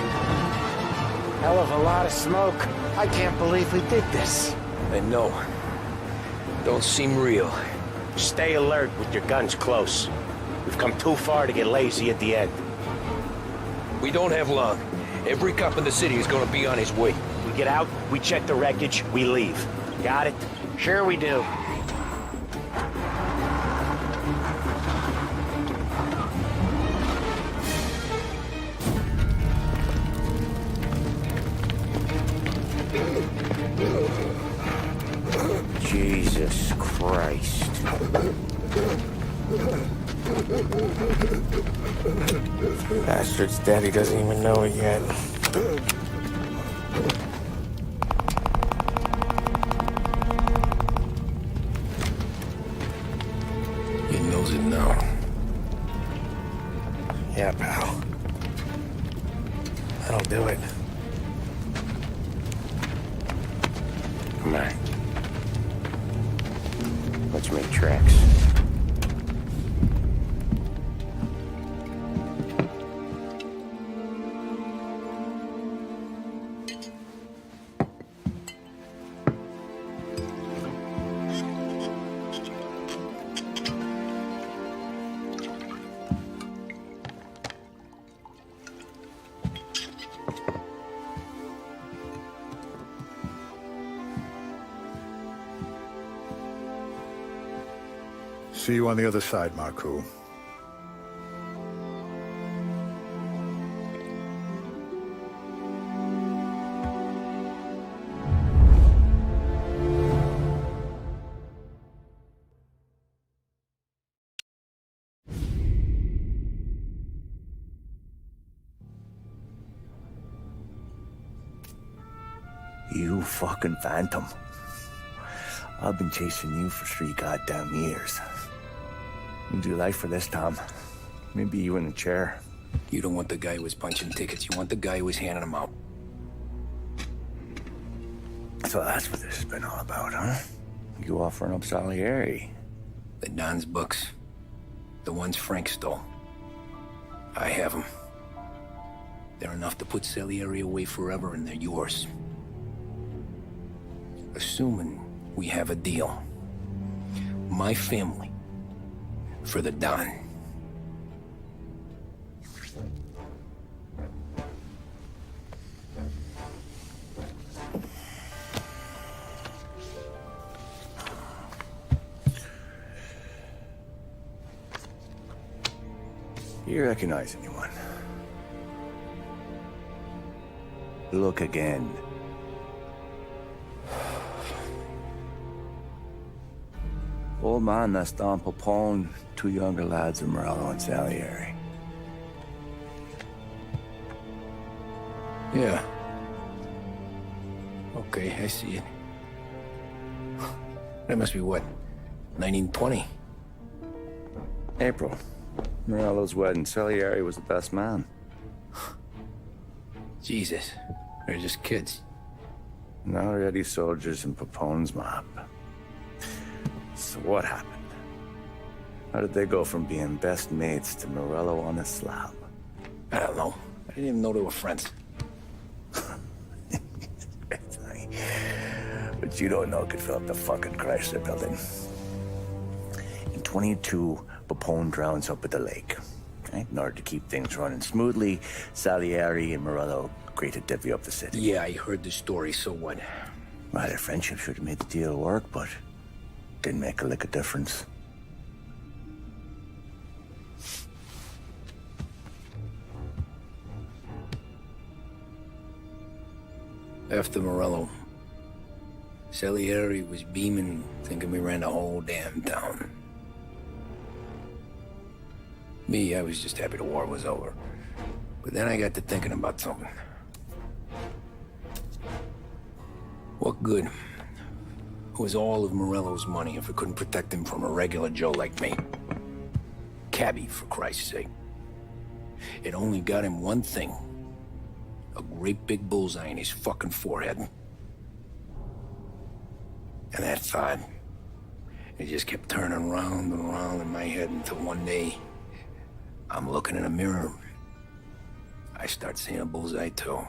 Hell of a lot of smoke. I can't believe we did this. I know. Don't seem real. Stay alert with your guns close. We've come too far to get lazy at the end. We don't have long. Every cop in the city is gonna be on his way. We get out, we check the wreckage, we leave. Got it? Sure we do. Jesus Christ. Bastard's daddy doesn't even know it yet. He knows it now. Yeah, pal. That'll do it. Come on. Let's make tracks. See you on the other side, Marku. You fucking phantom. I've been chasing you for 3 goddamn years. You do life for this, Tom. Maybe you in a chair. You don't want the guy who was punching tickets. You want the guy who was handing them out. So that's what this has been all about, huh? You offering up Salieri. The Don's books. The ones Frank stole. I have them. They're enough to put Salieri away forever, and they're yours. Assuming we have a deal. My family. For the Don. You recognize anyone? Look again. Old man, that's Don Popone, 2 younger lads of Morello and Salieri. Yeah. Okay, I see it. That must be what? 1920? April. Morello's wedding, Salieri was the best man. Jesus, they're just kids. Now already soldiers in Papone's mob. So what happened? How did they go from being best mates to Morello on a slab? I don't know. I didn't even know they were friends. But you don't know could fill up the fucking Chrysler building. In 22, Papone drowns up at the lake. Right? In order to keep things running smoothly, Salieri and Morello agreed to divvy up the city. Yeah, I heard the story, so what? Well, their friendship should have made the deal work, but didn't make a lick of difference. After Morello, Salieri was beaming, thinking we ran the whole damn town. Me, I was just happy the war was over. But then I got to thinking about something. What good was all of Morello's money if it couldn't protect him from a regular Joe like me? Cabbie, for Christ's sake. It only got him one thing. A great big bullseye in his fucking forehead. And that thought, it just kept turning round and round in my head until one day, I'm looking in a mirror. I start seeing a bullseye too.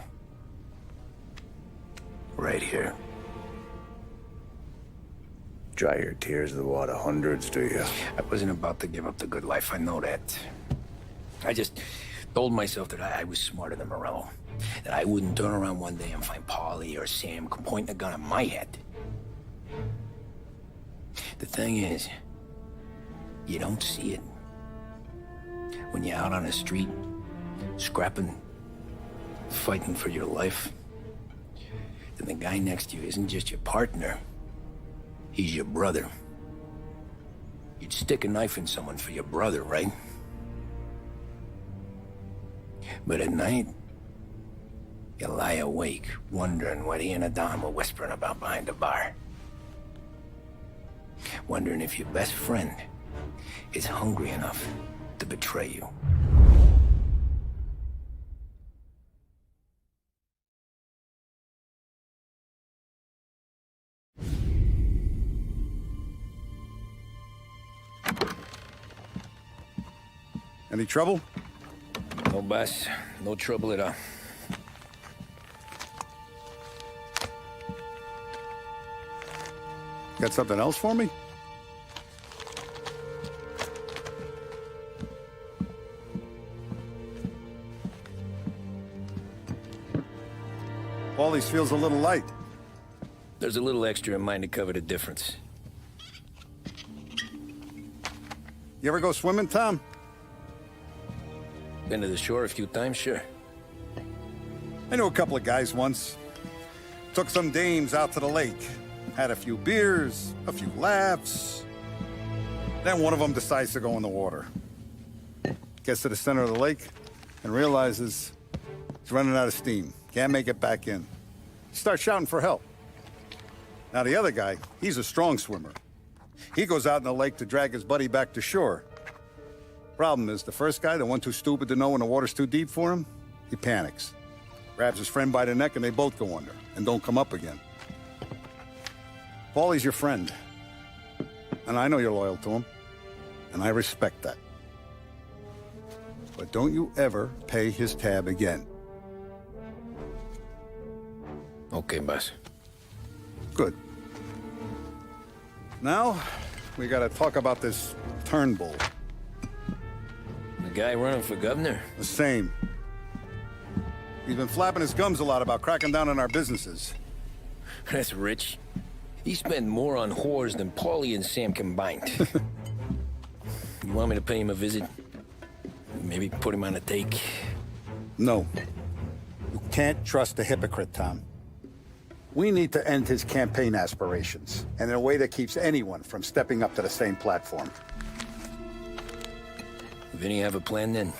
Right here. Dry your tears of the water hundreds, do you? I wasn't about to give up the good life, I know that. I just told myself that I was smarter than Morello. That I wouldn't turn around one day and find Paulie or Sam pointing a gun at my head. The thing is, you don't see it. When you're out on the street, scrapping, fighting for your life, then the guy next to you isn't just your partner, he's your brother. You'd stick a knife in someone for your brother, right? But at night, you lie awake, wondering what he and Adam were whispering about behind the bar. Wondering if your best friend is hungry enough to betray you. Any trouble? No, boss. No trouble at all. Got something else for me? Paulie's feels a little light. There's a little extra in mine to cover the difference. You ever go swimming, Tom? Been to the shore a few times, sure. I knew a couple of guys once. Took some dames out to the lake. Had a few beers, a few laughs. Then one of them decides to go in the water. Gets to the center of the lake and realizes he's running out of steam. Can't make it back in. Starts shouting for help. Now the other guy, he's a strong swimmer. He goes out in the lake to drag his buddy back to shore. Problem is, the first guy, the one too stupid to know when the water's too deep for him, he panics. Grabs his friend by the neck and they both go under and don't come up again. Paulie's your friend. And I know you're loyal to him. And I respect that. But don't you ever pay his tab again. Okay, boss. Good. Now, we gotta talk about this Turnbull. The guy running for governor? The same. He's been flapping his gums a lot about cracking down on our businesses. That's rich. He spent more on whores than Paulie and Sam combined. You want me to pay him a visit? Maybe put him on a take? No. You can't trust a hypocrite, Tom. We need to end his campaign aspirations, and in a way that keeps anyone from stepping up to the same platform. Vinny have a plan then?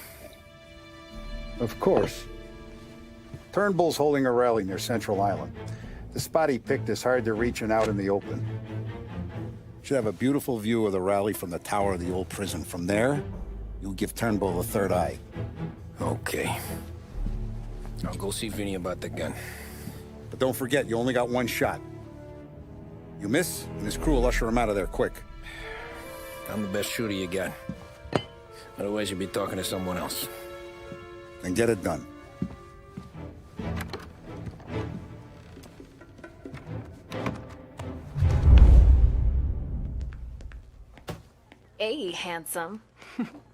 Of course. Turnbull's holding a rally near Central Island. The spot he picked is hard to reach and out in the open. Should have a beautiful view of the rally from the tower of the old prison. From there, You'll give Turnbull a third eye. Okay. I'll go see Vinny about the gun. But don't forget, you only got one shot. You miss, and his crew will usher him out of there quick. I'm the best shooter you got. Otherwise, you'll be talking to someone else. Then get it done. Hey, handsome.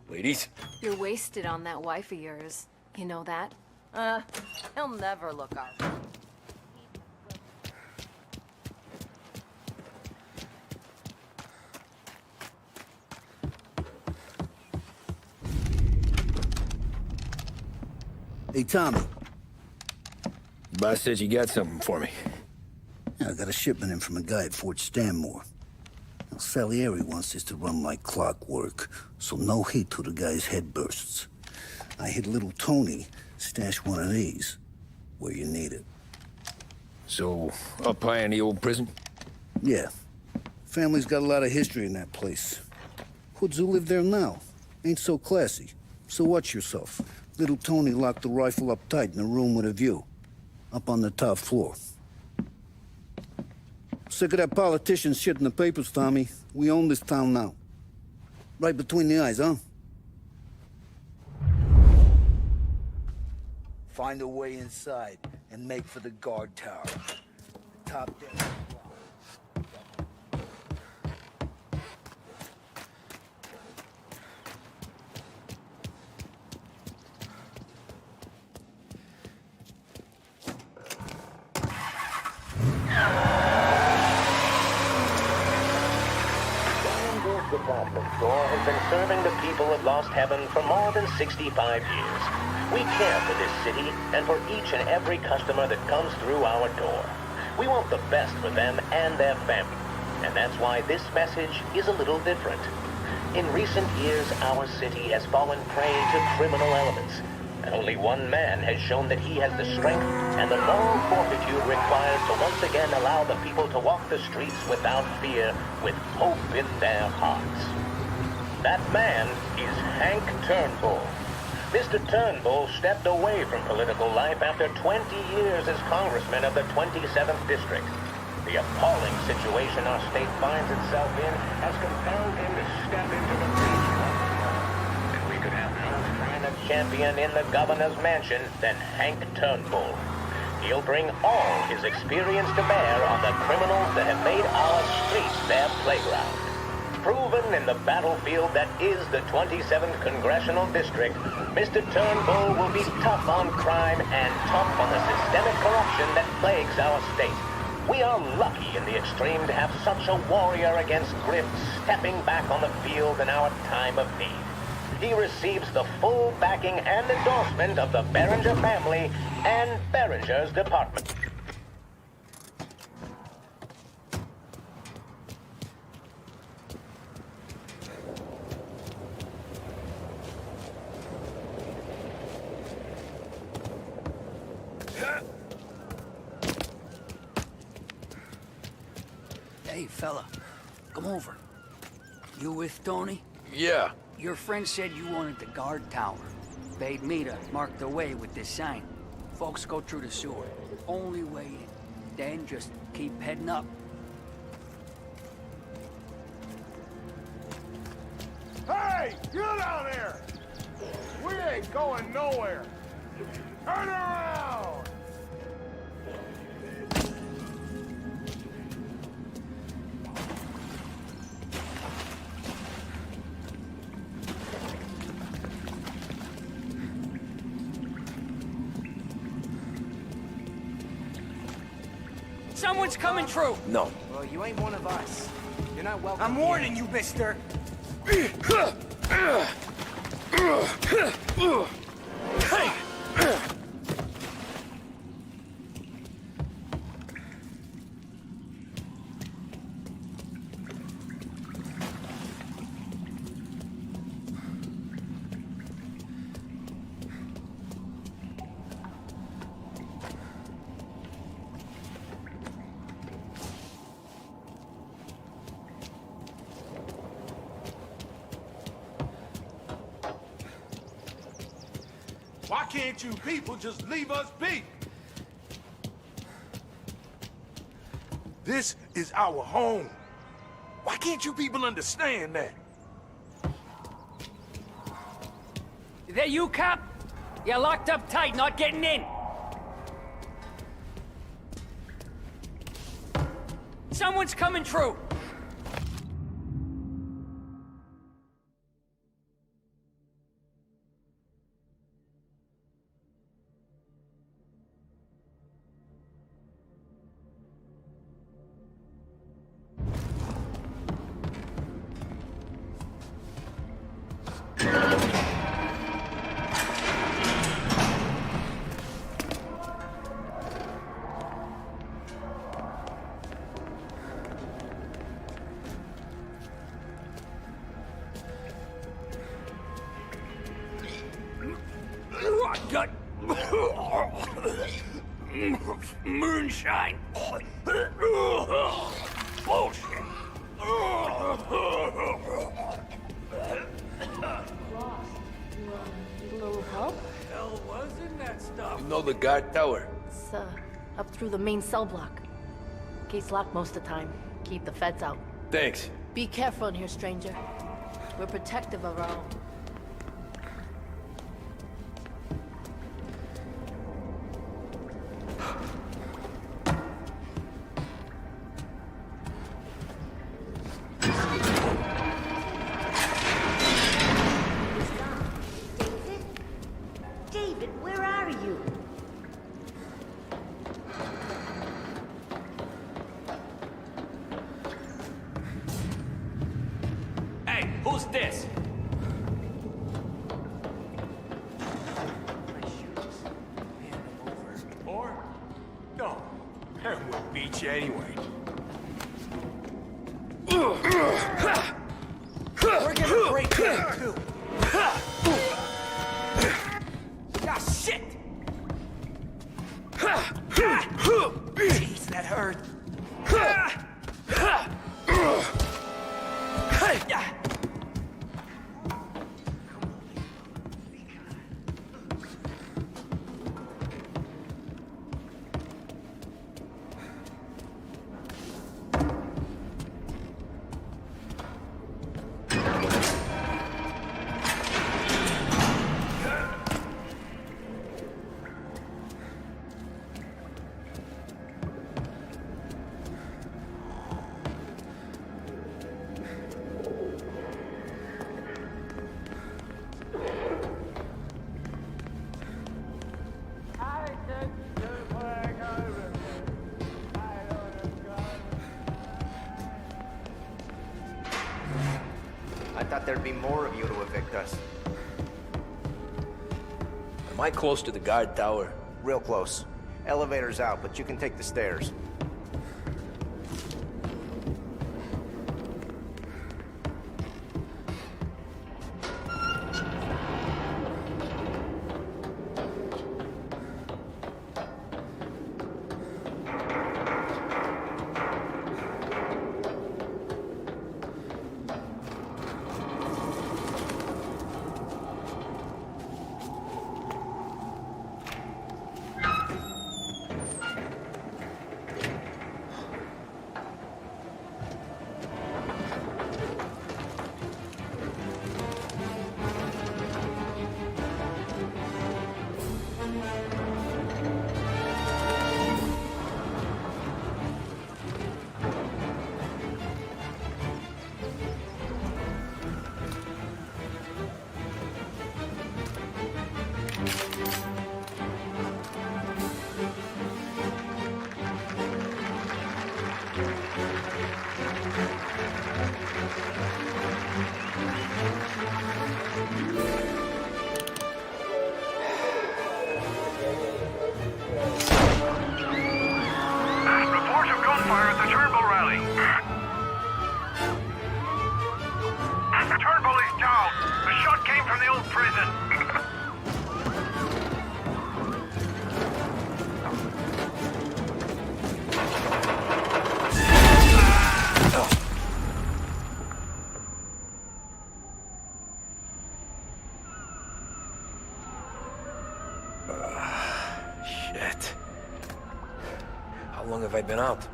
Ladies? You're wasted on that wife of yours. You know that? He'll never look up. Hey, Tommy. Boss says you got something for me. Yeah, I got a shipment in from a guy at Fort Stanmore. Now, Salieri wants this to run like clockwork, so no heat till the guy's head bursts. I hit little Tony, stash one of these where you need it. So, up high in the old prison? Yeah. Family's got a lot of history in that place. Hoods who live there now ain't so classy. So watch yourself. Little Tony locked the rifle up tight in a room with a view. Up on the top floor. Sick of that politician shit in the papers, Tommy. We own this town now. Right between the eyes, huh? Find a way inside and make for the guard tower. Top deck. Department store has been serving the people of Lost Heaven for more than 65 years. We care for this city and for each and every customer that comes through our door. We want the best for them and their family, and that's why this message is a little different. In recent years, our city has fallen prey to criminal elements, and only one man has shown that he has the strength and the moral fortitude required to once again allow the people to walk the streets without fear, with hope in their hearts. That man is Hank Turnbull. Mr. Turnbull stepped away from political life after 20 years as congressman of the 27th District. The appalling situation our state finds itself in has compelled him to step into the breach. And we could have no finer champion in the governor's mansion than Hank Turnbull. He'll bring all his experience to bear on the criminals that have made our streets their playground. Proven in the battlefield that is the 27th Congressional District, Mr. Turnbull will be tough on crime and tough on the systemic corruption that plagues our state. We are lucky in the extreme to have such a warrior against grift stepping back on the field in our time of need. He receives the full backing and endorsement of the Behringer family and Behringer's department. Hey, fella, come over. You with Tony? Yeah. Your friend said you wanted the guard tower. Paid me to mark the way with this sign. Folks go through the sewer. Only way in. Then just keep heading up. Hey, you down there! We ain't going nowhere. Turn around! Someone's coming through! No. Well, you ain't one of us. You're not welcome. I'm warning you, mister! Why can't you people just leave us be? This is our home. Why can't you people understand that? Is that you, cop? You're locked up tight, not getting in. Someone's coming through. Got moonshine. Bullshit. Little help? Hell was in that stuff. You know the guard tower? It's, up through the main cell block. Gate's locked most of the time. Keep the feds out. Thanks. Be careful in here, stranger. We're protective of our own. David, where are you? Hey, who's this? Or? No. And we'll beat you anyway. We're gonna break that too. Ah, shit! Jeez, that hurt. I thought there'd be more of you to evict us. Am I close to the guard tower? Real close. Elevator's out, but you can take the stairs. have I been out?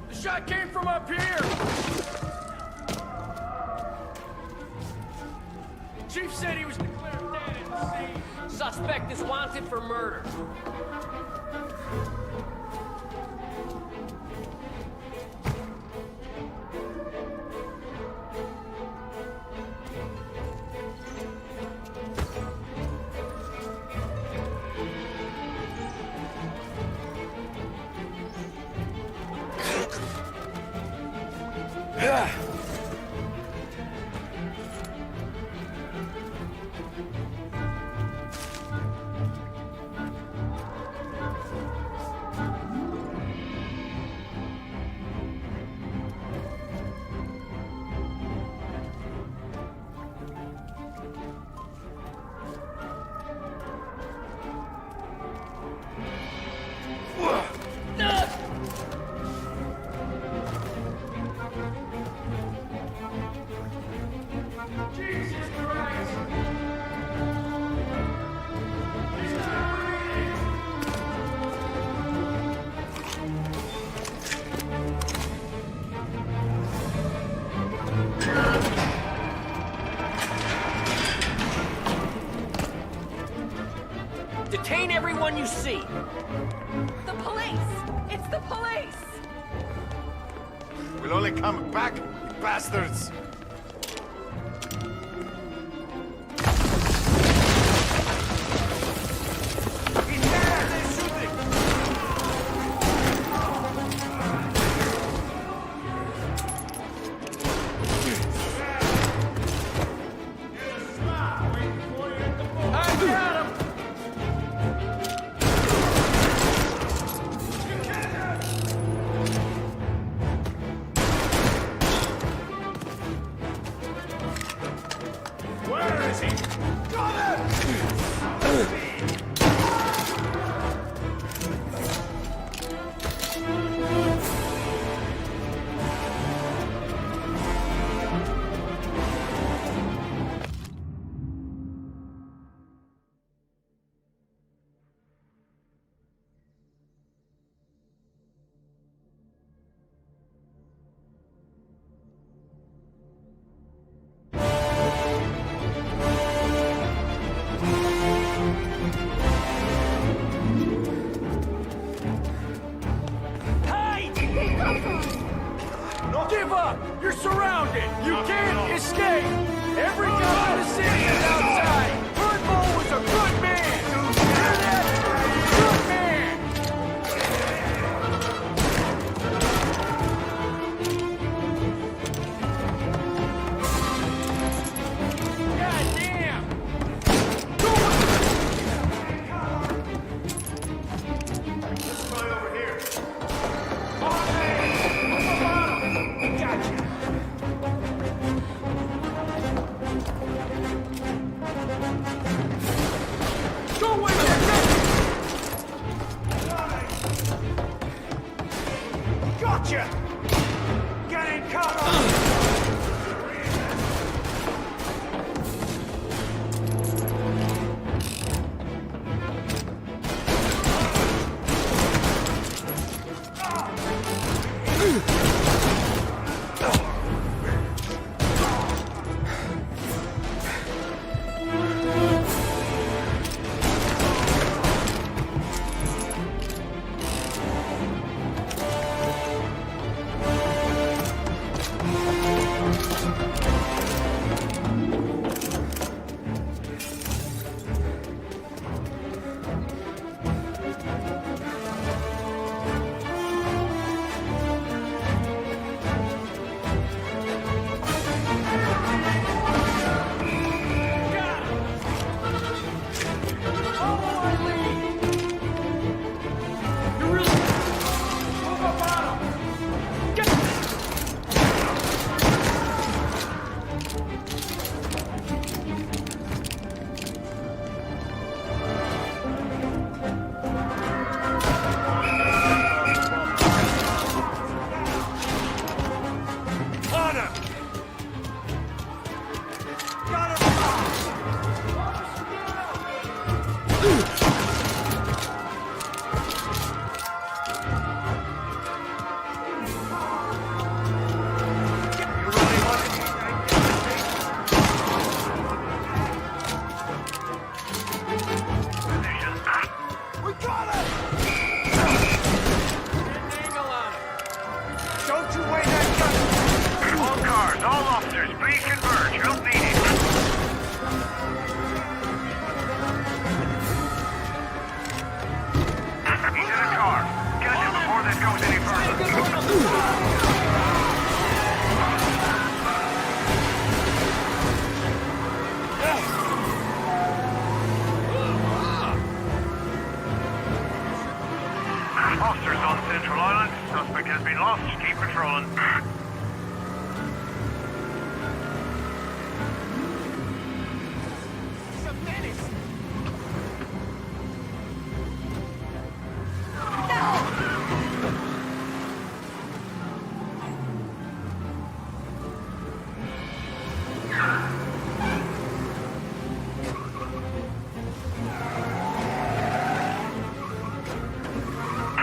The shot came from up here! Chief said he was declared dead at the scene. Suspect is wanted for murder. Detain everyone you see. The police! It's the police! We'll only come back, you bastards! Give up! You're surrounded! You can't escape! Every guy in the city is outside! Birdbowl was a good man! Hear that? Good man! Goddamn! Let's try over here. Gotcha! Getting caught up! Officers on Central Island. Suspect has been lost. Keep patrolling.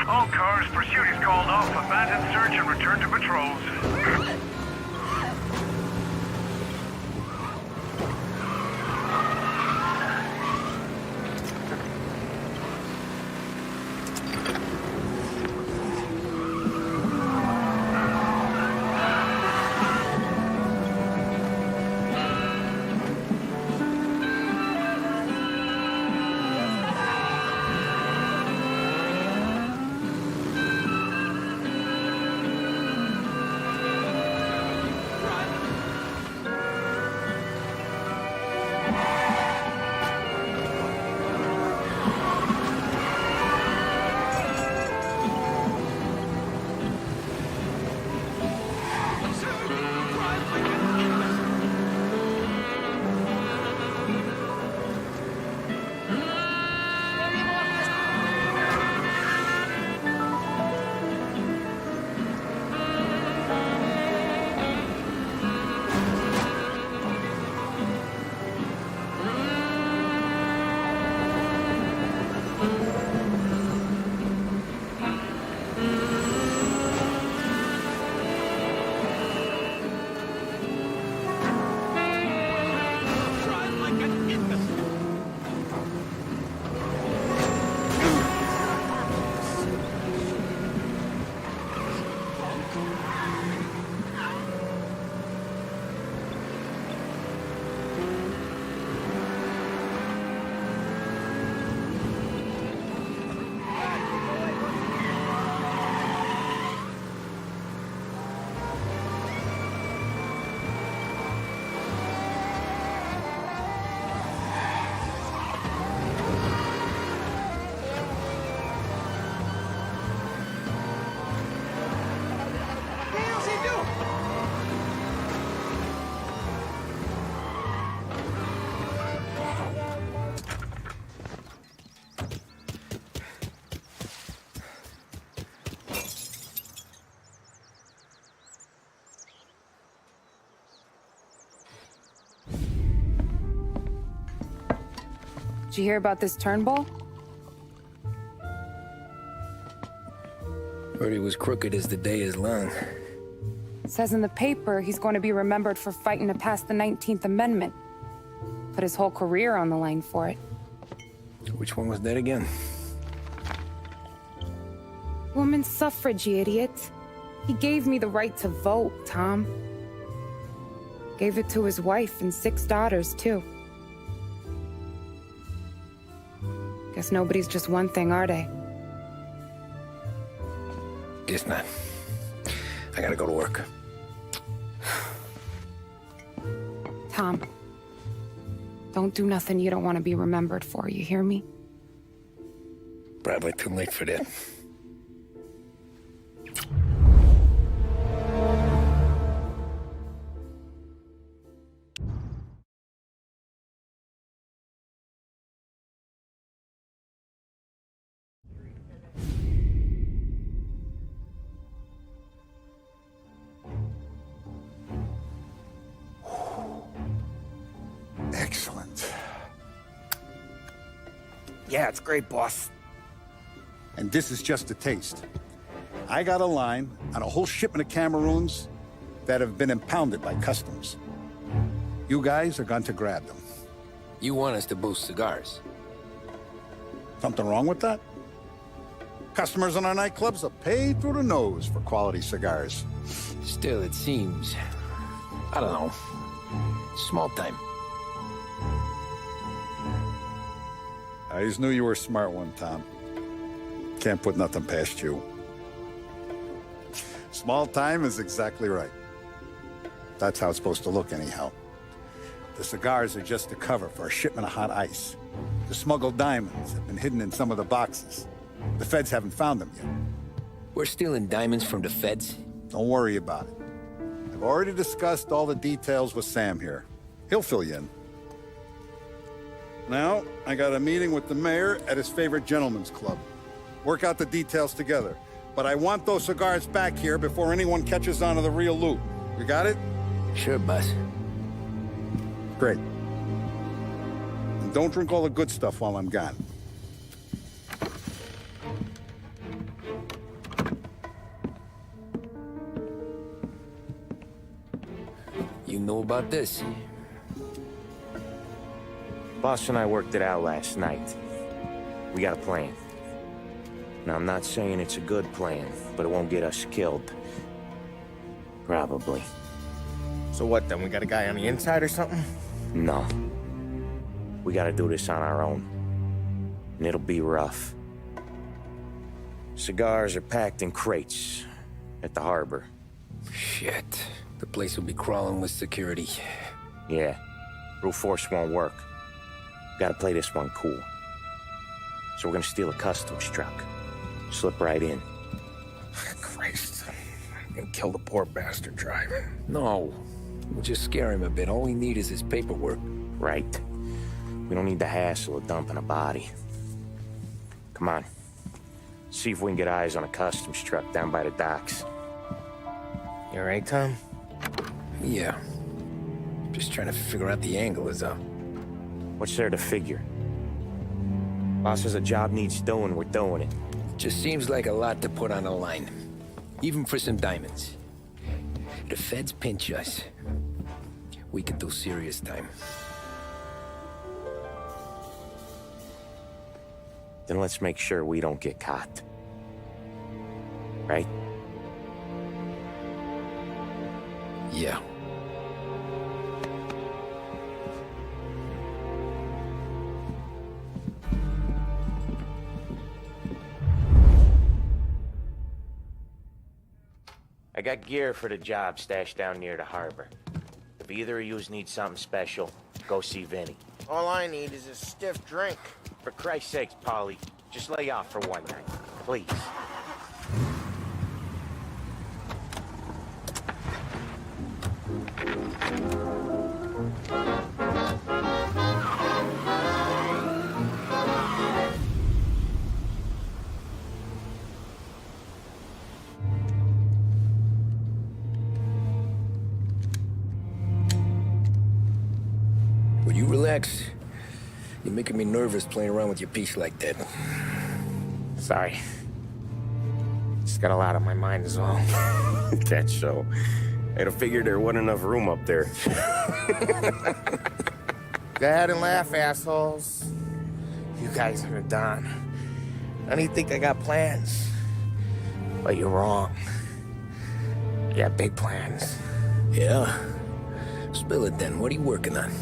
All cars, pursuit is called off. Abandon search and return to patrols. Did you hear about this Turnbull? Heard he was crooked as the day is long. It says in the paper he's going to be remembered for fighting to pass the 19th Amendment. Put his whole career on the line for it. Which one was that again? Women's suffrage, you idiot. He gave me the right to vote, Tom. Gave it to his wife and 6 daughters, too. Guess nobody's just one thing, are they? Guess not. I gotta go to work. Tom, don't do nothing you don't want to be remembered for, you hear me? Probably too late for that. Excellent. Yeah, it's great, boss. And this is just a taste. I got a line on a whole shipment of Cameroons that have been impounded by customs. You guys are going to grab them. You want us to boost cigars? Something wrong with that? Customers in our nightclubs are paid through the nose for quality cigars. Still, it seems... I don't know. Small time. I always knew you were a smart one, Tom. Can't put nothing past you. Small time is exactly right. That's how it's supposed to look anyhow. The cigars are just a cover for a shipment of hot ice. The smuggled diamonds have been hidden in some of the boxes. The feds haven't found them yet. We're stealing diamonds from the feds? Don't worry about it. I've already discussed all the details with Sam here. He'll fill you in. Now, I got a meeting with the mayor at his favorite gentleman's club. Work out the details together. But I want those cigars back here before anyone catches on to the real loot. You got it? Sure, boss. Great. And don't drink all the good stuff while I'm gone. You know about this? Boss and I worked it out last night. We got a plan. Now, I'm not saying it's a good plan, but it won't get us killed. Probably. So what then? We got a guy on the inside or something? No. We gotta do this on our own. And it'll be rough. Cigars are packed in crates at the harbor. Shit. The place will be crawling with security. Yeah. Brute force won't work. Gotta play this one cool. So we're gonna steal a customs truck. Slip right in. Christ. And kill the poor bastard driver. No. We'll just scare him a bit. All we need is his paperwork. Right. We don't need the hassle of dumping a body. Come on. See if we can get eyes on a customs truck down by the docks. You all right, Tom? Yeah. Just trying to figure out the angle is up. What's there to figure? Boss says a job needs doing, we're doing it. Just seems like a lot to put on the line. Even for some diamonds. The feds pinch us. We could do serious time. Then let's make sure we don't get caught. Right? Yeah. I got gear for the job stashed down near the harbor. If either of yous need something special, go see Vinny. All I need is a stiff drink. For Christ's sakes, Polly, just lay off for one night, please. Will you relax? You're making me nervous playing around with your piece like that. Sorry. Just got a lot on my mind is all. That's so. I'd have figured there wasn't enough room up there. Go ahead and laugh, assholes. You guys are done. I don't even think I got plans. But you're wrong. I got big plans. Yeah? Spill it then. What are you working on?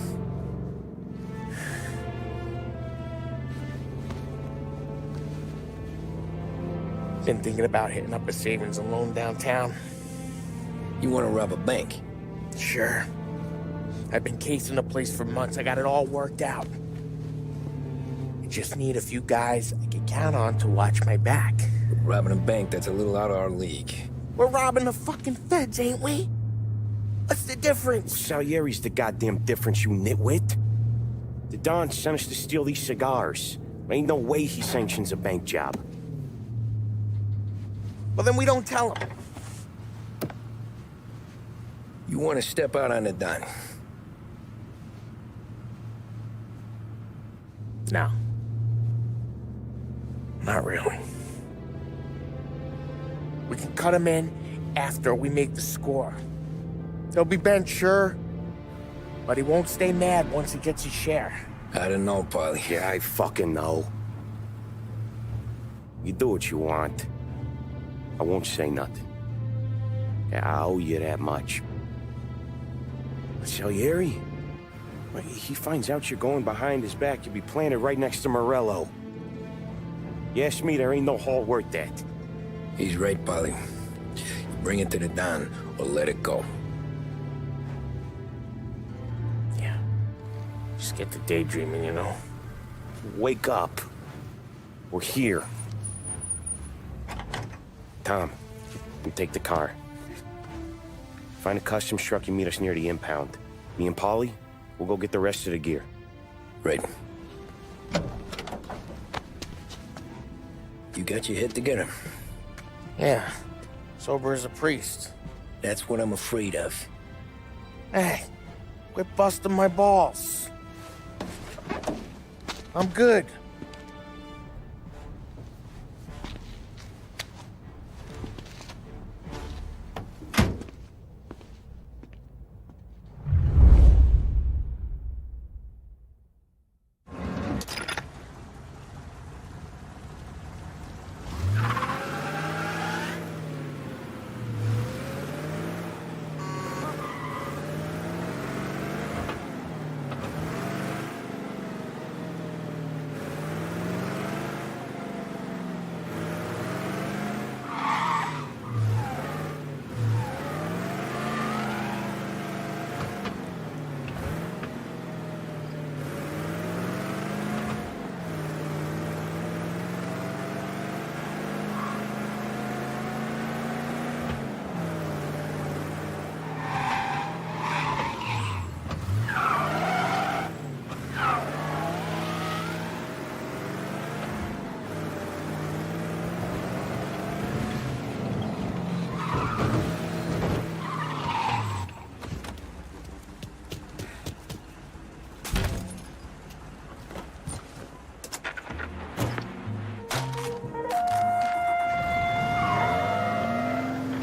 Been thinking about hitting up a savings and loan downtown. You want to rob a bank? Sure. I've been casing the place for months. I got it all worked out. I just need a few guys I can count on to watch my back. Robbing a bank, that's a little out of our league. We're robbing the fucking feds, ain't we? What's the difference? Salieri's the goddamn difference, you nitwit. The Don sent us to steal these cigars. Ain't no way he sanctions a bank job. Well, then we don't tell him. You want to step out on the Don? No. Not really. We can cut him in after we make the score. He'll be bent, sure, but he won't stay mad once he gets his share. I don't know, Paulie. Yeah, I fucking know. You do what you want. I won't say nothing. Yeah, I owe you that much. But Salieri, when he finds out you're going behind his back, you'll be planted right next to Morello. You ask me, there ain't no haul worth that. He's right, Paulie. Bring it to the Don, or let it go. Yeah. Just get to daydreaming, you know? Wake up. We're here. Tom, you take the car. Find a customs truck and meet us near the impound. Me and Paulie, we'll go get the rest of the gear. Right. You got your head together? Yeah. Sober as a priest. That's what I'm afraid of. Hey, quit busting my balls. I'm good.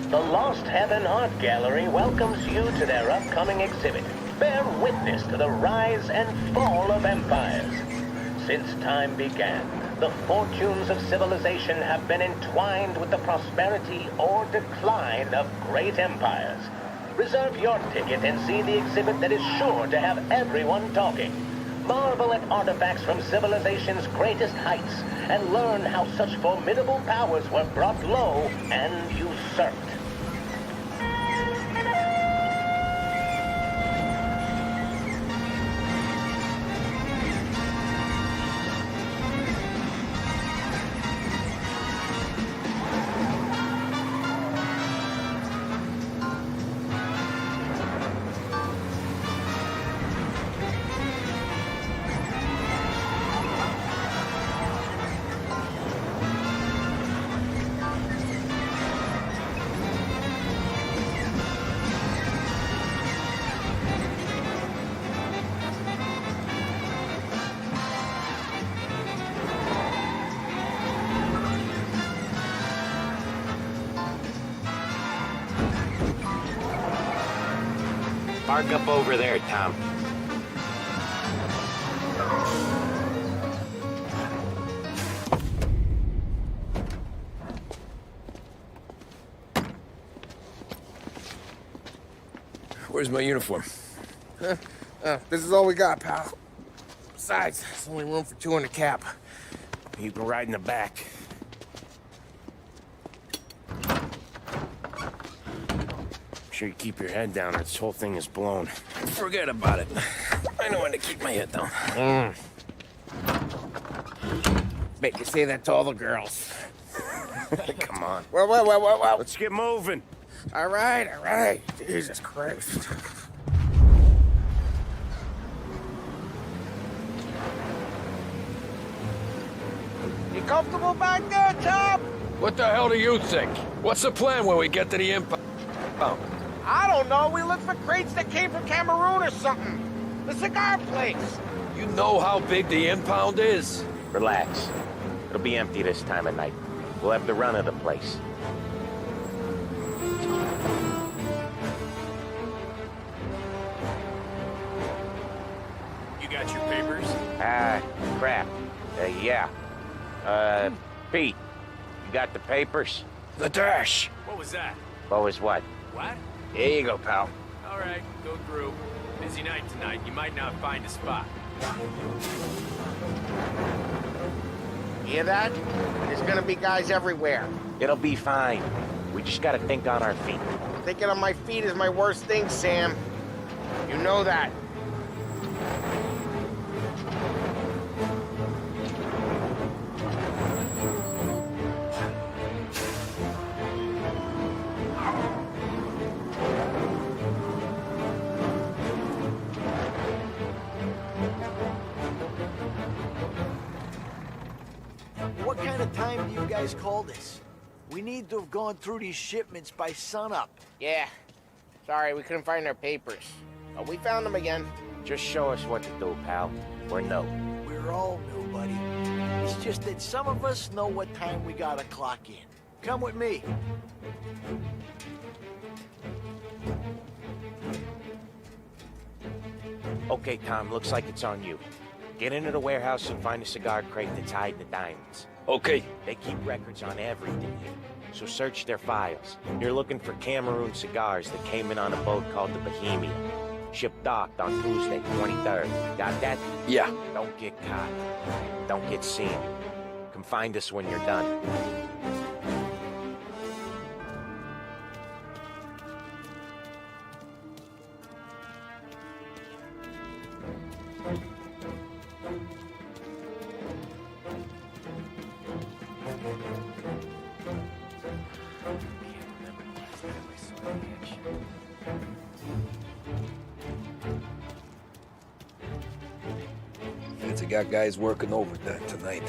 The Lost Heaven Art Gallery welcomes you to their upcoming exhibit. Bear witness to the rise and fall of empires. Since time began, the fortunes of civilization have been entwined with the prosperity or decline of great empires. Reserve your ticket and see the exhibit that is sure to have everyone talking. Marvel at artifacts from civilization's greatest heights and learn how such formidable powers were brought low and usurped. Park up over there, Tom. Where's my uniform? This is all we got, pal. Besides, there's only room for 2 in the cab. You can ride in the back. Make sure you keep your head down or this whole thing is blown. Forget about it. I know when to keep my head down. Bet you say that to all the girls. Come on. Well. Let's get moving. All right. Jesus Christ. You comfortable back there, Tom? What the hell do you think? What's the plan when we get to the impound? I don't know. We look for crates that came from Cameroon or something. The cigar place. You know how big the impound is? Relax. It'll be empty this time of night. We'll have the run of the place. You got your papers? Crap. Yeah. Pete, you got the papers? The dash! What was that? What was what? What? Here you go, pal. All right, go through. Busy night tonight. You might not find a spot. Hear that? There's gonna be guys everywhere. It'll be fine. We just gotta think on our feet. Thinking on my feet is my worst thing, Sam. You know that. What kind of time do you guys call this? We need to have gone through these shipments by sunup. Yeah. Sorry, we couldn't find our papers. But we found them again. Just show us what to do, pal. We're no. We're all new, buddy. It's just that some of us know what time we gotta clock in. Come with me. Okay, Tom, looks like it's on you. Get into the warehouse and find a cigar crate that's hiding the diamonds. Okay. They keep records on everything here, so search their files. You're looking for Cameroon cigars that came in on a boat called the Bohemia. Ship docked on Tuesday, 23rd. Got that? Yeah. Don't get caught. Don't get seen. Come find us when you're done. Feds have got guys working overtime tonight.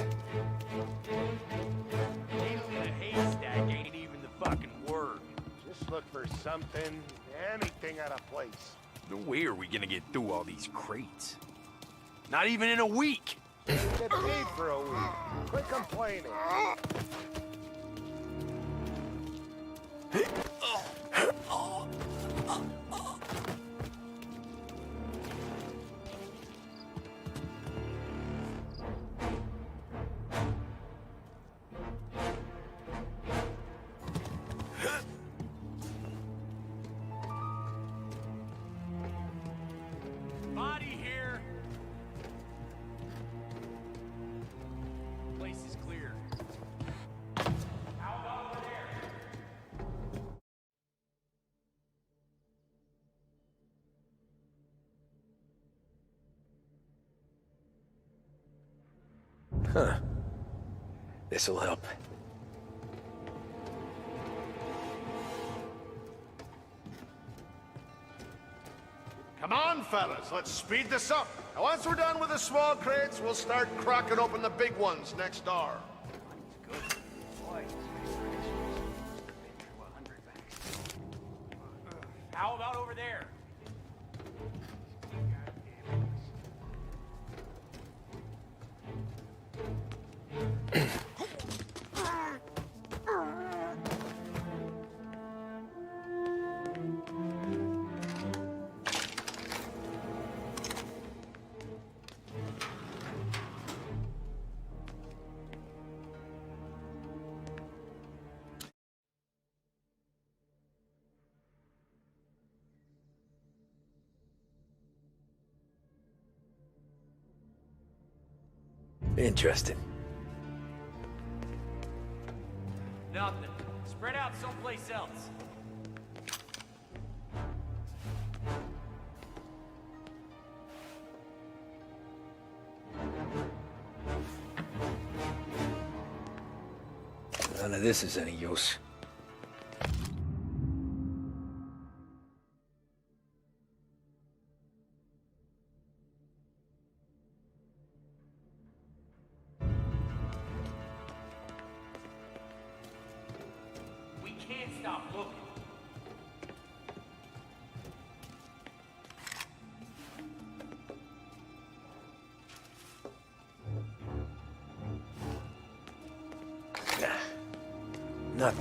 Needle in a haystack ain't even the fucking word. Just look for something, anything out of place. No way are we gonna get through all these crates. Not even in a week. Get paid for a week. Quit complaining. Body here. Place is clear. How about over there? Huh. This'll help. Come on, fellas, let's speed this up. Now, once we're done with the small crates, we'll start cracking open the big ones next door. How about over there? Interesting. Nothing. Spread out someplace else. None of this is any use. We can't stop looking. nut.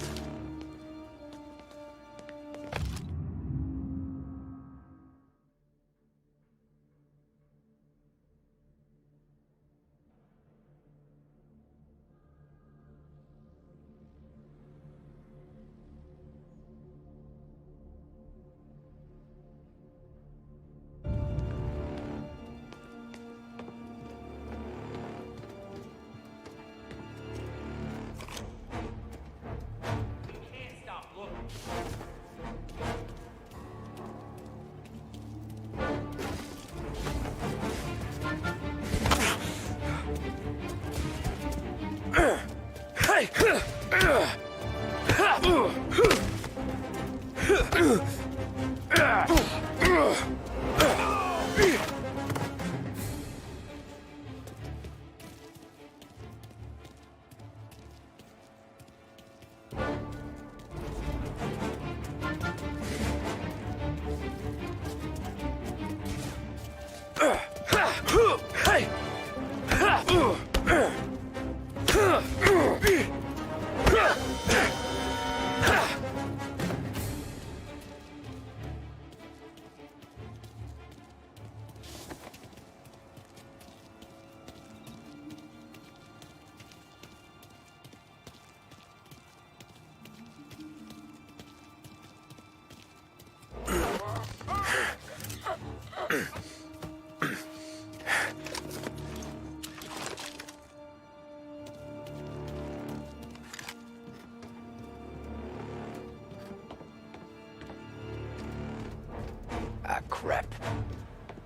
Ah, crap.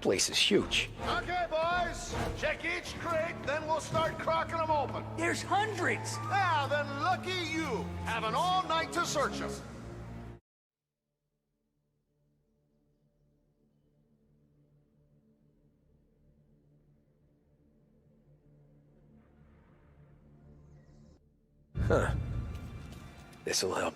Place is huge. Okay, boys. Check each crate, then we'll start cracking them open. There's hundreds. Ah, then lucky you. Having all night to search them. Huh. This'll help.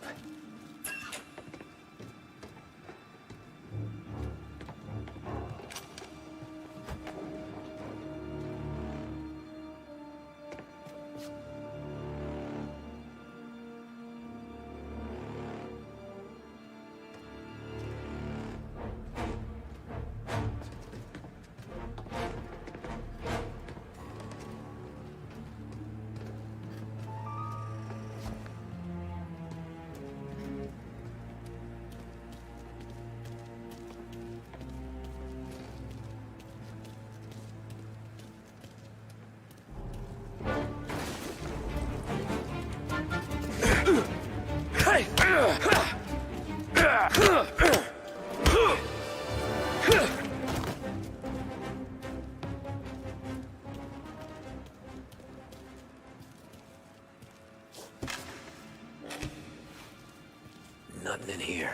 Nothing in here.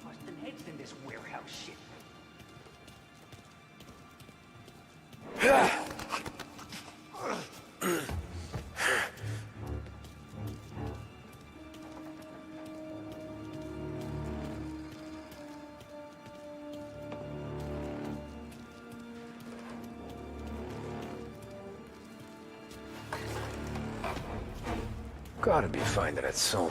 Busting heads in this warehouse shit. Gotta be finding it soon.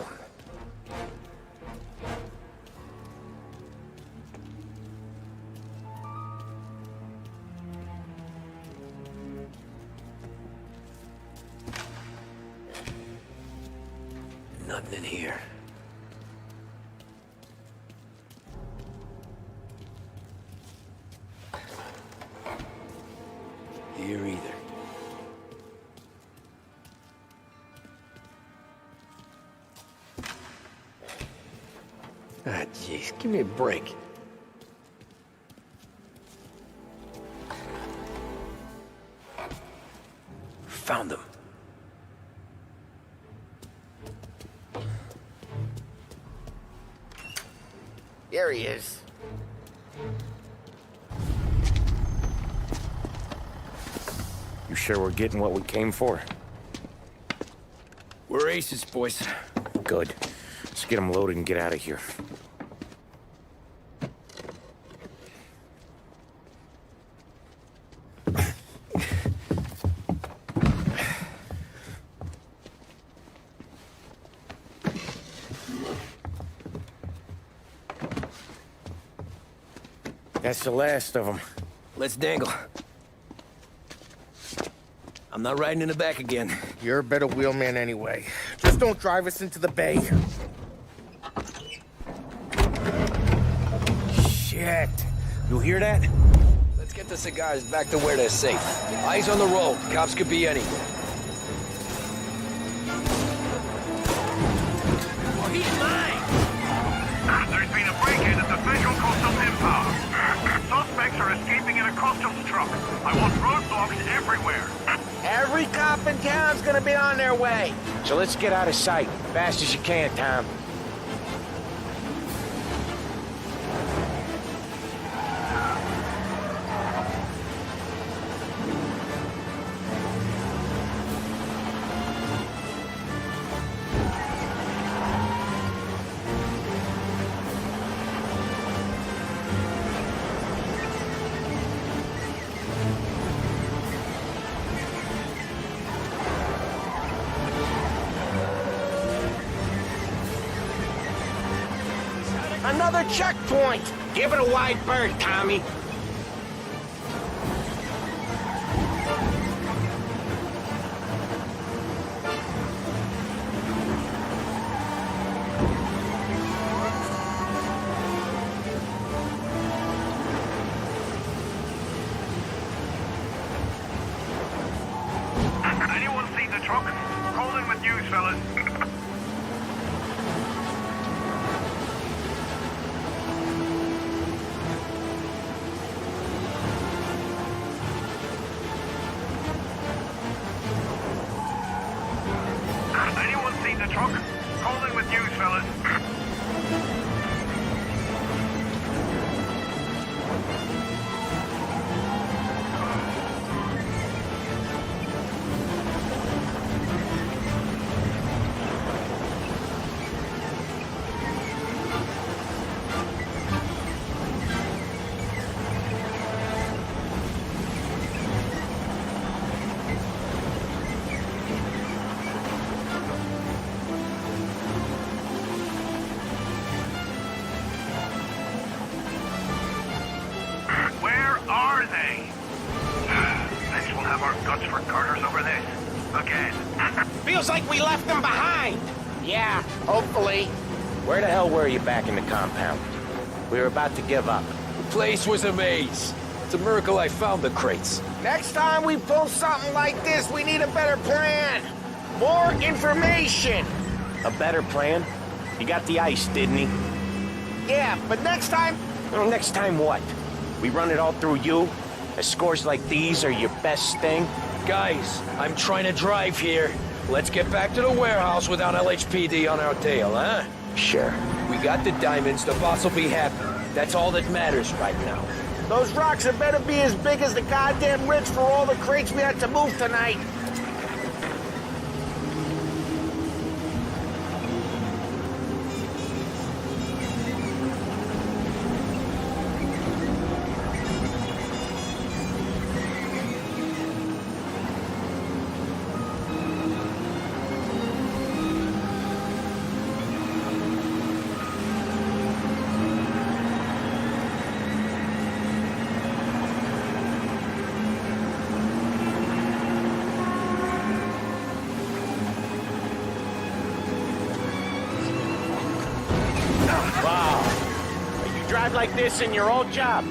Nothing in here. Here either. Ah, jeez, give me a break. found him. There he is. You sure we're getting what we came for? We're aces, boys. Good. Let's get them loaded and get out of here. That's the last of them. Let's dangle. I'm not riding in the back again. You're a better wheelman anyway. Just don't drive us into the bay. Shit. You hear that? Let's get the cigars back to where they're safe. Eyes on the road. Cops could be anywhere. Oh, he's mine! There's been a break-in at the Federal Customs Impound. Suspects are escaping in a customs truck. I want roadblocks everywhere. Every cop in town's gonna be on their way. So let's get out of sight. Fast as you can, Tom. Another checkpoint. Give it a wide berth, Tommy. Anyone seen the truck? Call in with news, fellas. Anyone seen the truck? Call in with news, fellas. Where are they? Next we'll have our guts for garters over this. Again. Feels like we left them behind. Yeah, hopefully. Where the hell were you back in the compound? We were about to give up. The place was a maze. It's a miracle I found the crates. Next time we pull something like this, we need a better plan. More information. A better plan? He got the ice, didn't he? Yeah, but next time... Well, next time what? We run it all through you? Scores like these are your best thing? Guys, I'm trying to drive here. Let's get back to the warehouse without LHPD on our tail, huh? Sure. We got the diamonds, the boss will be happy. That's all that matters right now. Those rocks had better be as big as the goddamn ridge for all the crates we had to move tonight. Wow. You drive like this in your old job?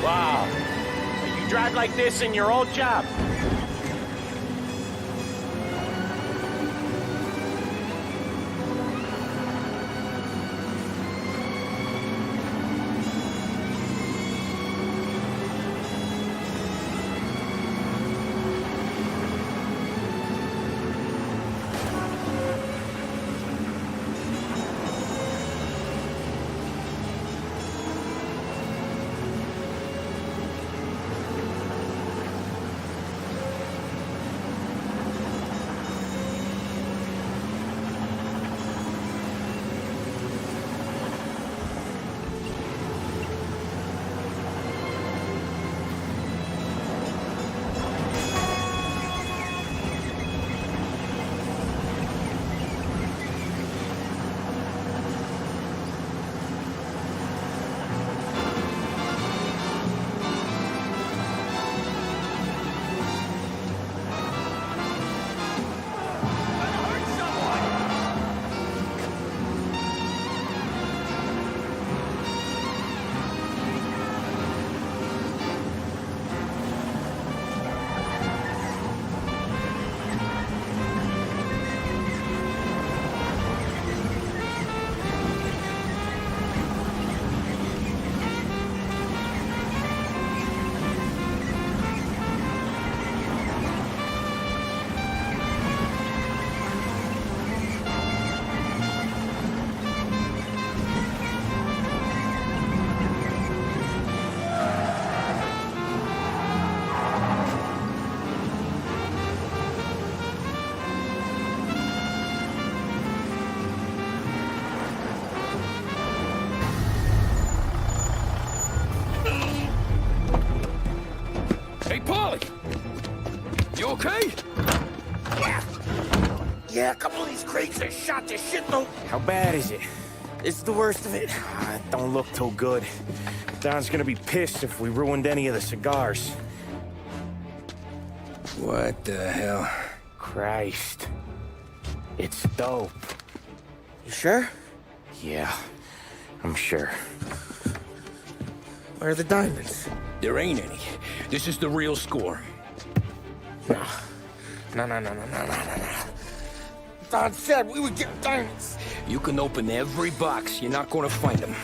Wow. You drive like this in your old job? Yeah, a couple of these crates are shot to shit, though. How bad is it? It's the worst of it. It don't look too good. Don's gonna be pissed if we ruined any of the cigars. What the hell? Christ. It's dope. You sure? Yeah, I'm sure. Where are the diamonds? There ain't any. This is the real score. No. No. Don said we would get diamonds. You can open every box. You're not gonna find them.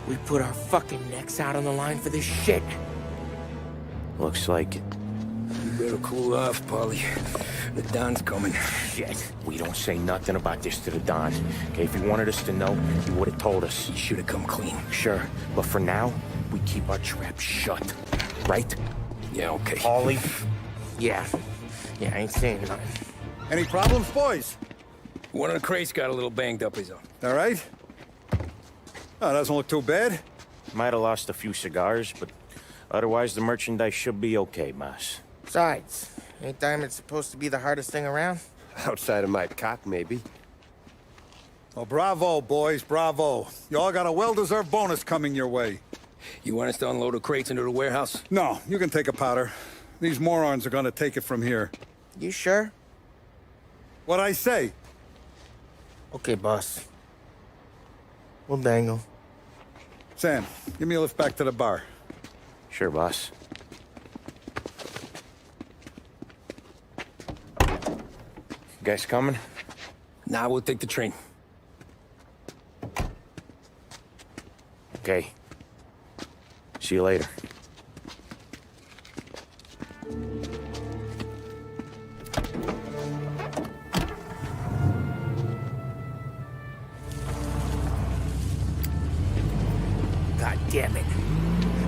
We put our fucking necks out on the line for this shit. Looks like it. You better cool off, Paulie. The Don's coming. Shit. We don't say nothing about this to the Don. Okay, if he wanted us to know, he would have told us. He should have come clean. Sure, but for now, we keep our trap shut. Right? Yeah, okay. Paulie? Yeah, I ain't saying nothing. Any problems, boys? One of the crates got a little banged up, is all. All right? Oh, doesn't look too bad. Might have lost a few cigars, but otherwise the merchandise should be okay, boss. Besides, ain't diamonds supposed to be the hardest thing around? Outside of my cock, maybe. Well, bravo, boys, bravo. You all got a well-deserved bonus coming your way. You want us to unload the crates into the warehouse? No, you can take a powder. These morons are gonna take it from here. You sure? What'd I say? Okay, boss. We'll dangle. Sam, give me a lift back to the bar. Sure, boss. You guys coming? Nah, we'll take the train. Okay. See you later. God damn it.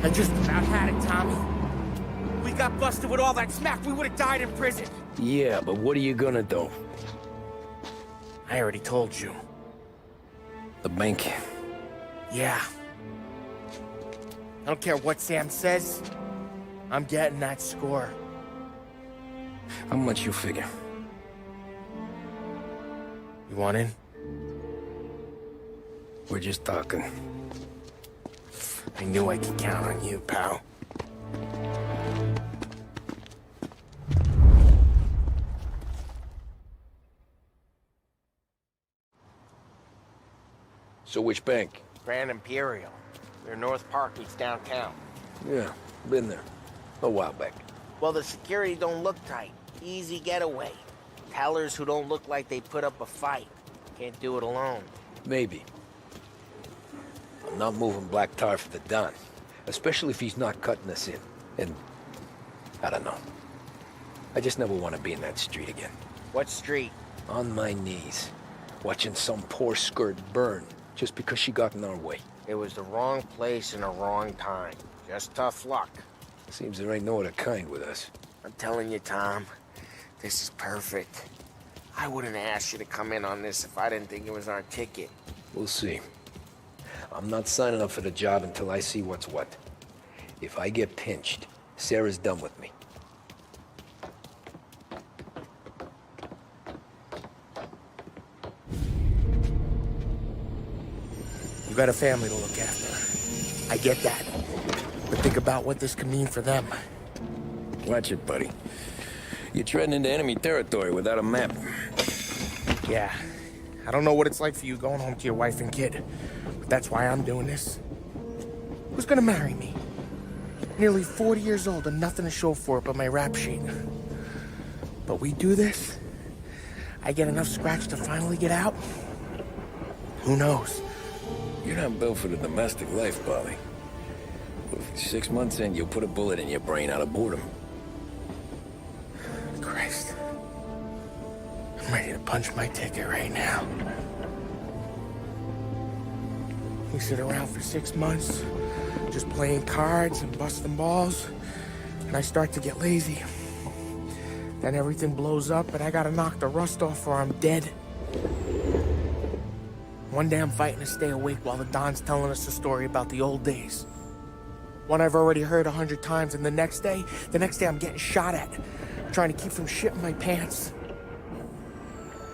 I just about had it, Tommy. We got busted with all that smack. We would have died in prison. Yeah, but what are you gonna do? I already told you. The bank. Yeah. I don't care what Sam says. I'm getting that score. How much you figure? You want in? We're just talking. I knew I could count on you, pal. So which bank? Grand Imperial. They're North Park, it's downtown. Yeah, been there. A while back. Well, the security don't look tight. Easy getaway. Tellers who don't look like they put up a fight. Can't do it alone. Maybe. I'm not moving black tar for the Don. Especially if he's not cutting us in. And I don't know. I just never want to be in that street again. What street? On my knees. Watching some poor skirt burn just because she got in our way. It was the wrong place and the wrong time. Just tough luck. Seems there ain't no other kind with us. I'm telling you, Tom, this is perfect. I wouldn't ask you to come in on this if I didn't think it was our ticket. We'll see. I'm not signing up for the job until I see what's what. If I get pinched, Sarah's done with me. You got a family to look after. I get that. But think about what this could mean for them. Watch it, buddy. You're treading into enemy territory without a map. Yeah. I don't know what it's like for you going home to your wife and kid. But that's why I'm doing this. Who's gonna marry me? Nearly 40 years old and nothing to show for it but my rap sheet. But we do this, I get enough scratch to finally get out? Who knows? You're not built for the domestic life, Polly. But if 6 months in, you'll put a bullet in your brain out of boredom. Christ. I'm ready to punch my ticket right now. We sit around for 6 months, just playing cards and busting balls, and I start to get lazy. Then everything blows up, and I gotta knock the rust off or I'm dead. One day I'm fighting to stay awake while the Don's telling us a story about the old days. One I've already heard 100 times, and the next day I'm getting shot at. trying to keep from shitting my pants.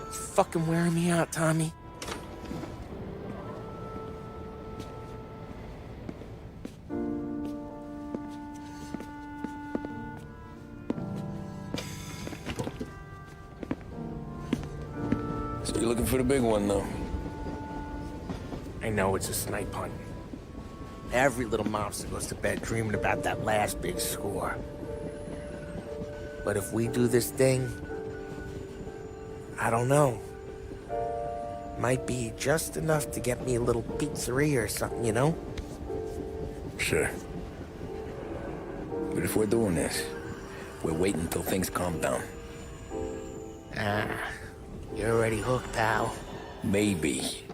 It's fucking wearing me out, Tommy. So you're looking for the big one, though? I know it's a snipe hunt. Every little mobster goes to bed dreaming about that last big score. But if we do this thing, I don't know. Might be just enough to get me a little pizzeria or something, you know? Sure. But if we're doing this, we're waiting until things calm down. Ah, you're already hooked, pal. Maybe.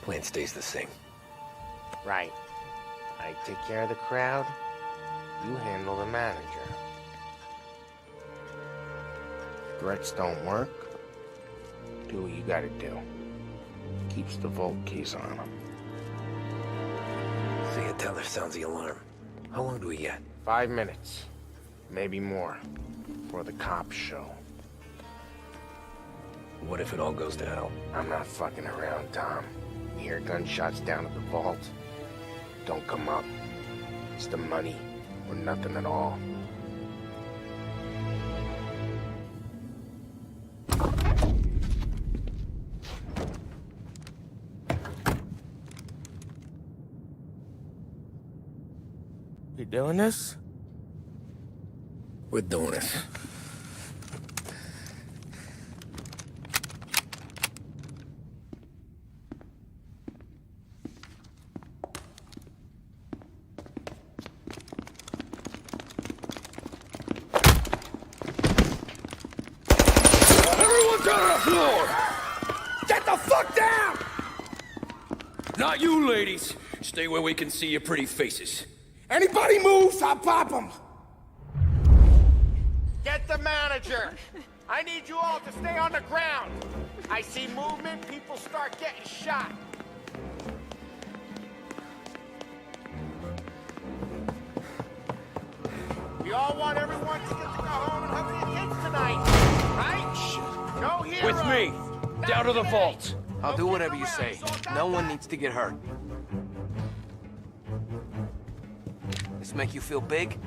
Plan stays the same. Right. I take care of the crowd, you handle the manager. Threats don't work, do what you gotta do. Keeps the vault keys on him. See a teller sounds the alarm. How long do we get? 5 minutes, maybe more, before the cops show. What if it all goes to hell? I'm not fucking around, Tom. You hear gunshots down at the vault? Don't come up. It's the money, or nothing at all. You doing this? We're doing this. Get the fuck down! Not you, ladies. Stay where we can see your pretty faces. Anybody moves, I'll pop them. Get the manager! I need you all to stay on the ground. I see movement, people start getting shot. We all want everyone to get to go home and hug their kids tonight, right? No heroes. With me. Down to the vault. I'll do whatever you say. No one needs to get hurt. This make you feel big?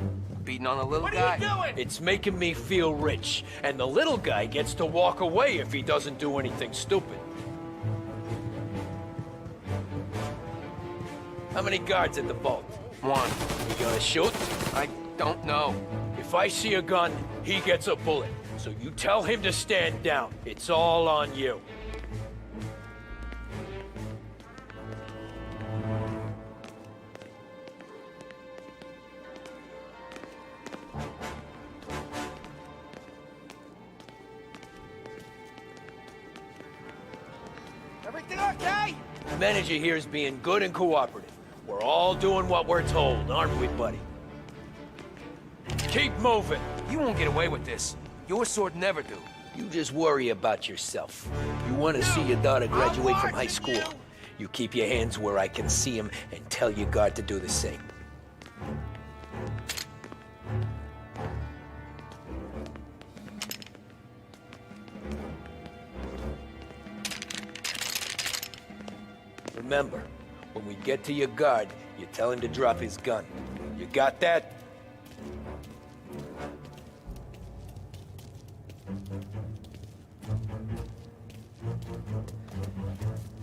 Beating on a little guy? What are you doing? It's making me feel rich, and the little guy gets to walk away if he doesn't do anything stupid. How many guards at the vault? 1. You gonna shoot? I don't know. If I see a gun, he gets a bullet. So you tell him to stand down. It's all on you. Everything okay? The manager here is being good and cooperative. We're all doing what we're told, aren't we, buddy? Keep moving. You won't get away with this. Your sword never do. You just worry about yourself. You want to see your daughter graduate from high school. You keep your hands where I can see them and tell your guard to do the same. Remember, when we get to your guard, you tell him to drop his gun. You got that?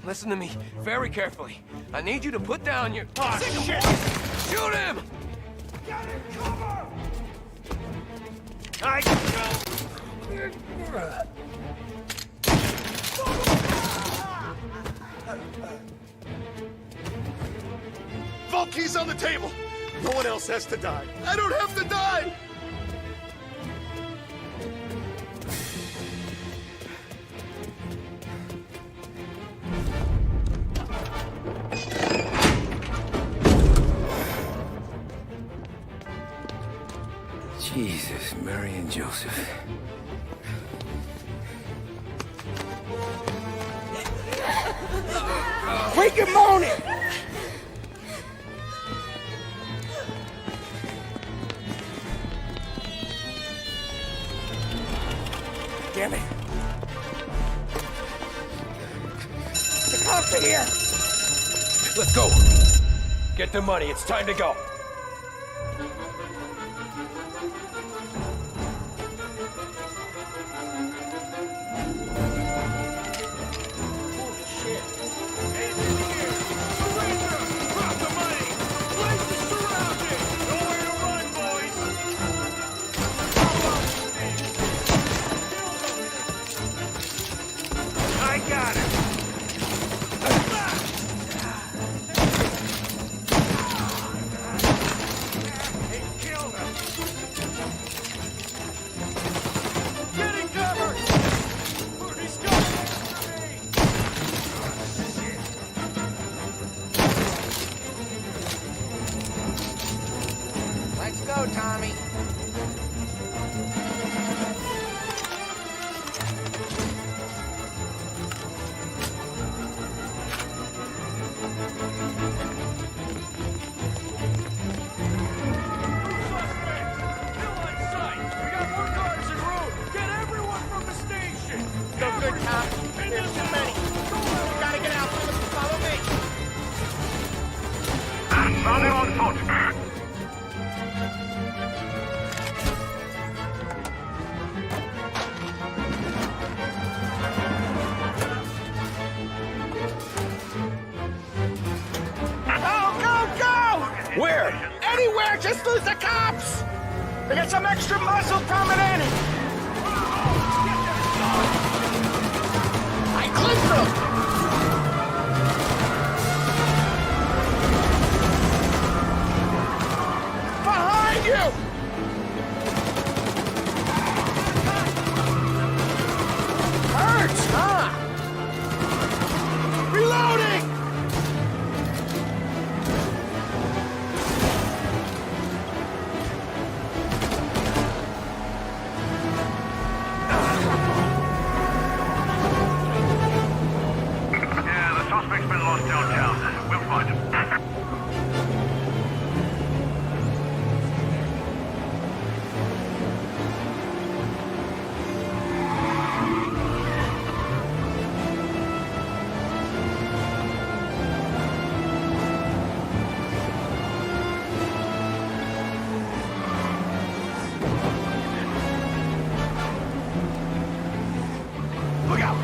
Listen to me very carefully. I need you to put down your... Oh, shit! Shoot him! Get in cover! I can go! Vault keys on the table! No one else has to die. I don't have to die! Jesus, Mary and Joseph. Quick and moan it! Damn it. The cops are here! Let's go. Get the money. It's time to go. Let's go, Tommy. No good, Tom. There's too many. We gotta get out. Follow me. Landing on foot. Go! Where? Anywhere, just lose the cops! They got some extra muscle coming in! I clipped them! Behind you! Hurts, huh? Reloading! Yeah, the suspect's been lost downtown. We'll find him. Look out!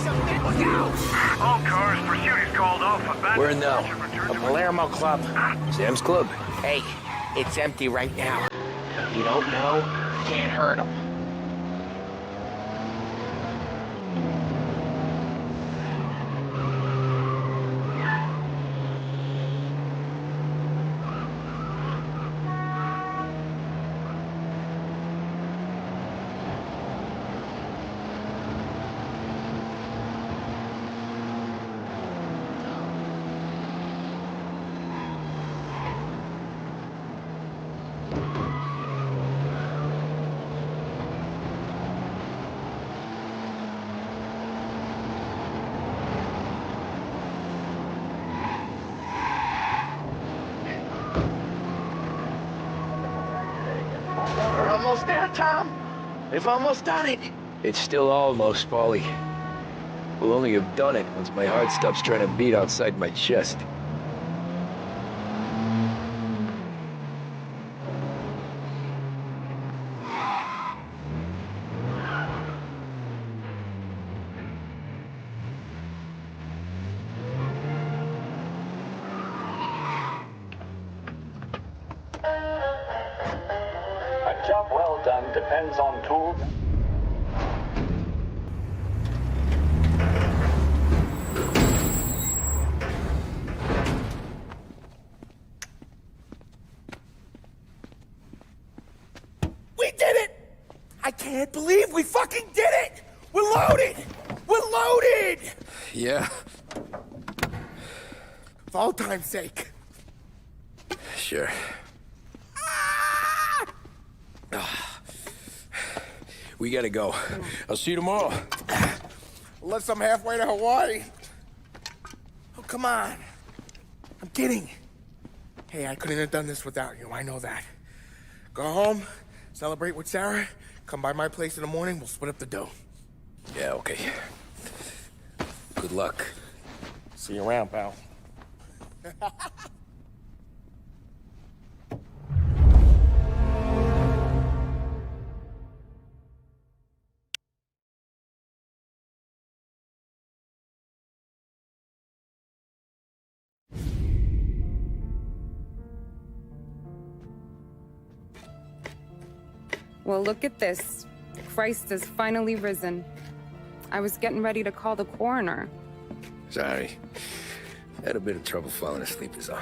Something, look out! All cars, pursuit is called off. Where now? The Palermo Club. Sam's Club. Hey, it's empty right now. You don't know, can't hurt them. We're almost there, Tom. We've almost done it. It's still almost, Paulie. We'll only have done it once my heart stops trying to beat outside my chest. A job well done depends on tools. We did it! I can't believe we fucking did it! We're loaded! We're loaded! Yeah, For all time's sake. sure. Ah! We gotta go. I'll see you tomorrow. Unless I'm halfway to Hawaii. Oh, come on. I'm kidding. Hey, I couldn't have done this without you. I know that. Go home, celebrate with Sarah, come by my place in the morning, we'll split up the dough. Yeah, okay. Good luck. See you around, pal. Well, look at this. Christ has finally risen. I was getting ready to call the coroner. Sorry. Had a bit of trouble falling asleep is all.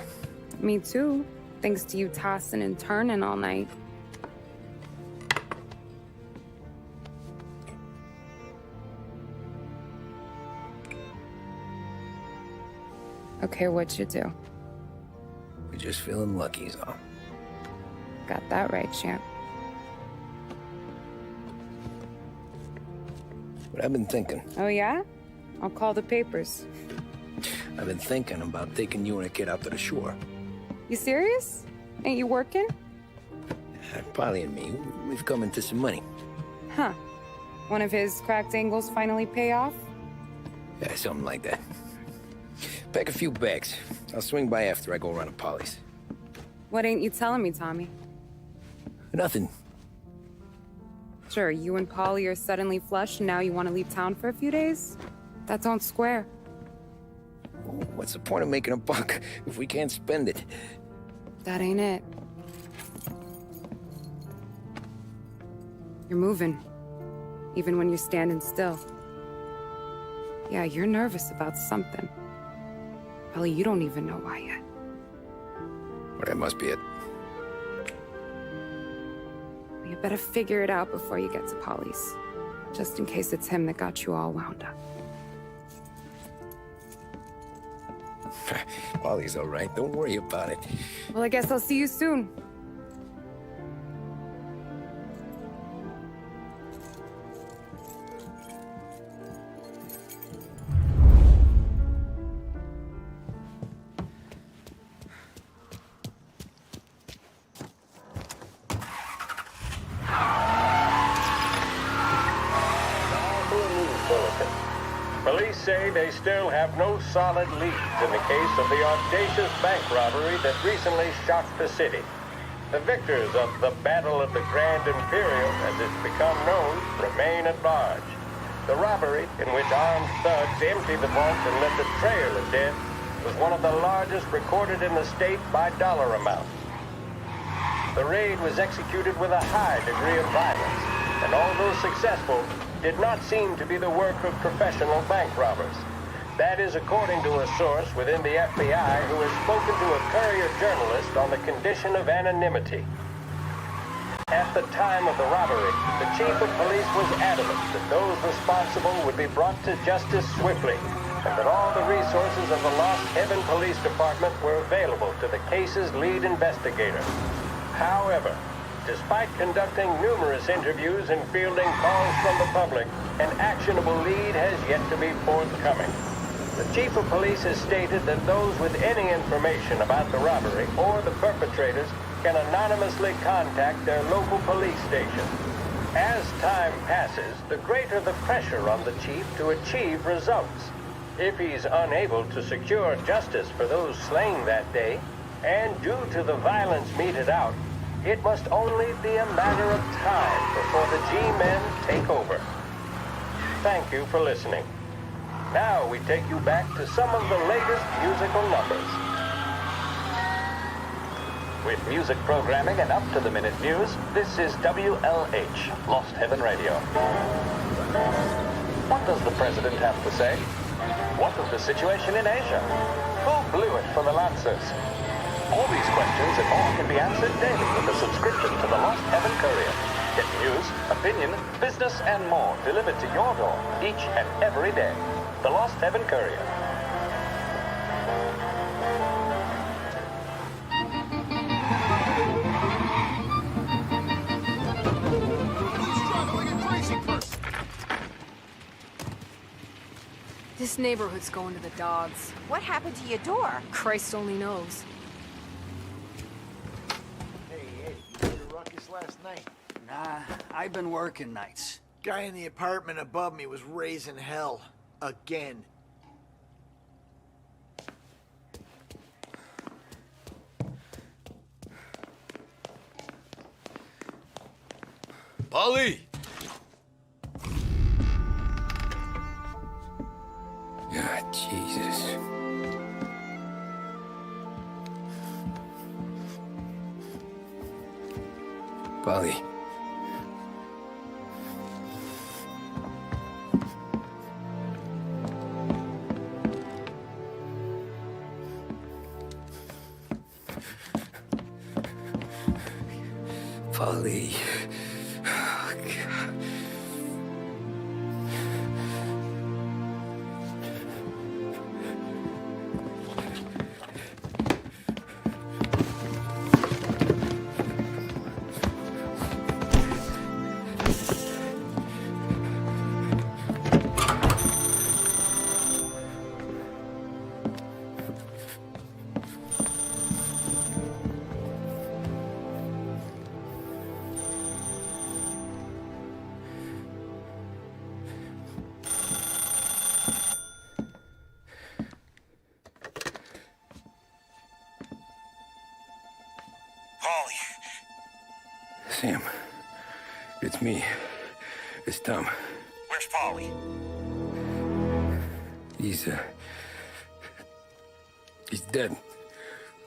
Me too, thanks to you tossing and turning all night. Okay, what'd you do? We're just feeling lucky is all. Got that right, champ. But I've been thinking. Oh, yeah? I'll call the papers. I've been thinking about taking you and a kid out to the shore. You serious? Ain't you working? Polly and me, we've come into some money. Huh. One of his cracked angles finally pay off? Yeah, something like that. Pack a few bags. I'll swing by after I go around to Polly's. What ain't you telling me, Tommy? Nothing. Sure, you and Polly are suddenly flush and now you want to leave town for a few days? That don't square. What's the point of making a buck if we can't spend it? That ain't it. You're moving, even when you're standing still. Yeah, you're nervous about something. Probably you don't even know why yet. Well, that must be it. You better figure it out before you get to Polly's. Just in case it's him that got you all wound up. Polly's all right. Don't worry about it. Well, I guess I'll see you soon. Police say they still have no solid leads in the case of the audacious bank robbery that recently shocked the city. The victors of the Battle of the Grand Imperial, as it's become known, remain at large. The robbery, in which armed thugs emptied the vault and left a trail of dead, was one of the largest recorded in the state by dollar amount. The raid was executed with a high degree of violence, and although successful, did not seem to be the work of professional bank robbers. That is according to a source within the FBI who has spoken to a Courier journalist on the condition of anonymity. At the time of the robbery, the chief of police was adamant that those responsible would be brought to justice swiftly, and that all the resources of the Lost Heaven Police Department were available to the case's lead investigator. However, despite conducting numerous interviews and fielding calls from the public, an actionable lead has yet to be forthcoming. The chief of police has stated that those with any information about the robbery or the perpetrators can anonymously contact their local police station. As time passes, the greater the pressure on the chief to achieve results. If he's unable to secure justice for those slain that day, and due to the violence meted out, it must only be a matter of time before the G-men take over. Thank you for listening. Now we take you back to some of the latest musical numbers. With music programming and up-to-the-minute news, this is WLH, Lost Heaven Radio. What does the president have to say? What of the situation in Asia? Who blew it for the Lancers? All these questions and more can be answered daily with a subscription to the Lost Heaven Courier. Get news, opinion, business, and more delivered to your door each and every day. The Lost Heaven Courier. Who's driving like a crazy This neighborhood's going to the dogs. What happened to your door? Christ only knows. Hey, Eddie, you heard a ruckus last night? Nah, I've been working nights. Guy in the apartment above me was raising hell. Again. Paulie! Ah, Jesus. Paulie. Paulie. Oh, God. Sam, it's me. It's Tom. Where's Paulie? He's dead.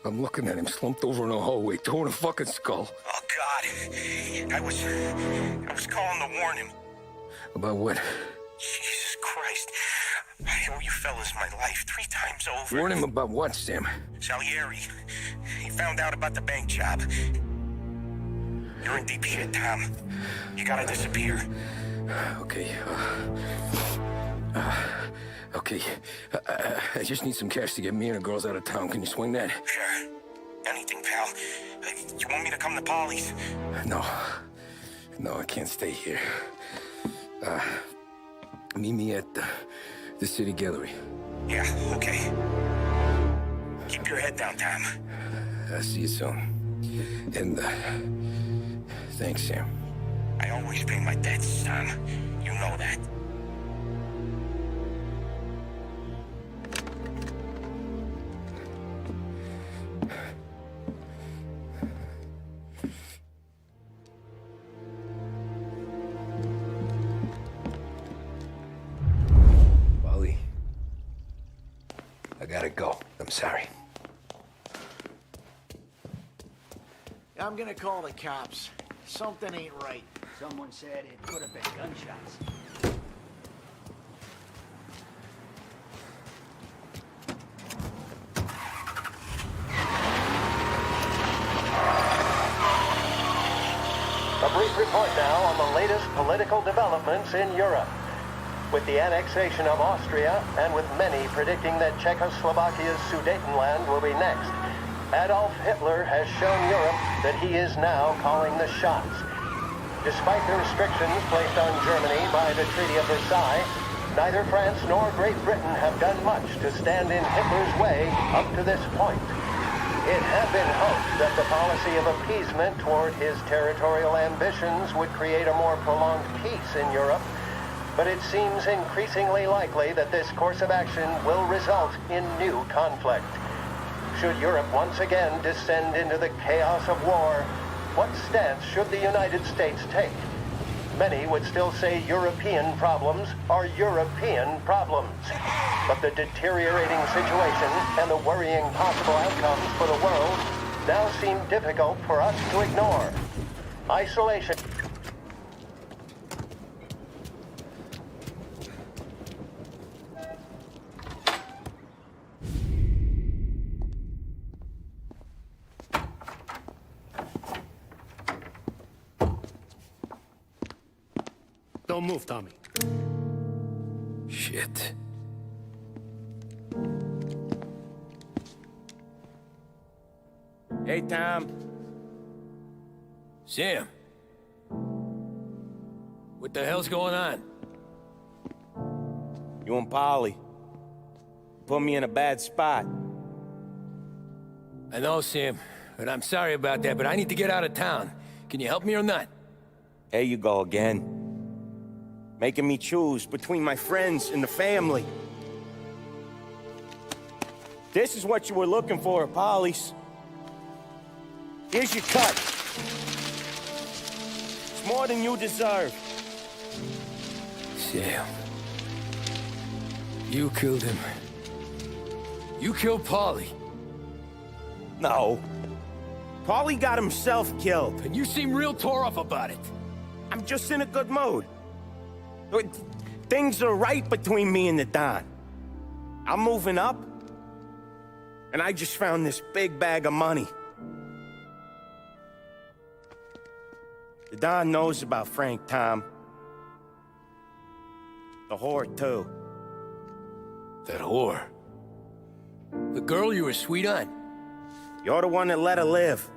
I'm looking at him slumped over in a hallway, torn a fucking skull. Oh, God. I was calling to warn him. About what? Jesus Christ. I owe you fellas my life 3 times over. Warn him about what, Sam? Salieri. He found out about the bank job. You're in deep shit, Tom. You gotta disappear. Okay. Okay. I just need some cash to get me and the girls out of town. Can you swing that? Sure. Anything, pal. You want me to come to Paulie's? No. No, I can't stay here. Meet me at the city gallery. Yeah, okay. Keep your head down, Tom. I'll see you soon. And, thanks, Sam. I always pay my debts, Tom. You know that. Paulie, I gotta go. I'm sorry. I'm gonna call the cops. Something ain't right. Someone said it could have been gunshots. A brief report now on the latest political developments in Europe. With the annexation of Austria, and with many predicting that Czechoslovakia's Sudetenland will be next, Adolf Hitler has shown Europe that he is now calling the shots. Despite the restrictions placed on Germany by the Treaty of Versailles, neither France nor Great Britain have done much to stand in Hitler's way up to this point. It had been hoped that the policy of appeasement toward his territorial ambitions would create a more prolonged peace in Europe, but it seems increasingly likely that this course of action will result in new conflict. Should Europe once again descend into the chaos of war, what stance should the United States take? Many would still say European problems are European problems. But the deteriorating situation and the worrying possible outcomes for the world now seem difficult for us to ignore. Isolation. Don't move, Tommy. Shit. Hey, Tom. Sam. What the hell's going on? You and Paulie. put me in a bad spot. I know, Sam, and I'm sorry about that, but I need to get out of town. Can you help me or not? There you go again. Making me choose between my friends and the family. This is what you were looking for, Polly's. Here's your cut. It's more than you deserve. Sam. You killed him. You killed Paulie. No. Paulie got himself killed. And you seem real tore up about it. I'm just in a good mood. Things are right between me and the Don. I'm moving up. And I just found this big bag of money. The Don knows about Frank, Tom. The whore, too. That whore? The girl you were sweet on? You're the one that let her live.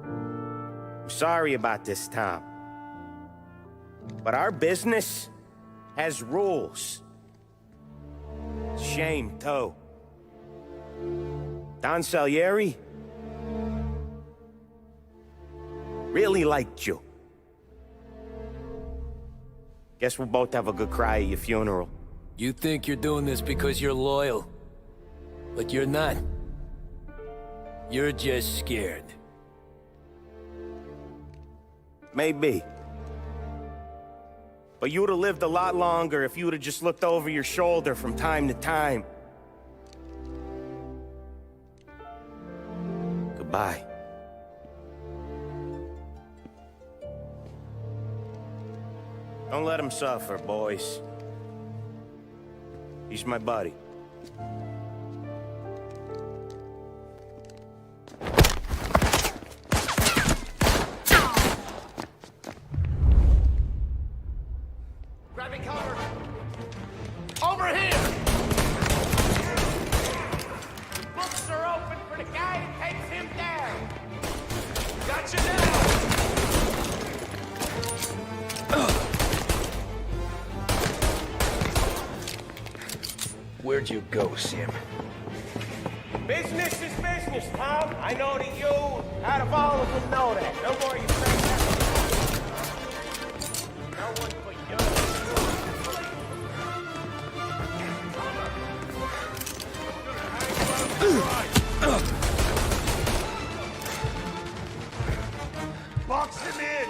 I'm sorry about this, Tom. But our business has rules. Shame, too. Don Salieri really liked you. Guess we'll both have a good cry at your funeral. You think you're doing this because you're loyal, but you're not. You're just scared. Maybe. But you would have lived a lot longer if you would have just looked over your shoulder from time to time. Goodbye. Don't let him suffer, boys. He's my buddy. Grabbing cover! Over here! Books are open for the guy who takes him down! Got you now! Where'd you go, Sam? Business is business, Tom. I know that you, out of all of them, know that. No more you say that. No one but you. Box him in!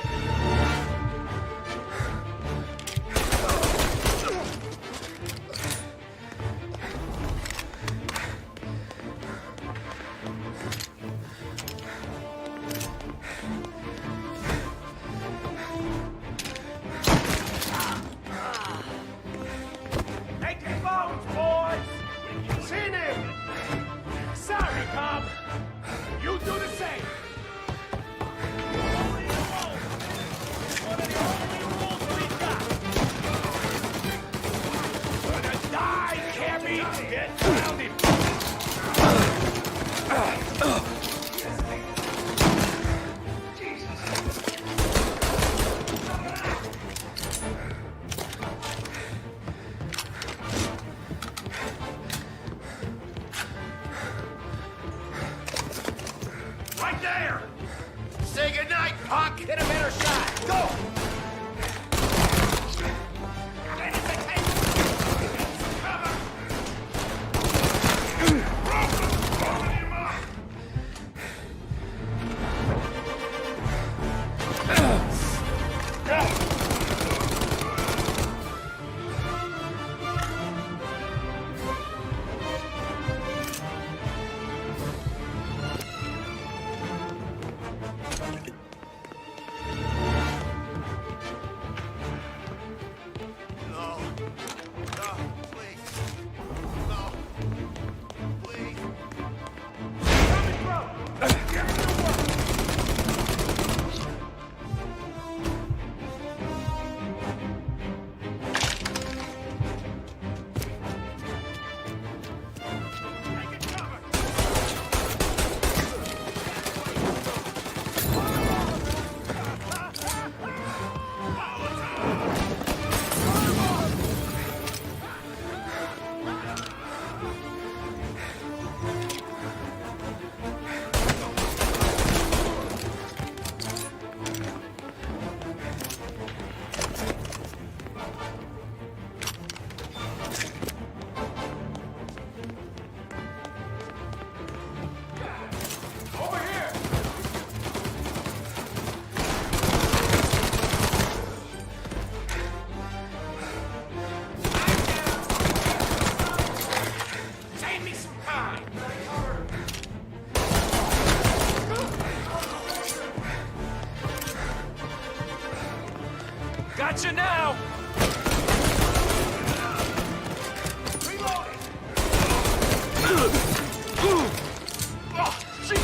Take your bones, boys! Send him! Set got you now! Reloading! Oh, jeez!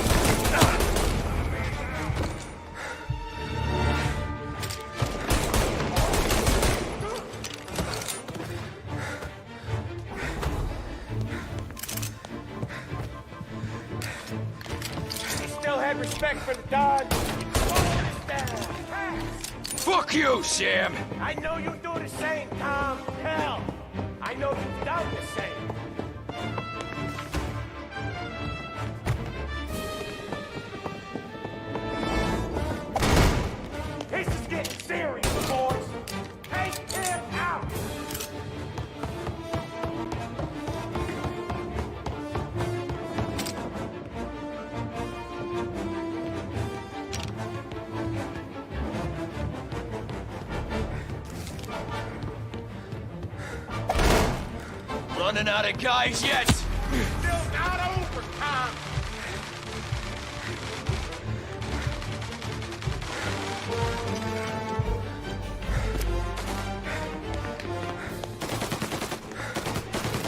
He still had respect for the Don. Fuck you, Sam! I know you do the same, Tom. Hell, I know you've done the same. This is getting serious, boys. Take him out. Running out of guys yet? Still not over, Tom.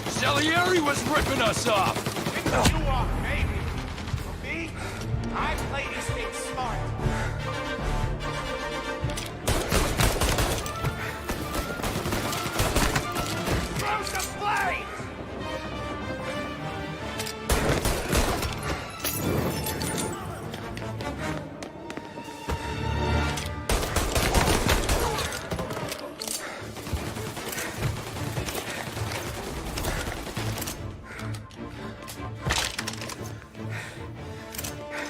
Salieri was ripping us off! You are, baby. For me, I play these things smart. Throw some blades!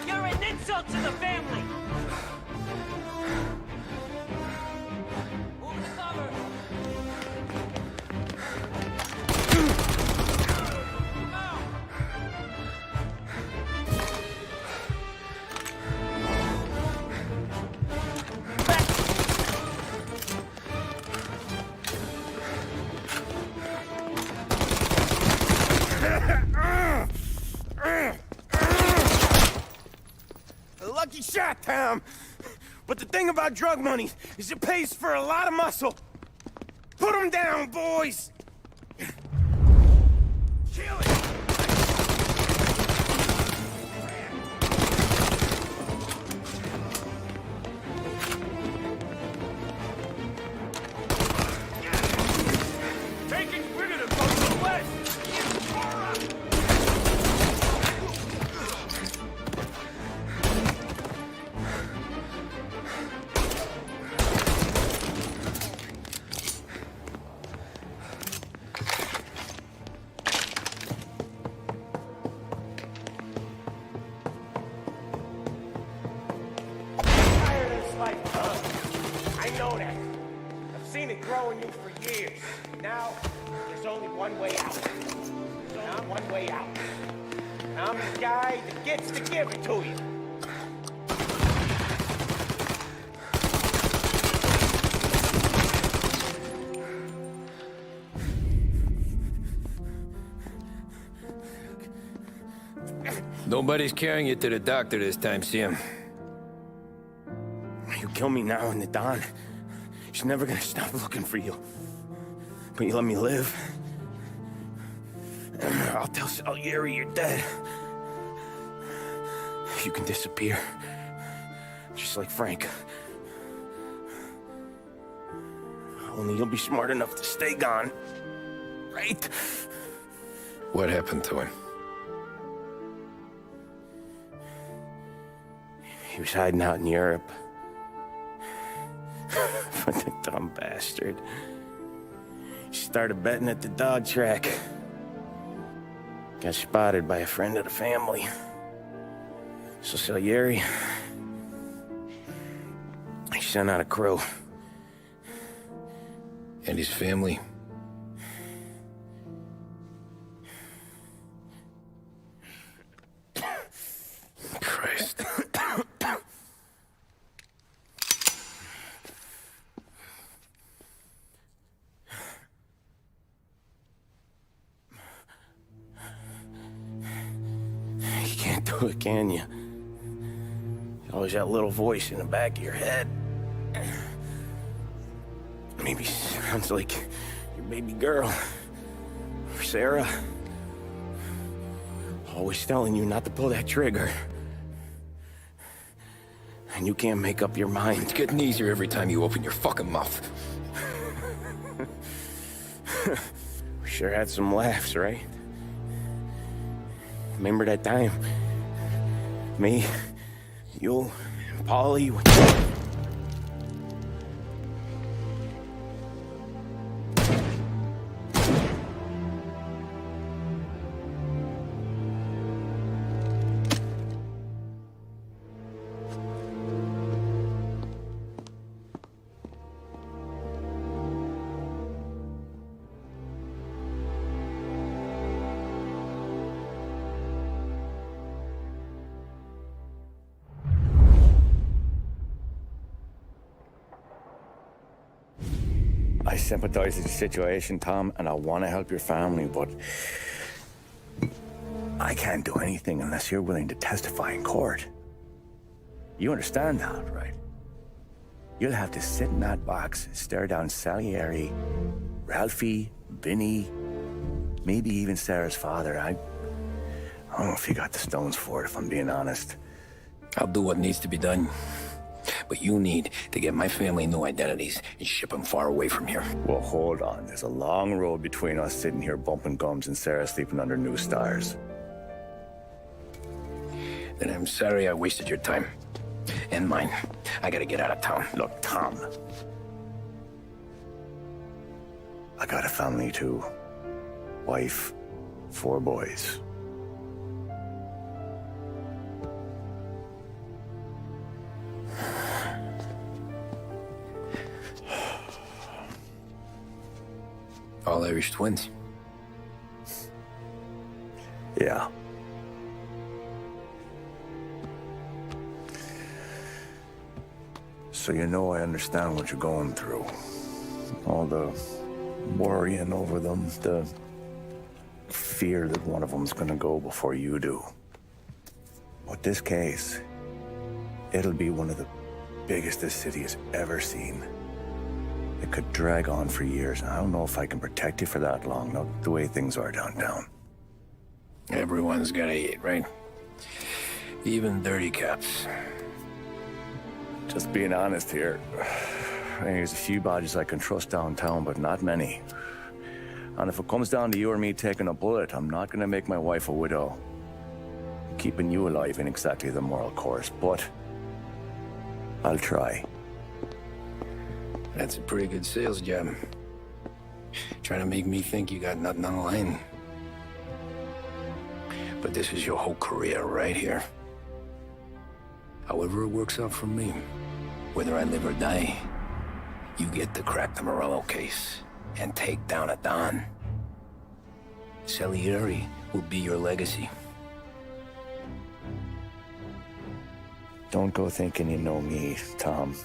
You're an insult to the family! Move the cover! A lucky shot, Tom. But the thing about drug money is it pays for a lot of muscle. Put him down, boys! Kill it! Taking criminals from the west! Tired of this life, huh? I know that. I've seen it grow in you for years. Now, there's only one way out. There's only one way out. And I'm the guy that gets to give it to you. Nobody's carrying you to the doctor this time, Sam. You kill me now and the Don. She's never gonna stop looking for you. But you let me live. I'll tell Salieri you're dead. You can disappear. Just like Frank. Only you'll be smart enough to stay gone. Right? What happened to him? He was hiding out in Europe. But the dumb bastard. He started betting at the dog track. Got spotted by a friend of the family. So Salieri, he sent out a crew. And his family? Christ. You can't do it, can you? Always that little voice in the back of your head. sounds like your baby girl, Sarah, always telling you not to pull that trigger. And you can't make up your mind. It's getting easier every time you open your fucking mouth. We sure had some laughs, right? Remember that time? Me, you, and Paulie. I sympathize with the situation, Tom, and I want to help your family, but I can't do anything unless you're willing to testify in court. You understand that, right? You'll have to sit in that box, stare down Salieri, Ralphie, Vinny, maybe even Sarah's father. I don't know if you got the stones for it, if I'm being honest. I'll do what needs to be done. But you need to get my family new identities and ship them far away from here. Well, hold on. There's a long road between us sitting here bumping gums and Sarah sleeping under new stars. Then I'm sorry I wasted your time. And mine. I gotta get out of town. Look, Tom. I got a family too. Wife, 4 boys. All Irish twins. Yeah. So you know I understand what you're going through. All the worrying over them, the fear that one of them's gonna go before you do. But this case, it'll be one of the biggest this city has ever seen. It could drag on for years, and I don't know if I can protect you for that long, not the way things are downtown. Everyone's gotta eat, right? Even dirty cops. Just being honest here, there's a few bodies I can trust downtown, but not many. And if it comes down to you or me taking a bullet, I'm not gonna make my wife a widow. Keeping you alive ain't exactly the moral course, but I'll try. That's a pretty good sales job. Trying to make me think you got nothing on the line. But this is your whole career right here. However it works out for me, whether I live or die, you get to crack the Morello case and take down a Don. Salieri will be your legacy. Don't go thinking you know me, Tom.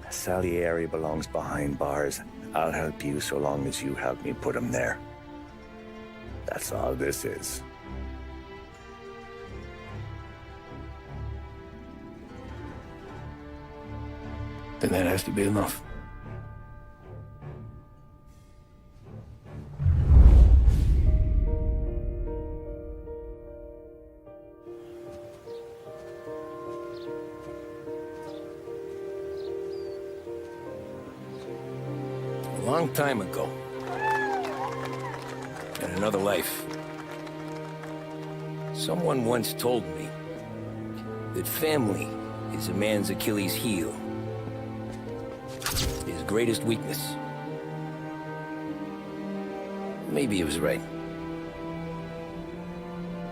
Salieri belongs behind bars. I'll help you so long as you help me put him there. That's all this is. Then that has to be enough. A long time ago, in another life, someone once told me that family is a man's Achilles heel, his greatest weakness. Maybe he was right.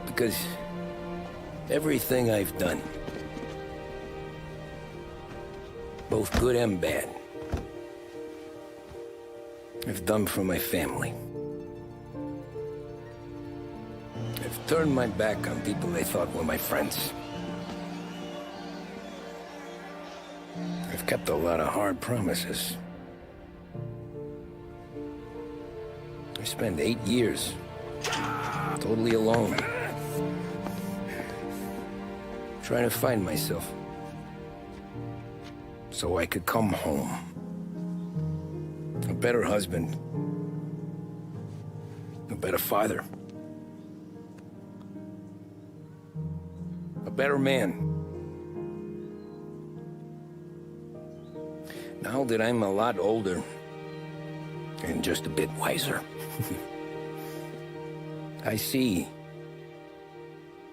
Because everything I've done, both good and bad, I've done for my family. I've turned my back on people I thought were my friends. I've kept a lot of hard promises. I spent 8 years totally alone, trying to find myself so I could come home. A better husband. A better father. A better man. Now that I'm a lot older and just a bit wiser, I see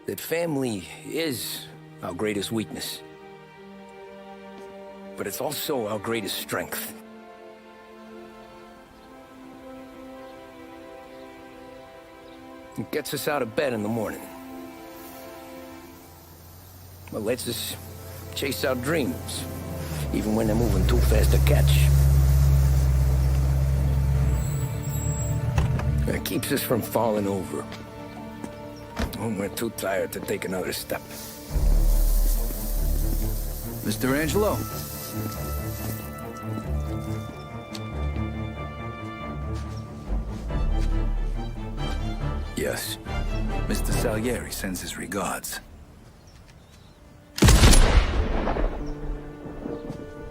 that family is our greatest weakness, but it's also our greatest strength. It gets us out of bed in the morning. It lets us chase our dreams, even when they're moving too fast to catch. It keeps us from falling over when we're too tired to take another step. Mr. Angelo. Yes. Mr. Salieri sends his regards.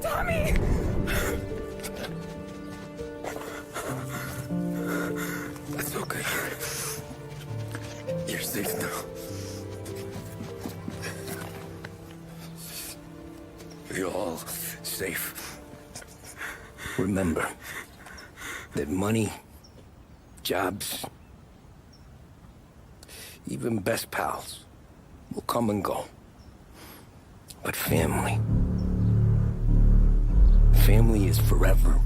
Tommy! That's okay. You're safe now. You're all safe. Remember that money, jobs, even best pals will come and go. But family is forever.